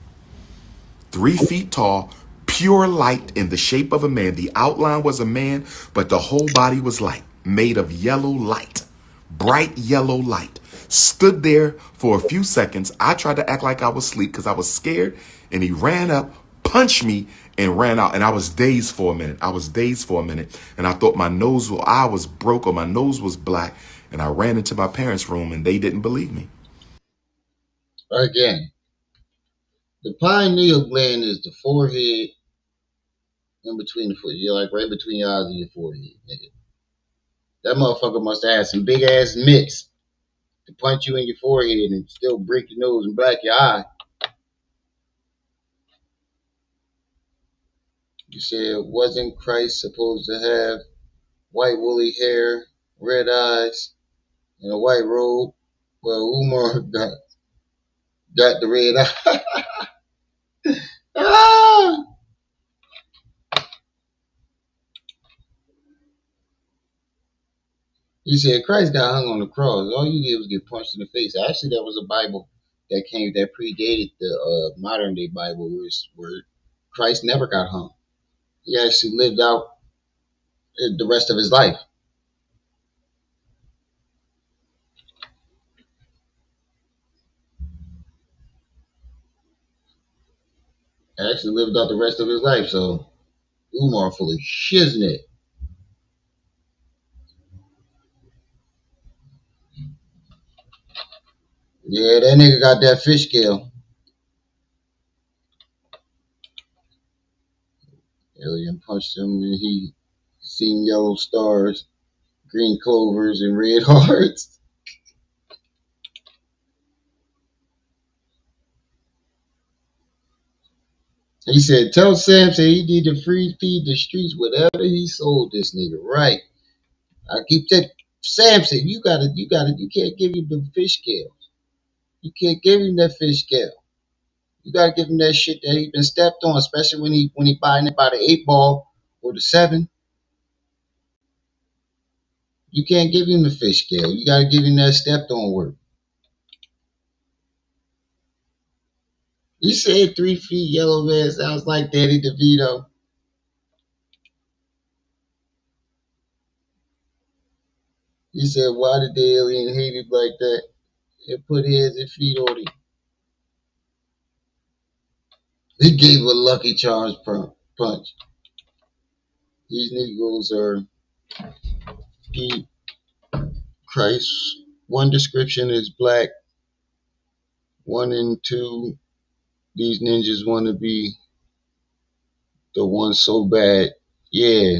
3 feet tall, pure light in the shape of a man. The outline was a man, but the whole body was light, made of yellow light, bright yellow light. Stood there for a few seconds. I tried to act like I was asleep because I was scared, and he ran up, punched me, and ran out. And I was dazed for a minute. And I thought my eye was broke or my nose was black. And I ran into my parents' room, and they didn't believe me.
Again, the pineal gland is the forehead in between the foot. You're like right between your eyes and your forehead, nigga. That motherfucker must have had some big ass mitts to punch you in your forehead and still break your nose and black your eye. You said, wasn't Christ supposed to have white woolly hair, red eyes, and a white robe? Well, Umar got the red eye. Ah! He said Christ got hung on the cross. All you did was get punched in the face. Actually, that was a Bible that predated the modern day Bible, where Christ never got hung. He actually lived out the rest of his life. Actually lived out the rest of his life. So Umar full of shiznit. Yeah, that nigga got that fish scale. Alien punched him and he seen yellow stars, green clovers, and red hearts. He said, tell Samson he need to feed the streets whatever he sold this nigga. Right. I keep saying, Samson, you can't give him the fish scales. You can't give him that fish scale. You gotta give him that shit that he been stepped on, especially when he buying it by the 8 ball or the 7. You can't give him the fish scale. You gotta give him that stepped on work. You said 3 feet yellow man sounds like Danny DeVito. He said, why did the alien hate him like that and put hands and feet on him? He gave a Lucky Charms punch. These Negroes are deep. Christ. One description is black. 1 and 2, these ninjas want to be the one so bad. Yeah,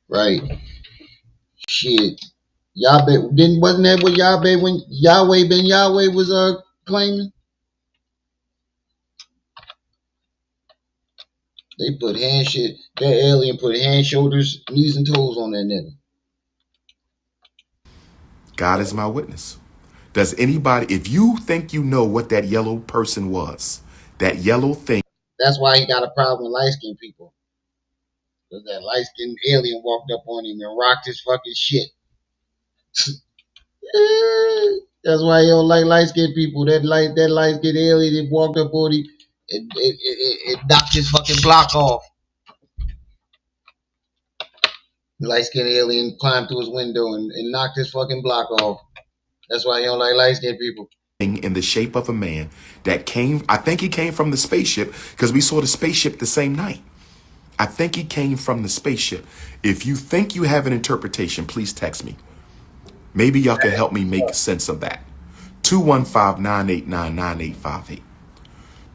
right. Shit. Wasn't that what Yahweh Ben Yahweh was claiming? They put that alien put hand, shoulders, knees, and toes on that nigga.
God is my witness. Does anybody, if you think you know what that yellow person was, that yellow thing.
That's why he got a problem with light-skinned people. Because that light-skinned alien walked up on him and rocked his fucking shit. That's why he don't like light-skinned people. That light-skinned alien that walked up on him and knocked his fucking block off. The light-skinned alien climbed through his window and knocked his fucking block off. That's why he don't like light-skinned people.
in the shape of a man that came, I think he came from the spaceship because we saw the spaceship the same night. I think he came from the spaceship. If you think you have an interpretation, please text me. Maybe y'all can help me make sense of that. 215-989-9858.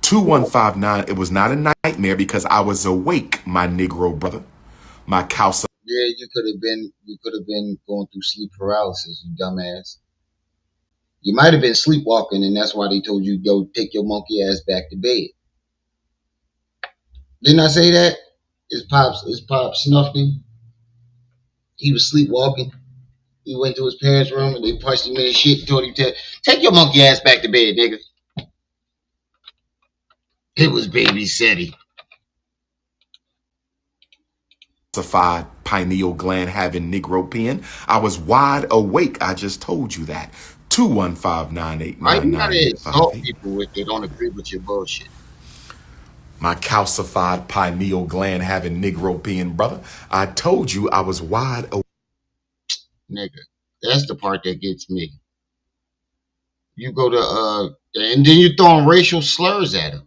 2159, it was not a nightmare because I was awake, my Negro brother. My calcium.
Yeah, you could have been going through sleep paralysis, you dumbass. You might have been sleepwalking, and that's why they told you go take your monkey ass back to bed. Didn't I say that? His pop snuffed him. He was sleepwalking. He went to his parents' room and they punched him in his shit and told him to take your monkey ass back to bed, nigga. It was baby Seti.
Calcified pineal gland having Negro pen. I was wide awake. I just told you that. 215-989-9858.
Why you gotta insult people if they don't agree with your bullshit?
My calcified pineal gland having Negro pen, brother. I told you I was wide awake.
Nigga, that's the part that gets me. You go to and then you're throwing racial slurs at him.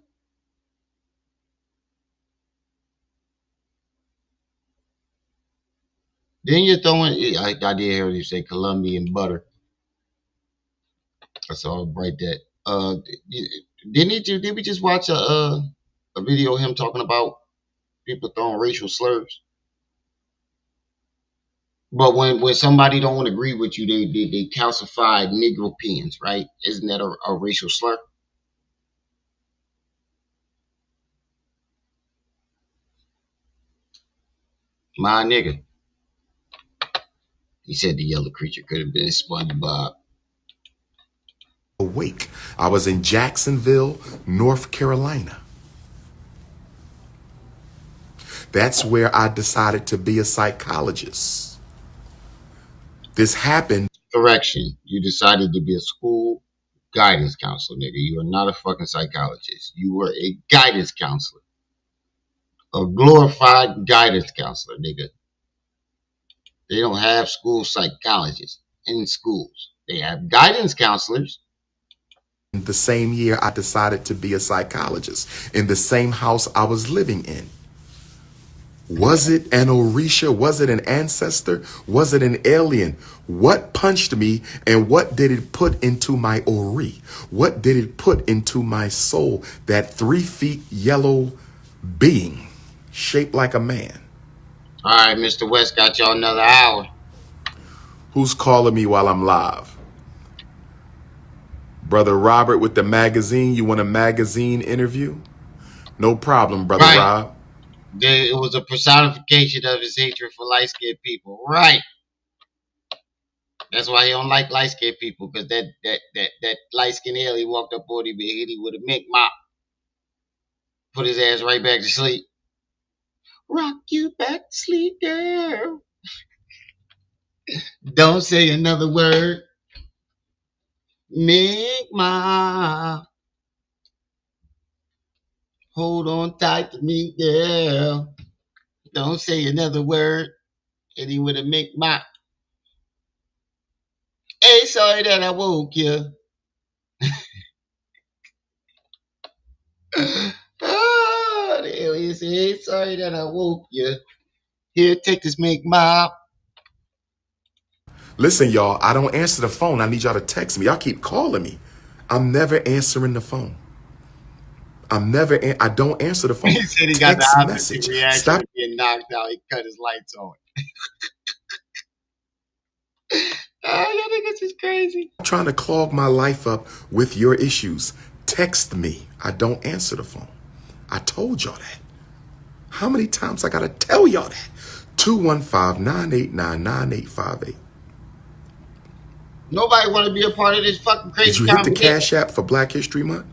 Then you're throwing. I did hear you say Colombian butter. I saw right that. Did we just watch a video of him talking about people throwing racial slurs? But when somebody don't agree with you, they calcify Negro pens, right? Isn't that a racial slur? My nigga. He said the yellow creature could have been SpongeBob.
Awake. I was in Jacksonville, North Carolina. That's where I decided to be a psychologist. This happened.
Correction. You decided to be a school guidance counselor, nigga. You are not a fucking psychologist. You were a guidance counselor. A glorified guidance counselor, nigga. They don't have school psychologists in schools. They have guidance counselors.
The same year I decided to be a psychologist in the same house I was living in. Was it an Orisha? Was it an ancestor? Was it an alien? What punched me and what did it put into my Ori? What did it put into my soul? That 3 feet yellow being shaped like a man.
All right, Mr. West got y'all another hour.
Who's calling me while I'm live? Brother Robert with the magazine. You want a magazine interview? No problem, Brother Rob.
It was a personification of his hatred for light-skinned people. Right. That's why he don't like light-skinned people, because that light-skinned alien walked up on him and hit him with a mink mop. Put his ass right back to sleep. Rock you back to sleep, girl. Don't say another word. Mink mop. Hold on tight to me, girl. Don't say another word. Hit him with a mink mop. Hey, sorry that I woke you. Oh, the alien said, hey, sorry that I woke you. Here, take this mink mop.
Listen, y'all, I don't answer the phone. I need y'all to text me. Y'all keep calling me. I'm never answering the phone. I don't answer the phone.
He said he got the
Text
opposite
message.
reaction
Stop
to getting knocked out. He cut his lights on. Oh, y'all niggas is crazy.
trying to clog my life up with your issues. Text me. I don't answer the phone. I told y'all that. How many times I gotta tell y'all that? 215-989-9858.
Nobody want to be a part of this fucking crazy
Did you hit the
conversation.
Cash App for Black History Month?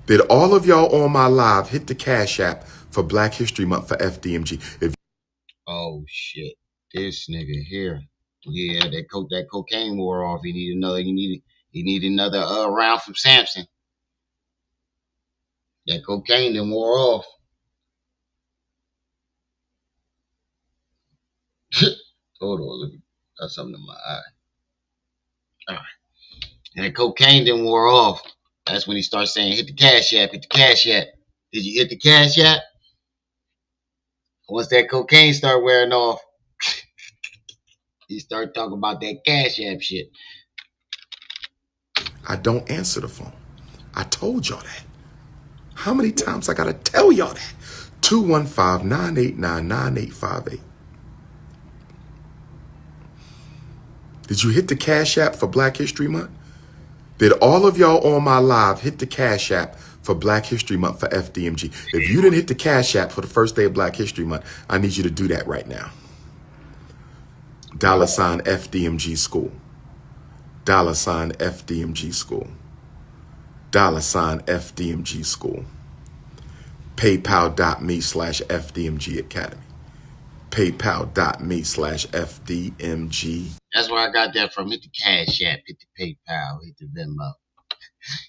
Did all of y'all on my live hit the Cash App for Black History Month for FDMG?
Oh shit, this nigga here. Yeah, that cocaine wore off. He needed another round from Samson. That cocaine then wore off. Hold on, look, got something in my eye. All right. And the cocaine then wore off. That's when he starts saying, hit the cash app, hit the cash app. Did you hit the cash app? Once that cocaine started wearing off, he started talking about that cash app shit.
I don't answer the phone. I told y'all that. How many times I gotta tell y'all that? 215-989-9858. Did you hit the Cash App for Black History Month? Did all of y'all on my live hit the Cash App for Black History Month for FDMG? If you didn't hit the Cash App for the first day of Black History Month, I need you to do that right now. $ FDMG School. $ FDMG School. $ FDMG School. PayPal.me/FDMG Academy. PayPal.me/FDMG.
That's where I got that from. Hit the cash app, hit the PayPal, hit the Venmo.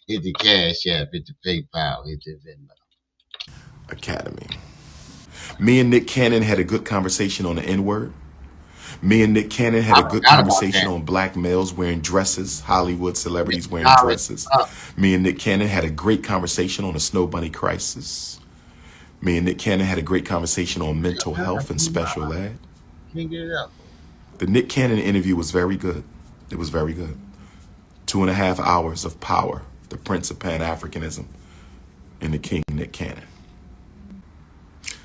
Hit the cash app, hit the PayPal, hit the Venmo.
Academy. Me and Nick Cannon had a good conversation on the N-word. Me and Nick Cannon had a good conversation on black males wearing dresses, Hollywood celebrities wearing dresses. Me and Nick Cannon had a great conversation on the Snow Bunny crisis. Me and Nick Cannon had a great conversation on mental health and special ed.
Can't get it out.
The Nick Cannon interview was very good. It was very good. 2.5 hours of power, the Prince of Pan-Africanism, and the King Nick Cannon.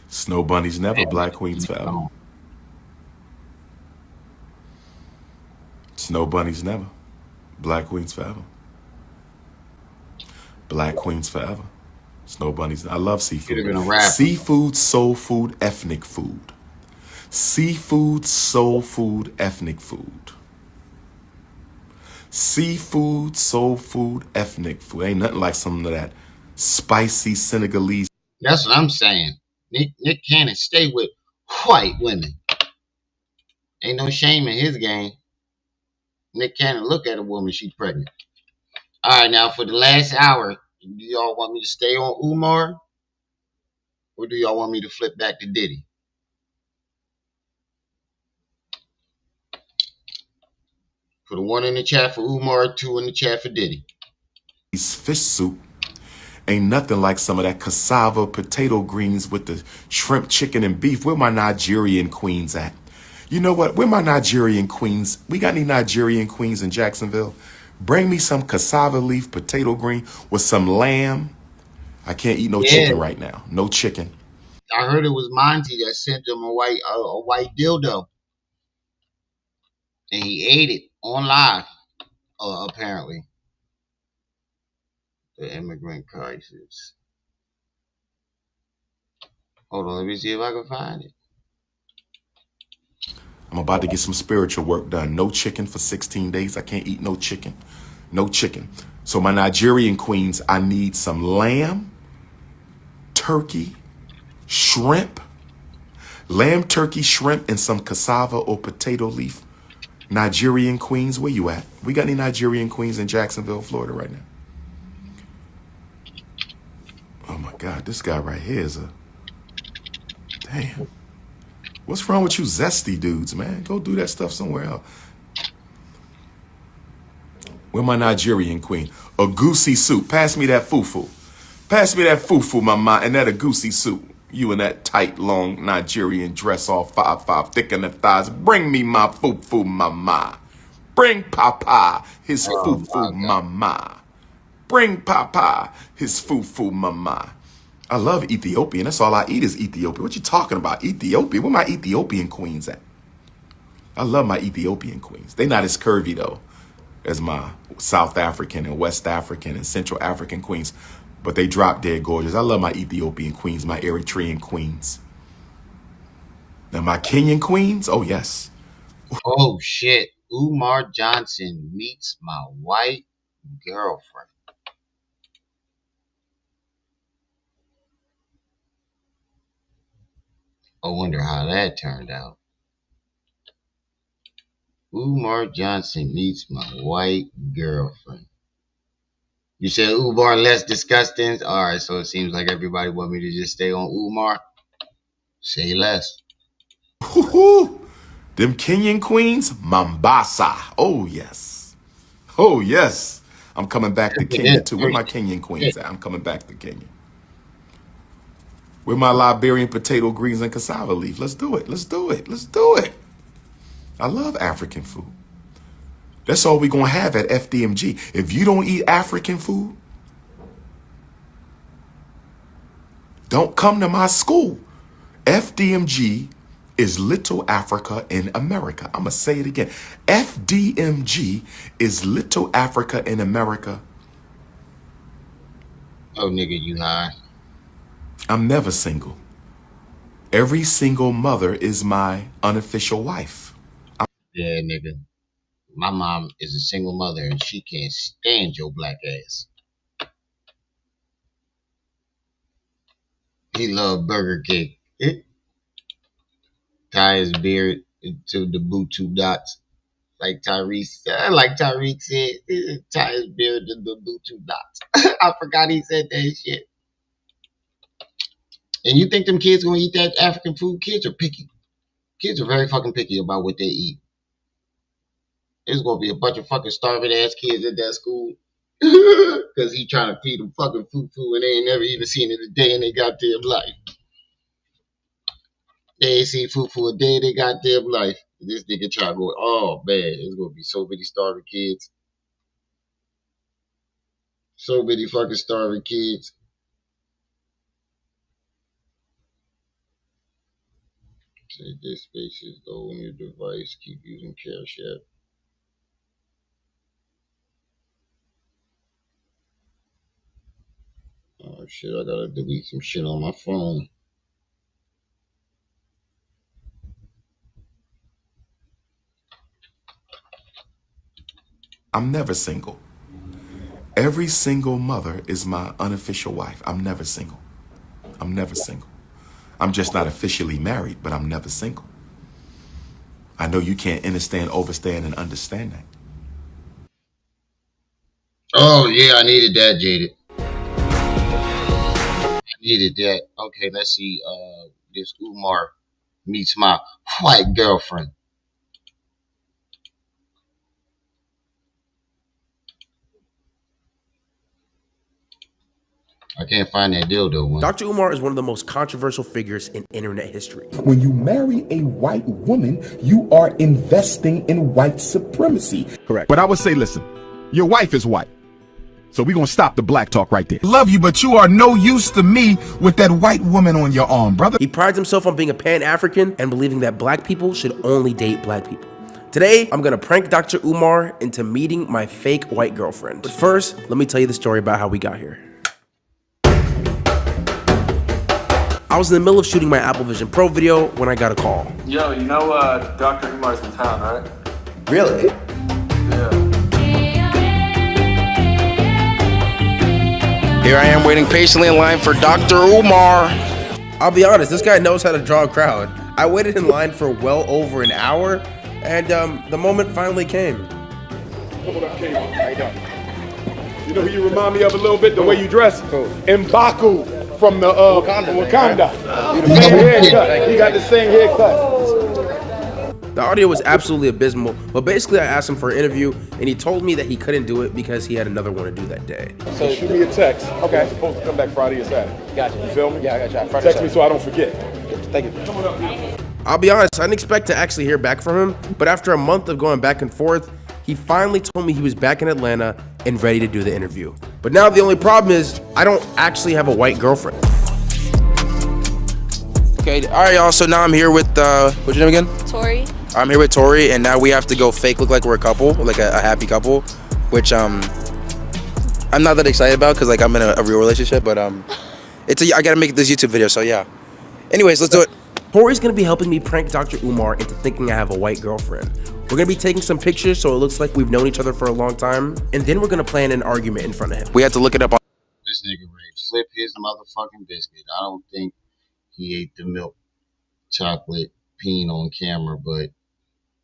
Snow Bunnies never, Black Queens forever. Snow Bunnies never, Black Queens forever. Black Queens forever. Snow Bunnies. I love seafood. Seafood, soul food, ethnic food. Seafood, soul food, ethnic food. Seafood, soul food, ethnic food. Ain't nothing like some of that spicy Senegalese.
That's what I'm saying. Nick Cannon stay with white women. Ain't no shame in his game. Nick Cannon look at a woman, she's pregnant. All right, now for the last hour, do y'all want me to stay on Umar? Or do y'all want me to flip back to Diddy? Put a 1 in the chat for Umar, 2 in the chat for Diddy.
Fish soup ain't nothing like some of that cassava potato greens with the shrimp, chicken, and beef. Where my Nigerian queens at? You know what? Where my Nigerian queens? We got any Nigerian queens in Jacksonville? Bring me some cassava leaf potato green with some lamb. I can't eat no chicken right now. No chicken.
I heard it was Monty that sent him a white dildo. And he ate it on live, apparently. The immigrant crisis. Hold on, let me see if I can find it.
I'm about to get some spiritual work done. No chicken for 16 days. I can't eat no chicken. No chicken. So my Nigerian queens, I need some lamb, turkey, shrimp, lamb, turkey, shrimp, and some cassava or potato leaf. Nigerian queens, where you at? We got any Nigerian queens in Jacksonville, Florida right now? Oh my God, this guy right here is a... Damn. What's wrong with you zesty dudes, man? Go do that stuff somewhere else. Where my Nigerian queen? A goosey soup. Pass me that fufu. Pass me that fufu, mama, and that a goosey soup. You in that tight, long Nigerian dress, all 5'5", thick in the thighs. Bring me my fufu, mama. Bring Papa his fufu, mama. Bring Papa his fufu, mama. I love Ethiopian. That's all I eat is Ethiopia. What you talking about? Ethiopia? Where my Ethiopian queens at? I love my Ethiopian queens. They not as curvy, though, as my South African and West African and Central African queens. But they drop dead gorgeous. I love my Ethiopian queens, my Eritrean queens. Now, my Kenyan queens? Oh, yes.
Oh, shit. Umar Johnson meets my white girlfriend. I wonder how that turned out. Umar Johnson meets my white girlfriend. You said Umar less disgusting? Alright, so it seems like everybody want me to just stay on Umar. Say less.
Them Kenyan queens, Mombasa. Oh, yes. Oh, yes. I'm coming back to Kenya too. Where my Kenyan queens at? I'm coming back to Kenya. Where my Liberian potato greens and cassava leaf? Let's do it. Let's do it. Let's do it. I love African food. That's all we're going to have at FDMG. If you don't eat African food, don't come to my school. FDMG is Little Africa in America. I'm going to say it again. FDMG is Little Africa in America.
Oh, nigga, you high.
I'm never single. Every single mother is my unofficial wife.
Yeah, nigga. My mom is a single mother and she can't stand your black ass. He loved Burger King. Tie his beard into the Bluetooth dots. Like Tyreek said, tie his beard to the Bluetooth dots. I forgot he said that shit. And you think them kids gonna eat that African food? Kids are picky. Kids are very fucking picky about what they eat. There's gonna be a bunch of fucking starving ass kids at that school. Cause he trying to feed them fucking fufu and they ain't never even seen it a day in their goddamn life. They ain't seen fufu a day in their goddamn life. This nigga try to go, oh man, there's gonna be so many starving kids. So many fucking starving kids. Take this spaces though on your device. Keep using Cash App. Oh shit, I gotta delete some shit on my phone.
I'm never single. Every single mother is my unofficial wife. I'm never single. I'm never single. I'm just not officially married, but I'm never single. I know you can't understand, overstand, and understand that.
Oh yeah, I needed that, Jaded. I needed that. Okay, let's see. This Umar meets my white girlfriend. I can't find that dildo one.
Dr. Umar is one of the most controversial figures in internet history.
When you marry a white woman, you are investing in white supremacy.
Correct. But I would say, listen, your wife is white. So we're going to stop the black talk right there.
Love you, but you are no use to me with that white woman on your arm, brother.
He prides himself on being a Pan-African and believing that black people should only date black people. Today, I'm gonna prank Dr. Umar into meeting my fake white girlfriend. But first, let me tell you the story about how we got here. I was in the middle of shooting my Apple Vision Pro video when I got a call.
Yo, you know Dr. Umar's in town, right?
Really?
Yeah.
Here I am waiting patiently in line for Dr. Umar.
I'll be honest, this guy knows how to draw a crowd. I waited in line for well over an hour, and the moment finally came.
What up, King? How you doing? You know who you remind me of a little bit? The way you dress? M'Baku from the Wakanda. He got the same haircut.
The audio was absolutely abysmal, but basically I asked him for an interview, and he told me that he couldn't do it because he had another one to do that day.
So shoot me a text. Okay. I'm supposed to come back Friday or Saturday.
Gotcha.
You feel me?
Yeah, I got you.
Text me so I don't forget.
Thank you. I'll be honest, I didn't expect to actually hear back from him, but after a month of going back and forth, he finally told me he was back in Atlanta and ready to do the interview. But now the only problem is I don't actually have a white girlfriend.
Okay, all right, y'all. So now I'm here with, what's your name again?
Tori.
I'm here with Tori, and now we have to go fake look like we're a couple, like a happy couple, which I'm not that excited about because like I'm in a real relationship, but I gotta make this YouTube video, so yeah. Anyways, let's do it.
Tori's gonna be helping me prank Dr. Umar into thinking I have a white girlfriend. We're gonna be taking some pictures so it looks like we've known each other for a long time, and then we're gonna plan an argument in front of him.
We have to look it up on.
This nigga ready to flip his motherfucking biscuit. I don't think he ate the milk chocolate peeing on camera, but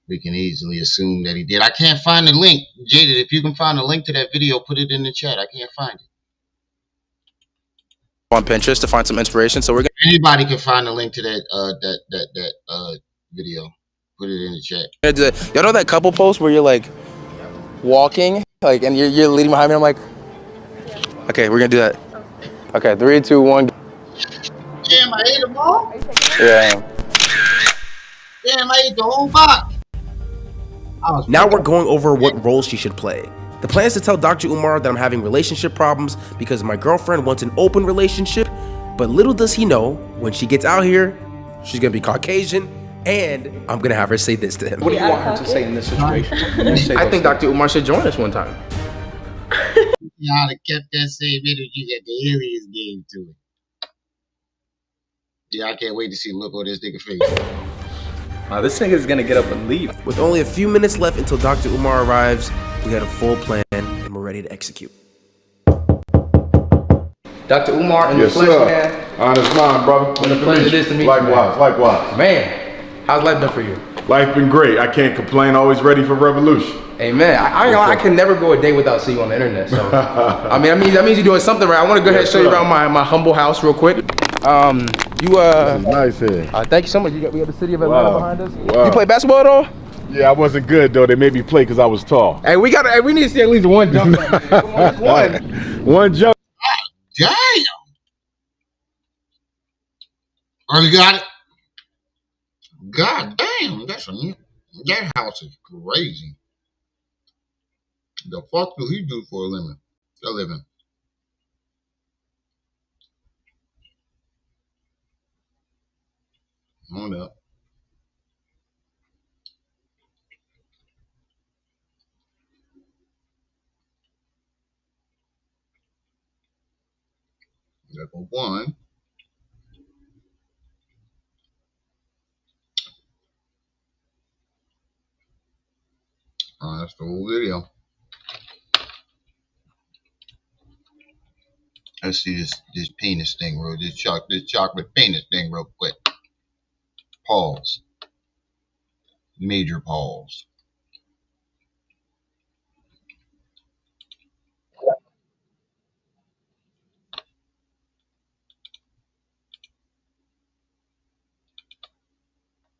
we can easily assume that he did. I can't find the link. Jaded, if you can find a link to that video, put it in the chat. I can't find it.
On Pinterest to find some inspiration, so we're gonna.
Anybody can find a link to that video. Put it in the chat.
Do that. Y'all know that couple post where you're like walking Like, and you're leading behind me. I'm like, okay, we're gonna do that. Okay, 3, 2, 1.
Damn, I ate them all?
Yeah.
Damn, I ate the whole box.
Now we're going over what role she should play. The plan is to tell Dr. Umar that I'm having relationship problems because my girlfriend wants an open relationship, but little does he know, when she gets out here, she's gonna be Caucasian, and I'm gonna have her say this to him.
What do you want her to say in this situation?
I think Dr. Umar should join us one time.
Y'all have kept that same energy that the aliens gave to it. Yeah, I can't wait to see the look on this nigga face.
This nigga's gonna get up and leave.
With only a few minutes left until Dr. Umar arrives, we had a full plan and we're ready to execute.
Dr. Umar in the flesh, man.
Honest mind, brother.
What a pleasure it is to meet you,
Likewise,
man.
likewise.
Man, how's life been for you?
Life been great. I can't complain. Always ready for revolution.
Amen. I can never go a day without seeing you on the internet. So, I mean, that means you're doing something right. I want to go ahead and show you around my humble house real quick.
This is nice here.
Thank you so much. We got the city of Atlanta behind us.
Wow.
You play basketball at all?
Yeah, I wasn't good though. They made me play because I was tall.
Hey, we need to see at least one jump. Come on, just one.
One jump.
Damn. Oh, you got it? God damn, that house is crazy. The fuck do he do for a living? Hold up. Level 1. That's the whole video. Let's see this penis thing this chocolate penis thing real quick. Pause. Major pause.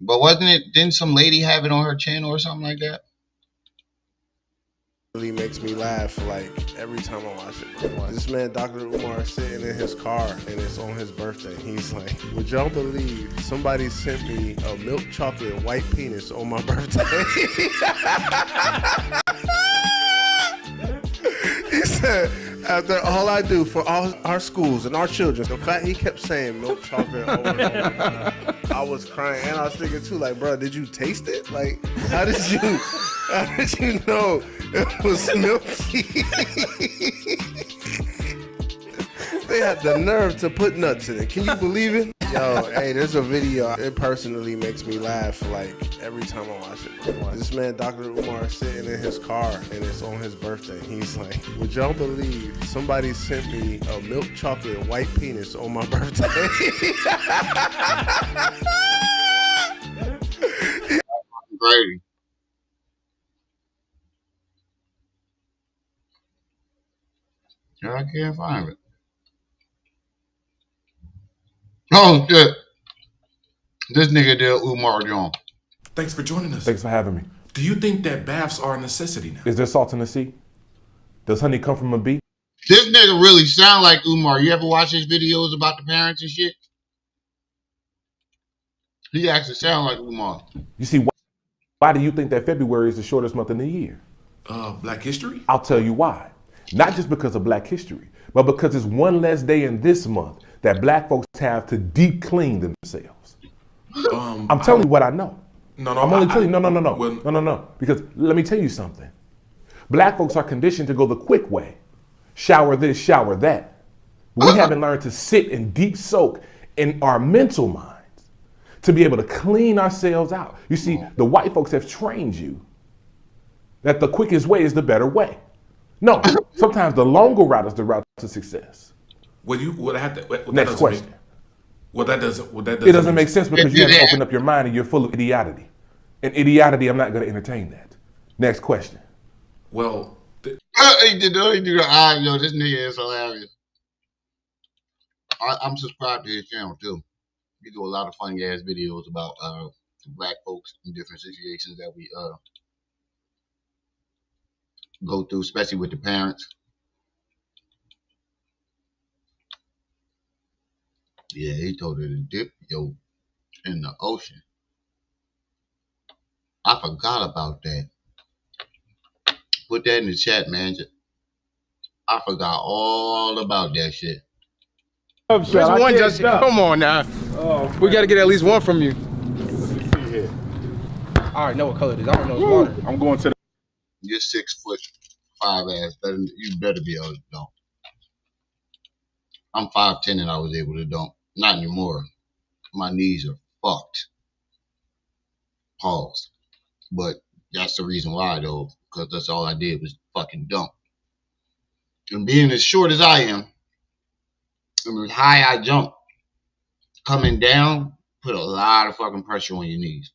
But didn't some lady have it on her channel or something like that?
Really makes me laugh like every time I watch it. This man, Dr. Umar, is sitting in his car and it's on his birthday. He's like, would y'all believe somebody sent me a milk chocolate white penis on my birthday? He said, after all I do for all our schools and our children, the fact he kept saying milk chocolate over and over, I was crying and I was thinking too, like, bro, did you taste it? Like, how did you know it was milky? They had the nerve to put nuts in it. Can you believe it? Yo, hey, there's a video. It personally makes me laugh like every time I watch it. This man, Dr. Umar, is sitting in his car and it's on his birthday. He's like, would y'all believe somebody sent me a milk chocolate white penis on my birthday?
Crazy. Yeah, I can't find it. Oh shit. This nigga did Umar Jones.
Thanks for joining us.
Thanks for having me.
Do you think that baths are a necessity now?
Is there salt in the sea? Does honey come from a bee?
This nigga really sound like Umar. You ever watch his videos about the parents and shit? He actually sound like Umar.
You see, why do you think that February is the shortest month in the year?
Black history?
I'll tell you why. Not just because of Black history, but because it's one less day in this month that Black folks have to deep clean themselves. I'm telling you what I know.
No,
I'm only telling you, no. Because let me tell you something. Black folks are conditioned to go the quick way. Shower this, shower that. We haven't learned to sit and deep soak in our mental minds to be able to clean ourselves out. You see, the white folks have trained you that the quickest way is the better way. No, sometimes the longer route is the route to success. Next question. It doesn't make sense because you haven't opened up your mind and you're full of idiotity. And idiotity, I'm not going to entertain that. Next question.
Well,
he did the eye. Yo, this nigga is hilarious. I'm subscribed to his channel too. We do a lot of funny ass videos about Black folks in different situations that we go through, especially with the parents. Yeah, he told her to dip in the ocean. I forgot about that. Put that in the chat, man. I forgot all about that shit.
There's one, Justin. Come on now. We got to get at least one from you. I already know what color it is. I don't know it's water.
I'm going to the.
You're 6'5" ass. You better be able to dunk. I'm 5'10" and I was able to dunk. Not anymore. My knees are fucked. Pause. But that's the reason why, though, because that's all I did was fucking dunk. And being as short as I am, and as high I jump, coming down, put a lot of fucking pressure on your knees.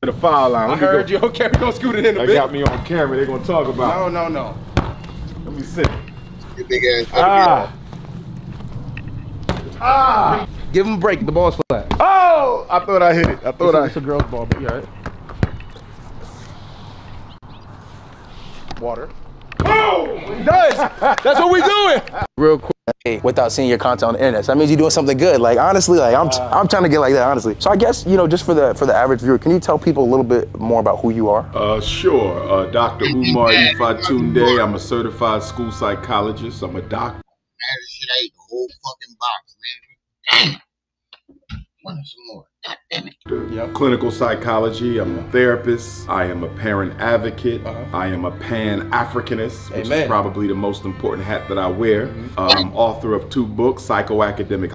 The foul line.
I heard you. Okay, we're gonna scoot it in a bit.
They got me on camera. They're gonna talk about.
No.
Let me see.
Your big ass.
Give him a break. The ball's flat.
Oh! I thought I hit it.
It's a girl's ball, but yeah. Water.
Oh!
He does. That's what we doing. Real quick.
Without seeing your content on the internet. So that means you're doing something good. Like honestly, like I'm trying to get like that, honestly. So I guess, just for the average viewer, can you tell people a little bit more about who you are?
Sure. Dr. Umar Ifatunde. I'm a certified school psychologist. I'm a doctor.
Man, this shit ate the whole fucking box, man. Damn. Wanted some more. God damn it.
Yep. Clinical psychology. I'm a therapist. I am a parent advocate. I am a Pan-Africanist, which is probably the most important hat that I wear. I'm author of 2 books, Psychoacademic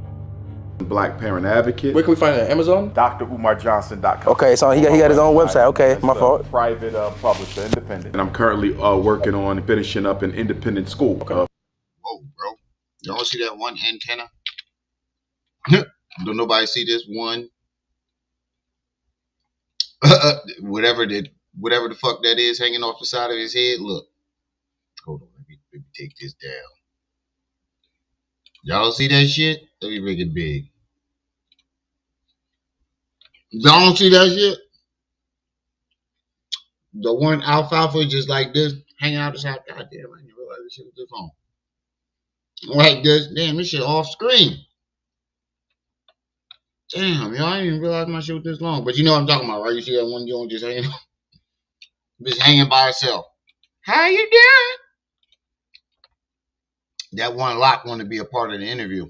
Black Parent Advocate.
Where can we find it? Amazon?
DrUmarJohnson.com.
Okay, so he got his own website. Okay, my fault.
Private publisher, independent. And I'm currently working on finishing up an independent school.
Whoa, bro. Y'all see that one antenna? Don't nobody see this one? Whatever the fuck that is hanging off the side of his head. Look. Hold on, let me take this down. Y'all see that shit? Let me make it big. Y'all don't see that shit? The one alfalfa just like this, hanging out the side. God damn, I didn't realize this shit was this long. Like this. Damn, this shit off screen. Damn, y'all, I didn't even realize my shit was this long. But you know what I'm talking about, right? You see that one joint just hanging by itself. How you doing? That one lot wanted to be a part of the interview.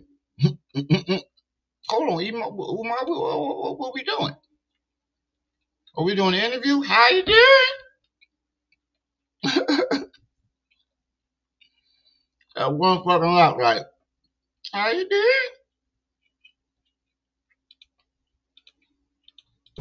Hold on, what we doing? Are we doing the interview? How you doing? That one fucking lot, right? How you doing?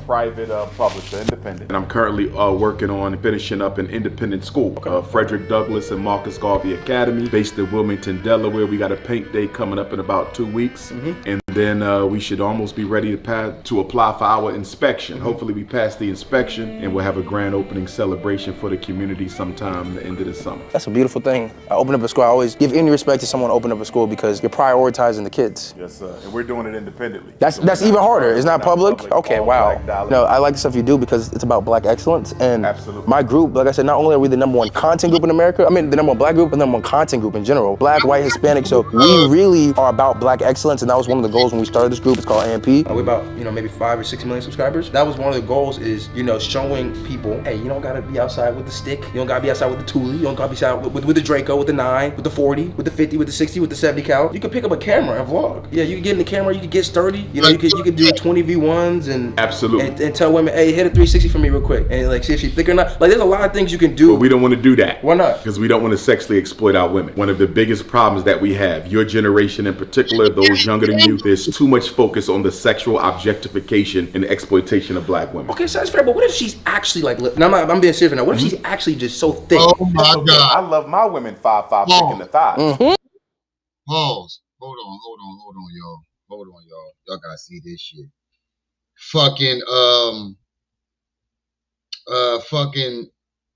Private publisher, independent. And I'm currently working on finishing up an independent school, Frederick Douglass and Marcus Garvey Academy, based in Wilmington, Delaware. We got a paint day coming up in about 2 weeks, and then we should almost be ready to apply for our inspection. Hopefully, we pass the inspection, and we'll have a grand opening celebration for the community sometime the end of the summer.
That's a beautiful thing. I open up a school. I always give any respect to someone open up a school because you're prioritizing the kids.
Yes, sir. And we're doing it independently.
That's even harder. It's not public. Okay, wow. No, I like the stuff you do because it's about Black excellence. And my group, like I said, not only are we the #1 content group in America, I mean the #1 Black group, but the #1 content group in general. Black, white, Hispanic. So we really are about Black excellence, and that was one of the goals when we started this group. It's called AMP.
We're about, maybe 5 or 6 million subscribers. That was one of the goals is, showing people, hey, you don't gotta be outside with the stick. You don't gotta be outside with the Thule. You don't gotta be outside with the Draco, with the 9, with the 40, with the 50, with the 60, with the 70 cal. You can pick up a camera and vlog. Yeah, you can get in the camera, you can get sturdy. You can do 20 V1s and
absolutely
and tell women, hey, hit a 360 for me real quick, and like see if she's thick or not. Like there's a lot of things you can do.
But we don't want to do that.
Why not?
Because we don't want to sexually exploit our women. One of the biggest problems that we have, your generation in particular, those younger than you, there's too much focus on the sexual objectification and exploitation of Black women.
Okay, so that's fair, but what if she's actually like, no, I'm being serious now. What if she's actually just so thick?
Oh my God.
I love my women 5'5" thick in the thighs.
Pause. Hold on, y'all. Hold on, y'all. Y'all gotta see this shit. Fucking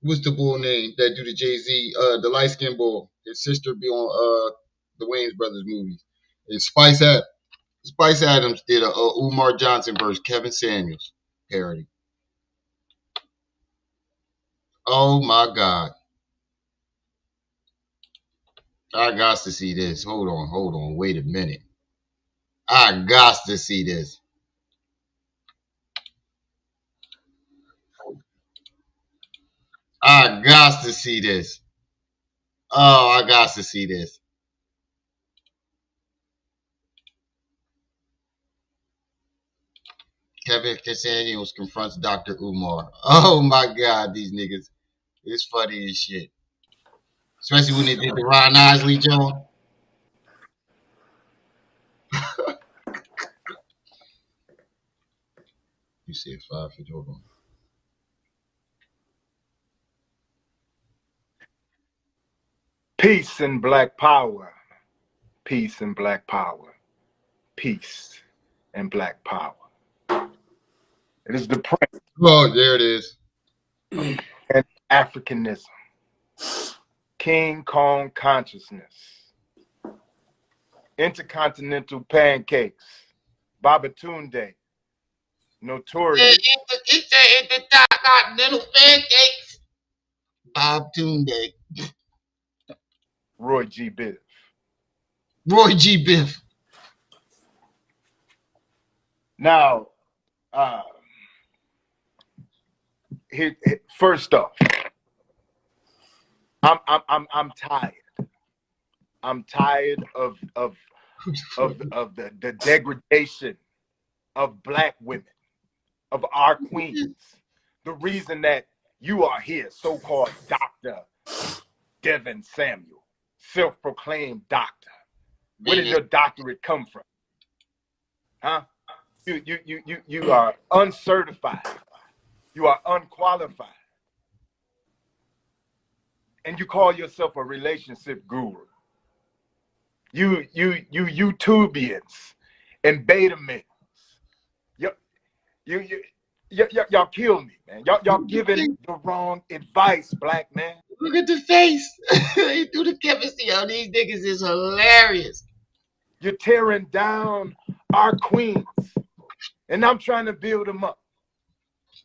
what's the bull name that do the Jay-Z, the light skinned bull? His sister be on the Wayans Brothers movies. And Spice Adams did a Umar Johnson versus Kevin Samuels parody. Oh my God. I got to see this. Hold on. Wait a minute. I got to see this. I got to see this. Oh, I got to see this. Kevin Casanos confronts Dr. Umar. Oh my God, these niggas. It's funny as shit. Especially when they did the Ron Isley joint. You said 5 for Jordan.
Peace and black power. Peace and black power. Peace and black power. It is the prince
Oh, there it is.
and Africanism. King Kong consciousness. Intercontinental pancakes. Babatunde. Notorious.
It's the Continental pancakes. Bob Tunde.
Roy G. Biv.
Roy G. Biff.
Now, first off, I'm tired. I'm tired of the degradation of black women, of our queens. The reason that you are here, so-called Dr. Devin Samuel, self-proclaimed doctor. Where did your doctorate come from? Huh? You are uncertified. You are unqualified. And you call yourself a relationship guru. You YouTubians and beta males. Y'all kill me, man. Y'all giving the wrong advice, black man.
Look at the face. He threw the chemistry on these niggas is hilarious.
You're tearing down our queens. And I'm trying to build them up.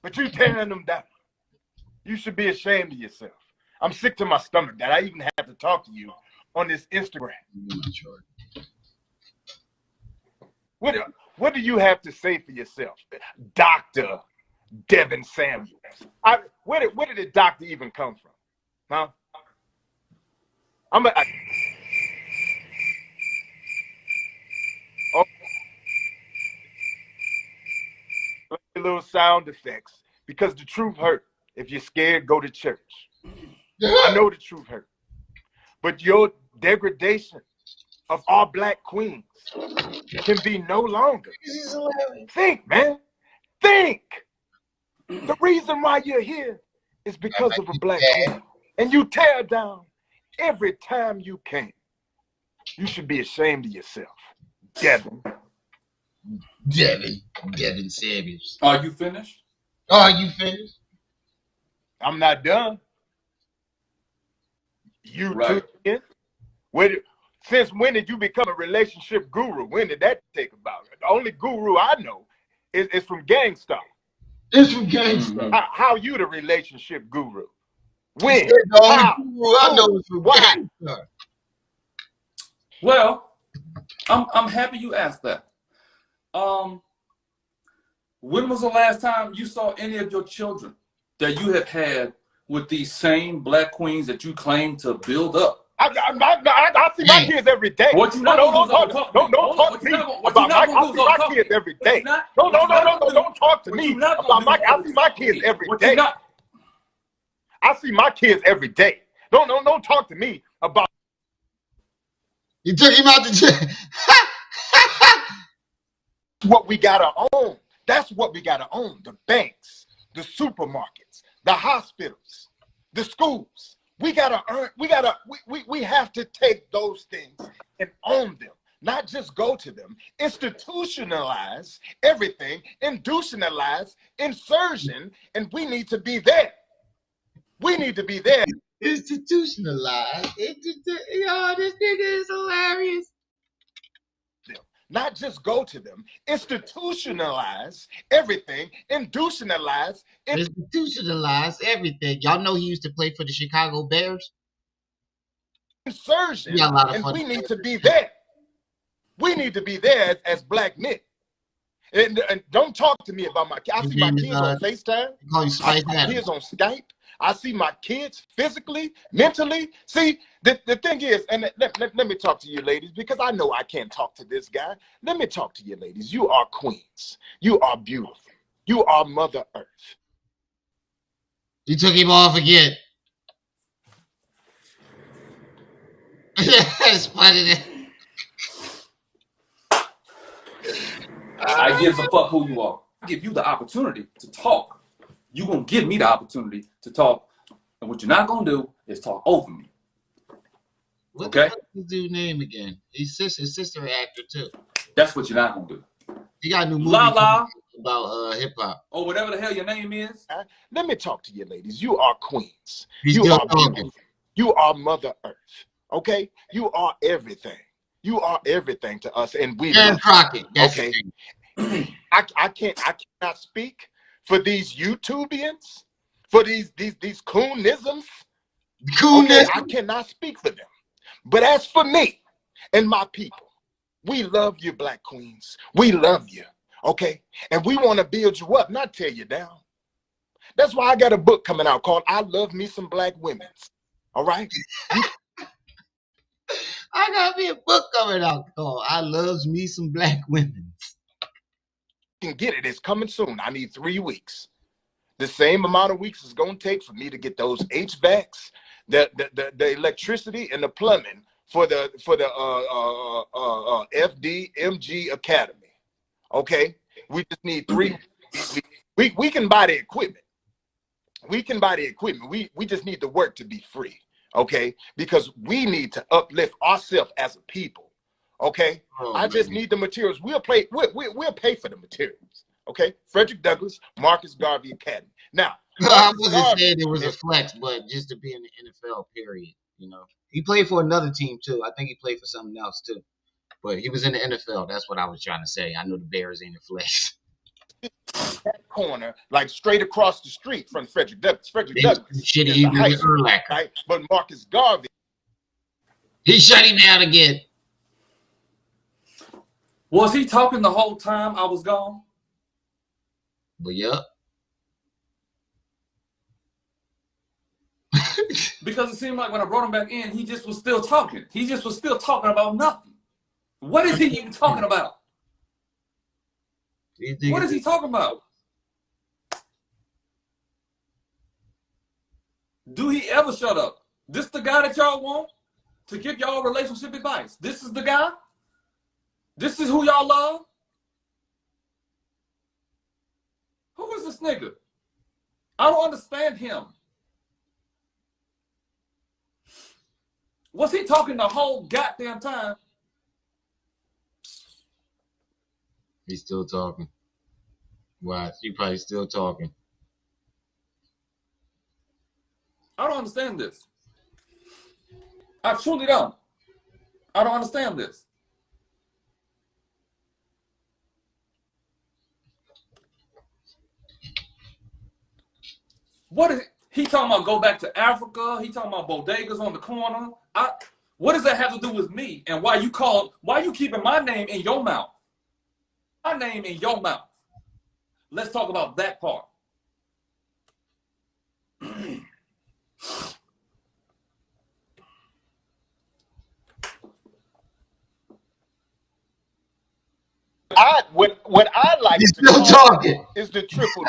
But you tearing them down. You should be ashamed of yourself. I'm sick to my stomach that I even have to talk to you on this Instagram. What do you have to say for yourself, Dr. Devin Samuels? Where did the doctor even come from? Huh? Little sound effects because the truth hurt. If you're scared, go to church. I know the truth hurt. But your degradation of our black queens can be no longer. Think, man. Think. The reason why you're here is because of a black queen. And you tear down every time you can. You should be ashamed of yourself. Devin
Samuels.
Are you finished?
Are you finished?
I'm not done. You
right.
Since when did you become a relationship guru? When did that take about? The only guru I know is from Gangstar.
It's from Gangstar.
Mm-hmm. How you the relationship guru? When?
The only
how?
guru I know is from Gangstar.
Well, I'm happy you asked that. When was the last time you saw any of your children that you have had with these same black queens that you claim to build up?
I see my kids every day.
What you not
don't
gonna do
talk to me about my I see my kids every day. No, don't talk to me about my I see my kids every day. I see my kids every day. Don't talk to me about.
You took him out the jail.
What we gotta own. That's what we gotta own. The banks, the supermarkets, the hospitals, the schools. We gotta earn. We have to take those things and own them. Not just go to them. Institutionalize everything. Institutionalize insertion, and we need to be there. We need to be there.
Institutionalized. Yo, this nigga is hilarious.
not just go to them, institutionalize everything, institutionalize
everything. Y'all know he used to play for the Chicago Bears.
Insurgent,
Yeah, a lot of
and
fun.
we need to be there. We need to be there as black men. And don't talk to me about my kids. I see my kids on FaceTime. I see my kids on Skype. I see my kids physically, mentally. See, the thing is, and let me talk to you ladies, because I know I can't talk to this guy. Let me talk to you ladies. You are queens. You are beautiful. You are Mother Earth.
You took him off again. That's funny.
I gives a fuck who you are. I give you the opportunity to talk. You gonna give me the opportunity to talk, and what you're not gonna do is talk over me.
What
okay?
the fuck is his dude's name again? His sister actor too.
That's what you're not gonna do.
He got a new movie
La
about hip hop.
or whatever the hell your name is.
Let me talk to you ladies. You are queens.
He's
you
still
are
talking.
beautiful. You are Mother Earth. Okay? You are everything. You are everything to us, and we love
Crockett. That's
okay. I cannot speak for these YouTubians, for these coonisms. Okay, I cannot speak for them. But as for me and my people, we love you, black queens. We love you. Okay? And we want to build you up, not tear you down. That's why I got a book coming out called I Love Me Some Black Women. All right?
I got me a book coming out called I Loves Me Some Black Women.
You can get it. It's coming soon. I need 3 weeks. The same amount of weeks it's going to take for me to get those HVACs, the electricity and the plumbing for the FDMG Academy. Okay? We just need 3 weeks. We can buy the equipment. We can buy the equipment. We just need the work to be free. Okay? Because we need to uplift ourselves as a people. Okay? I just need the materials. We'll pay for the materials. Okay? Frederick Douglass, Marcus Garvey Academy. Now,
I wasn't saying it was a flex, but just to be in the NFL, period. You know, he played for another team too. I think he played for something else too, but he was in the NFL. That's what I was trying to say. I know the Bears ain't a flex.
That corner, like straight across the street from Frederick Douglass. Frederick Douglass is the high school, right? But Marcus Garvey,
he shut him down again.
Was he talking the whole time I was gone?
But yeah.
Because it seemed like when I brought him back in, he just was still talking. He just was still talking about nothing. What is he even talking about? What is he talking about? Do he ever shut up? This the guy that y'all want to give y'all relationship advice? This is the guy? This is who y'all love? Who is this nigga? I don't understand him. Was he talking the whole goddamn time?
He's still talking. Wow, he probably still talking.
I don't understand this. I truly don't. I don't understand this. What is he talking about? Go back to Africa? He talking about bodegas on the corner? What does that have to do with me? And why you keeping my name in your mouth? My name in your mouth. Let's talk about that part.
what I like
He's
to
still
call
talking.
is the triple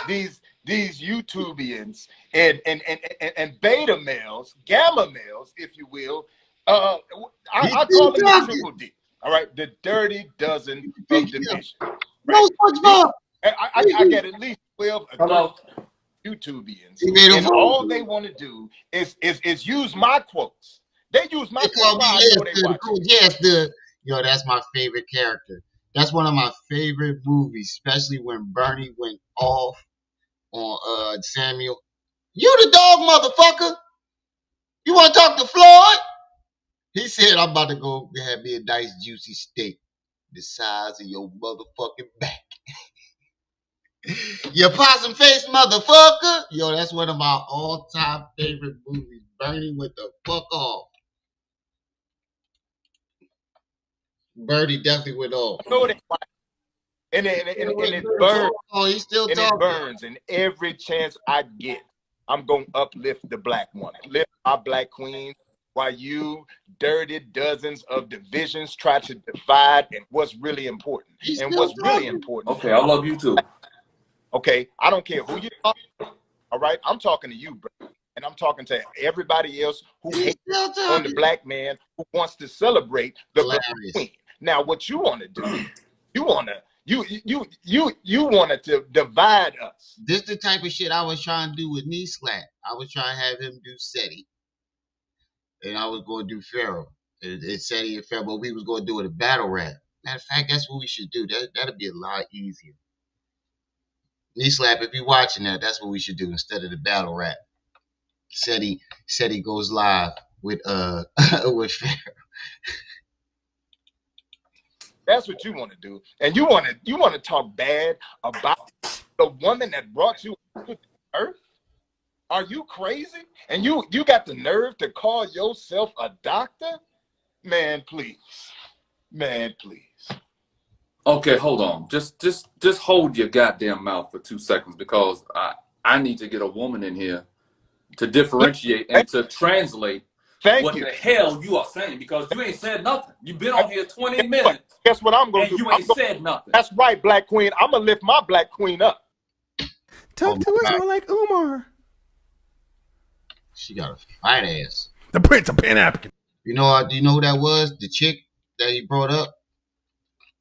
D. These YouTubians and beta males, gamma males, if you will. I call them the triple D. All right, the dirty dozen of division. Right? I get at least 12 YouTubians, and all they want to do is use my quotes. They use my quotes.
Yo, that's my favorite character. That's one of my favorite movies, especially when Bernie went off on Samuel. You the dog, motherfucker. You want to talk to Floyd? He said, I'm about to go have me a nice juicy steak. the size of your motherfucking back. You possum face motherfucker. Yo, that's one of my all-time favorite movies. Bernie went the fuck off. Bernie definitely went off.
know that, and it burns.
Oh, he's still
And
talking.
it burns. And every chance I get, I'm gonna uplift the black woman, lift our black queen, while you dirty dozens of divisions try to divide and what's really important. And what's really important.
Okay, I love you too.
Okay, I don't care who you talk to. All right, I'm talking to you, bro. And I'm talking to everybody else who hates on the black man who wants to celebrate the black queen. Now, what you want to do, you wanted to divide us.
This the type of shit I was trying to do with Knee Slap. I was trying to have him do SETI. And I was going to do Pharaoh. It's SETI and Pharaoh, but we was going to do it a battle rap. Matter of fact, that's what we should do. That'd be a lot easier. Knee Slap, if you're watching that, that's what we should do instead of the battle rap. SETI goes live with with Pharaoh.
That's what you want to do. And you want to talk bad about the woman that brought you to earth? Are you crazy? And you got the nerve to call yourself a doctor? Man, please. Man, please.
Okay, hold on. Just hold your goddamn mouth for 2 seconds, because I need to get a woman in here to differentiate and to translate what the hell you are saying, because you ain't said nothing. You've been on here 20 minutes.
Guess what I'm going to do?
You ain't said nothing.
That's right, black queen. I'm going to lift my black queen up.
Talk to us more like Umar.
She got a fine ass.
The Prince of Pan-African.
Do you know who that was? The chick that he brought up?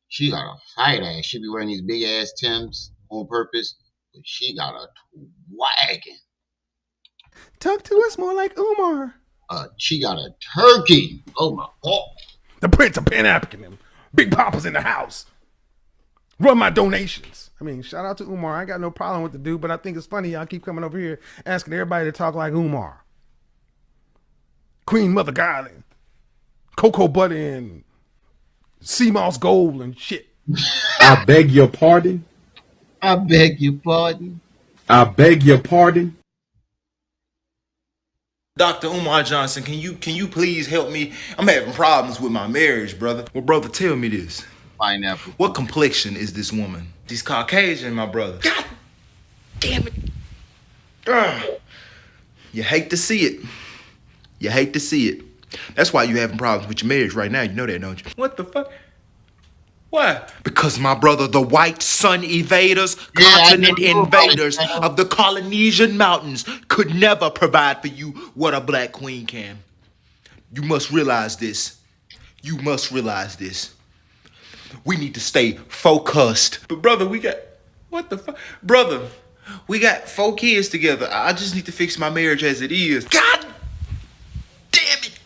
She got a fine ass. She be wearing these big ass Timbs on purpose, but she got a wagon.
Talk to us more like Umar.
She got a turkey. Oh my God.
The Prince of Pan-African. Big Papa's in the house. Run my donations. I mean, shout out to Umar. I got no problem with the dude, but I think it's funny y'all keep coming over here asking everybody to talk like Umar. Queen Mother Garland, Cocoa Butter and Sea Moss Gold and shit.
I beg your pardon.
I beg your pardon.
I beg your pardon.
Dr. Umar Johnson, can you please help me? I'm having problems with my marriage, brother. Well, brother, tell me this.
Pineapple.
What complexion is this woman? She's Caucasian, my brother. God damn it. You hate to see it. You hate to see it. That's why you're having problems with your marriage right now. You know that, don't you? What the fuck? Why? Because, my brother, the white sun evaders, continent invaders of the Polynesian mountains could never provide for you what a black queen can. You must realize this. You must realize this. We need to stay focused. But, brother, we got... What the fuck? Brother, we got 4 kids together. I just need to fix my marriage as it is. God damn it.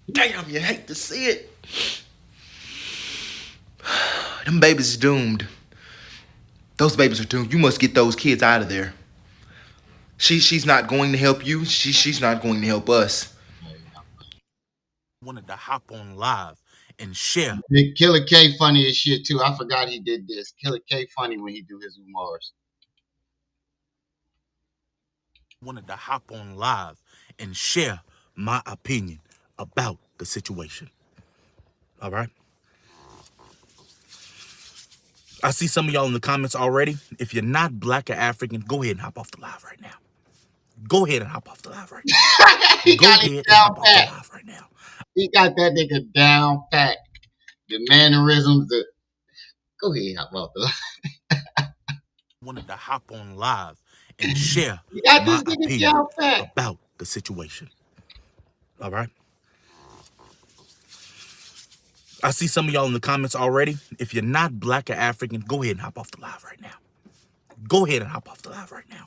Damn, you hate to see it. Them babies is doomed. Those babies are doomed. You must get those kids out of there. She's not going to help you. She's not going to help us.
Wanted to hop on live and share.
Killer K funny as shit too. I forgot he did this. Killer K funny when he do his Umars.
Wanted to hop on live and share my opinion about the situation. All right? I see some of y'all in the comments already. If you're not black or African, go ahead and hop off the live right now. Go ahead and hop off the live right now.
He
go
got
ahead
it down
and hop
pat.
off the live right now.
He got that nigga down pat. The mannerisms. Go ahead, hop off the live.
Wanted to hop on live and share
my
opinion about the situation. All right? I see some of y'all in the comments already. If you're not black or African, go ahead and hop off the live right now. Go ahead and hop off the live right now.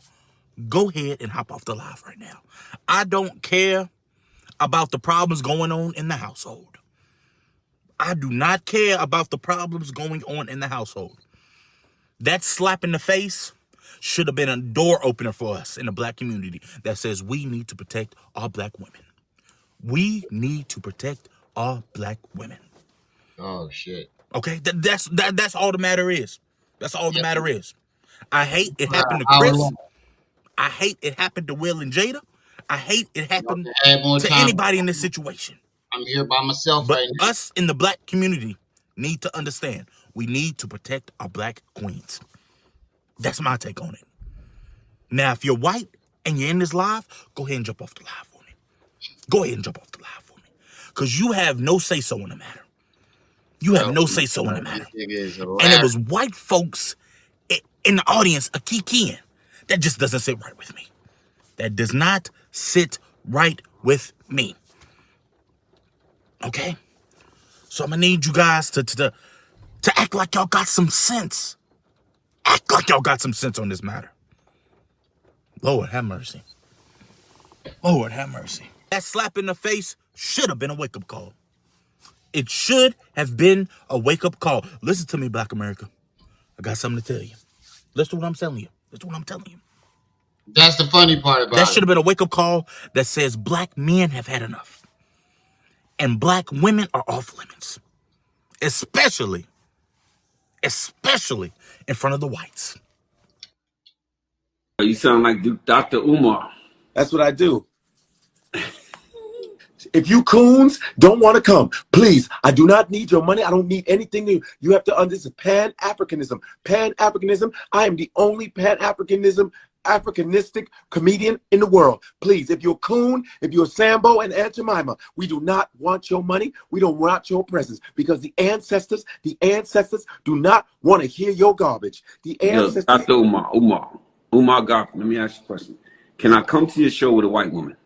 Go ahead and hop off the live right now. I don't care about the problems going on in the household. I do not care about the problems going on in the household. That slap in the face should have been a door opener for us in the black community that says we need to protect our black women. We need to protect our black women.
Oh shit.
Okay, that's all the matter is. That's all the matter is. I hate it happened to
How
Chris.
long?
I hate it happened to Will and Jada. I hate it
Y'all
happened
can have more
to
time.
anybody in this situation.
I'm here by myself
But
right now.
us in the black community need to understand we need to protect our black queens. That's my take on it. Now, if you're white and you're in this live, go ahead and jump off the live for me. Go ahead and jump off the live for me. Because you have no say-so in the matter. You have no say-so in the matter. And it was white folks in the audience a kikiing. That just doesn't sit right with me. That does not sit right with me. Okay? So I'm gonna need you guys to act like y'all got some sense. Act like y'all got some sense on this matter. Lord have mercy. Lord have mercy. That slap in the face should have been a wake-up call. It should have been a wake-up call. Listen to me, Black America. I got something to tell you. Listen to what I'm telling you. Listen to what I'm telling you.
That's the funny part about it.
That should have been a wake-up call that says black men have had enough. And black women are off limits. Especially in front of the whites.
You sound like Dr. Umar.
That's what I do. If you coons don't want to come, please, I do not need your money. I don't need anything new. You have to understand Pan-Africanism. Pan-Africanism, I am the only Pan-Africanistic comedian in the world. Please, if you're a coon, if you're Sambo and Aunt Jemima, we do not want your money. We don't want your presence because the ancestors do not want to hear your garbage. The ancestors.
Yo, Dr. Umar Garfield, let me ask you a question. Can I come to your show with a white woman?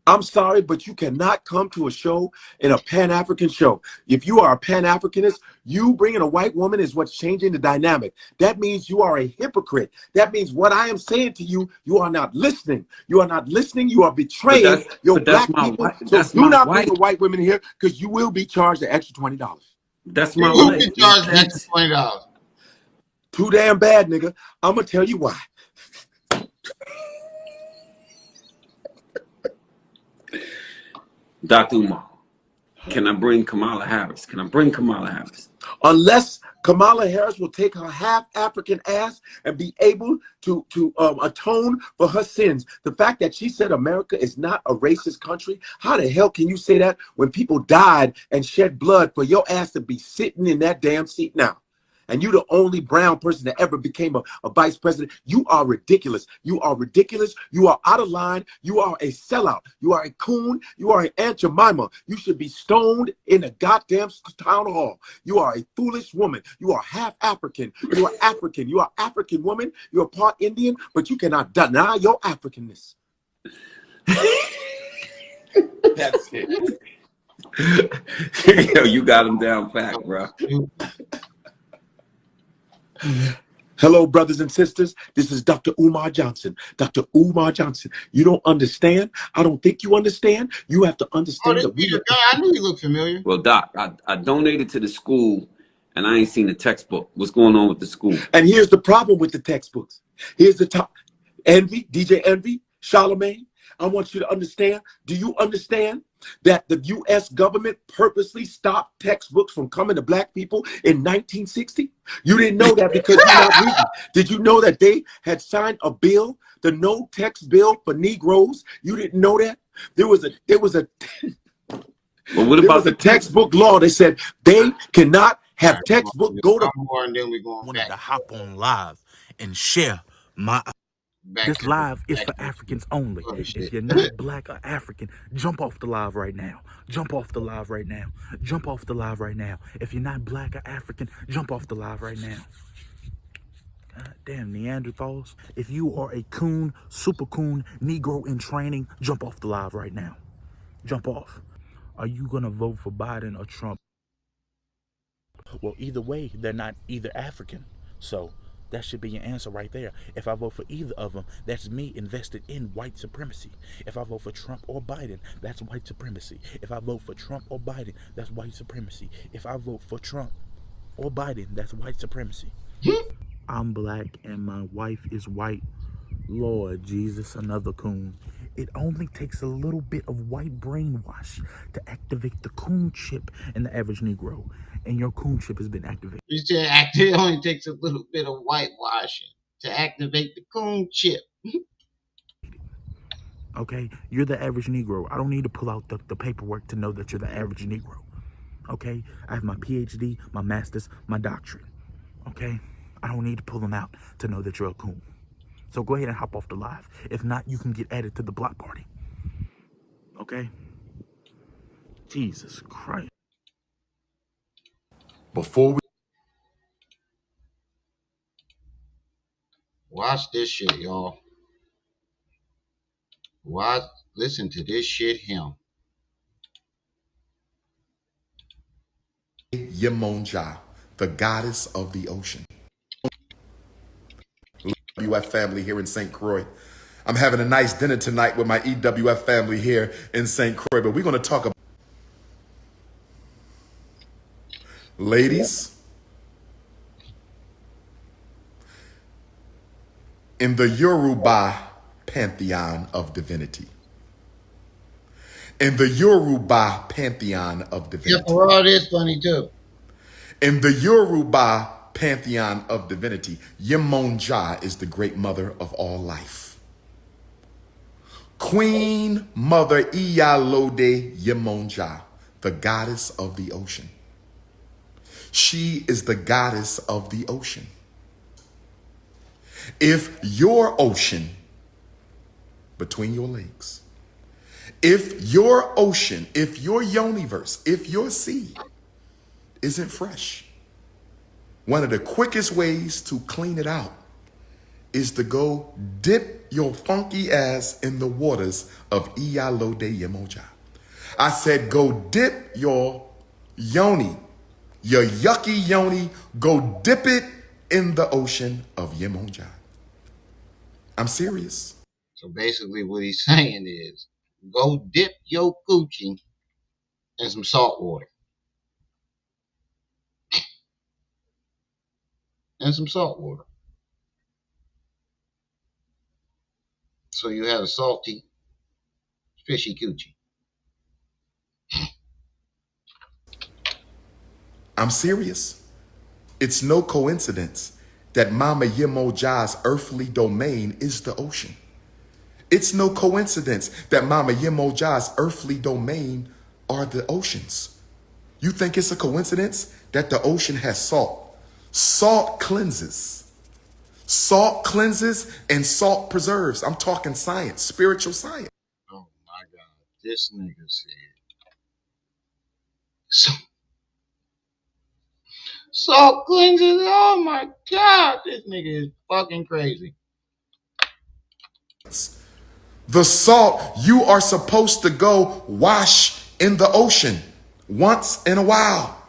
I'm sorry, but you cannot come to a show in a Pan-African show. If you are a Pan-Africanist, you bringing a white woman is what's changing the dynamic. That means you are a hypocrite. That means what I am saying to you, you are not listening. You are not listening. You are betraying your black people. So do not bring a white woman here because you will be charged the extra $20.
That's my
wife. You will be charged the extra $20.
Too damn bad, nigga. I'm going to tell you why.
Dr. Umar, can I bring Kamala Harris?
Unless Kamala Harris will take her half African ass and be able to atone for her sins. The fact that she said America is not a racist country, how the hell can you say that when people died and shed blood for your ass to be sitting in that damn seat now? And you the only brown person that ever became a vice president. You are ridiculous. You are ridiculous. You are out of line. You are a sellout. You are a coon. You are an Aunt Jemima. You should be stoned in a goddamn town hall. You are a foolish woman. You are half African. You are African. You are African woman. You are part Indian, but you cannot deny your Africanness.
That's it. Yo, you got him down pat, bro.
Hello, brothers and sisters. This is Dr. Umar Johnson. Dr. Umar Johnson. You don't understand? I don't think you understand. You have to understand that we.
I knew you looked familiar.
Well, Doc, I donated to the school, and I ain't seen the textbook. What's going on with the school?
And here's the problem with the textbooks. Here's the top. Envy, DJ Envy, Charlemagne. I want you to understand. Do you understand that the U.S. government purposely stopped textbooks from coming to black people in 1960? You didn't know that because you're not reading. Did you know that they had signed a bill, the no text bill for Negroes? You didn't know that? There was a
well, what about the
textbook law that said they cannot have textbook go to
more, and then we going
back. To hop on live and share my. This live is for Africans only. If you're not black or African, jump off the live right now. Jump off the live right now. Jump off the live right now. If you're not black or African, jump off the live right now. God damn Neanderthals. If you are a coon, super coon, Negro in training, jump off the live right now. Jump off. Are you gonna vote for Biden or Trump? Well, either way, they're not either African. So that should be your answer right there. If I vote for either of them, that's me invested in white supremacy. If I vote for Trump or Biden, that's white supremacy. If I vote for Trump or Biden, that's white supremacy. If I vote for Trump or Biden, that's white supremacy. I'm black and my wife is white. Lord Jesus, another coon. It only takes a little bit of white brainwash to activate the coon chip in the average Negro, and your coon chip has been activated.
You said it only takes a little bit of whitewashing to activate the coon chip.
Okay? You're the average Negro. I don't need to pull out the paperwork to know that you're the average Negro. Okay? I have my PhD, my master's, my doctorate. Okay? I don't need to pull them out to know that you're a coon. So go ahead and hop off the live. If not, you can get added to the block party. Okay? Jesus Christ.
Before we
Watch this shit, y'all. Listen to this shit, him.
Yemonja, the goddess of the ocean. EWF family here in St. Croix. I'm having a nice dinner tonight with my EWF family here in St. Croix, but we're going to talk about ladies. In the Yoruba pantheon of divinity. In the Yoruba pantheon of divinity.
Yeah, for all this funny too.
In the Yoruba pantheon of divinity, Yemonja is the great mother of all life. Queen Mother Iyalode Yemonja, the goddess of the ocean. She is the goddess of the ocean. If your ocean between your legs, if your ocean, if your universe, if your sea isn't fresh, one of the quickest ways to clean it out is to go dip your funky ass in the waters of Iyalode Yemoja. I said go dip your yoni, your yucky yoni, go dip it in the ocean of Yemoja. I'm serious.
So basically what he's saying is, go dip your coochie in some salt water. And some salt water. So you have a salty, fishy coochie.
I'm serious. It's no coincidence that Mama Yemoja's earthly domain is the ocean. It's no coincidence that Mama Yemoja's earthly domain are the oceans. You think it's a coincidence that the ocean has salt? Salt cleanses. Salt cleanses and salt preserves. I'm talking science, spiritual science.
Oh my God. This nigga said. Salt cleanses. Oh my God. This nigga is fucking crazy.
The salt, you are supposed to go wash in the ocean once in a while.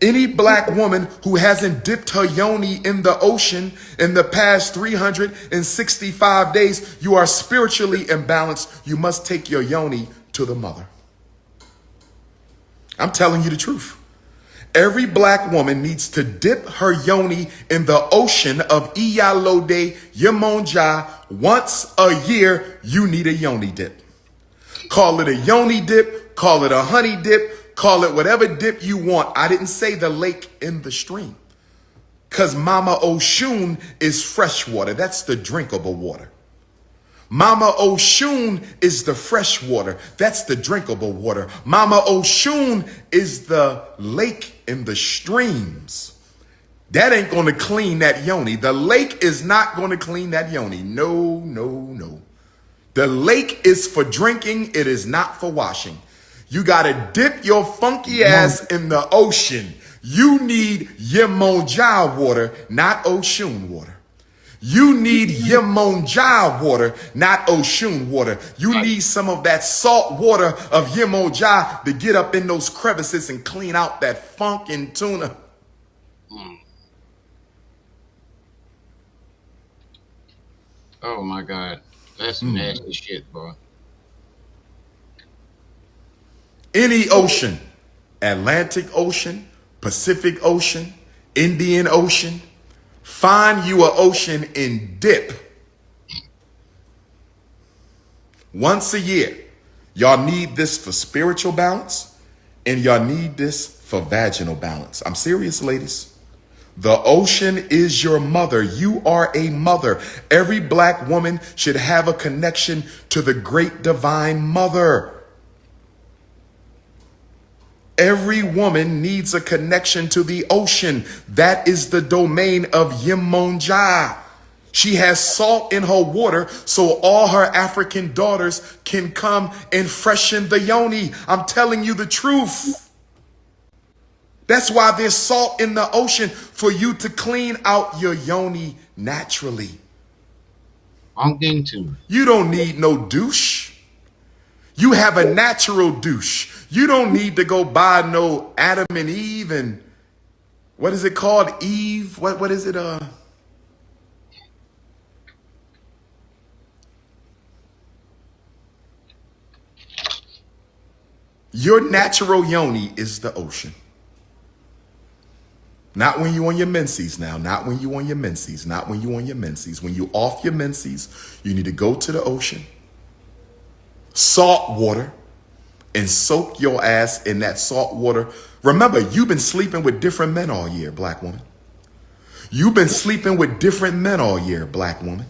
Any black woman who hasn't dipped her yoni in the ocean in the past 365 days, you are spiritually imbalanced. You must take your yoni to the mother. I'm telling you the truth. Every black woman needs to dip her yoni in the ocean of Iyalode Yemonja once a year. You need a yoni dip. Call it a yoni dip, call it a honey dip, call it whatever dip you want. I didn't say the lake in the stream, because Mama Oshun is fresh water. That's the drinkable water. Mama Oshun is the fresh water. That's the drinkable water. Mama Oshun is the lake in the streams. That ain't going to clean that yoni. The lake is not going to clean that yoni. No, no, no. The lake is for drinking. It is not for washing. You got to dip your funky ass in the ocean. You need Yemonja water, not Oshun water. You need Yemonja water, not Oshun water. You need some of that salt water of Yemonja to get up in those crevices and clean out that funk and tuna.
Oh my God. That's some nasty shit, bro.
Any ocean, Atlantic Ocean, Pacific Ocean, Indian Ocean, find you an ocean and dip. Once a year. Y'all need this for spiritual balance and y'all need this for vaginal balance. I'm serious, ladies. The ocean is your mother. You are a mother. Every black woman should have a connection to the great divine mother. Every woman needs a connection to the ocean. That is the domain of Yemonja. She has salt in her water so all her African daughters can come and freshen the yoni. I'm telling you the truth. That's why there's salt in the ocean, for you to clean out your yoni naturally. You don't need no douche. You have a natural douche. You don't need to go buy no Adam and Eve and what is it called? Eve? What is it? Your natural yoni is the ocean. Not when you on your menses now. Not when you on your menses. Not when you on your menses. When you off your menses, you need to go to the ocean, salt water, and soak your ass in that salt water. Remember, you've been sleeping with different men all year, black woman. You've been sleeping with different men all year, black woman.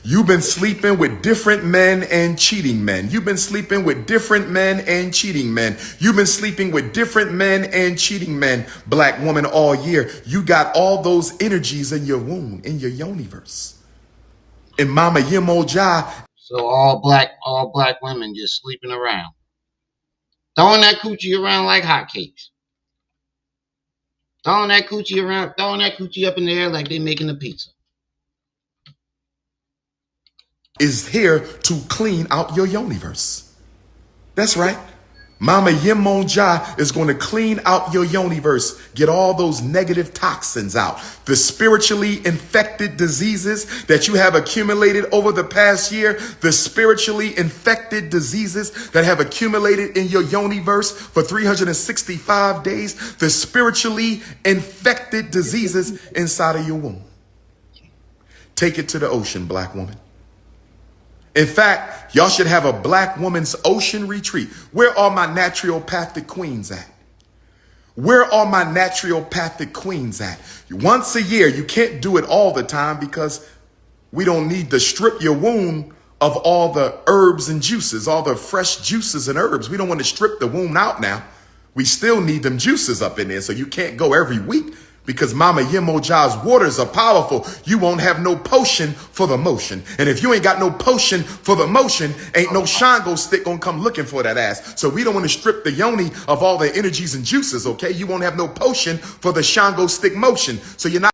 You've been sleeping with different men and cheating men. You've been sleeping with different men and cheating men. You've been sleeping with different men and cheating men, black woman, all year. You got all those energies in your womb, in your yoniverse. And Mama Yemoja.
So all black women just sleeping around, throwing that coochie around like hotcakes. Throwing that coochie around, throwing that coochie up in the air like they making a pizza.
Is here to clean out your yoniverse. That's right. Mama Yemonja is going to clean out your yoniverse, get all those negative toxins out, the spiritually infected diseases that you have accumulated over the past year, the spiritually infected diseases that have accumulated in your yoniverse for 365 days, the spiritually infected diseases inside of your womb. Take it to the ocean, black woman. In fact, y'all should have a black woman's ocean retreat. Where are my naturopathic queens at? Where are my naturopathic queens at? Once a year, you can't do it all the time because we don't need to strip your womb of all the herbs and juices, all the fresh juices and herbs. We don't want to strip the womb out now. We still need them juices up in there, so you can't go every week. Because Mama Yemoja's waters are powerful. You won't have no potion for the motion. And if you ain't got no potion for the motion, ain't no Shango stick gonna come looking for that ass. So we don't want to strip the yoni of all the energies and juices, okay? You won't have no potion for the Shango stick motion. So you're not.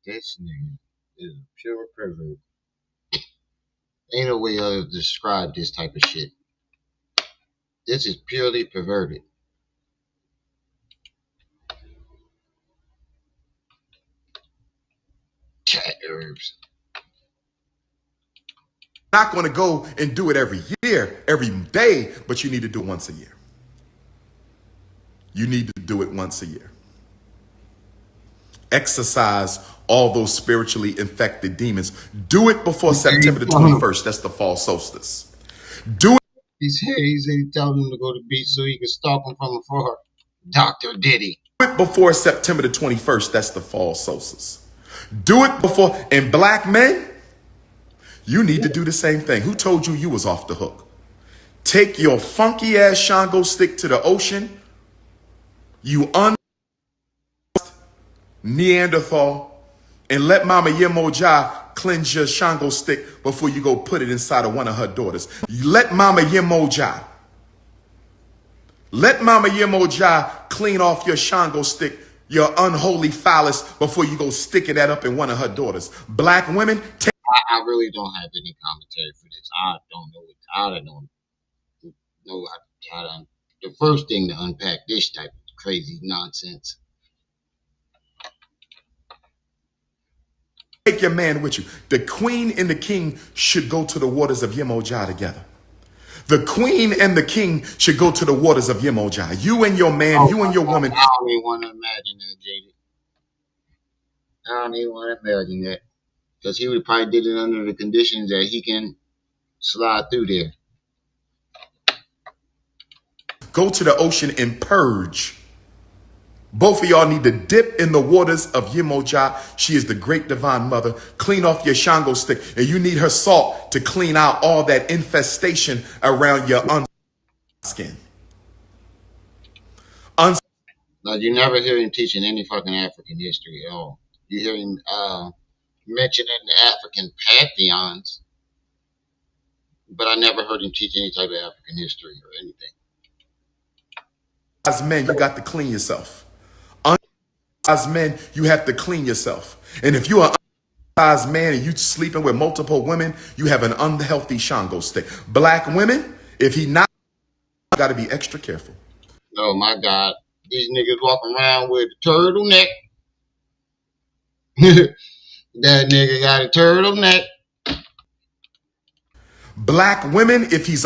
This nigga is a pure pervert. Ain't no way to describe this type of shit. This is purely perverted. Cat herbs.
Not going to go and do it every year, every day, but you need to do it once a year. You need to do it once a year. Exercise all those spiritually infected demons. Do it before September the 21st. That's the fall solstice. Do it.
He said he told him to go to the beach so he could stalk him from afar. Dr. Diddy.
Do it before September the 21st. That's the fall solstice. Do it before. And black men, you need to do the same thing. Who told you you was off the hook? Take your funky ass Shango stick to the ocean. You Neanderthal, and let Mama Yemoja cleanse your Shango stick before you go put it inside of one of her daughters. Let Mama Yemoja clean off your Shango stick, your unholy phallus, before you go sticking that up in one of her daughters. Black women,
I really don't have any commentary for this. I don't know how to. The first thing to unpack this type of crazy nonsense.
take your man with you. The queen and the king should go to the waters of Yemoja together. The queen and the king should go to the waters of Yemoja. You and your man, you and your woman.
I don't even want to imagine that, JD. I don't even want to imagine that. Because he would probably did it under the conditions that he can slide through there.
Go to the ocean and purge. Both of y'all need to dip in the waters of Yemoja. She is the great divine mother. Clean off your Shango stick. And you need her salt to clean out all that infestation around your skin.
Now, you never hear him teaching any fucking African history at all. You hear him mentioning the African pantheons, but I never heard him teach any type of African history or anything.
As men, you got to clean yourself. As men, you have to clean yourself. And if you are an man and you sleeping with multiple women, you have an unhealthy Shango stick. Black women, if he not, you got to be extra careful.
Oh my God. These niggas walking around with a turtleneck. That nigga got a turtleneck.
Black women, if he's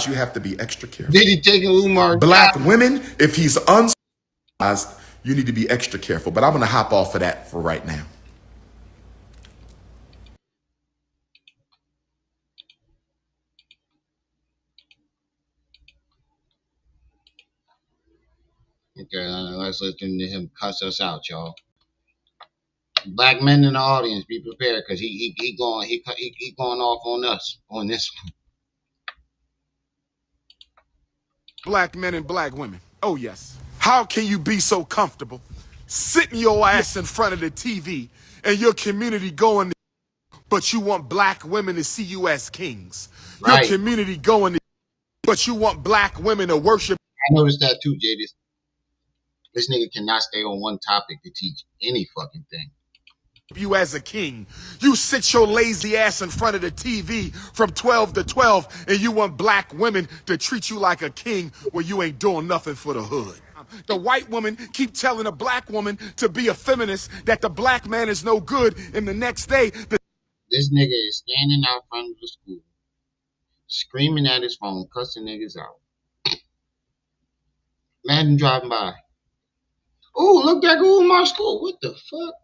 you have to be extra careful.
Did he take Umar?
Black women, if he's uncircumcised, you need to be extra careful. But I'm going to hop off of that for right now.
Okay, let's listen to him cuss us out, y'all. Black men in the audience, be prepared, because he going off on us on this one.
Black men and black women. Oh, yes. How can you be so comfortable sitting your ass in front of the TV and your community going, but you want black women to see you as kings?
Right.
Your community going, but you want black women to worship.
I noticed that too, Jadis. This nigga cannot stay on one topic to teach any fucking thing.
You as a king. You sit your lazy ass in front of the TV from 12 to 12 and you want black women to treat you like a king when you ain't doing nothing for the hood. The white woman keep telling a black woman to be a feminist, that the black man is no good, and the next day
this nigga is standing out front of the school screaming at his phone, cussing niggas out. Man driving by. Oh, look, there go Umar school. What the fuck?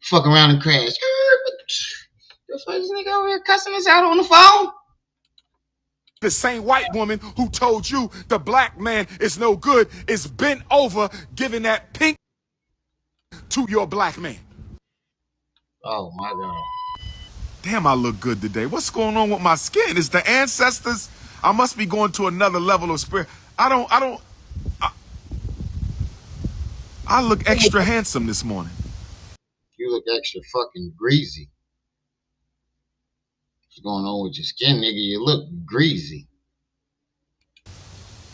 Fuck around and crash. The fuck is nigga over here cussing us out on the phone?
the same white woman who told you the black man is no good is bent over giving that pink to your black man.
Oh my God.
Damn, I look good today. What's going on with my skin? Is the ancestors? I must be going to another level of spirit. I look extra handsome this morning.
You look extra fucking greasy. What's going on with your skin, nigga? You look greasy.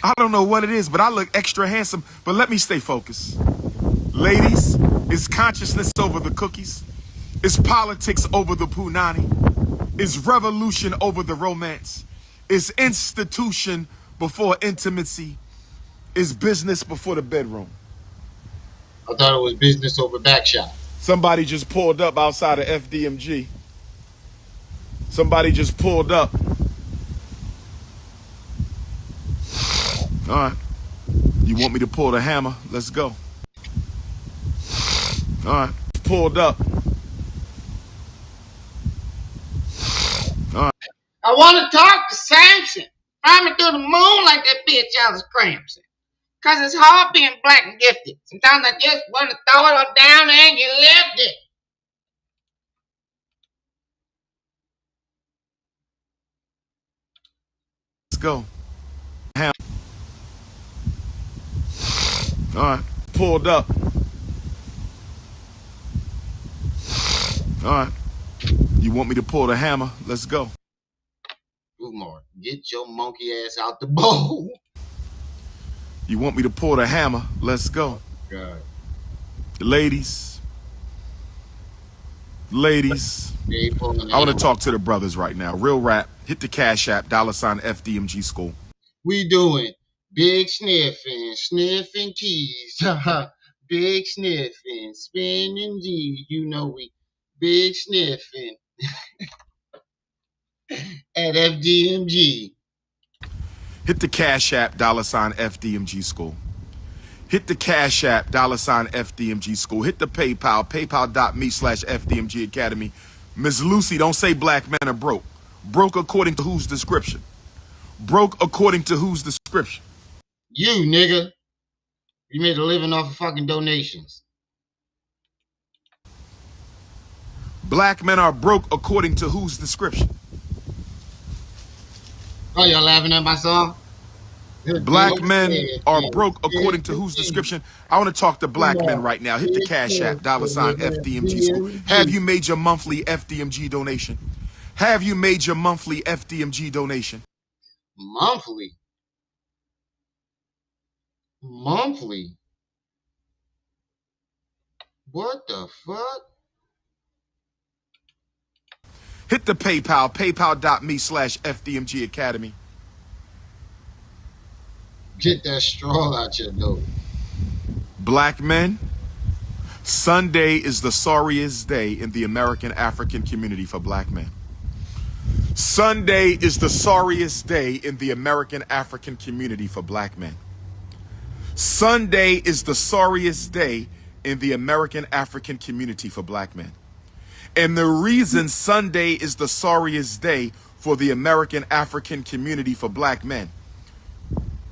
I don't know what it is, but I look extra handsome. But let me stay focused. Ladies, it's consciousness over the cookies. It's politics over the punani. It's revolution over the romance. It's institution before intimacy. It's business before the bedroom.
I thought it was business over backshot.
Somebody just pulled up outside of FDMG. Somebody just pulled up. All right. You want me to pull the hammer? Let's go. All right. Pulled up. All right.
I want to talk to Samson. Fly me through the moon like that bitch Alice Cramson. Cause it's hard being black and gifted. Sometimes I just want to throw it all down and get lifted.
Let's go. Ham. All right. Pulled up. All right. You want me to pull the hammer? Let's go.
Umar, get your monkey ass out the bowl.
You want me to pull the hammer? Let's go.
God.
Ladies. Ladies. I want to talk to the brothers right now. Real rap. Hit the Cash App. $ FDMG School.
We doing big sniffing keys. Big sniffing, spinning G's. You know we big sniffing at FDMG.
Hit the Cash App. $ FDMG School. Hit the Cash App. $ FDMG School. Hit the PayPal. PayPal.me/FDMG Academy.
Miss Lucy, don't say black men are broke. Broke according to whose description? Broke according to whose description?
You, nigga. You made a living off of fucking donations.
Black men are broke according to whose description?
Oh, y'all laughing at my song?
Black men are broke according to whose description? I want to talk to black men right now. Hit the Cash App, $ FDMG School. Have you made your monthly FDMG donation? Have you made your monthly FDMG donation?
Monthly? Monthly? What the fuck?
Hit the PayPal, paypal.me/FDMG Academy.
Get that straw out your nose.
Black men, Sunday is the sorriest day in the American African community for black men. Sunday is the sorriest day in the American African community for black men. Sunday is the sorriest day in the American African community for black men. And the reason Sunday is the sorriest day for the American African community for black men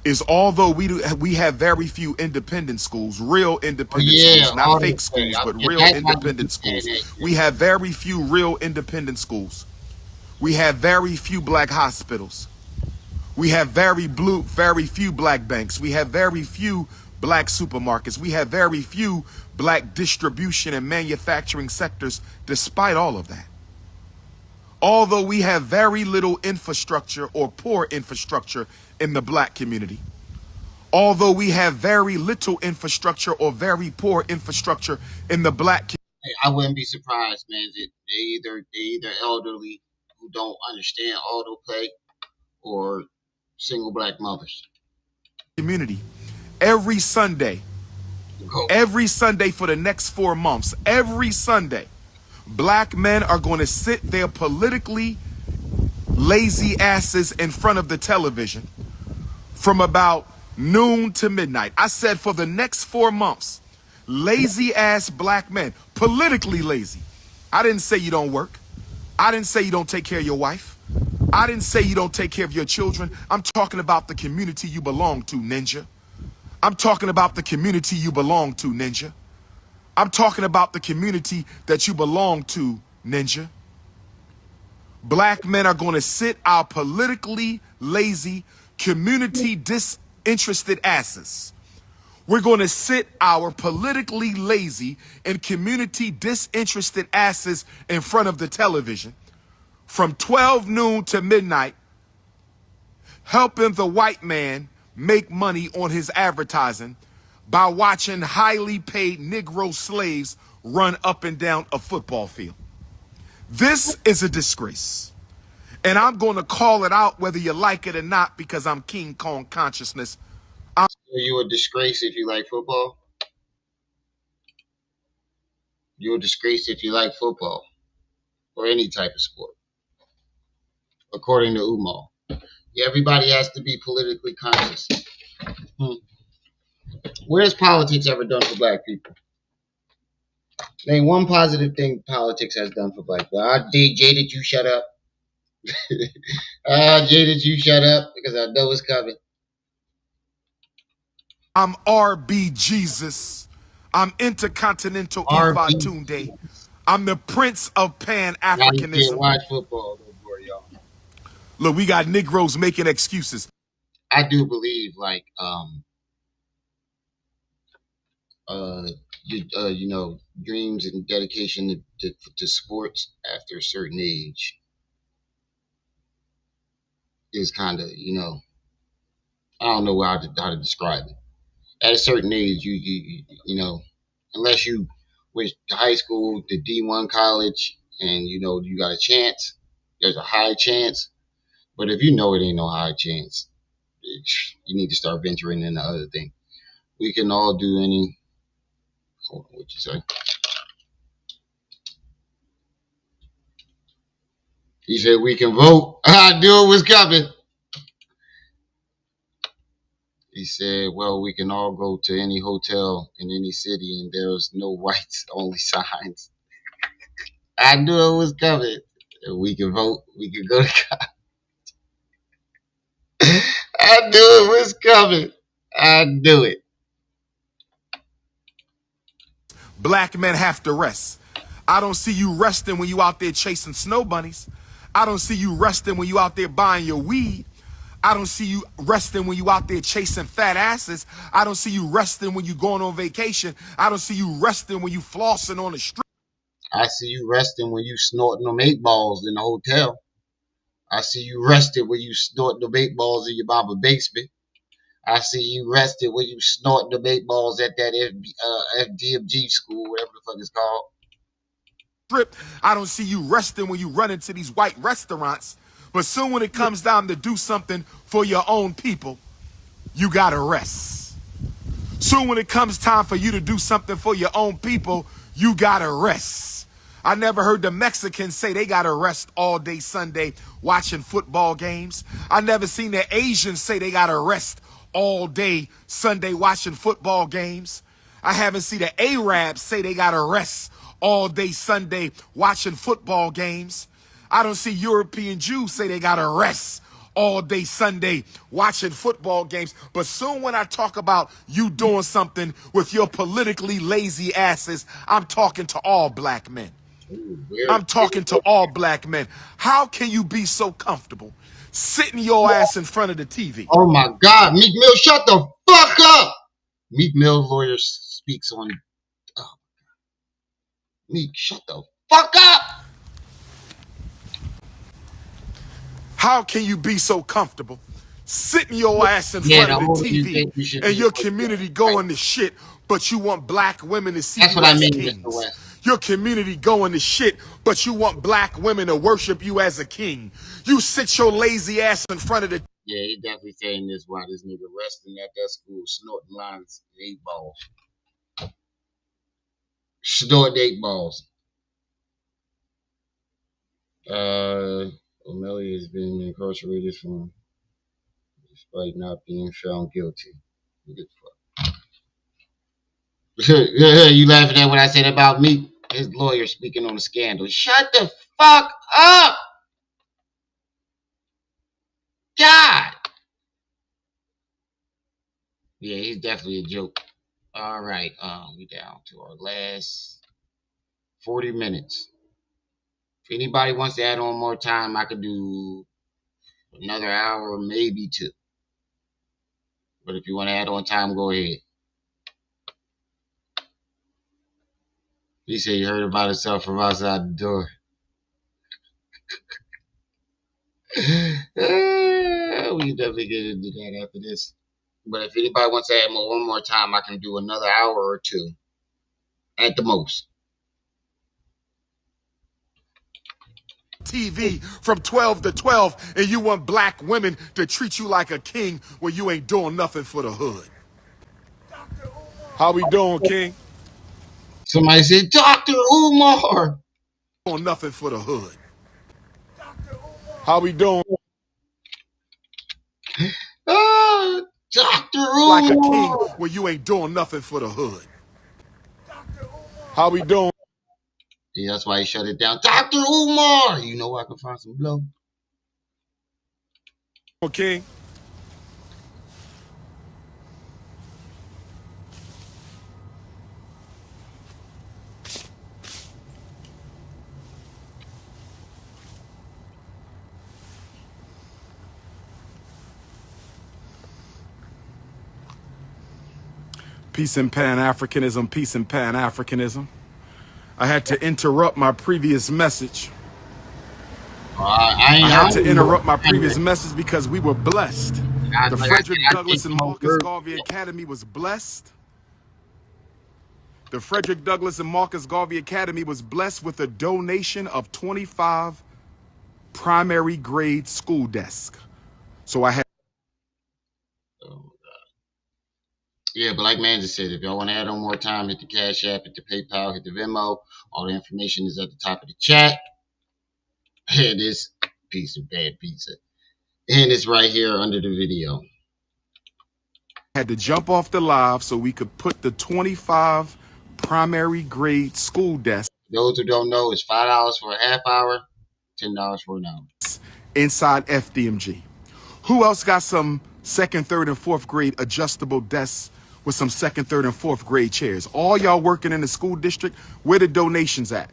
is although we have very few independent schools, real independent schools, not fake schools, but real independent schools. We have very few real independent schools. We have very few black hospitals. We have very few black banks. We have very few black supermarkets. We have very few black distribution and manufacturing sectors despite all of that. Although we have very little infrastructure or poor infrastructure in the black community. Although we have very little infrastructure or very poor infrastructure in the black community.
I wouldn't be surprised, man. They either elderly who don't understand autoplay or single black mothers.
Community. Every Sunday for the next 4 months, every Sunday, black men are going to sit their politically lazy asses in front of the television from about noon to midnight. I said for the next 4 months, lazy ass black men, politically lazy. I didn't say you don't work. I didn't say you don't take care of your wife. I didn't say you don't take care of your children. I'm talking about the community you belong to, ninja. I'm talking about the community you belong to, ninja. I'm talking about the community that you belong to, ninja. Black men are going to sit our politically lazy, community disinterested asses. We're going to sit our politically lazy and community disinterested asses in front of the television from 12 noon to midnight, helping the white man make money on his advertising by watching highly paid Negro slaves run up and down a football field. This is a disgrace. And I'm going to call it out whether you like it or not because I'm King Kong consciousness.
Are you a disgrace if you like football? You're a disgrace if you like football or any type of sport, according to Umar. Yeah, everybody has to be politically conscious. What has politics ever done for black people? Name one positive thing politics has done for black people. Jaded, you shut up. Jaded, you shut up because I know it's coming.
I'm RB Jesus. I'm Intercontinental Ifa Tunde. I'm the Prince of Pan-Africanism.
Now you can't watch football no more, y'all.
Look, we got Negroes making excuses.
I do believe, like, you know, dreams and dedication to sports after a certain age is kind of, you know, I don't know how to describe it. At a certain age, you know, unless you went to high school, to D1 college, and you know you got a chance. There's a high chance, but if you know it ain't no high chance, you need to start venturing into other things. We can all do any. Hold on, what you say? He said we can vote. I knew it was coming. He said, well, we can all go to any hotel in any city and there's no whites, only signs. I knew it was coming. We can vote. We can go to I knew it was coming. I knew it.
Black men have to rest. I don't see you resting when you out there chasing snow bunnies. I don't see you resting when you out there buying your weed. I don't see you resting when you out there chasing fat asses. I don't see you resting when you going on vacation. I don't see you resting when you flossing on the street.
I see you resting when you snorting them 8 balls in the hotel. I see you rested when you snorting them 8 balls in your mama basement. I see you rested when you snorting them 8 balls at that FDMG school, whatever the fuck it's called.
I don't see you resting when you run into these white restaurants. But soon when it comes down to do something for your own people, you gotta rest. Soon when it comes time for you to do something for your own people, you gotta rest. I never heard the Mexicans say they gotta rest all day Sunday watching football games. I never seen the Asians say they gotta rest all day Sunday watching football games. I haven't seen the Arabs say they gotta rest all day Sunday watching football games. I don't see European Jews say they gotta rest all day Sunday watching football games. But soon when I talk about you doing something with your politically lazy asses, I'm talking to all black men. I'm talking to all black men. How can you be so comfortable sitting your ass in front of the TV?
Oh my God, Meek Mill, shut the fuck up! Meek Mill lawyer speaks on. Oh, Meek, shut the fuck up!
How can you be so comfortable sitting your ass in front of the TV and your community going to shit, but you want black women to see you as kings? Your community going to shit, but you want black women to worship you as a king. You sit your lazy ass in front of the.
Yeah, he definitely saying this while this nigga resting at that school, snorting lines, 8 balls. Snorting 8 balls. O'Malley has been incarcerated from despite not being found guilty. You laughing at what I said about me? His lawyer speaking on the scandal. Shut the fuck up! God! Yeah, he's definitely a joke. All right, we down to our last 40 minutes. If anybody wants to add on more time, I could do another hour, maybe 2. But if you want to add on time, go ahead. He said he heard about himself from outside the door. We definitely get into that after this. But if anybody wants to add one more time, I can do another hour or 2 at the most.
TV from 12 to 12 and you want black women to treat you like a king when you ain't doing nothing for the hood. How we doing, King?
Somebody said, Dr. Umar.
Doing nothing for the hood. How we doing?
Dr. Umar.
Like a king when you ain't doing nothing for the hood. How we doing?
Yeah, that's why he shut it down. Dr. Umar. You know where I can find some blow.
Okay. Peace and Pan-Africanism, peace and Pan-Africanism. I had to interrupt my previous message. I had to interrupt my previous message because we were blessed. The Frederick Douglass and Marcus Garvey Academy was blessed. The Frederick Douglass and Marcus Garvey Academy was blessed with a donation of 25 primary grade school desks. So I had.
Yeah, Black Man just said, if y'all want to add on more time, hit the Cash App, hit the PayPal, hit the Venmo. All the information is at the top of the chat. Here it is. Piece of bad pizza. And it's right here under the video.
Had to jump off the live so we could put the 25 primary grade school desks.
Those who don't know, it's $5 for a half hour, $10 for an hour.
Inside FDMG. Who else got some second, third, and fourth grade adjustable desks with some second, third, and fourth grade chairs? All y'all working in the school district, where the donations at?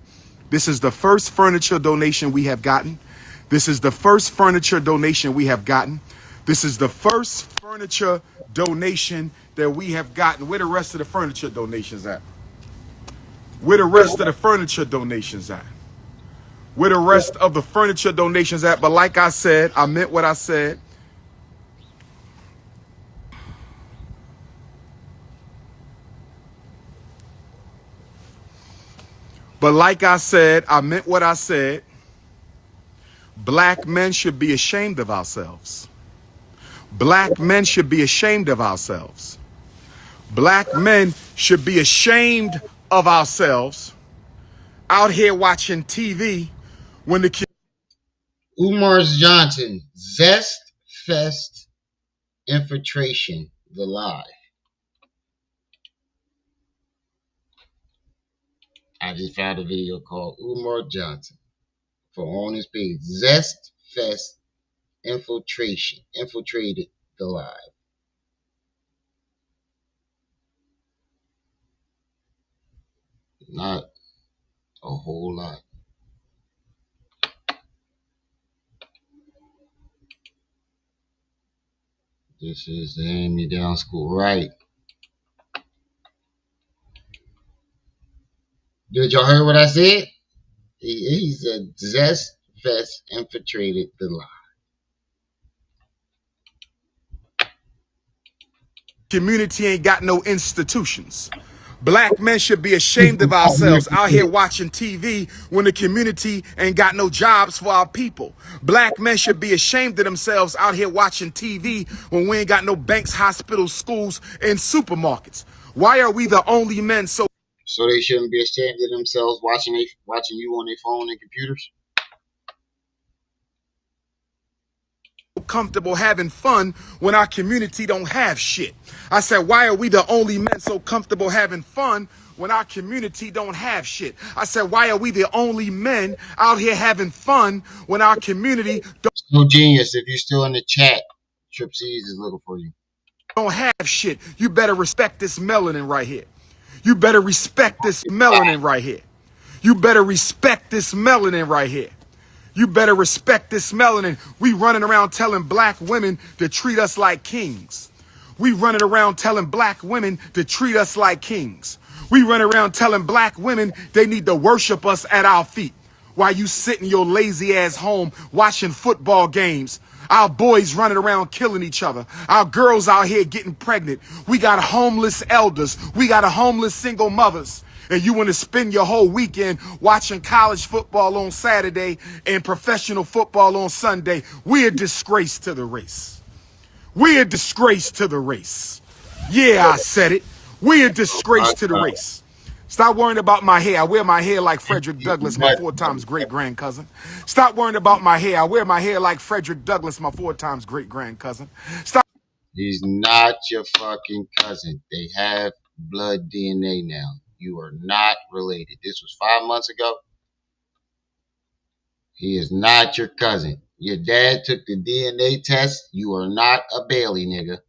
This is the first furniture donation we have gotten. This is the first furniture donation we have gotten. This is the first furniture donation that we have gotten. Where the rest of the furniture donations at? Where the rest of the furniture donations at? Where the rest of the furniture donations at? But like I said, I meant what I said. But like I said, I meant what I said. Black men should be ashamed of ourselves. Black men should be ashamed of ourselves. Black men should be ashamed of ourselves out here watching TV when the kids.
Umar Johnson, Zest Fest Infiltration, the live. I just found a video called Umar Johnson on his page. Zest Fest Infiltration, infiltrated the live. Not a whole lot. This is the hand-me-down school, right? Did y'all hear what I said? He said Zest Fest infiltrated the lie.
Community ain't got no institutions. Black men should be ashamed of ourselves out here watching TV when the community ain't got no jobs for our people. Black men should be ashamed of themselves out here watching TV when we ain't got no banks, hospitals, schools, and supermarkets. Why are we the only men so
they shouldn't be ashamed of themselves watching you on their phone and computers?
comfortable having fun when our community don't have shit? I said, why are we the only men so comfortable having fun when our community don't have shit? I said, why are we the only men out here having fun when our community
No genius, if you're still in the chat, Trip C's is looking for you.
Don't have shit. You better respect this melanin right here. You better respect this melanin right here. You better respect this melanin right here. You better respect this melanin. We running around telling black women to treat us like kings. We running around telling black women to treat us like kings. We run around telling black women they need to worship us at our feet while you sit in your lazy ass home watching football games. Our boys running around killing each other. Our girls out here getting pregnant. We got homeless elders. We got homeless single mothers. And you want to spend your whole weekend watching college football on Saturday and professional football on Sunday. We're a disgrace to the race. We're a disgrace to the race. Yeah, I said it. We're a disgrace to the race. Stop worrying about my hair. I wear my hair like Frederick Douglass, my 4 times great-grand-cousin. Stop worrying about my hair. I wear my hair like Frederick Douglass, my 4 times great-grand-cousin. Stop.
He's not your fucking cousin. They have blood DNA now. You are not related. This was 5 months ago. He is not your cousin. Your dad took the DNA test. You are not a Bailey, nigga.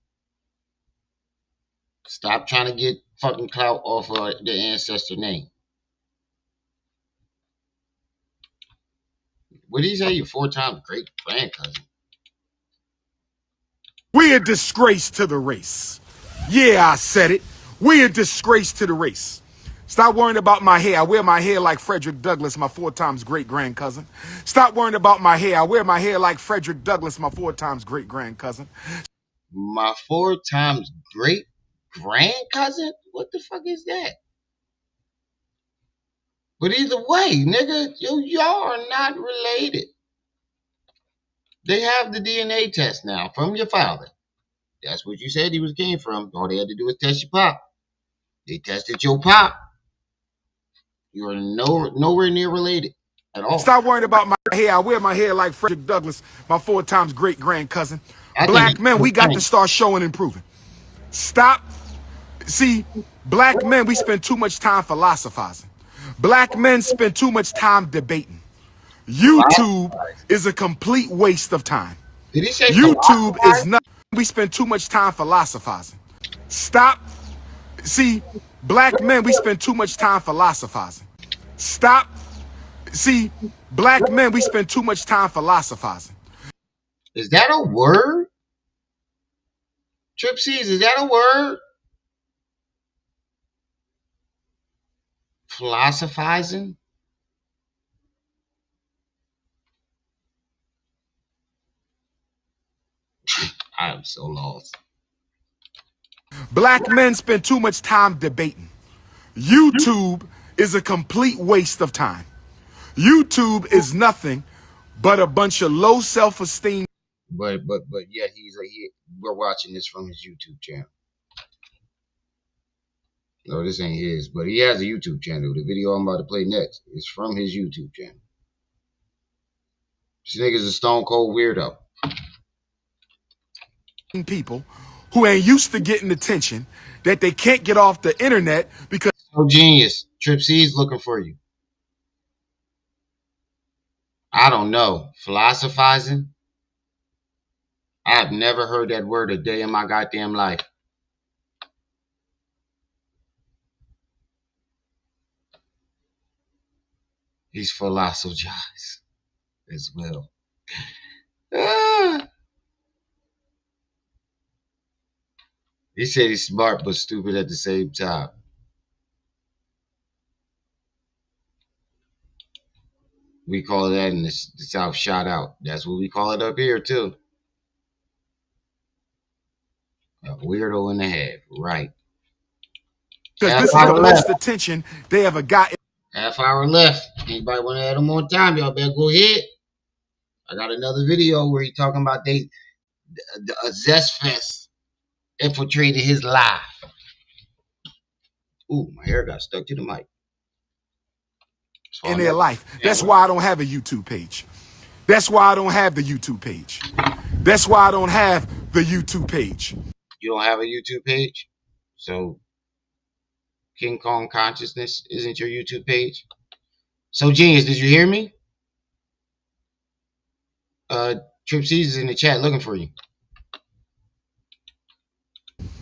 Stop trying to get fucking clout off of the ancestor name. What did he say? Your 4 times great grand cousin.
We're a disgrace to the race. Yeah, I said it. We're a disgrace to the race. Stop worrying about my hair. I wear my hair like Frederick Douglass, my 4 times great-grand-cousin. Stop worrying about my hair. I wear my hair like Frederick Douglass, my 4 times great-grand-cousin.
My 4 times great-grand-cousin? What the fuck is that? But either way, nigga, y'all are not related. They have the DNA test now from your father. That's what you said he came from. All they had to do was test your pop. They tested your pop. You are nowhere near related at all.
Stop worrying about my hair. I wear my hair like Frederick Douglass, my 4 times great-grand-cousin. Black men, we got to start showing and proving. Stop. See, black men, we spend too much time philosophizing. Black men spend too much time debating. YouTube is a complete waste of time.
Did he say
YouTube is
philosophize?
not. We spend too much time philosophizing. Stop. See, black men, we spend too much time philosophizing. Stop. See, black men, we spend too much time philosophizing.
Is that a word? Trip C's, is that a word? Philosophizing? I am so lost.
Black men spend too much time debating. YouTube is a complete waste of time. YouTube is nothing but a bunch of low self-esteem.
But yeah, we're watching this from his YouTube channel. No, this ain't his, but he has a YouTube channel. The video I'm about to play next is from his YouTube channel. This nigga's a stone cold weirdo.
People who ain't used to getting attention that they can't get off the internet because
So genius. Trip C's looking for you. I don't know. Philosophizing? I have never heard that word a day in my goddamn life. He's philosophized as well. He said he's smart but stupid at the same time. We call that in the South shout out. That's what we call it up here too. A weirdo and a half, right?
because this is the most attention they ever got.
Half hour left. Anybody want to add more time? Y'all better go ahead. I got another video where he talking about a Zest Fest infiltrated his live. Ooh, my hair got stuck to the mic.
In their life. That's why I don't have a YouTube page. That's why I don't have the YouTube page. That's why I don't have the YouTube page.
You don't have a YouTube page? So King Kong Consciousness isn't your YouTube page? So genius, did you hear me? Trip C's is in the chat looking for you.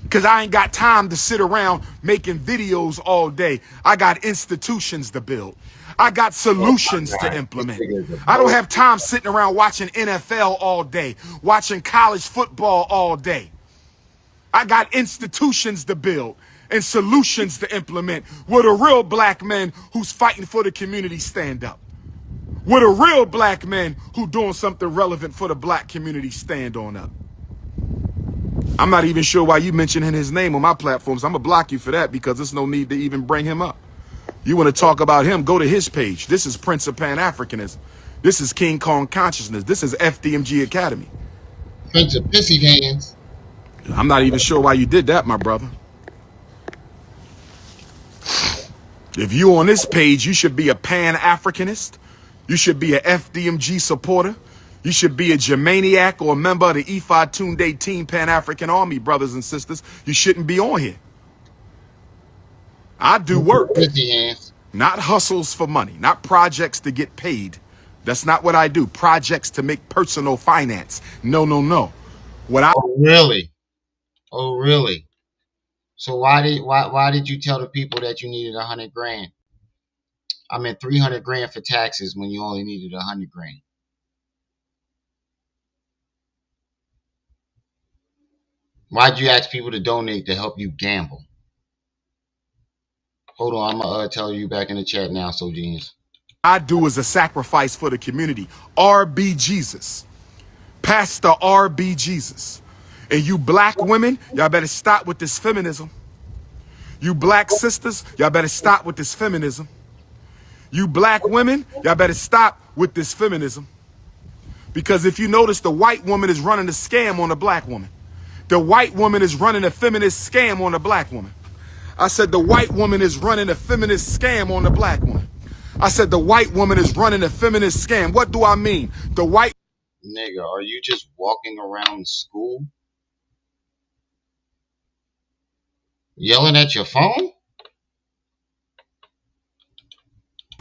Because I ain't got time to sit around making videos all day. I got institutions to build. I got solutions to implement. I don't have time sitting around watching NFL all day, watching college football all day. I got institutions to build and solutions to implement with a real black man who's fighting for the community stand up. With a real black man who doing something relevant for the black community stand on up. I'm not even sure why you mentioning his name on my platforms. I'm going to block you for that because there's no need to even bring him up. You want to talk about him, go to his page. This is Prince of Pan-Africanism. This is King Kong Consciousness. This is FDMG Academy.
Prince of Pissy Hands.
I'm not even sure why you did that, my brother. If you on this page, you should be a Pan-Africanist. You should be a FDMG supporter. You should be a Germaniac or a member of the Ifa Tunde Team Pan-African Army, brothers and sisters. You shouldn't be on here. I do work, not hustles for money, not projects to get paid. That's not what I do. Projects to make personal finance. No, no, no. What I
really? Oh, really? So why did you tell the people that you needed 100 grand? I meant 300 grand for taxes when you only needed 100 grand. Why'd you ask people to donate to help you gamble? Hold on, I'm gonna tell you back in the chat now, so genius.
I do is a sacrifice for the community. RB Jesus. Pastor RB Jesus. And you black women, y'all better stop with this feminism. You black sisters, y'all better stop with this feminism. You black women, y'all better stop with this feminism. Because if you notice, the white woman is running a scam on the black woman. The white woman is running a feminist scam on the black woman. I said the white woman is running a feminist scam on the black woman. I said the white woman is running a feminist scam. What do I mean? The white...
Nigga, are you just walking around school? Yelling at your phone?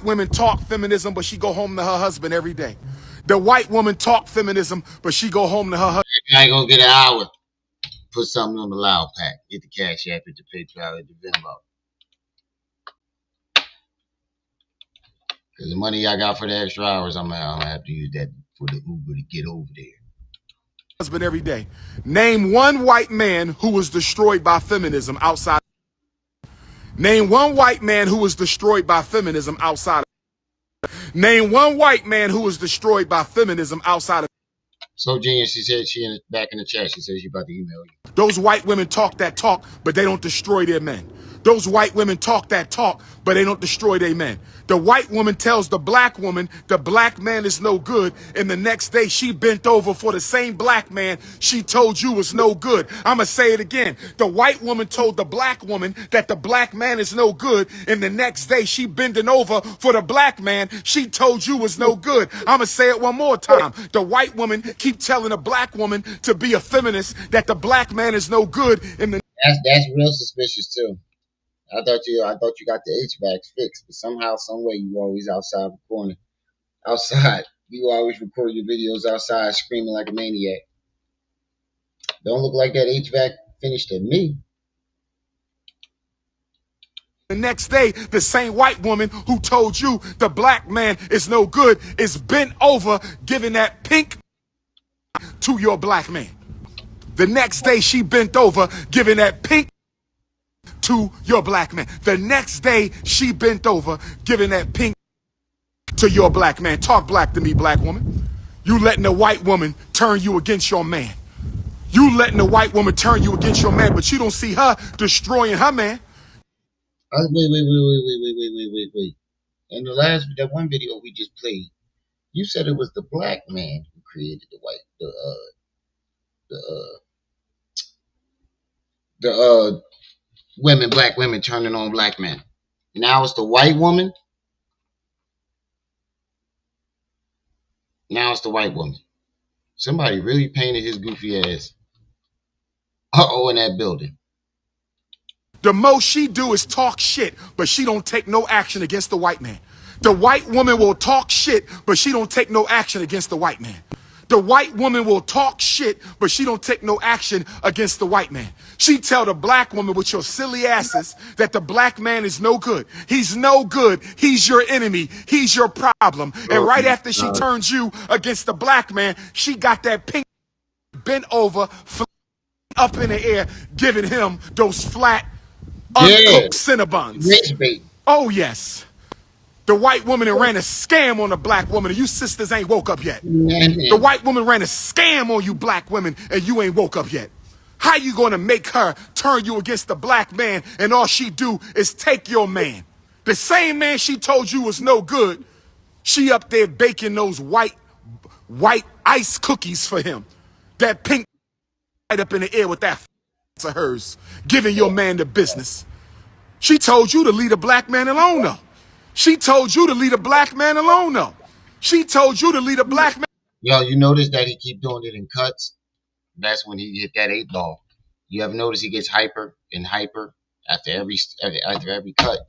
women talk feminism, but she go home to her husband every day. The white woman talk feminism, but she go home to her husband.
I ain't gonna get an hour. Put something on the loud pack. Get the cash app at the PayPal at the Venmo. Cause the money I got for the extra hours, I'm gonna have to use that for the Uber to get over there.
Husband every day. Name one white man who was destroyed by feminism outside. Name one white man who was destroyed by feminism outside. Name one white man who was destroyed by feminism outside of.
So genius, she said back in the chat. She said she about to email you.
Those white women talk that talk, but they don't destroy their men. Those white women talk that talk, but they don't destroy their men. The white woman tells the black woman the black man is no good, and the next day she bent over for the same black man she told you was no good. I'ma say it again. The white woman told the black woman that the black man is no good, and the next day she bending over for the black man she told you was no good. I'ma say it one more time. The white woman keep telling the black woman to be a feminist that the black man is no good, and the
That's real suspicious too. I thought you got the HVAC fixed, but somehow, some way, you always outside recording. Outside, you always record your videos outside, screaming like a maniac. Don't look like that HVAC finished to me.
The next day, the same white woman who told you the black man is no good is bent over giving that pink to your black man. The next day, she bent over giving that pink to your black man. The next day, she bent over giving that pink to your black man. Talk black to me, black woman. You letting a white woman turn you against your man. You letting a white woman turn you against your man, but you don't see her destroying her man.
Wait. In the last, that one video we just played, you said it was the black man who created the white, the women, black women turning on black men. Now it's the white woman. Now it's the white woman. Somebody really painted his goofy ass. In that building.
The most she do is talk shit, but she don't take no action against the white man. The white woman will talk shit, but she don't take no action against the white man. The white woman will talk shit, but she don't take no action against the white man. She tell the black woman with your silly asses that the black man is no good. He's no good. He's your enemy. He's your problem. And right after she turns you against the black man, she got that pink bent over, up in the air, giving him those flat, uncooked Cinnabons. Oh, yes. The white woman that ran a scam on the black woman, and you sisters ain't woke up yet. The white woman ran a scam on you black women, and you ain't woke up yet. How you gonna make her turn you against the black man, and all she do is take your man? The same man she told you was no good, she up there baking those white ice cookies for him. That pink right up in the air with that of hers, giving your man the business. She told you to leave a black man alone, though. She told you to leave a black man alone, though. She told you to leave a black man.
Yo, you notice that he keep doing it in cuts? That's when he hit that 8 ball. You ever notice he gets hyper and hyper after every cut?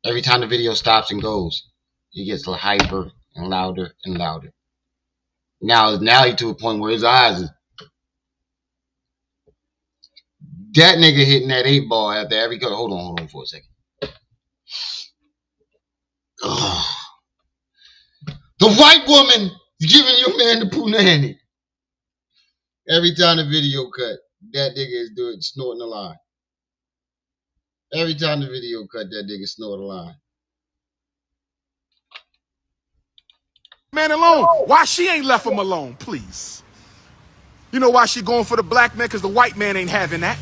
Every time the video stops and goes, he gets hyper and louder and louder. Now he to a point where his eyes is. That nigga hitting that 8 ball after every cut. Hold on for a second. Ugh. The white woman is giving your man the punani. Every time the video cut, that nigga is doing snorting a line. Every time the video cut, that nigga snorting a line.
Man alone. Why she ain't left him alone, please? You know why she going for the black man? Because the white man ain't having that.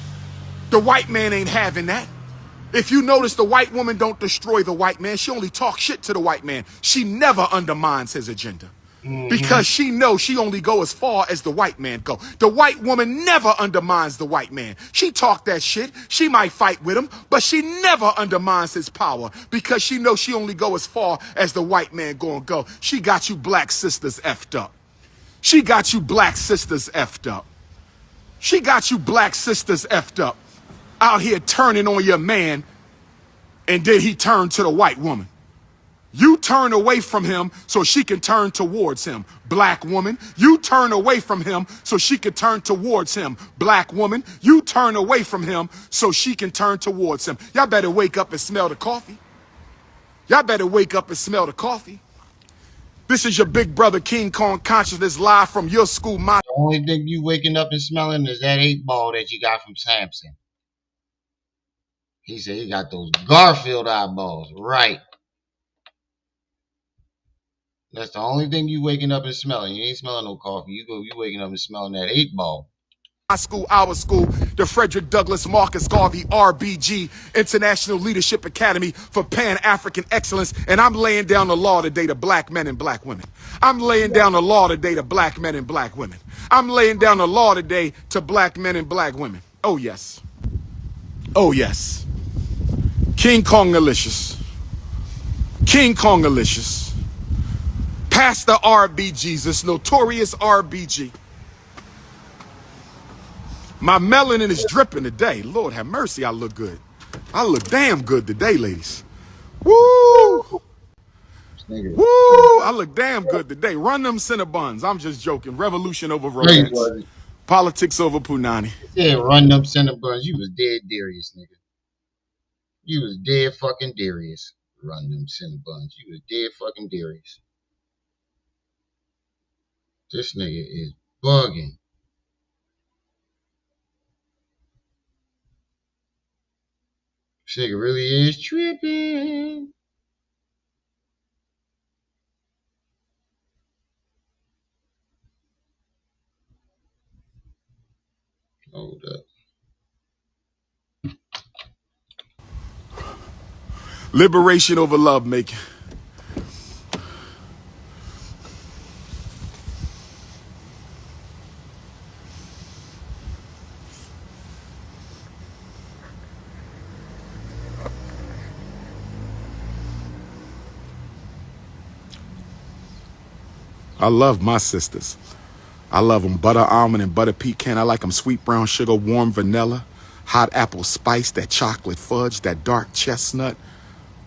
The white man ain't having that. If you notice, the white woman don't destroy the white man. She only talks shit to the white man. She never undermines his agenda. Because she knows she only go as far as the white man go. The white woman never undermines the white man. She talk that shit. She might fight with him, but she never undermines his power because she knows she only go as far as the white man gonna go. She got you black sisters effed up. She got you black sisters effed up. She got you black sisters effed up. Out here turning on your man And then he turned to the white woman. You turn away from him so she can turn towards him. Black woman, you turn away from him so she can turn towards him. Black woman, you turn away from him so she can turn towards him. Y'all better wake up and smell the coffee. Y'all better wake up and smell the coffee. This is your big brother King Kong Consciousness live from your school.
The only thing you waking up and smelling is that 8-ball that you got from Samson. He said he got those Garfield eyeballs. Right. That's the only thing you waking up and smelling. You ain't smelling no coffee. You waking up and smelling that 8-ball.
My school, our school, the Frederick Douglass Marcus Garvey RBG International Leadership Academy for Pan-African Excellence. And I'm laying down the law today to black men and black women. I'm laying down the law today to black men and black women. I'm laying down the law today to black men and black women. Oh, yes. Oh, yes. King Kong Alicious. King Kong Alicious. Pastor RB Jesus, notorious RBG. My melanin is dripping today. Lord have mercy, I look good. I look damn good today, ladies. Woo! Woo! I look damn good today. Run them Cinnabons. I'm just joking. Revolution over romance. Politics over Punani.
Yeah, run them Cinnabons. You was dead Darius, nigga. You was dead fucking Darius. Run them Cinnabons. You was dead fucking Darius. This nigga is bugging. This nigga really is tripping. Hold up.
Liberation over love making. I love my sisters. I love them butter almond and butter pecan. I like them sweet brown sugar, warm vanilla, hot apple spice, that chocolate fudge, that dark chestnut.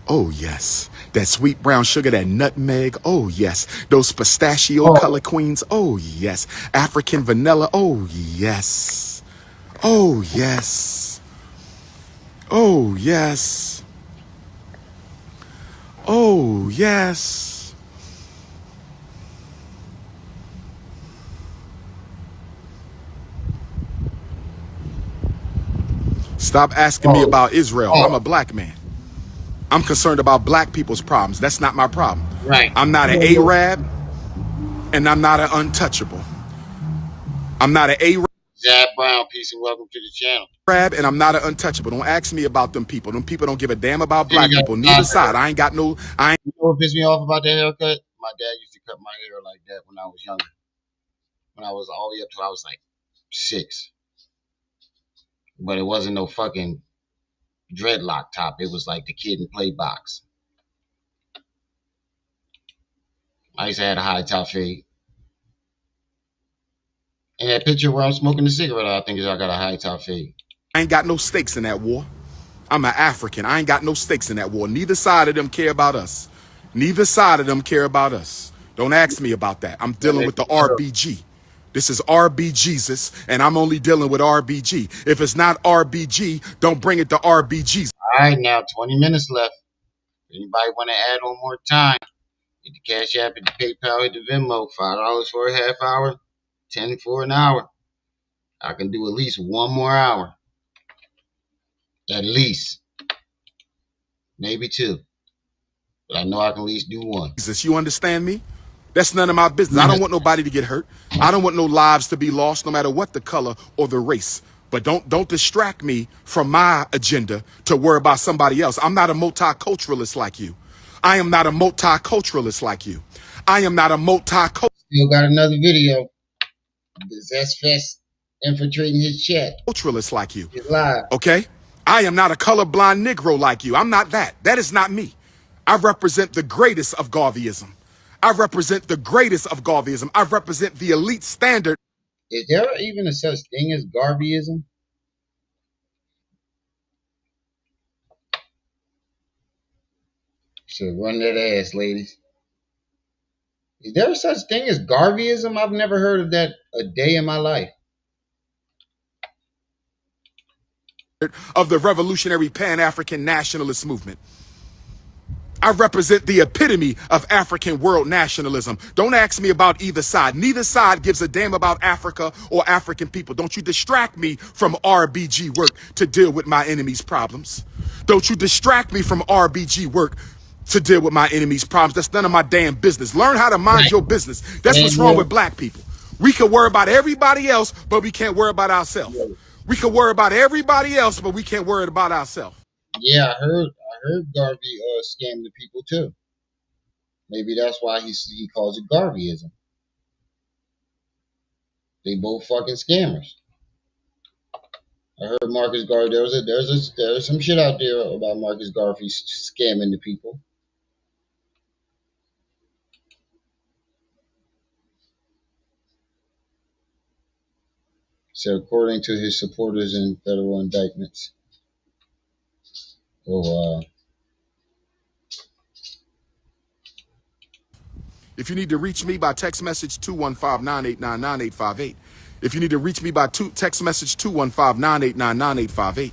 Oh, yes. That sweet brown sugar, that nutmeg. Oh, yes. Those pistachio color queens. Oh, yes. African vanilla. Oh, yes. Oh, yes. Oh, yes. Oh, yes. Stop asking me about Israel. I'm a black man. I'm concerned about black people's problems. That's not my problem.
Right.
I'm not an Arab, and I'm not an untouchable. I'm not an Arab.
Zab Brown, peace and welcome to the channel.
And I'm not an untouchable. Don't ask me about them people. Them people don't give a damn about black people. Neither side. I ain't got no.
You know what pissed me off about that haircut? My dad used to cut my hair like that when I was younger. When I was all the way up to I was like 6. But it wasn't no fucking dreadlock top. It was like the kid in play box. I used to have a high top fade. And that picture where I'm smoking the cigarette, I think I got a high top fade.
I ain't got no stakes in that war. I'm an African. I ain't got no stakes in that war. Neither side of them care about us. Neither side of them care about us. Don't ask me about that. I'm dealing with the RBG. This is RB Jesus, and I'm only dealing with RBG. If it's not RBG, don't bring it to RBG.
All right, now 20 minutes left. Anybody want to add on more time? Hit the Cash App, hit the PayPal, hit the Venmo. $5 for a half hour, 10 for an hour. I can do at least one more hour. At least. Maybe 2. But I know I can at least do 1.
Jesus, you understand me? That's none of my business. I don't want nobody to get hurt. I don't want no lives to be lost, no matter what the color or the race. But don't distract me from my agenda to worry about somebody else. I'm not a multiculturalist like you. I am not a multiculturalist like you. I am not a multiculturalist.
Still got another video. The Zest Fest infiltrating his chat.
Culturalist like you.
It's live.
Okay? I am not a colorblind Negro like you. I'm not that. That is not me. I represent the greatest of Garveyism. I represent the greatest of Garveyism. I represent the elite standard.
Is there even a such thing as Garveyism? So run that ass, ladies. Is there such thing as Garveyism? I've never heard of that a day in my life.
Of the revolutionary Pan-African nationalist movement. I represent the epitome of African world nationalism. Don't ask me about either side. Neither side gives a damn about Africa or African people. Don't you distract me from RBG work to deal with my enemy's problems. Don't you distract me from RBG work to deal with my enemy's problems. That's none of my damn business. Learn how to mind your business. That's what's wrong with black people. We can worry about everybody else, but we can't worry about ourselves. We can worry about everybody else, but we can't worry about ourselves.
Yeah, I heard Garvey scam the people too. Maybe that's why he calls it Garveyism. They both fucking scammers. I heard Marcus Garvey. There's some shit out there about Marcus Garvey scamming the people. So according to his supporters in federal indictments. Oh,
If you need to reach me by text message 215-989-9858. If you need to reach me by text message 215-989-9858.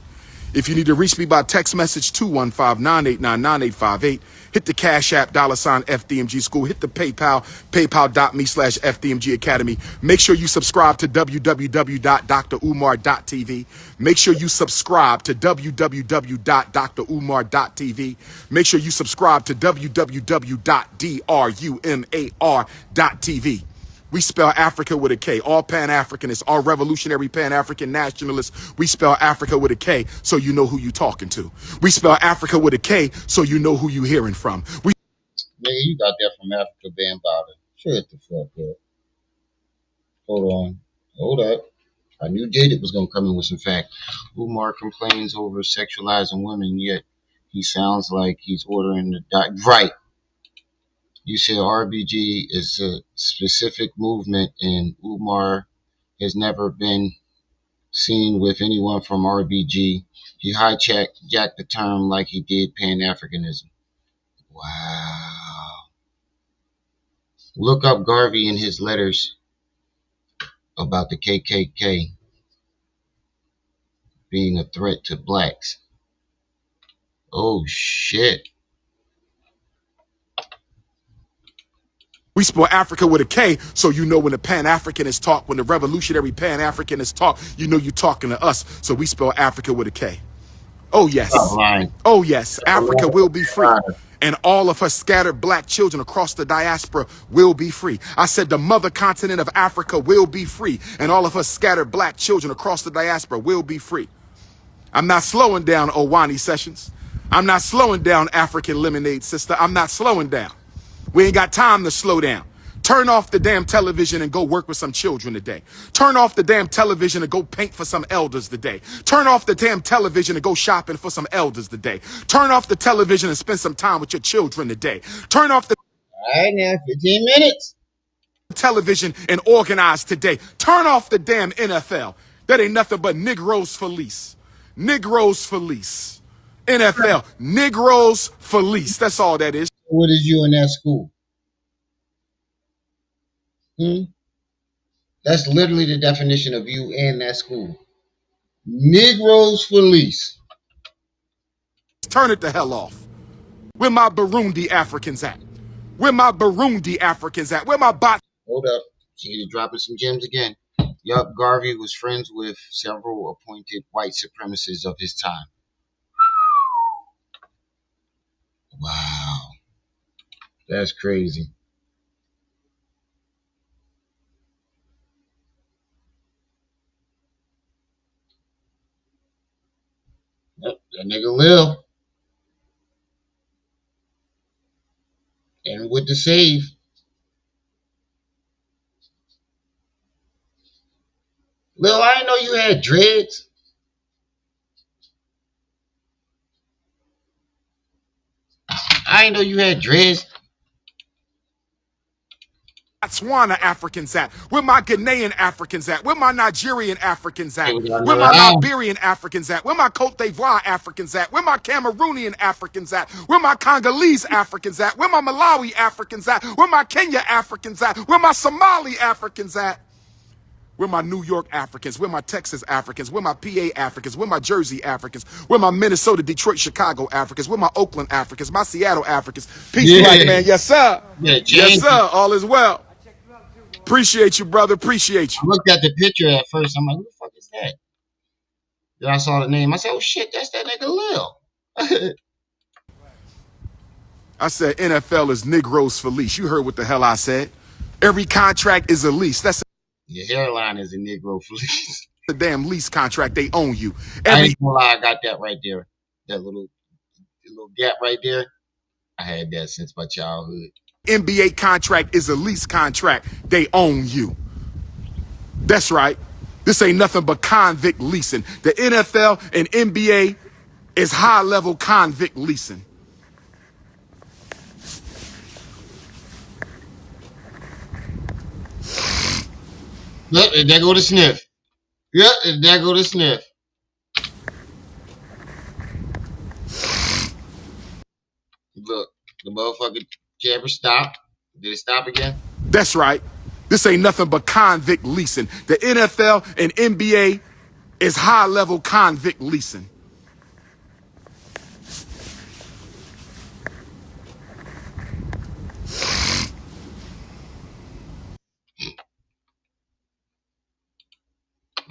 If you need to reach me by text message 215-989-9858. Hit the Cash App, $FDMG School. Hit the PayPal, paypal.me/FDMG Academy. Make sure you subscribe to www.drumar.tv. Make sure you subscribe to www.drumar.tv. Make sure you subscribe to www.drumar.tv. We spell Africa with a K. All Pan-Africanists, all revolutionary Pan-African nationalists, we spell Africa with a K so you know who you talking to. We spell Africa with a K so you know who you hearing from.
nigga, you got that from Africa Bambaataa. Shut the fuck up. Hold on. Hold up. I knew Dated was gonna come in with some facts. Umar complains over sexualizing women, yet he sounds like he's ordering the right. You said RBG is a specific movement, and Umar has never been seen with anyone from RBG. He hijacked the term like he did Pan-Africanism. Wow. Look up Garvey in his letters about the KKK being a threat to blacks. Oh, shit.
We spell Africa with a K, so you know when the Pan-Africanists talk, when the revolutionary Pan-Africanists talk, you know you're talking to us. So we spell Africa with a K. Oh, yes. Oh, yes. Africa will be free. And all of her scattered black children across the diaspora will be free. I said the mother continent of Africa will be free. And all of her scattered black children across the diaspora will be free. I'm not slowing down, Owani Sessions. I'm not slowing down, African Lemonade Sister. I'm not slowing down. We ain't got time to slow down. Turn off the damn television and go work with some children today. Turn off the damn television and go paint for some elders today. Turn off the damn television and go shopping for some elders today. Turn off the television and spend some time with your children today. Turn off the
All right, now, 15 minutes.
Television and organize today. Turn off the damn NFL. That ain't nothing but Negroes for lease. Negroes for lease. NFL, Negroes for lease. That's all that is.
What is you in that school? That's literally the definition of you in that school. Negroes for lease.
Turn it the hell off. Where my Burundi Africans at? Where my Burundi Africans at? Where my bot?
Hold up. See, dropping some gems again. Yup, Garvey was friends with several appointed white supremacists of his time. Wow. That's crazy. Yep, that nigga Lil. And with the save. Lil, I didn't know you had dreads. I didn't know you had dreads.
Botswana Africans at? Where my Ghanaian Africans at? Where my Nigerian Africans
Hey,
at?
we got
Where
another
my
hour.
Liberian Africans at? Where my Cote d'Ivoire Africans at? Where my Cameroonian Africans at? Where my Congolese Africans at? Where my Malawi Africans at? Where my Kenya Africans at? Where my Somali Africans at? Where my New York Africans? Where my Texas Africans? Where my PA Africans? Where my Jersey Africans? Where my Minnesota, Detroit, Chicago Africans? Where my Oakland Africans? My Seattle Africans? Peace, black man. Yes, sir.
Yeah,
Yes,
change.
sir. All is well. Appreciate you, brother. Appreciate
I
you.
looked at the picture at first. I'm like, who the fuck is that? Then I saw the name. I said, oh shit, that's that nigga Lil.
I said NFL is Negroes for lease. You heard what the hell I said. Every contract is a lease. That's
Your hairline is a Negro fleece.
a damn lease contract. They own you.
I
Every
ain't gonna lie, I got that right there. That little gap right there. I had that since my childhood.
NBA contract is a lease contract. They own you. That's right. This ain't nothing but convict leasing. The NFL and NBA is high-level convict leasing.
Look, there go the sniff. Yep, there go the sniff. Look, the motherfucking camera stopped. Did it stop again?
That's right. This ain't nothing but convict leasing. The NFL and NBA is high-level convict leasing.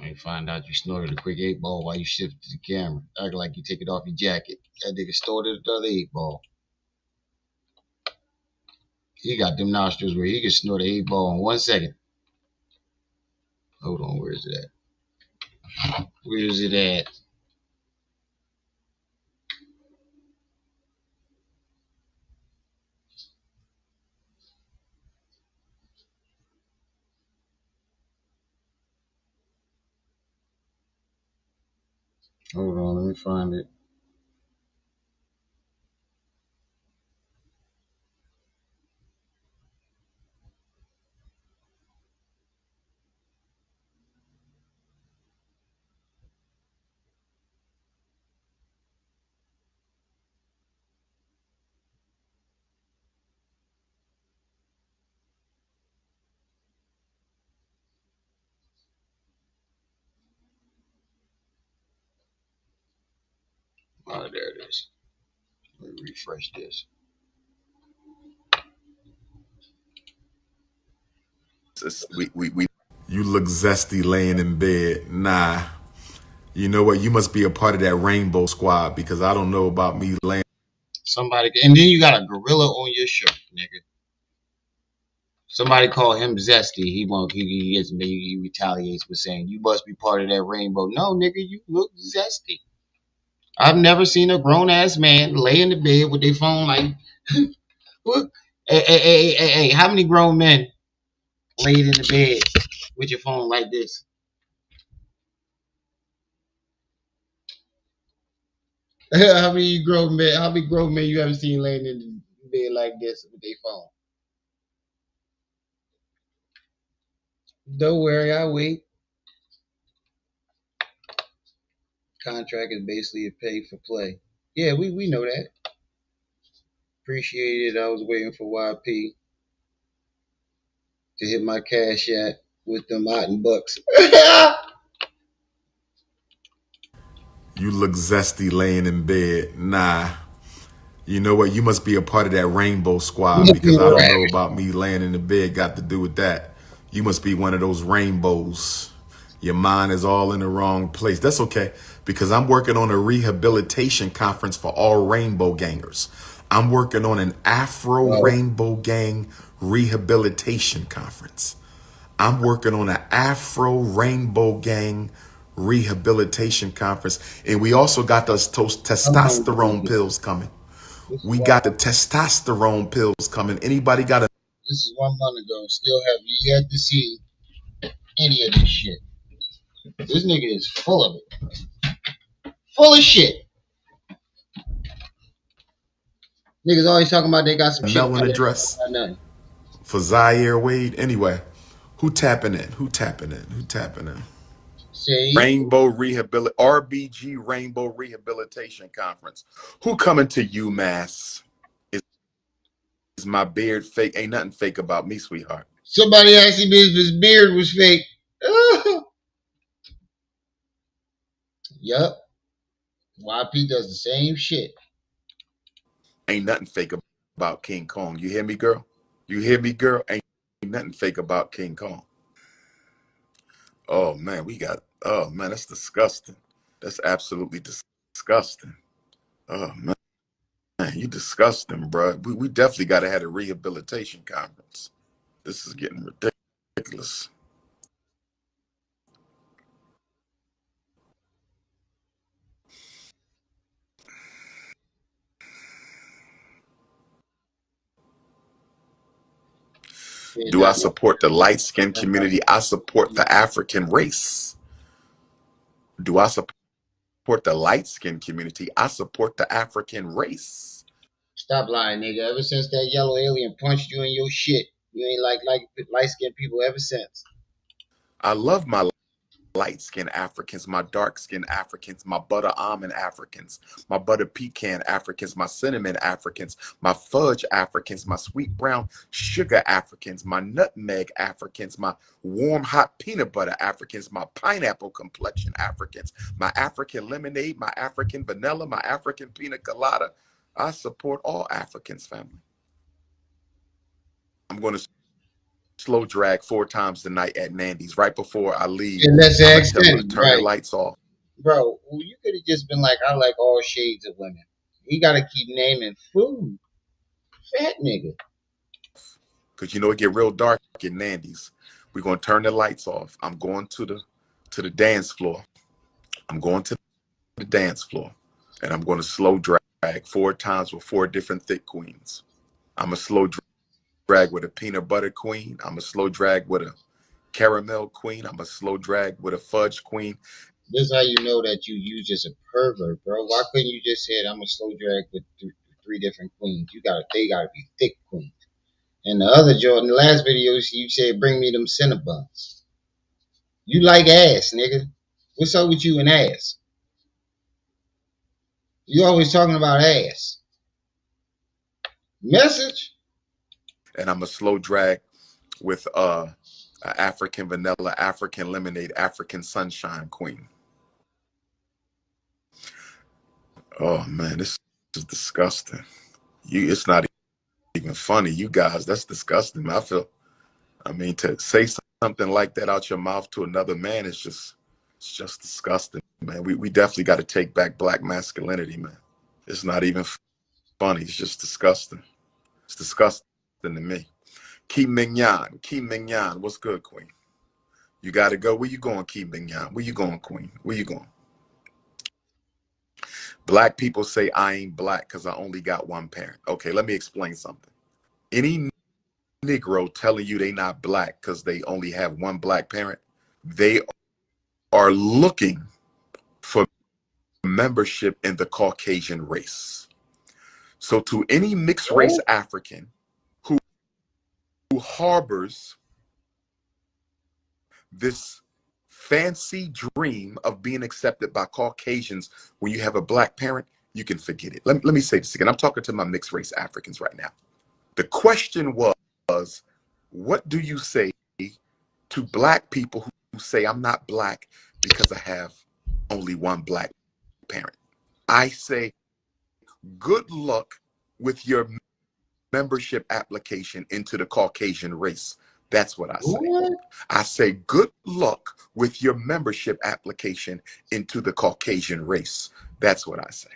I find out you snorted a quick 8-ball while you shifted the camera. Acting like you take it off your jacket. That nigga snorted another 8-ball. He got them nostrils where he can snort an 8-ball in 1 second. Hold on, where is it at? Where is it at? Hold on, let me find it. Oh, there it is. Let me refresh this.
You look zesty laying in bed. Nah. You know what? You must be a part of that rainbow squad because I don't know about me laying.
Somebody, and then you got a gorilla on your shirt, nigga. Somebody call him zesty. He retaliates with saying you must be part of that rainbow. No, nigga, you look zesty. I've never seen a grown ass man lay in the bed with their phone like, what? Hey, how many grown men laid in the bed with your phone like this? How many grown men you haven't seen laying in the bed like this with their phone? Don't worry, I'll wait. Contract is basically a pay for play. Yeah, we know that. Appreciate it. I was waiting for YP to hit my cash at with them Otten bucks.
You look zesty laying in bed. Nah. You know what? You must be a part of that rainbow squad because I don't know about me laying in the bed got to do with that. You must be one of those rainbows. Your mind is all in the wrong place. That's okay because I'm working on a rehabilitation conference for all rainbow gangers. I'm working on an Afro Rainbow Gang rehabilitation conference. I'm working on an Afro Rainbow Gang rehabilitation conference. And we also got those testosterone pills coming. We got the testosterone pills coming. Anybody got a...
This is 1 month ago. Still have yet to see any of this shit. This nigga is full of it. Full of shit. Niggas always talking about they got some shit.
melon address?
Nothing.
for Zaire Wade. Anyway, who tapping in? Who tapping in? Who tapping in?
See?
RBG Rainbow Rehabilitation Conference. Who coming to UMass? Is my beard fake? Ain't nothing fake about me, sweetheart.
Somebody asked him if his beard was fake. Yup. YP does the same shit.
Ain't nothing fake about King Kong. You hear me, girl? You hear me, girl? Ain't nothing fake about King Kong. Oh man, oh man, that's disgusting. That's absolutely disgusting. Oh man, you disgusting, bro. We definitely got to have a rehabilitation conference. This is getting ridiculous. Do I support the light-skinned community? I support the African race. Do I support the light-skinned community? I support the African race.
Stop lying, nigga. Ever since that yellow alien punched you in your shit, you ain't like light-skinned people ever since.
I love my light-skinned Africans, my dark-skinned Africans, my butter almond Africans, my butter pecan Africans, my cinnamon Africans, my fudge Africans, my sweet brown sugar Africans, my nutmeg Africans, my warm hot peanut butter Africans, my pineapple complexion Africans, my African lemonade, my African vanilla, my African pina colada. I support all Africans, family. I'm going to slow drag 4 times tonight at Nandy's. Right before I leave,
And that's the
I'm going to tell her to
accent,
turn the
right?
lights off.
Bro, well, you could have just been like, I like all shades of women. He got to keep naming food. Fat nigga.
Because you know it get real dark in Nandy's. We're going to turn the lights off. I'm going to the dance floor. I'm going to the dance floor. And I'm going to slow drag 4 times with 4 different thick queens. I'm a slow drag with a peanut butter queen. I'm a slow drag with a caramel queen. I'm a slow drag with a fudge queen.
This is how you know that you just a pervert, bro. Why couldn't you just say I'm a slow drag with 3 different queens? They gotta be thick queens. And the other Jordan, the last video, you said bring me them Cinnabons. You like ass, nigga. What's up with you and ass? You always talking about ass. Message.
And I'm a slow drag with African vanilla, African lemonade, African sunshine queen. Oh man, this is disgusting. It's not even funny. You guys, that's disgusting. To say something like that out your mouth to another man is it's just disgusting, man. We definitely got to take back black masculinity, man. It's not even funny. It's just disgusting. It's disgusting to me. Key Mignon, what's good, queen? You got to go. Where you going, Key Mignon? Where you going, queen? Where you going? Black people say I ain't black because I only got one parent. Okay, let me explain something. Any Negro telling you they not black because they only have one black parent, they are looking for membership in the Caucasian race. So to any mixed race African who harbors this fancy dream of being accepted by Caucasians when you have a black parent, you can forget it. Let me say this again. I'm talking to my mixed race Africans right now. The question was, what do you say to black people who say I'm not black because I have only one black parent? I say, good luck with your membership application into the Caucasian race. That's what I say.
What?
I say, good luck with your membership application into the Caucasian race. That's what I say.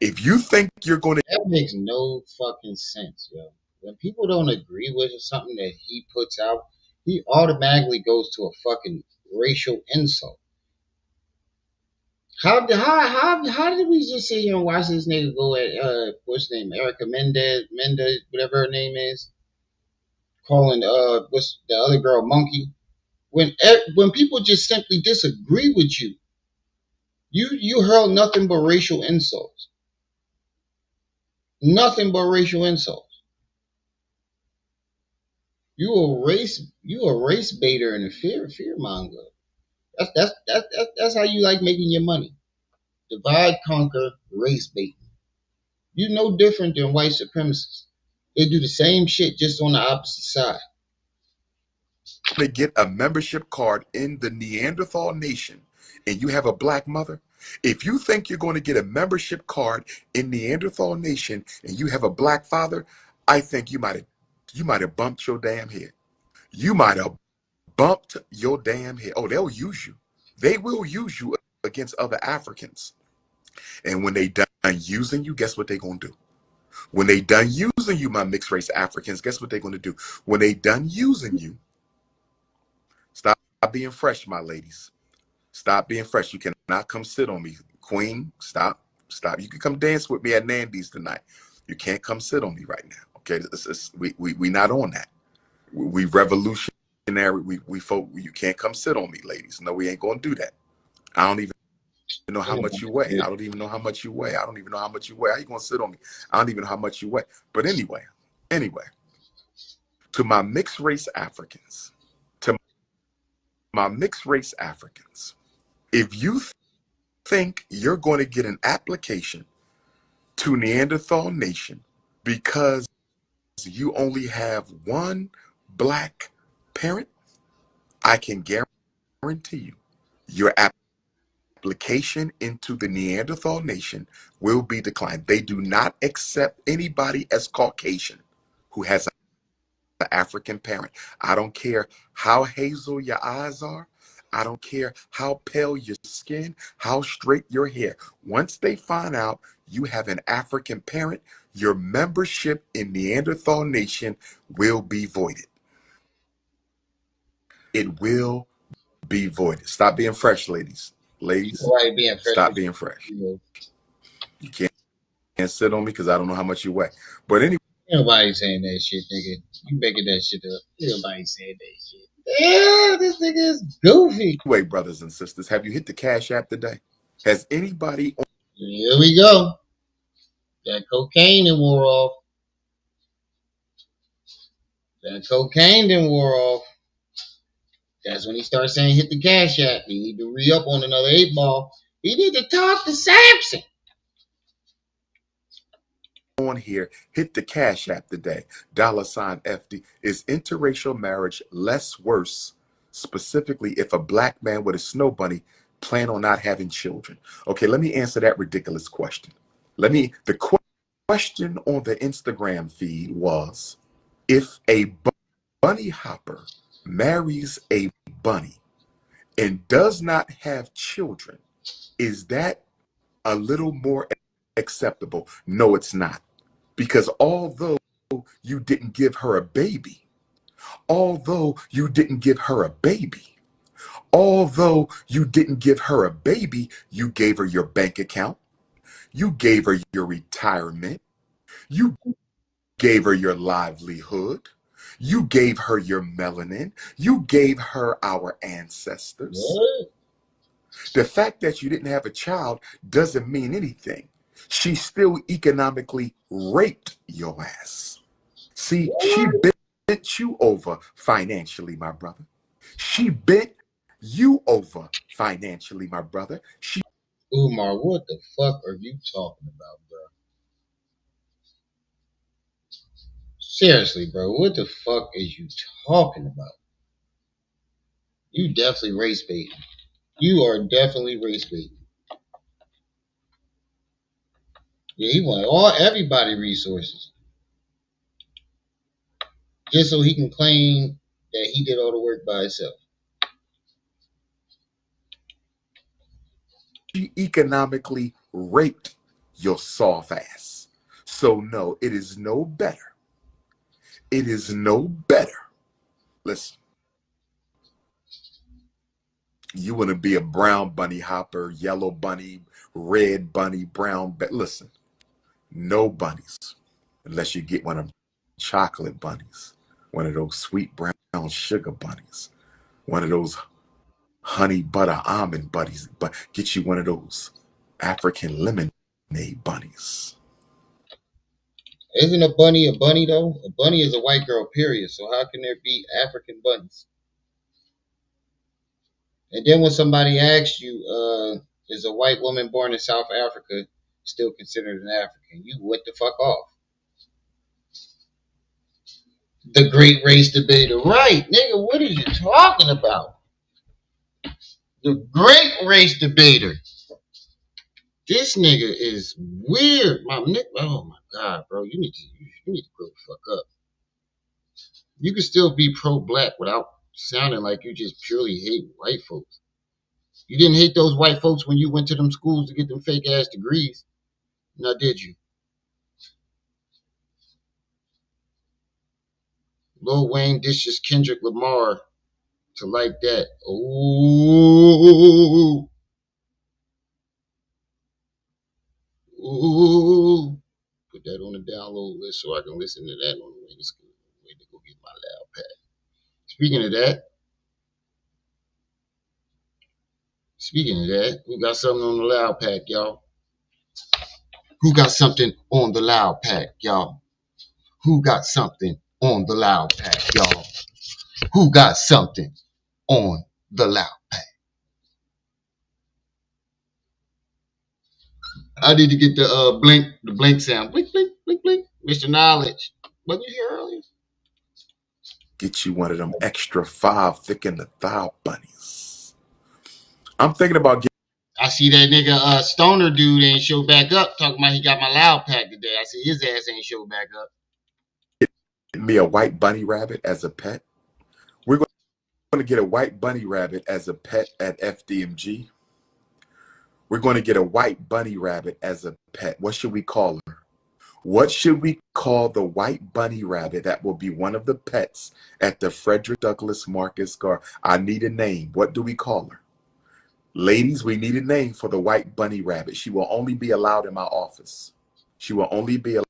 If you think you're going to...
That makes no fucking sense, yo. When people don't agree with something that he puts out, he automatically goes to a fucking racial insult. How did we just sit here and watch this nigga go at what's his name, Erica Mendez, whatever her name is, calling what's the other girl monkey? When people just simply disagree with you, you hurl nothing but racial insults. Nothing but racial insults. You a race baiter and a fear monger. That's how you like making your money. Divide, conquer, race bait. You no different than white supremacists. They do the same shit just on the opposite side.
To get a membership card in the Neanderthal Nation and you have a black mother, if you think you're going to get a membership card in Neanderthal Nation and you have a black father, I think you might have bumped your damn head. You might have bumped your damn head. Oh, they'll use you. They will use you against other Africans. And when they done using you, guess what they gonna do? When they done using you, my mixed race Africans, guess what they're gonna do? When they done using you, stop being fresh, my ladies. Stop being fresh. You cannot come sit on me. Queen, stop. Stop. You can come dance with me at Nandy's tonight. You can't come sit on me right now. Okay, we not on that. We revolutionary. We folk. You can't come sit on me, ladies. No, we ain't gonna do that. I don't even know how much you weigh. I don't even know how much you weigh. I don't even know how much you weigh. How you gonna sit on me? I don't even know how much you weigh. But anyway, to my mixed race Africans, if you think you're going to get an application to Neanderthal Nation because you only have one black parent, I can guarantee you your application into the Neanderthal Nation will be declined. They do not accept anybody as Caucasian who has an African parent. I don't care how hazel your eyes are. I don't care how pale your skin, how straight your hair. Once they find out you have an African parent, your membership in Neanderthal Nation will be voided. It will be voided. Stop being fresh, ladies. Ladies,
Right, being fresh
stop
with
being fresh.
you.
You can't sit on me because I don't know how much you weigh. But anyway,
Nobody saying that shit, nigga. You making that shit up. Nobody saying that shit. Yeah, this nigga is goofy.
brothers and sisters, have you hit the Cash App today? Has anybody
Here we go. That cocaine done wore off. That cocaine done wore off. That's when he starts saying hit the cash app. He need to re-up on another 8 ball. He need to talk to Samson.
on here, hit the Cash App today? $FD. Is interracial marriage less worse, specifically if a black man with a snow bunny plan on not having children? Okay, let me answer that ridiculous question. The question on the Instagram feed was, if a bunny hopper marries a bunny and does not have children, is that a little more acceptable? No, it's not. Because although you didn't give her a baby, although you didn't give her a baby, although you didn't give her a baby, you gave her your bank account, you gave her your retirement, you gave her your livelihood, you gave her your melanin, you gave her our ancestors.
What?
The fact that you didn't have a child doesn't mean anything. She still economically raped your ass. See, she bent you over financially, my brother. She bent you over financially, my brother.
Umar, what the fuck are you talking about, bro? Seriously, bro, what the fuck is you talking about? You definitely race baiting. You are definitely race baiting. Yeah, he want everybody resources just so he can claim that he did all the work by himself.
She economically raped your soft ass. So no, it is no better. It is no better. Listen, you want to be a brown bunny hopper, yellow bunny, red bunny, brown bunny. Listen, no bunnies unless you get one of them chocolate bunnies, one of those sweet brown sugar bunnies, one of those honey butter almond bunnies, but get you one of those African lemonade bunnies.
Isn't a bunny though? A bunny is a white girl, period. So how can there be African bunnies? And then when somebody asks you, is a white woman born in South Africa still considered an African? You went the fuck off. The great race debater. Right, nigga, what are you talking about? The great race debater. This nigga is weird, my nigga. Oh my god, bro. You need to grow the fuck up. You can still be pro-black without sounding like you just purely hate white folks. You didn't hate those white folks when you went to them schools to get them fake ass degrees. Now did you? Lil Wayne dishes Kendrick Lamar to like that. Ooh. Ooh. Put that on the download list so I can listen to that on the way to school. Way to go get my loud pad. Speaking of that, we got something on the loud pack, y'all. Who got something on the loud pack, y'all? Who got something on the loud pack, y'all? Who got something on the loud pack? I need to get the blink sound. Blink, blink, blink, blink. Mr. Knowledge. Wasn't you here earlier?
Get you one of them extra 5 thick in the thigh bunnies. I'm thinking about
I see that nigga stoner dude ain't show back up talking about he got my loud pack today. I see his ass ain't show back up.
getting me a white bunny rabbit as a pet. We're going to get a white bunny rabbit as a pet at FDMG. We're going to get a white bunny rabbit as a pet. What should we call her? What should we call the white bunny rabbit that will be one of the pets at the Frederick Douglass Marcus Garden? I need a name. What do we call her? Ladies, we need a name for the white bunny rabbit. She will only be allowed in my office. She will only be allowed.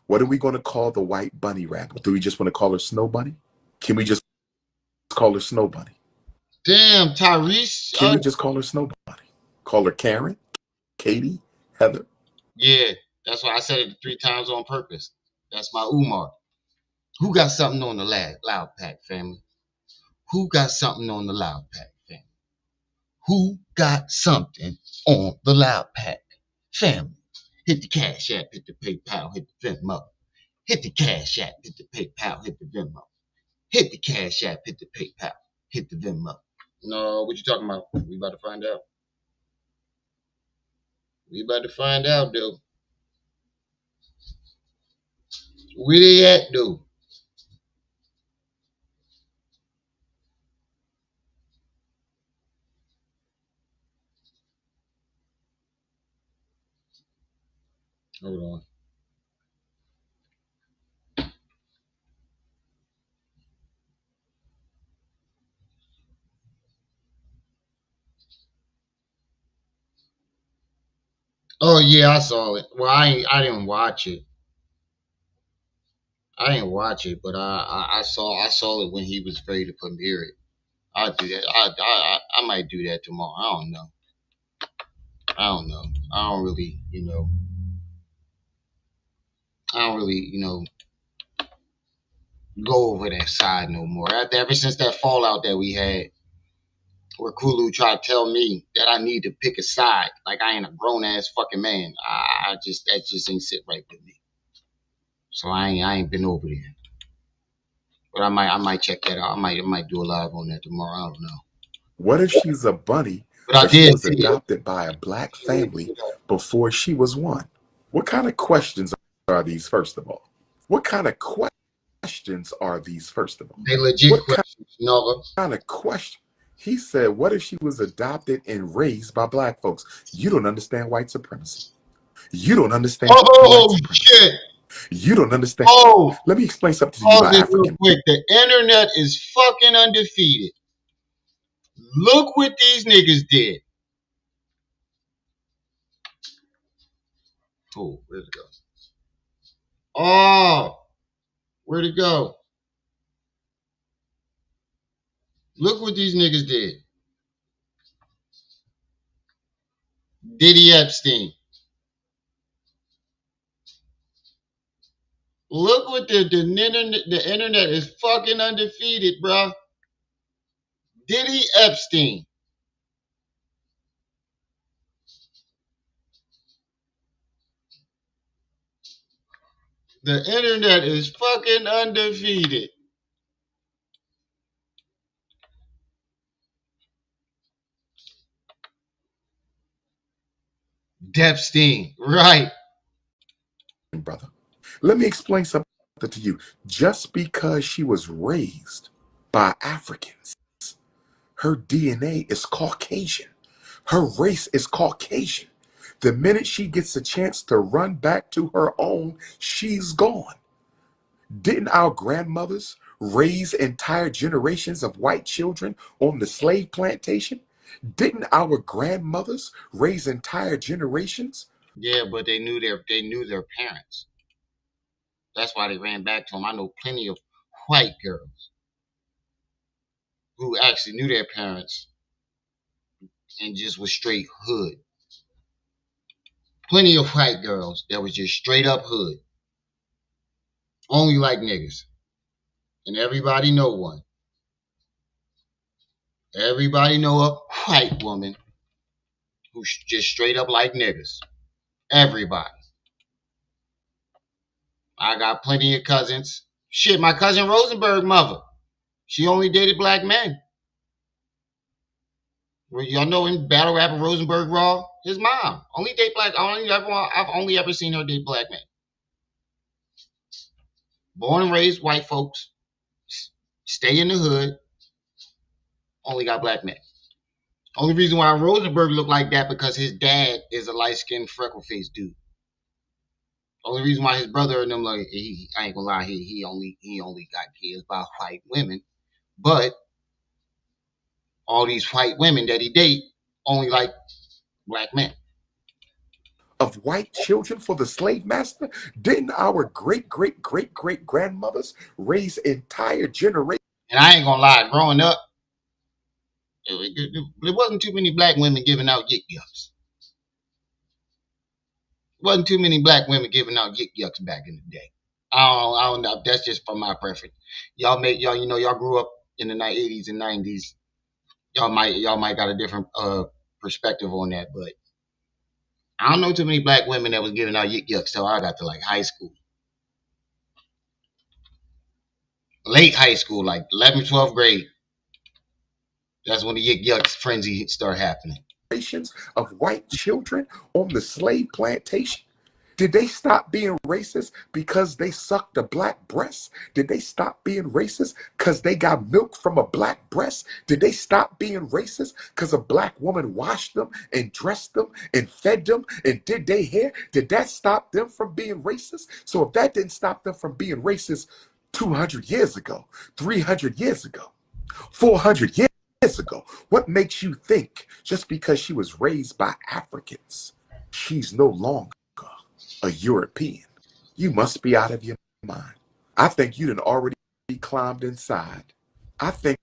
What are we going to call the white bunny rabbit? Do we just want to call her Snow Bunny? Can we just call her Snow Bunny?
Damn, Tyrese.
Can we just call her Snow Bunny? Call her Karen, Katie, Heather?
Yeah, that's why I said it 3 times on purpose. That's my Umar. Who got something on the loud pack, family? Who got something on the loud pack, family? Who got something on the loud pack, family? Hit the Cash App, hit the PayPal, hit the Venmo. Hit the Cash App, hit the PayPal, hit the Venmo. Hit the Cash App, hit the PayPal, hit the Venmo. No, what you talking about? We about to find out. We about to find out, though. Where they at, though? Hold on. Oh yeah, I saw it. Well, I didn't watch it. I didn't watch it, but I saw it when he was ready to premiere it. I'll do that. I might do that tomorrow. I don't know. I don't really, go over that side no more. Ever since that fallout that we had, where Kulu tried to tell me that I need to pick a side, like I ain't a grown ass fucking man. That just ain't sit right with me. So I ain't been over there. But I might check that out. I might do a live on that tomorrow. I don't know.
What if she's a bunny,
But I
but she
did
was
see it.
adopted by a black family before she was one? What kind of questions are these, first of all? What kind of questions are these, first of all?
They legit
What
questions, Nova.
kind of question? He said, what if she was adopted and raised by black folks? You don't understand white supremacy. You don't understand white
Oh
supremacy.
shit.
You don't understand.
Oh,
Let me explain something to you
pause
about
it real
African.
quick. The internet is fucking undefeated. Look what these niggas did. Oh, where'd it go? Oh, where'd it go? Look what these niggas did. Diddy Epstein. Look what the internet is fucking undefeated, bro. Diddy Epstein. The internet is fucking undefeated. Depstein, right.
brother. Let me explain something to you. Just because she was raised by Africans, her DNA is Caucasian. Her race is Caucasian. The minute she gets a chance to run back to her own, she's gone. Didn't our grandmothers raise entire generations of white children on the slave plantation? Didn't our grandmothers raise entire generations?
Yeah, but they knew their parents. That's why they ran back to them. I know plenty of white girls who actually knew their parents and just was straight hood. Plenty of white girls that was just straight up hood. Only like niggas. And everybody know one. Everybody know a white woman who's just straight up like niggas. Everybody. I got plenty of cousins. Shit, my cousin Rosenberg mother. She only dated black men. Well, y'all know him, battle rapper Rosenberg Raw. His mom only date black. I've only ever seen her date black men. Born and raised white folks. Stay in the hood. Only got black men. Only reason why Rosenberg looked like that because his dad is a light skinned freckle faced dude. Only reason why his brother and them like I ain't gonna lie, he only got kids by white women. But all these white women that he date only like black men.
Of white children for the slave master? Didn't our great great great great grandmothers raise entire generations?
And I ain't gonna lie, growing up, there wasn't too many black women giving out yik yucks. Wasn't too many black women giving out yik yucks back in the day. I don't know. That's just from my preference. Y'all grew up in the 80s and 90s. Y'all might got a different perspective on that, but I don't know too many black women that was giving out yik yucks till I got to like high school. Late high school, like 11th, 12th grade. That's when the yik yucks frenzy start happening.
Of white children on the slave plantation? Did they stop being racist because they sucked a black breast? Did they stop being racist because they got milk from a black breast? Did they stop being racist because a black woman washed them and dressed them and fed them and did their hair? Did that stop them from being racist? So if that didn't stop them from being racist 200 years ago, 300 years ago, 400 years ago, what makes you think just because she was raised by Africans, she's no longer a European? You must be out of your mind. I think you done already climbed inside. I think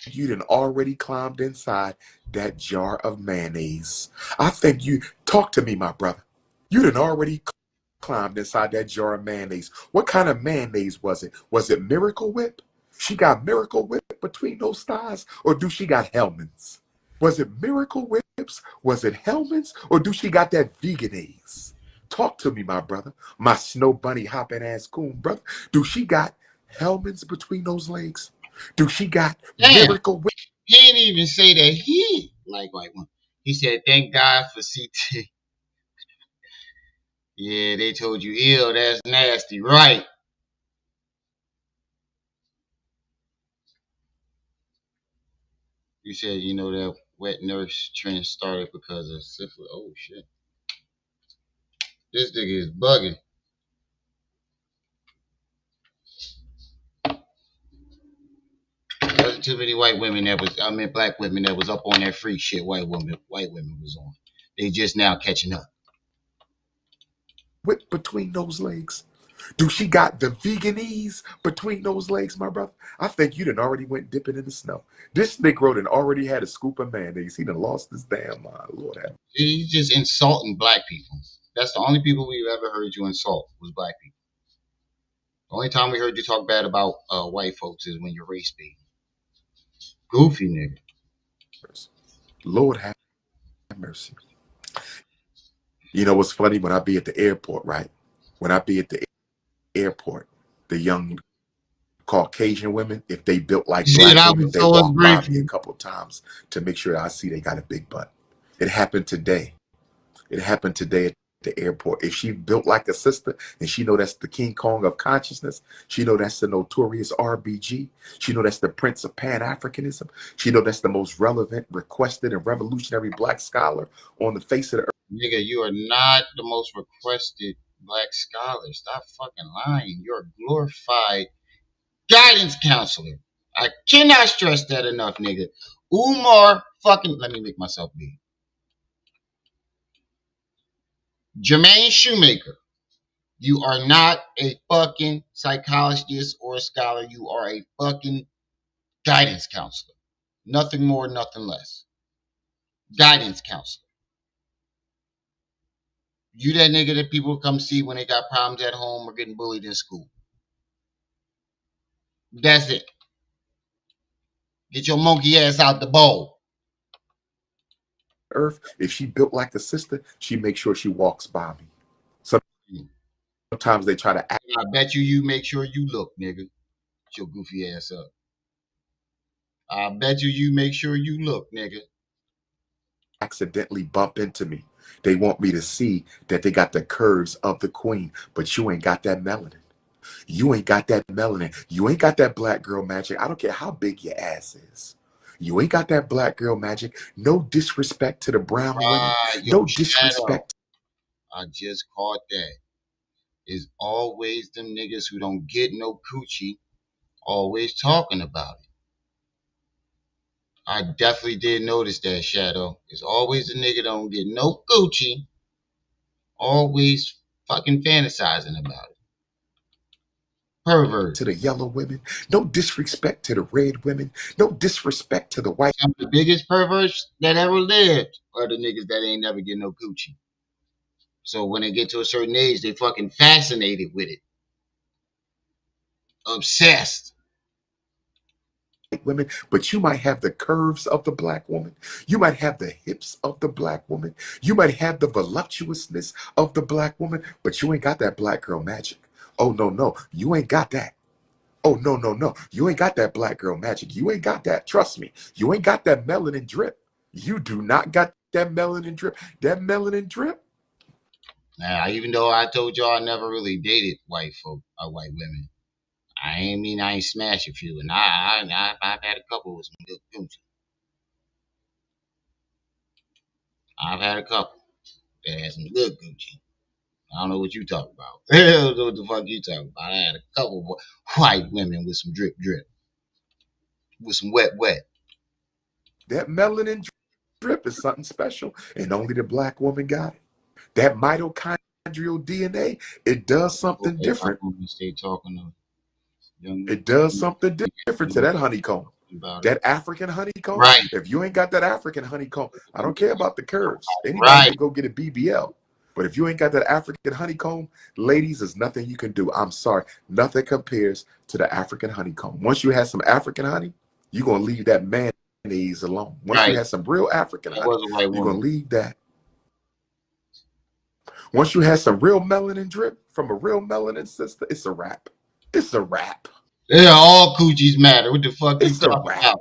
you done already climbed inside that jar of mayonnaise. I think you, talk to me, my brother. You done already climbed inside that jar of mayonnaise. What kind of mayonnaise was it? Was it Miracle Whip? She got Miracle Whip between those thighs, or do she got Hellman's? Was it Miracle Whips? Was it Hellman's? Or do she got that Veganese? Talk to me, my brother. My snow bunny hopping ass coon brother. Do she got Hellman's between those legs? Do she got
Damn,
Miracle Whip?
he didn't even say that he like white women. He said, "Thank God for CT." Yeah, they told you, "Ew, that's nasty." Right? You said, that wet nurse trend started because of syphilis. Oh shit, this nigga is bugging. Wasn't too many black women that was up on that freak shit. White women was on. They just now catching up.
Whip between those legs? Do she got the Veganese between those legs, my brother? I think you done already went dipping in the snow. This Negro done already had a scoop of mayonnaise. He done lost his damn mind. Lord have.
He's just insulting black people. That's the only people we've ever heard you insult was black people. The only time we heard you talk bad about white folks is when you're race baiting. Goofy nigga.
Lord have mercy. You know what's funny? When I be at the airport, right? When I be at the airport, the young Caucasian women, if they built like
Shit,
black
I
women,
was
they
so
walk by me a
ungrateful.
couple of times to make sure I see they got a big butt. It happened today. It happened today at the airport. If she built like a sister and she know that's the King Kong of consciousness, she know that's the notorious RBG, she know that's the Prince of Pan-Africanism, she know that's the most relevant, requested, and revolutionary black scholar on the face of the earth.
Nigga, you are not the most requested black scholar. Stop fucking lying. You're a glorified guidance counselor. I cannot stress that enough, nigga. Umar fucking, let me make myself big. Jermaine Shoemaker, you are not a fucking psychologist or a scholar. You are a fucking guidance counselor. Nothing more, nothing less. Guidance counselor. You that nigga that people come see when they got problems at home or getting bullied in school. That's it. Get your monkey ass out the bowl.
Earth, if she built like a sister, she makes sure she walks by me. Sometimes they try to act.
I bet you make sure you look, nigga. Get your goofy ass up. I bet you make sure you look, nigga.
Accidentally bump into me. They want me to see that they got the curves of the queen, but you ain't got that melanin. You ain't got that melanin. You ain't got that black girl magic. I don't care how big your ass is. You ain't got that black girl magic. No disrespect to the brown women.
Right, yo,
No
shadow.
disrespect.
I just caught that. It's always them niggas who don't get no coochie always talking about it. I definitely did notice that, Shadow. It's always the nigga don't get no coochie always fucking fantasizing about it. Pervert.
To the yellow women. No disrespect to the red women. No disrespect to the white.
Some of the biggest perverts that ever lived are the niggas that ain't never get no coochie. So when they get to a certain age, they fucking fascinated with it. Obsessed.
Women, but you might have the curves of the black woman. You might have the hips of the black woman. You might have the voluptuousness of the black woman, but you ain't got that black girl magic. Oh, no, no. You ain't got that. Oh, no, no, no. You ain't got that black girl magic. You ain't got that. Trust me. You ain't got that melanin drip. You do not got that melanin drip. That melanin drip.
Now, even though I told y'all I never really dated white folk or white women, I ain't mean I ain't smashed a few, and I've had a couple with some good coochie. I've had a couple that had some good coochie. I don't know what you talking about. I don't know what the fuck you talking about. I had a couple of white women with some drip drip, with some wet wet.
That melanin drip is something special, and only the black woman got it. That mitochondrial DNA, it does something
Okay, I'm
different.
gonna stay talking to young
It does something different to
people
that honeycomb.
about it.
That African honeycomb.
Right,
If you ain't got that African honeycomb, I don't care about the curves. Anybody
right.
can go get a BBL. But if you ain't got that African honeycomb, ladies, there's nothing you can do. I'm sorry. Nothing compares to the African honeycomb. Once you have some African honey, you're going to leave that mayonnaise alone. Once you
Right.
have some real African
That
honey,
was a white
you're going
woman.
to leave that. Once you have some real melanin drip from a real melanin sister, it's a wrap. It's a wrap.
Yeah, all coochies matter. What the fuck you
It's a
talking about?
wrap.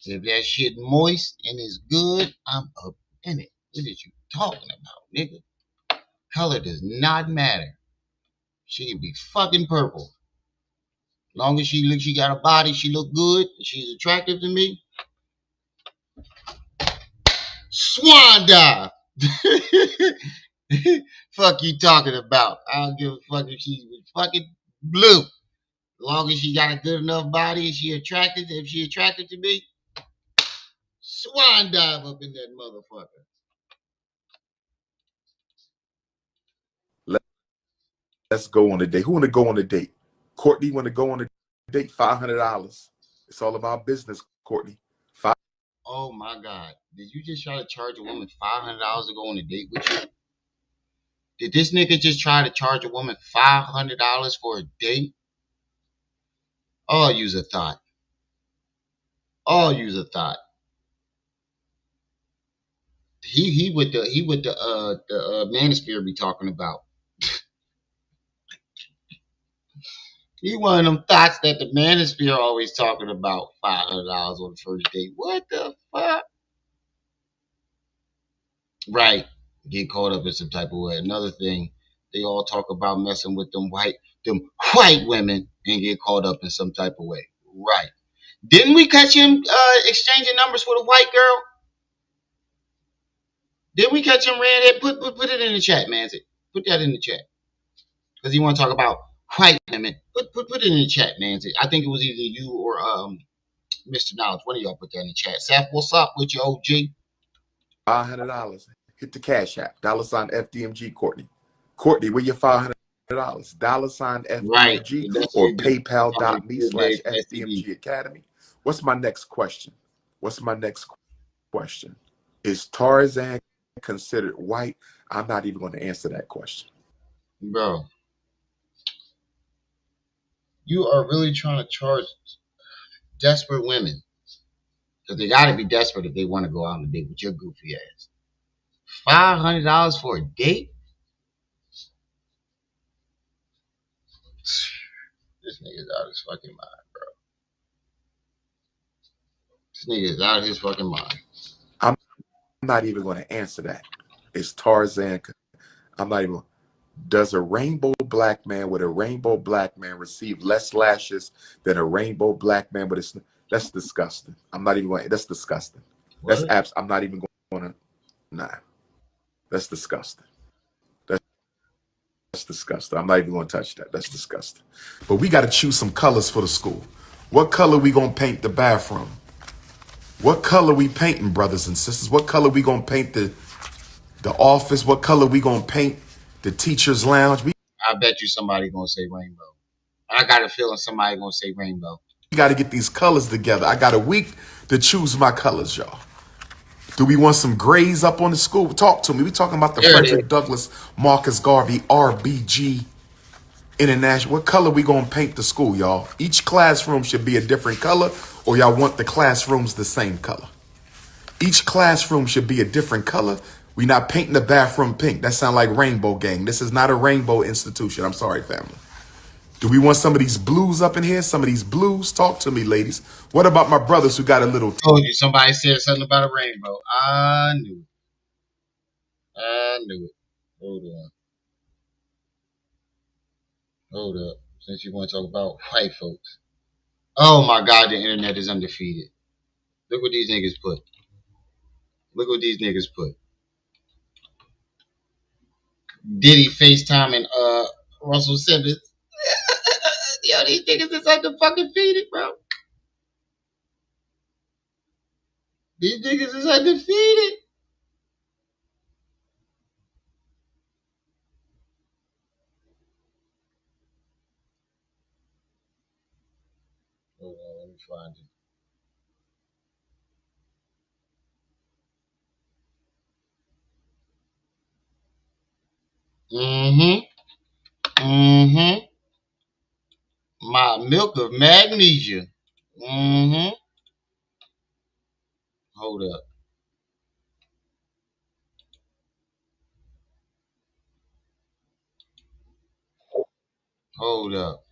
If that shit moist and is good, I'm up in it. What is you talking about, nigga? Color does not matter. She can be fucking purple. Long as she got a body, she look good, and she's attractive to me. Swan dive. Fuck you talking about? I don't give a fuck if she's fucking blue. As long as she got a good enough body and she attractive, if she attracted to me, swan dive up in that motherfucker.
Let's go on a date. Who want to go on a date? Courtney want to go on a date? $500. It's all about business, Courtney.
Oh my God. Did you just try to charge a woman $500 to go on a date with you? Did this nigga just try to charge a woman $500 for a date? All use a thought. All use a thought. He with the manosphere be talking about. He one of them thoughts that the manosphere always talking about. $500 on the first date. What the fuck? Right. Get caught up in some type of way. Another thing, they all talk about messing with them white women and get caught up in some type of way. Right. Didn't we catch him exchanging numbers with a white girl? Didn't we catch him red head? Put it in the chat, man. Put that in the chat. Because he want to talk about white women. Put it in the chat, man. I think it was either you or Mr. Knowledge. One of y'all put that in the chat. Seth, what's up with your OG?
$500. Hit the Cash App. $ FDMG Courtney. Courtney, where your $500? $,
Right.
FDMG
That's what
or
he do.
PayPal.me/FDMG Academy. What's my next question? Is Tarzan considered white? I'm not even going to answer that question.
Bro, you are really trying to charge desperate women. Because they got to be desperate if they want to go out on a date with your goofy ass. $500 for a date? This nigga's out of his fucking mind, bro. This nigga is out of his fucking mind.
I'm not even going to answer that. Is Tarzan? I'm not even. Does a rainbow black man with a rainbow black man receive less lashes than a rainbow black man with a? That's disgusting. I'm not even going. That's disgusting.
What?
That's I'm not even going to. Nah. That's disgusting. That's disgusting. I'm not even going to touch that. That's disgusting.
But we got to choose some colors for the school. What color we gonna paint the bathroom? What color we painting, brothers and sisters? What color we gonna paint the office? What color we gonna paint the teacher's lounge?
I bet you somebody gonna say rainbow. I got a feeling somebody gonna say rainbow.
We got to get these colors together. I got a week to choose my colors, y'all. Do we want some grays up on the school? Talk to me. We talking about the Frederick Douglass, Marcus Garvey, RBG International. What color we gonna paint the school, y'all? Each classroom should be a different color, or y'all want the classrooms the same color? Each classroom should be a different color. We not painting the bathroom pink. That sound like Rainbow Gang. This is not a rainbow institution. I'm sorry, family. Do we want some of these blues up in here? Some of these blues? Talk to me, ladies. What about my brothers who got a little...
Told you, somebody said something about a rainbow. I knew it. Hold up. Since you want to talk about white folks. Oh my God, the internet is undefeated. Look what these niggas put. Diddy FaceTime and Russell Simmons. Yo, these niggas is undefeated, bro. These niggas is undefeated. Hold on, let me find it. My milk of magnesia. Hold up.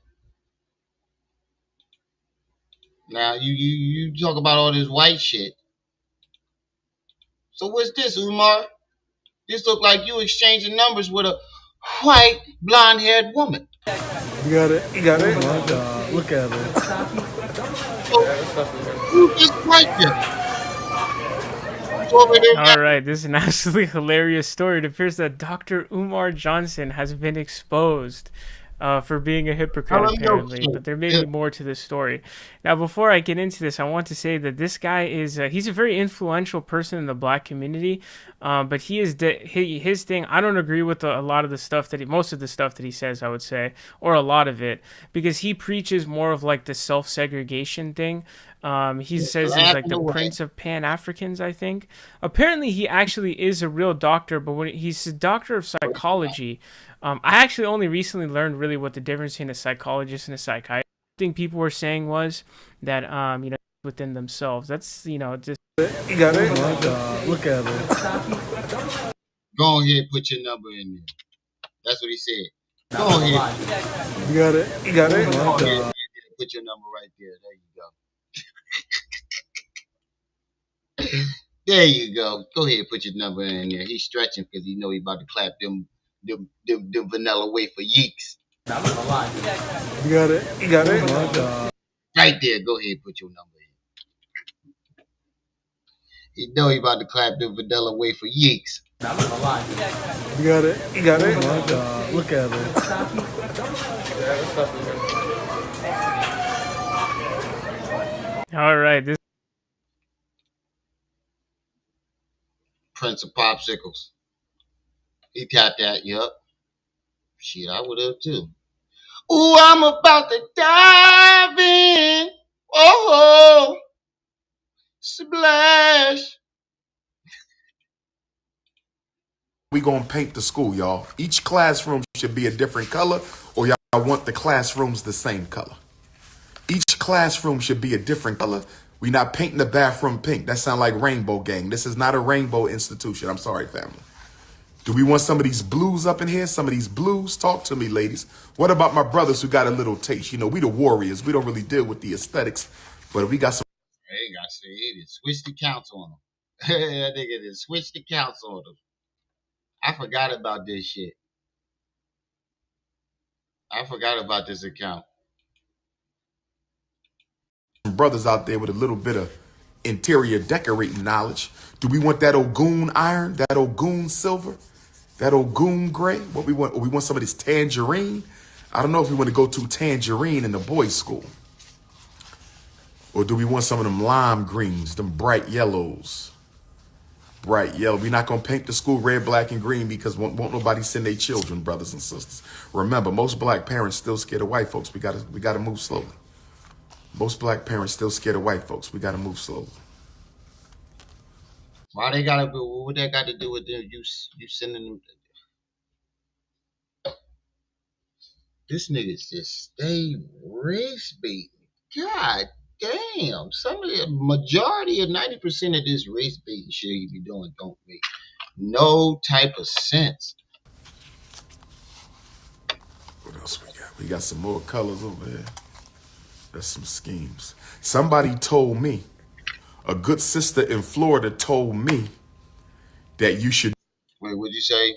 Now you talk about all this white shit. So what's this, Umar? This look like you exchanging numbers with a white blonde-haired woman.
You got it. Oh my God. Look at it.
Who just like that?
All right, this is an absolutely hilarious story. It appears that Dr. Umar Johnson has been exposed for being a hypocrite, apparently. But there may be more to this story. Now, before I get into this, I want to say that this guy is he's a very influential person in the black community. But he is his thing. I don't agree with a lot of the stuff most of the stuff that he says, I would say, or a lot of it, because he preaches more of like the self-segregation thing. He says he's
Black
like
and
the
the white.
Prince of Pan Africans, I think. Apparently, he actually is a real doctor, but when he's a doctor of psychology, I actually only recently learned really what the difference between a psychologist and a psychiatrist. I think people were saying was that within themselves. That's just.
You got it? Oh my God, look at it.
Go ahead and put your number in there. That's what he said. Go ahead.
You got it? You got it?
Go
Oh my
ahead
God.
and put your number right there. There you go. There you go. Go ahead and put your number in there. He's stretching because he know he about to clap them vanilla wafer yeeks.
You got it? You got it? Oh my God.
Right there. Go ahead and put your number in. He know he about to clap them vanilla wafer yeeks.
You got it? You got it? Oh my God, look at it.
All right. This.
Prince of Popsicles. He tapped that. Yup. Shit, I would have too. Ooh, I'm about to dive in. Oh, splash.
We gonna paint the school, y'all. Each classroom should be a different color, or y'all want the classrooms the same color. Each classroom should be a different color. We not painting the bathroom pink. That sound like Rainbow Gang. This is not a rainbow institution. I'm sorry, family. Do we want some of these blues up in here? Some of these blues? Talk to me, ladies. What about my brothers who got a little taste? You know, we the warriors. We don't really deal with the aesthetics, but we got some.
Hey, I say it is switch the counts on them. That nigga did switch the counts on them. I forgot about this shit. I forgot about this account.
Brothers out there with a little bit of interior decorating knowledge. Do we want that Ogun iron, that Ogun silver, that Ogun gray? What we want? Or we want some of this tangerine? I don't know if we want to go to tangerine in the boys' school. Or do we want some of them lime greens, them bright yellows? Bright yellow. We're not going to paint the school red, black, and green because won't nobody send their children, brothers and sisters. Remember, most black parents still scared of white folks. We gotta move slowly. Most black parents still scared of white folks. We gotta move slowly.
Why they gotta be? What that got to do with them? You sending them? This nigga's just stay race baiting. God damn! Some of the majority of 90% of this race baiting shit he be doing don't make no type of sense.
What else we got? We got some more colors over here. There's some schemes. Somebody told me, a good sister in Florida told me that you should.
Wait, what'd you say?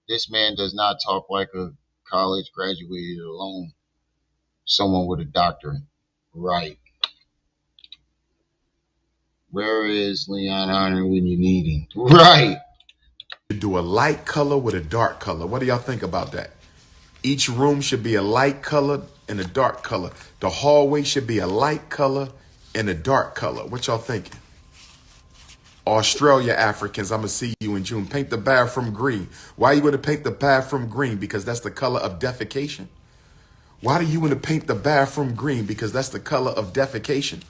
This man does not talk like a college graduated alone. Someone with a doctorate. Right. Where is Leon Hunter when you need him? Right.
Do a light color with a dark color. What do y'all think about that? Each room should be a light color and a dark color. The hallway should be a light color and a dark color. What y'all thinking? Australia Africans, I'm going to see you in June. Paint the bathroom green. Why you want to paint the bathroom green? Because that's the color of defecation? Why do you want to paint the bathroom green? Because that's the color of defecation?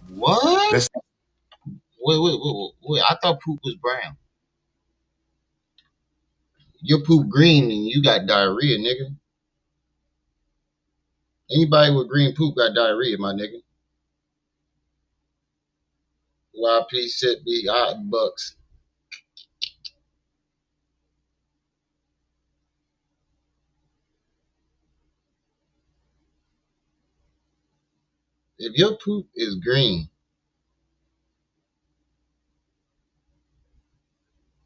What? Wait. I thought poop was brown. Your poop green and you got diarrhea, nigga. Anybody with green poop got diarrhea, my nigga. YP sit be hot bucks. If your poop is green,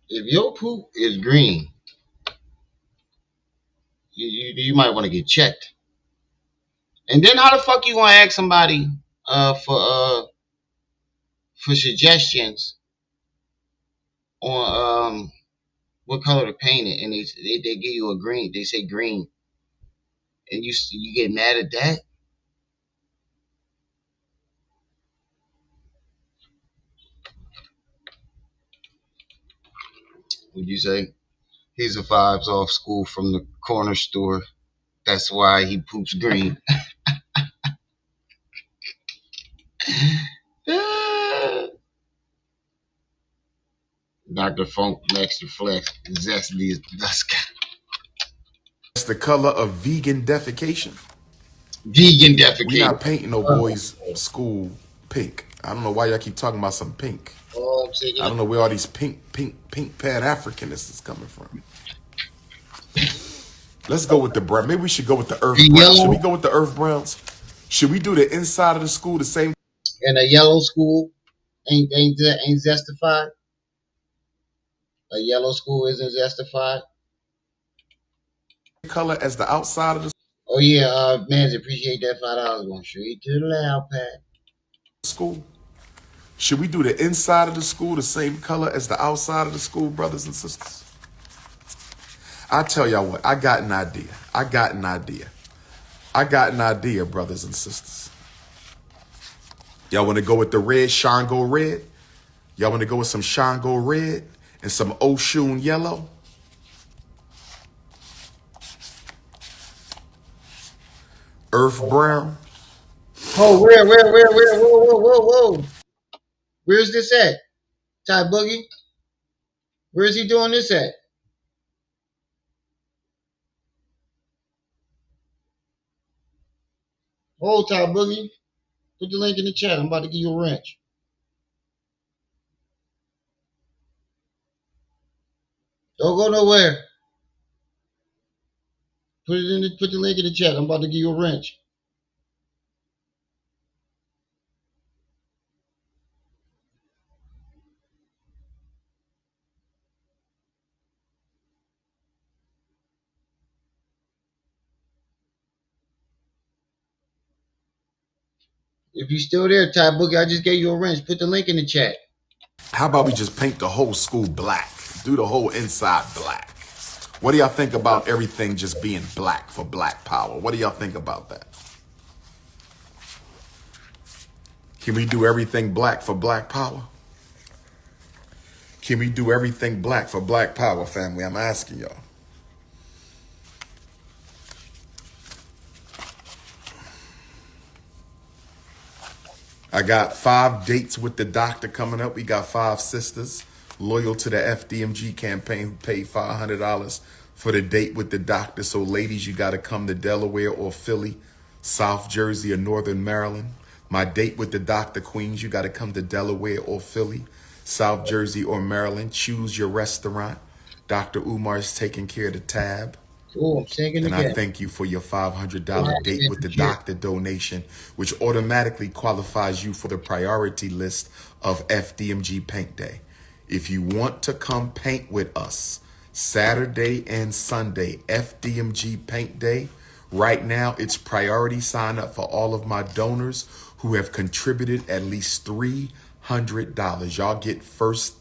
you might want to get checked. And then how the fuck you gonna ask somebody for suggestions on what color to paint it, and they give you a green. They say green, and you get mad at that. Would you say he's a vibes off school from the corner store? That's why he poops green. Dr. Funk, Master Flex, Zesty is Dusk.
That's the color of vegan defecation.
Vegan
We
defecate.
not painting no boys' school pink. I don't know why y'all keep talking about some pink.
Oh, I'm taking
I
it.
don't know where all these pink pad Africanists is coming from. Let's go with the brown. Maybe we should go with the earth
The
brown. Should we
yellow
go with the earth browns? Should we do the inside of the school the same
and a yellow school ain't zestified. A yellow school isn't zestified.
color as the outside of the
Oh yeah, man, appreciate that $5 going straight to the loud pad.
school? Should we do the inside of the school the same color as the outside of the school, brothers and sisters? I tell y'all what, I got an idea. I got an idea, brothers and sisters. Y'all want to go with the red, Shango red? Y'all want to go with some Shango red and some Oshun yellow? Earth brown?
Oh, where, whoa. Where's this at? Ty Boogie? Where's he doing this at? Oh, Ty Boogie. Put the link in the chat. I'm about to give you a wrench. Don't go nowhere. Put the link in the chat. I'm about to give you a wrench. If you're still there, Ty Boogie, I just gave you a wrench. Put the link in the chat.
How about we just paint the whole school black? Do the whole inside black. What do y'all think about everything just being black for black power? What do y'all think about that? Can we do everything black for black power? Can we do everything black for black power, family? I'm asking y'all. I got 5 dates with the doctor coming up. We got 5 sisters loyal to the FDMG campaign who paid $500 for the date with the doctor. So ladies, you got to come to Delaware or Philly, South Jersey or Northern Maryland. My date with the doctor, Queens, you got to come to Delaware or Philly, South Jersey or Maryland. Choose your restaurant. Dr. Umar is taking care of the tab.
Oh, I'm singing
And I
again.
thank you for your $500 date with the doctor donation, which automatically qualifies you for the priority list of FDMG Paint Day. If you want to come paint with us Saturday and Sunday, FDMG Paint Day, right now it's priority sign up for all of my donors who have contributed at least $300. Y'all get first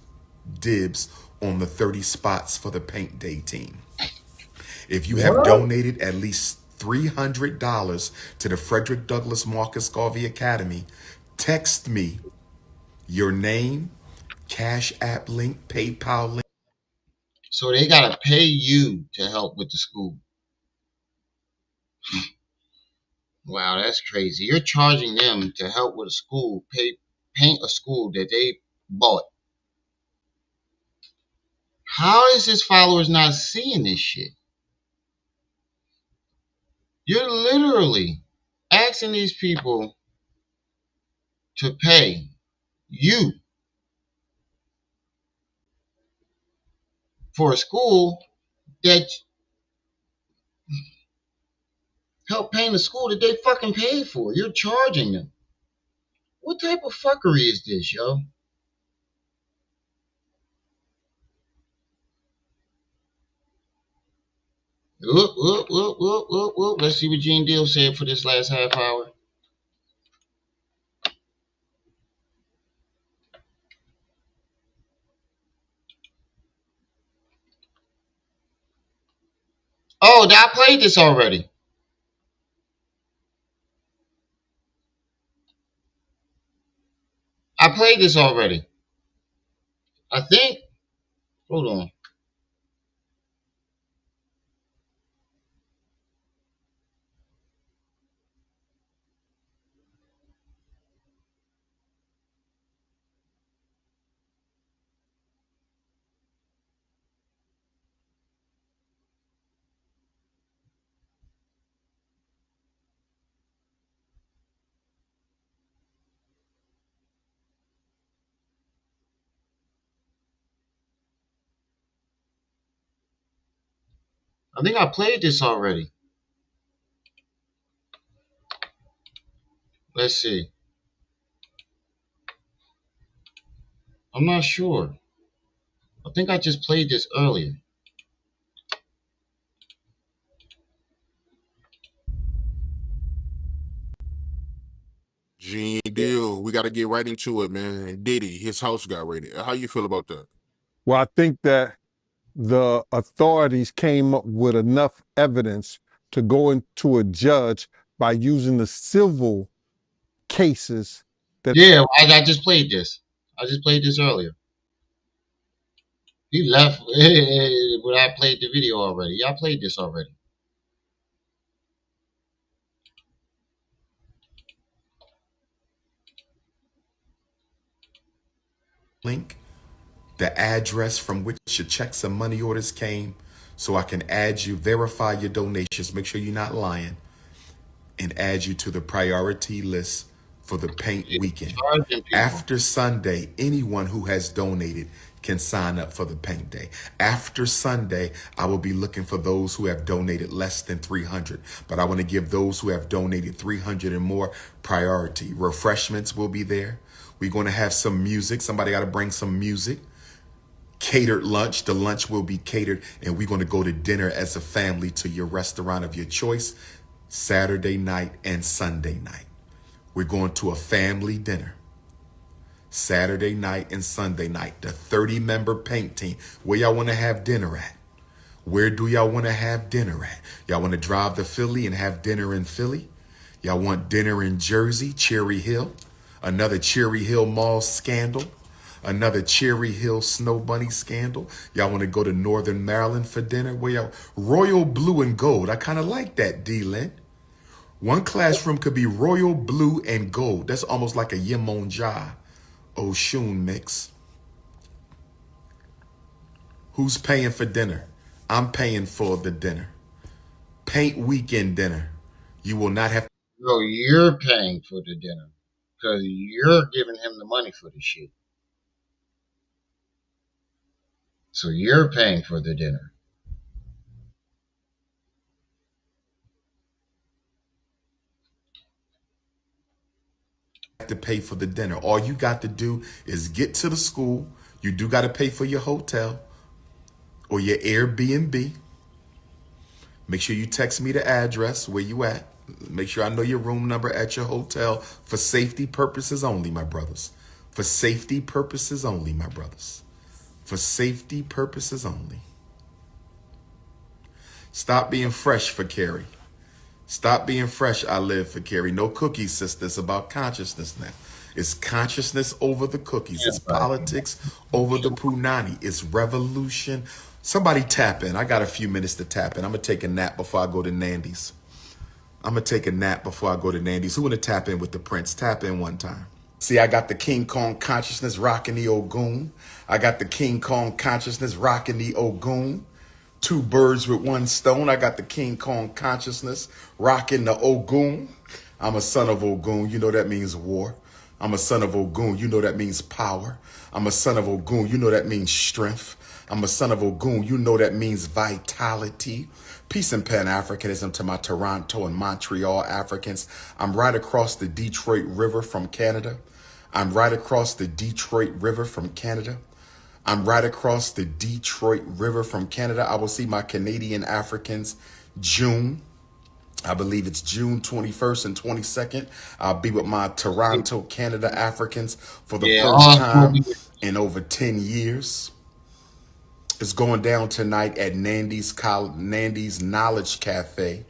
dibs on the 30 spots for the Paint Day team. If you have donated at least $300 to the Frederick Douglass Marcus Garvey Academy, text me your name, Cash App link, PayPal link.
So they gotta pay you to help with the school. Wow, that's crazy. You're charging them to help with a school, paint a school that they bought. How is his followers not seeing this shit? You're literally asking these people to pay you for a school that helped paint a school that they fucking paid for. You're charging them. What type of fuckery is this, yo? Whoop. Let's see what Gene Deal said for this last half hour. Oh, I played this already. I played this already. I think. Hold on. I think I played this already. Let's see. I'm not sure. I think I just played this earlier.
Gene Deal, we got to get right into it, man. Diddy, his house got raided. How you feel about that?
Well, I think that the authorities came up with enough evidence to go into a judge by using the civil cases that.
Yeah, I just played this. I just played this earlier. He left when I played the video already. Yeah, I played this already.
Link, the address from which your checks and money orders came, so I can add you, verify your donations, make sure you're not lying, and add you to the priority list for the paint weekend. After Sunday, anyone who has donated can sign up for the paint day. After Sunday, I will be looking for those who have donated less than 300, but I want to give those who have donated 300 and more priority. Refreshments will be there. We're going to have some music. Somebody got to bring some music. Catered lunch. The lunch will be catered, and we're going to go to dinner as a family to your restaurant of your choice, Saturday night and Sunday night. We're going to a family dinner, Saturday night and Sunday night. The 30-member paint team. Where y'all want to have dinner at? Where do y'all want to have dinner at? Y'all want to drive to Philly and have dinner in Philly? Y'all want dinner in Jersey, Cherry Hill? Another Cherry Hill Mall scandal? Another Cherry Hill Snow Bunny scandal? Y'all want to go to Northern Maryland for dinner? Where y'all? Royal Blue and Gold. I kind of like that, D-Lin. One classroom could be royal blue and gold. That's almost like a Yemonja Oshun mix. Who's paying for dinner? I'm paying for the dinner. Paint weekend dinner. You will not have.
No, you're paying for the dinner because you're giving him the money for the shit. So you're paying for the dinner.
To pay for the dinner. All you got to do is get to the school. You do got to pay for your hotel or your Airbnb. Make sure you text me the address where you at. Make sure I know your room number at your hotel for safety purposes only, my brothers. For safety purposes only, my brothers. For safety purposes only. Stop being fresh for Carrie. Stop being fresh, I live for Carrie. No cookies, sister. It's about consciousness now. It's consciousness over the cookies. It's politics over the punani. It's revolution. Somebody tap in. I got a few minutes to tap in. I'm going to take a nap before I go to Nandy's. I'm going to take a nap before I go to Nandy's. Who want to tap in with the Prince? Tap in one time. See, I got the King Kong consciousness rocking the Ogun. I got the King Kong consciousness rocking the Ogun. Two birds with one stone. I got the King Kong consciousness rocking the Ogun. I'm a son of Ogun. You know that means war. I'm a son of Ogun. You know that means power. I'm a son of Ogun. You know that means strength. I'm a son of Ogun. You know that means vitality. Peace and Pan-Africanism to my Toronto and Montreal Africans. I'm right across the Detroit River from Canada. I'm right across the Detroit River from Canada. I'm right across the Detroit River from Canada. I will see my Canadian Africans June. I believe it's June 21st and 22nd. I'll be with my Toronto, Canada Africans for the first time in over 10 years. It's going down tonight at Nandy's Knowledge Cafe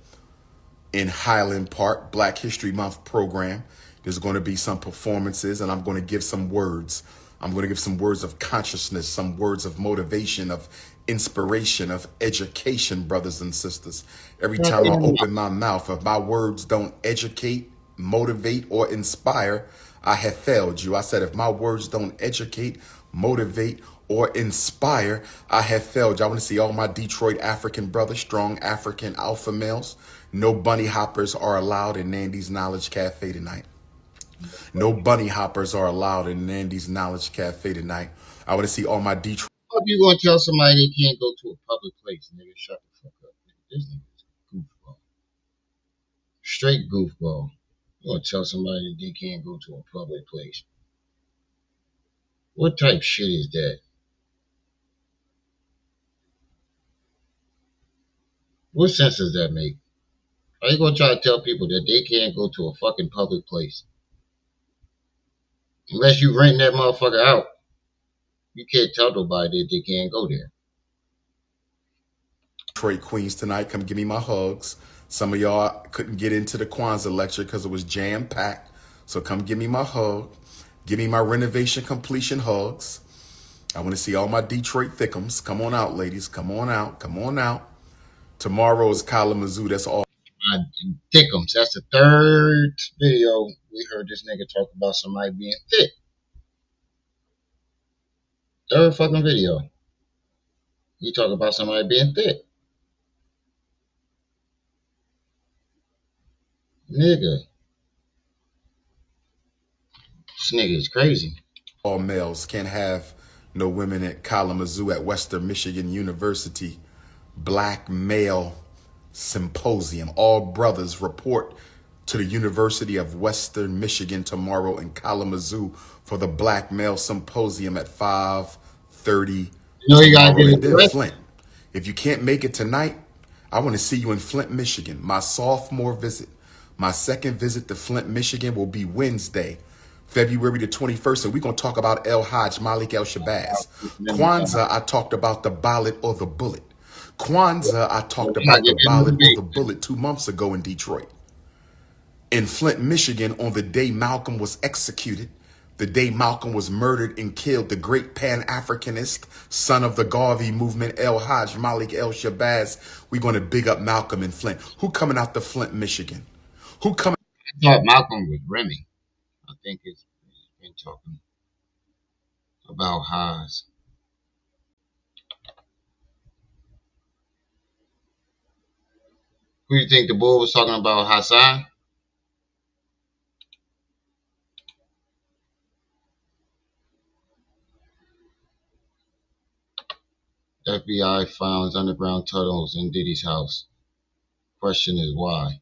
in Highland Park, Black History Month program. There's going to be some performances, and I'm going to give some words. I'm going to give some words of consciousness, some words of motivation, of inspiration, of education, brothers and sisters. Every time I open my mouth, if my words don't educate, motivate, or inspire, I have failed you. I said, if my words don't educate, motivate, or inspire, I have failed you. I want to see all my Detroit African brothers, strong African alpha males. No bunny hoppers are allowed in Nandy's Knowledge Cafe tonight. No bunny hoppers are allowed in Nandy's Knowledge Cafe tonight. I want to see all my Detroit.
How you gonna tell somebody they can't go to a public place, nigga? Shut the fuck up. This nigga's a goofball. Straight goofball. You want to tell somebody that they can't go to a public place? What type shit is that? What sense does that make? How you gonna try to tell people that they can't go to a fucking public place? Unless you rent that motherfucker out, you can't tell nobody that they can't go there.
Detroit Queens tonight, come give me my hugs. Some of y'all couldn't get into the Kwanzaa lecture because it was jam-packed. So come give me my hug. Give me my renovation completion hugs. I want to see all my Detroit thickums. Come on out, ladies. Come on out. Come on out. Tomorrow is Kalamazoo. That's all.
Thickums. That's the third video we heard this nigga talk about somebody being thick. Third fucking video. You talk about somebody being thick. Nigga. This nigga is crazy.
All males can't have no women at Kalamazoo at Western Michigan University. Black male symposium. All brothers report to the University of Western Michigan tomorrow in Kalamazoo for the Black Male Symposium at 5:30
You gotta
tomorrow.
get
And then
arrested.
Flint. If you can't make it tonight, I want to see you in Flint, Michigan. My sophomore visit. My second visit to Flint, Michigan will be Wednesday, February the 21st, and we're going to talk about El Hajj Malik El Shabazz. Kwanzaa, I talked about the ballot or the bullet. Kwanzaa, I talked about the ballot or the bullet 2 months ago in Detroit. In Flint, Michigan, on the day Malcolm was executed, the day Malcolm was murdered and killed, the great Pan-Africanist, son of the Garvey movement, El Hajj Malik El Shabazz, we're going to big up Malcolm in Flint. Who coming out to Flint, Michigan? Who coming?
I thought Malcolm was Remy. I think he's been talking about Haas. Who do you think the boy was talking about? Hassan? FBI finds underground tunnels in Diddy's house. Question is why?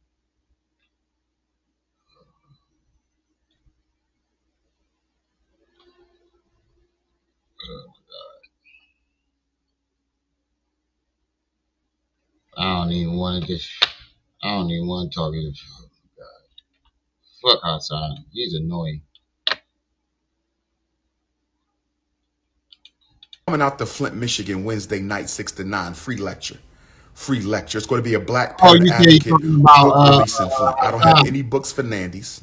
Oh my God. I don't even want to talk to this. Oh my God. Fuck Hassan. He's annoying.
Coming out to Flint, Michigan, Wednesday night, 6 to 9, free lecture. Free lecture. It's going to be a Black
Oh,
Parent
you say
Advocate
talking about
book release in Flint. I don't have any books for Nandy's.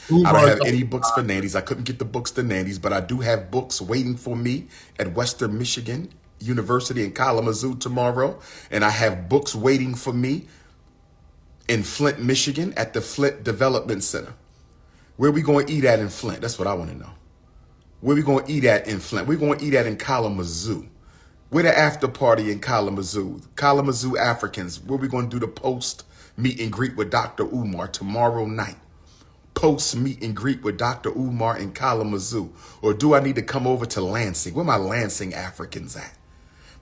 I don't have any books for Nandy's. I couldn't get the books to Nandy's, but I do have books waiting for me at Western Michigan University in Kalamazoo tomorrow. And I have books waiting for me in Flint, Michigan at the Flint Development Center. Where we going to eat at in Flint? That's what I want to know. Where we going to eat at in Flint? We're going to eat at in Kalamazoo. We're the after party in Kalamazoo. Kalamazoo Africans. Where we going to do the post meet and greet with Dr. Umar tomorrow night. Post meet and greet with Dr. Umar in Kalamazoo. Or do I need to come over to Lansing? Where my Lansing Africans at?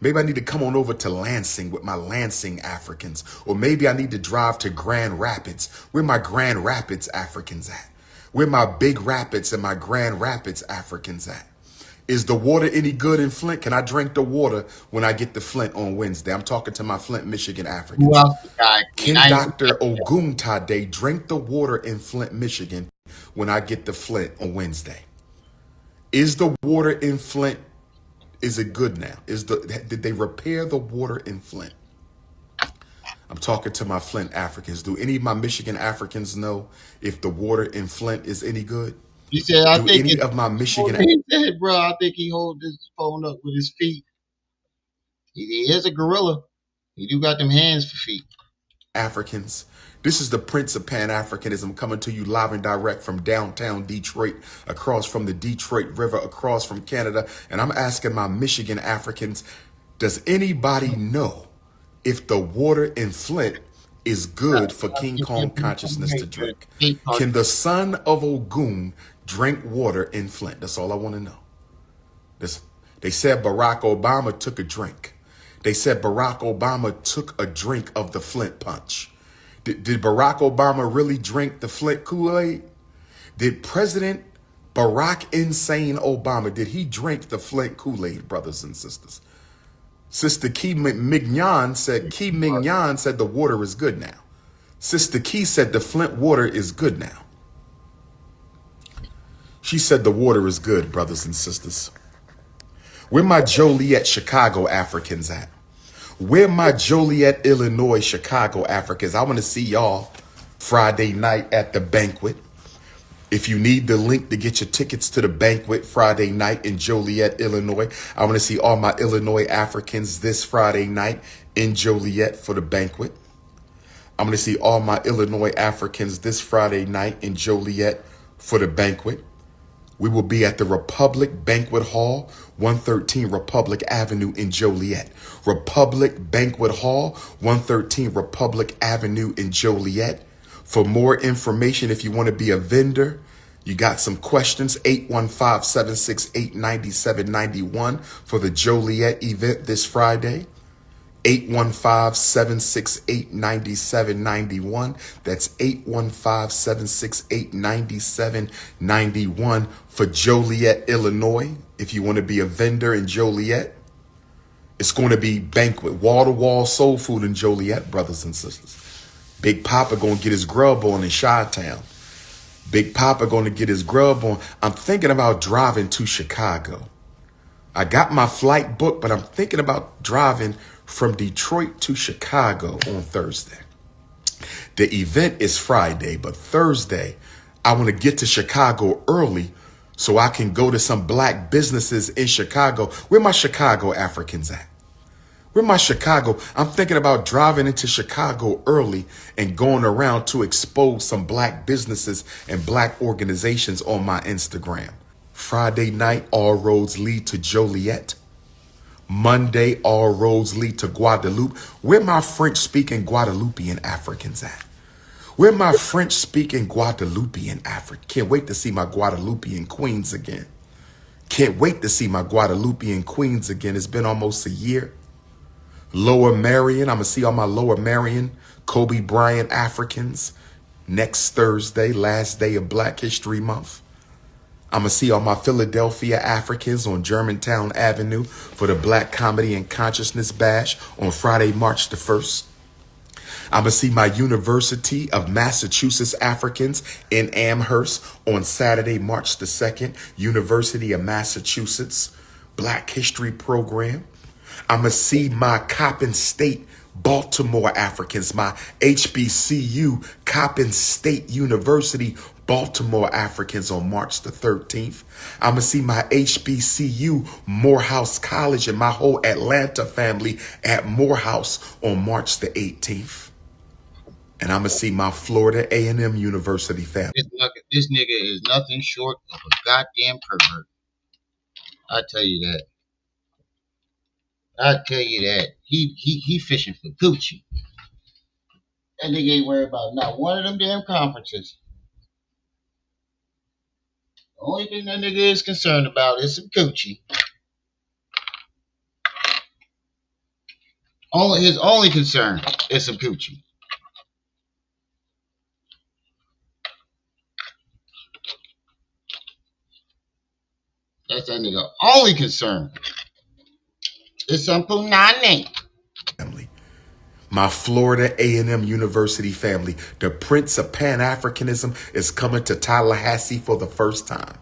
Maybe I need to come on over to Lansing with my Lansing Africans. Or maybe I need to drive to Grand Rapids. Where my Grand Rapids Africans at? Where my Big Rapids and my Grand Rapids Africans at? Is the water any good in Flint? Can I drink the water when I get to Flint on Wednesday? I'm talking to my Flint, Michigan Africans.
Who else? Guy?
Can Dr. Oguntade drink the water in Flint, Michigan when I get to Flint on Wednesday? Is the water in Flint, is it good now? Did they repair the water in Flint? I'm talking to my Flint Africans. Do any of my Michigan Africans know if the water in Flint is any good?
He said, I
Do
think
any of my Michigan
he said, bro, I think he holds his phone up with his feet. He is a gorilla. He do got them hands for feet.
Africans, this is the Prince of Pan-Africanism coming to you live and direct from downtown Detroit, across from the Detroit River, across from Canada. And I'm asking my Michigan Africans, does anybody know if the water in Flint is good for King Kong consciousness to drink? Can the son of Ogun drink water in Flint? That's all I want to know. They said Barack Obama took a drink.
They said Barack Obama took a drink of the Flint punch. Did Barack Obama really drink the Flint Kool-Aid? Did President Barack Insane Obama, did he drink the Flint Kool-Aid, brothers and sisters? Sister Key Mignon said the water is good now. Sister Key said the Flint water is good now. She said the water is good, brothers and sisters. Where my Joliet, Chicago Africans at? Where my Joliet, Illinois, Chicago Africans? I want to see y'all Friday night at the banquet. If you need the link to get your tickets to the banquet Friday night in Joliet, Illinois, I want to see all my Illinois Africans this Friday night in Joliet for the banquet. I'm going to see all my Illinois Africans this Friday night in Joliet for the banquet. We will be at the Republic Banquet Hall, 113 Republic Avenue in Joliet. Republic Banquet Hall, 113 Republic Avenue in Joliet. For more information, if you want to be a vendor, you got some questions, 815-768-9791 for the Joliet event this Friday. 815-768-9791. That's 815-768-9791 for Joliet, Illinois. If you want to be a vendor in Joliet, it's going to be banquet, wall-to-wall soul food in Joliet, brothers and sisters. Big Papa going to get his grub on in Chi-Town. Big Papa going to get his grub on. I'm thinking about driving to Chicago. I got my flight booked, but I'm thinking about driving from Detroit to Chicago on Thursday. The event is Friday, but Thursday, I want to get to Chicago early so I can go to some black businesses in Chicago. Where my Chicago Africans at? Where my Chicago? I'm thinking about driving into Chicago early and going around to expose some black businesses and black organizations on my Instagram. Friday night, all roads lead to Joliet. Monday, all roads lead to Guadeloupe. Where my French-speaking Guadeloupean Africans at? Where my French-speaking Guadeloupean Africans? Can't wait to see my Guadeloupean queens again. Can't wait to see my Guadeloupean queens again. It's been almost a year. Lower Marion, I'm going to see all my Lower Marion, Kobe Bryant Africans next Thursday, last day of Black History Month. I'm going to see all my Philadelphia Africans on Germantown Avenue for the Black Comedy and Consciousness Bash on Friday, March the 1st. I'm going to see my University of Massachusetts Africans in Amherst on Saturday, March the 2nd, University of Massachusetts Black History Program. I'm going to see my Coppin State Baltimore Africans, my HBCU Coppin State University Baltimore Africans on March the 13th. I'm going to see my HBCU Morehouse College and my whole Atlanta family at Morehouse on March the 18th. And I'm going to see my Florida A&M University family.
This nigga is nothing short of a goddamn pervert. I tell you that. I tell you that. He fishing for Gucci. That nigga ain't worried about not one of them damn conferences. The only thing that nigga is concerned about is some Gucci. His only concern is some Gucci. That's that nigga only concern. It's some punani.
My Florida A&M University family, the Prince of Pan-Africanism, is coming to Tallahassee for the first time.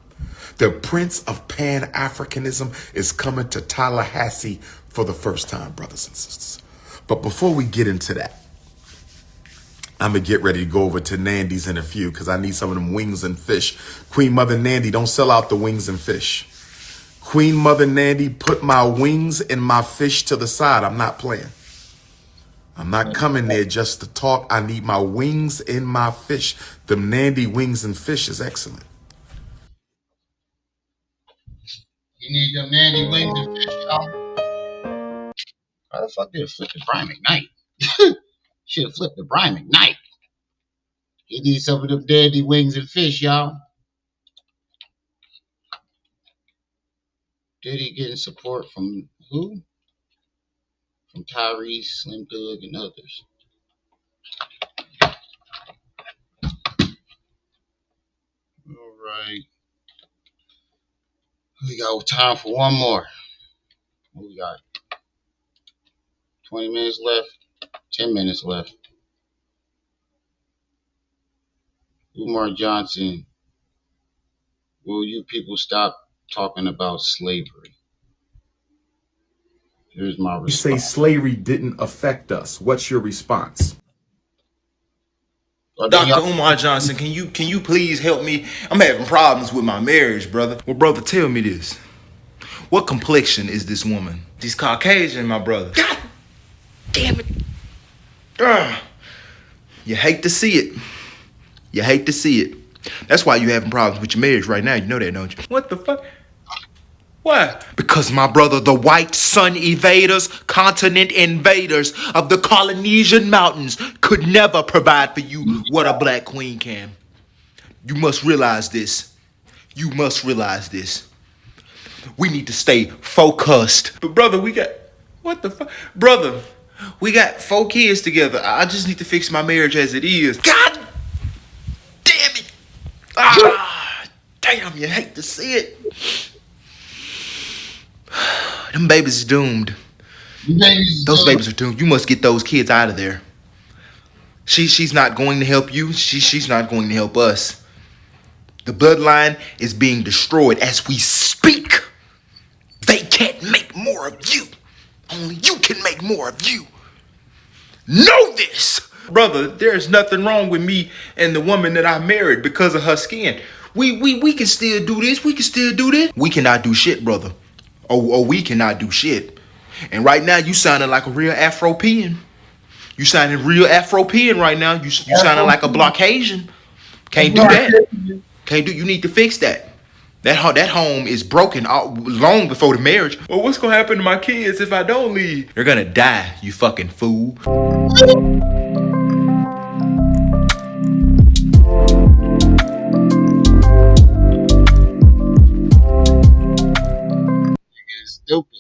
The Prince of Pan-Africanism is coming to Tallahassee for the first time, brothers and sisters. But before we get into that, I'm going to get ready to go over to Nandy's in a few because I need some of them wings and fish. Queen Mother Nandy, don't sell out the wings and fish. Queen Mother Nandy, put my wings and my fish to the side. I'm not playing. I'm not coming there just to talk. I need my wings and my fish. The Nandy wings and fish is excellent.
You need them Nandy wings and fish, y'all. How the fuck did it flip to Brian McKnight? Should have flipped to Brian McKnight. He needs some of them Nandy wings and fish, y'all. Diddy getting support from who? from Tyrese, Slim Thug, and others. All right. We got time for one more. What we got? 20 minutes left. 10 minutes left. Umar Johnson, will you people stop talking about slavery? Here's my
You say
response.
slavery didn't affect us. What's your response?
Dr. Umar Johnson, can you please help me? I'm having problems with my marriage, brother. Well, brother, tell me this. What complexion is this woman? She's Caucasian, my brother. God damn it. You hate to see it. You hate to see it. That's why you're having problems with your marriage right now. You know that, don't you? What the fuck? Why? Because, my brother, the white sun evaders, continent invaders of the Polynesian mountains could never provide for you what a black queen can. You must realize this. You must realize this. We need to stay focused. But, brother, we got... What the fuck? Brother, we got 4 kids together. I just need to fix my marriage as it is. God damn it. Damn, you hate to see it. Them babies is doomed. Those babies are doomed. You must get those kids out of there. She's not going to help you. She's not going to help us. The bloodline is being destroyed as we speak. They can't make more of you. Only you can make more of you. Know this. Brother, there's nothing wrong with me and the woman that I married because of her skin. We can still do this. We can still do this. We cannot do shit, brother. Oh, we cannot do shit. And right now, you sounding like a real Afro-Pean. You sounding real Afro-Pean right now. You sounding like a Blockasian. Can't do that. Can't do. You need to fix that. That home is broken long before the marriage. Well, what's gonna happen to my kids if I don't leave? They're gonna die, you fucking fool.
Stupid.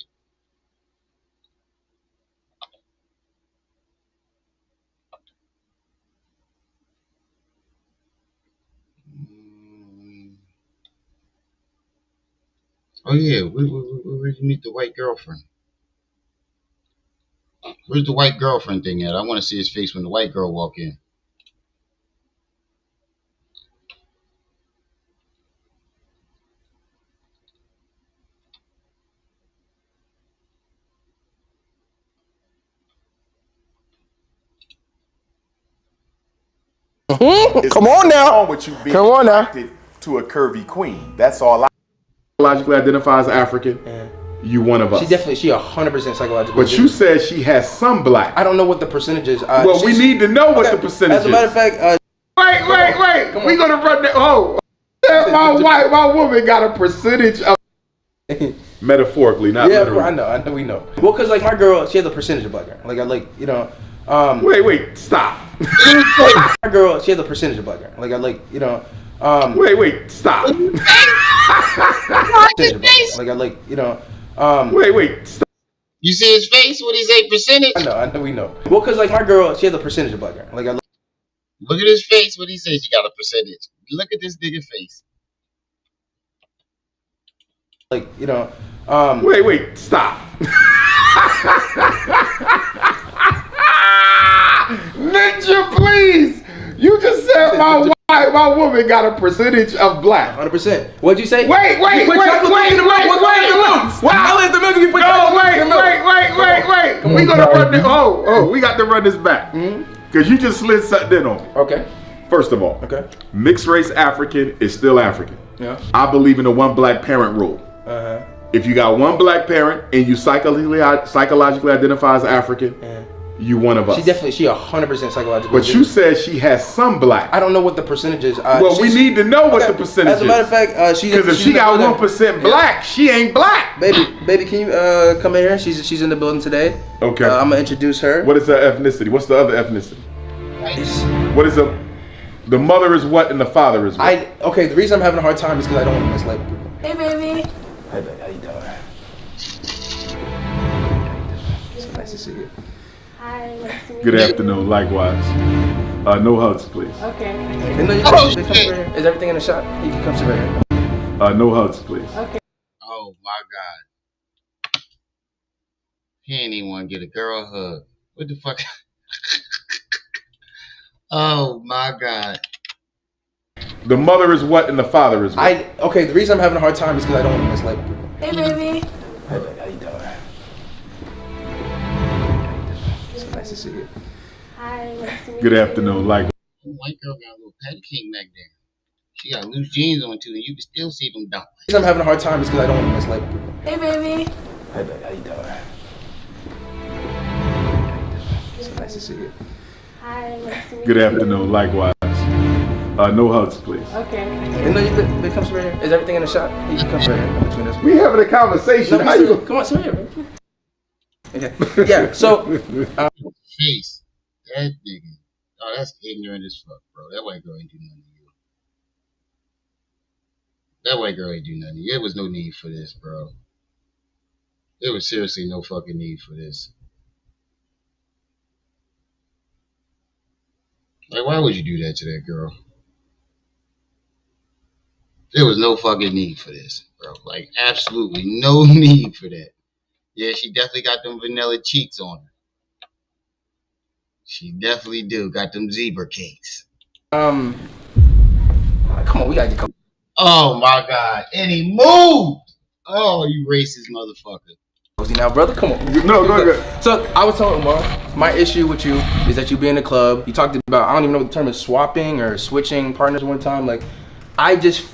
Oh yeah, where'd you meet the white girlfriend? Where's the white girlfriend thing at? I want to see his face when the white girl walk in.
Come on now. With you being attracted to a curvy queen. That's all. Psychologically identifies African. You one of us.
She 100% psychological.
But you said she has some black.
I don't know what the percentage is.
Well, we need to know what the percentage is.
As a matter of fact,
wait. We gonna run that. Oh, my woman got a percentage of. Metaphorically, not literally.
I know, we know. Well, cause like my girl, she has a percentage of black hair.
Wait, stop.
My girl, she has a percentage of black hair.
Wait, stop. Wait, stop.
You see his face? What he say? Percentage?
I know, we know. Well, cause like my girl, she has a percentage of black hair.
Look at his face. What he say? She got a percentage. Look at this nigga face.
Wait, stop. Ninja, please. You just said my woman got a percentage of black.
100%. What'd you say?
Wait.
I let the milk. You put
wait. We gonna run this. Oh, we got to run this back. Cause you just slid something in on me.
Okay.
First of all, mixed race African is still African.
Yeah.
I believe in the one black parent rule. If you got one black parent and you psychologically identify as African, you one of us.
She 100% psychological.
But you said she has some black.
I don't know what the percentage is.
Well, we need to know what the percentage is.
As a matter of fact,
because if she got 1% black, she ain't black.
Baby, can you come in here? She's in the building today.
Okay.
I'm gonna introduce her.
What is her ethnicity? What's the other ethnicity? What is the mother is what and the father is what?
Okay, the reason I'm having a hard time is because I don't want to mislabel people.
Hey, baby.
Hey, baby, how you doing? So nice to see you.
Hi, nice to meet
Good
you.
afternoon. Likewise. No hugs, please.
Okay.
And then you come sit right here. Is everything in the shot? You can come sit right here.
No hugs, please.
Okay.
Oh my God. He ain't even want to get a girl hug. What the fuck? Oh my God.
The mother is what and the father is what?
Okay, the reason I'm having a hard time is because I don't want to mislabel people.
Hey, baby.
Hey, baby, how you doing? So nice to see you.
Hi, nice to meet you.
Good afternoon. Likewise.
White girl got a little pancake back there. She got loose jeans on too, and you can still see them dump.
The reason I'm having a hard time is because I don't want to mislabel people.
Hey, baby.
Hey, baby, how you doing? So nice to see you.
Hi, nice to meet
Good
you.
afternoon. Likewise. No hugs, please.
Okay.
And then you come sit right here. Is everything in the shot? You can come sit right here between us.
We having a conversation.
No,
How you
come on, sit right here, baby. Okay. Yeah. So.
Face. That nigga. Oh, that's ignorant as fuck, bro. That white girl ain't do nothing to you. That white girl ain't do nothing. There was no need for this, bro. There was seriously no fucking need for this. Like, why would you do that to that girl? There was no fucking need for this, bro. Like, absolutely no need for that. Yeah, she definitely got them vanilla cheeks on her. She definitely do. Got them zebra cakes.
Come on, we gotta get.
Oh my God. And he moved. Oh, you racist motherfucker.
Now, brother, come on.
No, go ahead.
So I was telling Umar, my issue with you is that you be in the club. You talked about, I don't even know what the term is, swapping or switching partners one time. Like, I just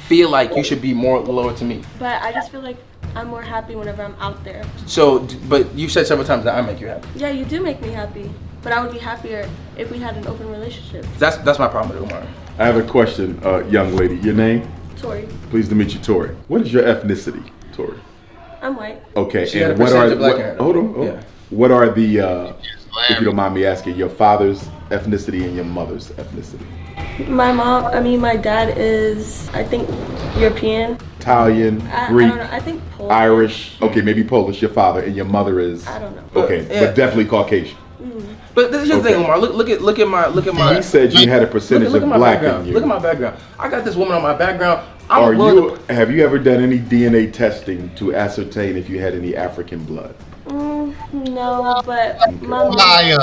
feel like you should be more loyal to me.
But I just feel like I'm more happy whenever I'm out there.
So, but you've said several times that I make you happy.
Yeah, you do make me happy. But I would be happier if we had an open relationship.
That's my problem with Umar.
I have a question, young lady. Your name?
Tori.
Pleased to meet you, Tori. What is your ethnicity, Tori?
I'm white.
Okay,
She got
and
a
what are
percentage of black hair.
hold on.
Yeah.
What are the if you don't mind me asking, your father's ethnicity and your mother's ethnicity?
My dad is, I think, European.
Italian,
I
Greek,
don't know. I think Polish.
Irish. Okay, maybe Polish. Your father and your mother is.
I don't know.
Okay,
Yeah.
but definitely Caucasian.
But this is the thing, Umar. Look at my.
He said you had a percentage
look at
of
my
black
background.
in you.
Look at my background. I got this woman on my background.
Have you ever done any DNA testing to ascertain if you had any African blood?
No, but my mom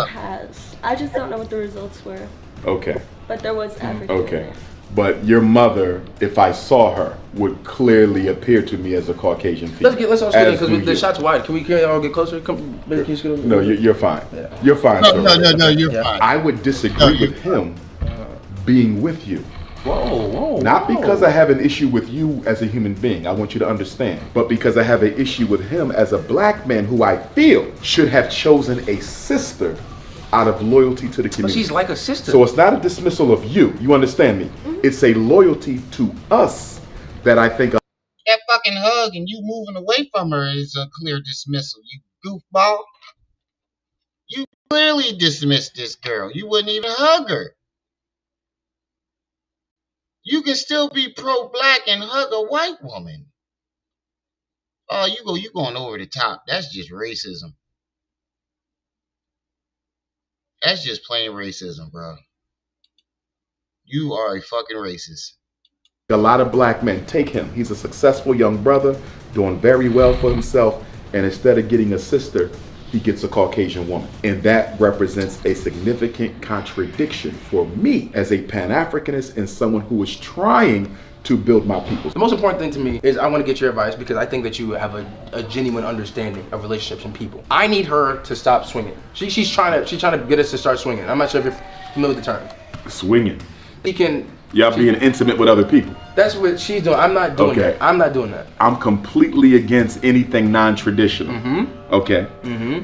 has. I just don't know what the results were.
Okay.
But there was African. in
Okay.
it.
But your mother, if I saw her, would clearly appear to me as a Caucasian female.
Let's all get in
As
because
do
the
you.
shot's wide. Can we all get closer? Come, baby, can you scoot over?
No, you're fine.
Yeah.
You're fine.
No,
sir.
no, you're fine.
I would disagree with him being with you.
Whoa.
Not because I have an issue with you as a human being, I want you to understand, but because I have an issue with him as a black man who I feel should have chosen a sister out of loyalty to the community.
But she's like a sister.
So it's not a dismissal of you. You understand me? It's a loyalty to us that I think.
That fucking hug and you moving away from her is a clear dismissal. You goofball. You clearly dismissed this girl. You wouldn't even hug her. You can still be pro-black and hug a white woman. Oh, you going over the top. That's just racism. That's just plain racism, bro. You are a fucking racist.
A lot of black men take him. He's a successful young brother, doing very well for himself, and instead of getting a sister, he gets a Caucasian woman. And that represents a significant contradiction for me as a Pan-Africanist and someone who is trying to build my people.
The most important thing to me is I want to get your advice because I think that you have a genuine understanding of relationships and people. I need her to stop swinging. She's trying to get us to start swinging. I'm not sure if you're familiar with the term.
Swinging.
Y'all
being intimate with other people.
That's what she's doing. I'm not doing that. I'm not doing that.
I'm completely against anything non-traditional. Okay.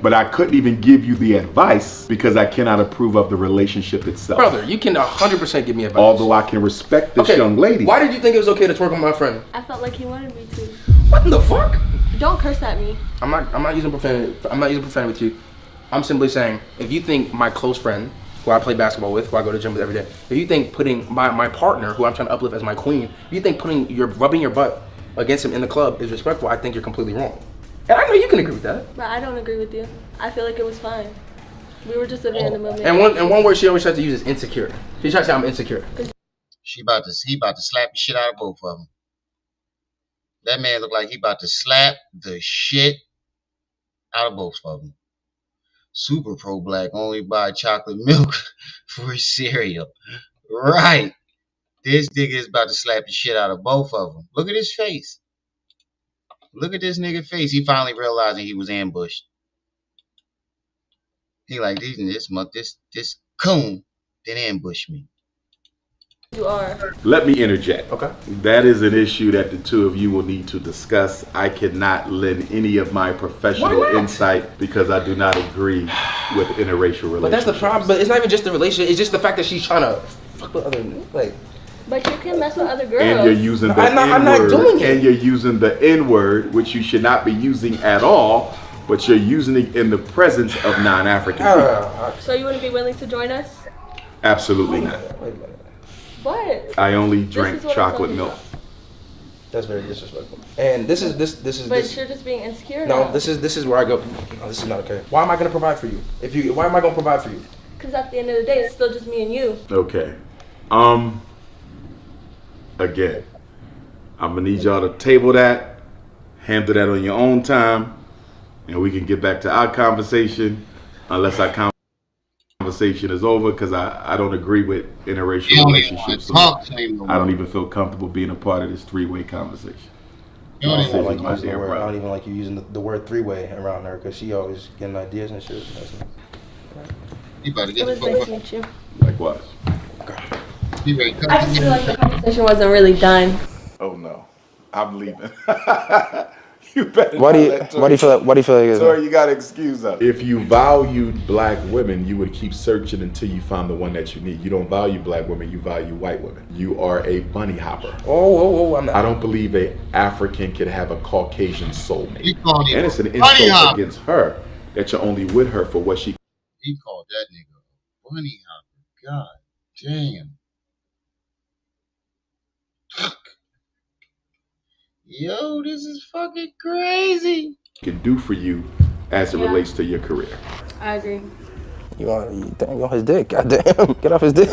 But I couldn't even give you the advice because I cannot approve of the relationship itself.
Brother, you can 100% give me advice.
Although I can respect this young lady.
Why did you think it was okay to twerk with my friend?
I felt like he wanted me to.
What in the fuck?
Don't curse at me.
I'm not using profanity. I'm not using profanity with you. I'm simply saying, if you think my close friend, who I play basketball with, who I go to the gym with every day, if you think putting my partner, who I'm trying to uplift as my queen, if you think rubbing your butt against him in the club is respectful, I think you're completely wrong. And I know you can agree with that.
But I don't agree with you. I feel like it was fine. We were just living in the moment.
And one word she always tries to use is insecure. She tries to say I'm insecure.
He about to slap the shit out of both of them. That man looked like he about to slap the shit out of both of them. Super pro-black, only buy chocolate milk for cereal. Right. This nigga is about to slap the shit out of both of them. Look at his face. Look at this nigga face. He finally realizing he was ambushed. He like, this coon didn't ambush me.
You are.
Let me interject. Okay. That is an issue that the two of you will need to discuss. I cannot lend any of my professional insight because I do not agree with interracial relationships.
But that's the problem. But it's not even just the relationship. It's just the fact that she's trying to fuck with other like.
But you can mess with other girls.
And you're using the N-word. I'm not doing it. And you're using the N-word, which you should not be using at all, but you're using it in the presence of non-African people.
So you wouldn't be willing to join us?
Absolutely not.
What?
I only drink chocolate milk.
That's very disrespectful. And this is.
But you're just being insecure.
No,
now.
this is where I go. No, this is not okay. Why am I gonna provide for you? Why am I gonna provide for you?
Because at the end of the day, it's still just me and you.
Okay. Again, I'm gonna need y'all to table that, handle that on your own time, and we can get back to our conversation unless our conversation is over, because I don't agree with interracial relationships. So I don't even feel comfortable being a part of this three-way conversation.
I don't even like you using the word three-way around her, because she always getting ideas and shit.
You better
It was nice to meet you.
Likewise.
I just feel like the conversation wasn't really done.
Oh no, I'm leaving. You better.
Why do you feel like it is?
Sorry, you gotta excuse us. If you valued black women, you would keep searching until you found the one that you need. You don't value black women, you value white women. You are a bunny hopper.
I'm not.
I don't believe a African can have a Caucasian soulmate. And it's an insult against her that you're only with her for what she.
He called that nigga a bunny hopper. God damn. Yo, this is fucking crazy.
Can do for you as it relates to your career.
I agree.
You on his dick. God damn. Get off his dick.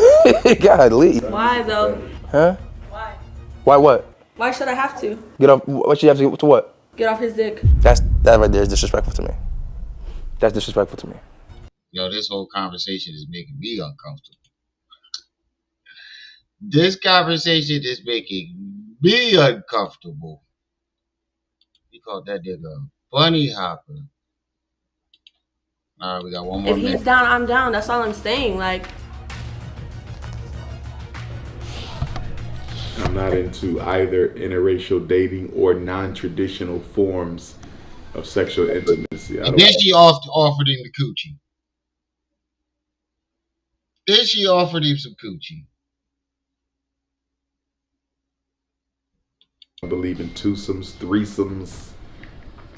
God, leave.
Why though?
Huh? Why? Why what?
Why should I have to?
Get off. What you have to what?
Get off his dick.
That right there is disrespectful to me. That's disrespectful to me.
Yo, this whole conversation is making me uncomfortable. This conversation is making me uncomfortable. He called that nigga a bunny hopper. All right, we got one more
If
minute.
he's down, I'm down. That's all I'm saying. Like,
I'm not into either interracial dating or non-traditional forms of sexual intimacy.
And then she offered him the coochie. Then she offered him some coochie.
I believe in twosomes, threesomes.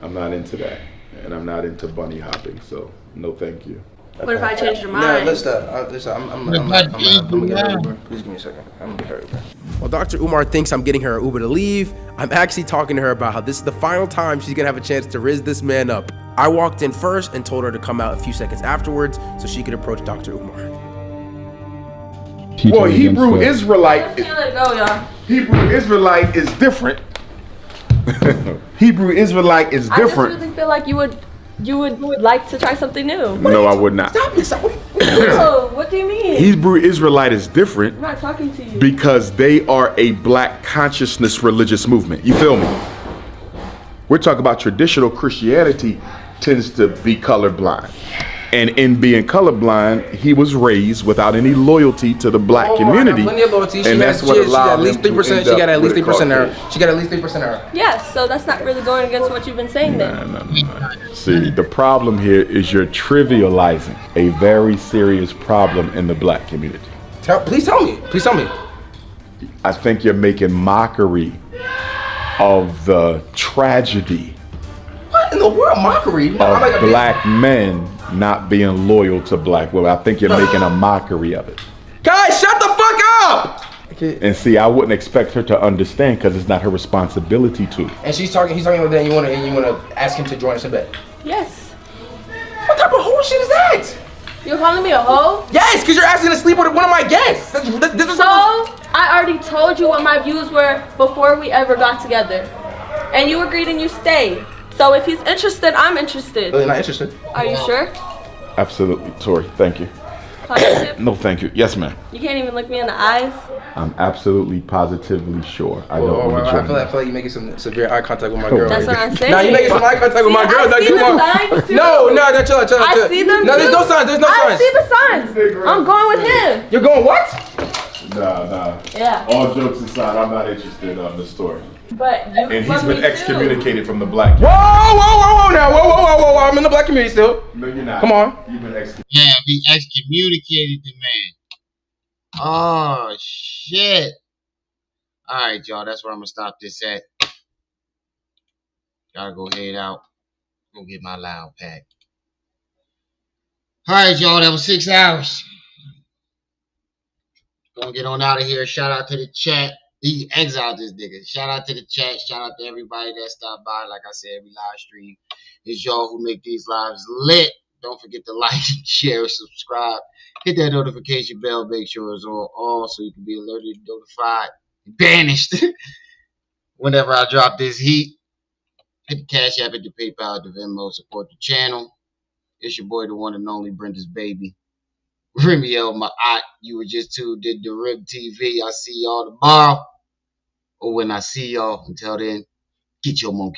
I'm not into that. And I'm not into bunny hopping, so no thank you.
what if I change your mind?
No, let's stop. I'm gonna get her Uber. Please give me a second. I'm gonna get her Uber. Well, Dr. Umar thinks I'm getting her Uber to leave. I'm actually talking to her about how this is the final time she's gonna have a chance to rizz this man up. I walked in first and told her to come out a few seconds afterwards so she could approach Dr. Umar.
Well, Hebrew Israelite.
Let's let it go, y'all.
Hebrew Israelite is different. Hebrew Israelite is different.
I just really feel like you would like to try something new.
No, I would not.
No, what do you mean?
Hebrew Israelite is different
I'm not talking to you.
because they are a black consciousness religious movement. You feel me? We're talking about traditional Christianity tends to be colorblind. And in being colorblind, he was raised without any loyalty to the black community.
Plenty of loyalty.
And that's what
she got
allowed
at least 3%. She got at least 3% error. She got at least 3% error.
Yes, so that's not really going against what you've been saying then.
No. See, the problem here is you're trivializing a very serious problem in the black community.
Please tell me. Please tell me.
I think you're making mockery of the tragedy
What in the world? Mockery?
of black men not being loyal to black women. I think you're making a mockery of it.
Guys, shut the fuck up!
And see, I wouldn't expect her to understand because it's not her responsibility to.
And he's talking about that, and you wanna ask him to join us in bed.
Yes.
What type of whole shit is that?
You're calling me a hoe?
Yes, because you're asking to sleep with one of my guests.
So, I already told you what my views were before we ever got together. And you agreed and you stayed. So if he's interested, I'm interested.
Really not interested.
Are you sure?
Absolutely, Tori. Thank you.
Positive?
No, thank you. Yes, ma'am.
You can't even look me in the eyes?
I'm absolutely positively sure. I don't want to
I
join.
feel like you're making some severe eye contact with my girl.
That's what I'm saying.
Nah, you're making some eye contact with my girl.
I see the signs too.
No, chill.
I see them
No, there's
too.
no signs. There's no signs.
I see the signs. I'm going with him.
You're going what?
Nah.
Yeah.
All jokes aside, I'm not interested in this story.
But you
And he's
love me
been
too.
excommunicated from the black community.
Whoa, now. Whoa. I'm in the black community still.
No, you're not.
Come on.
You've been excommunicated.
Yeah, we excommunicated the man. Oh, shit. All right, y'all. That's where I'm going to stop this at. Gotta go head out. Go get my loud pack. All right, y'all. That was 6 hours. Gonna get on out of here. Shout out to the chat. He exiled this nigga. Shout out to the chat. Shout out to everybody that stopped by. Like I said, every live stream. It's y'all who make these lives lit. Don't forget to like, share, and subscribe. Hit that notification bell. Make sure it's on all so you can be alerted, notified, banished whenever I drop this heat. Hit the Cash App, hit the PayPal, the Venmo. Support the channel. It's your boy, the one and only Brenda's baby. Remiel, my aunt. You were just tuned in to Rib TV. I'll see y'all tomorrow. Or when I see y'all. Until then, get your monkey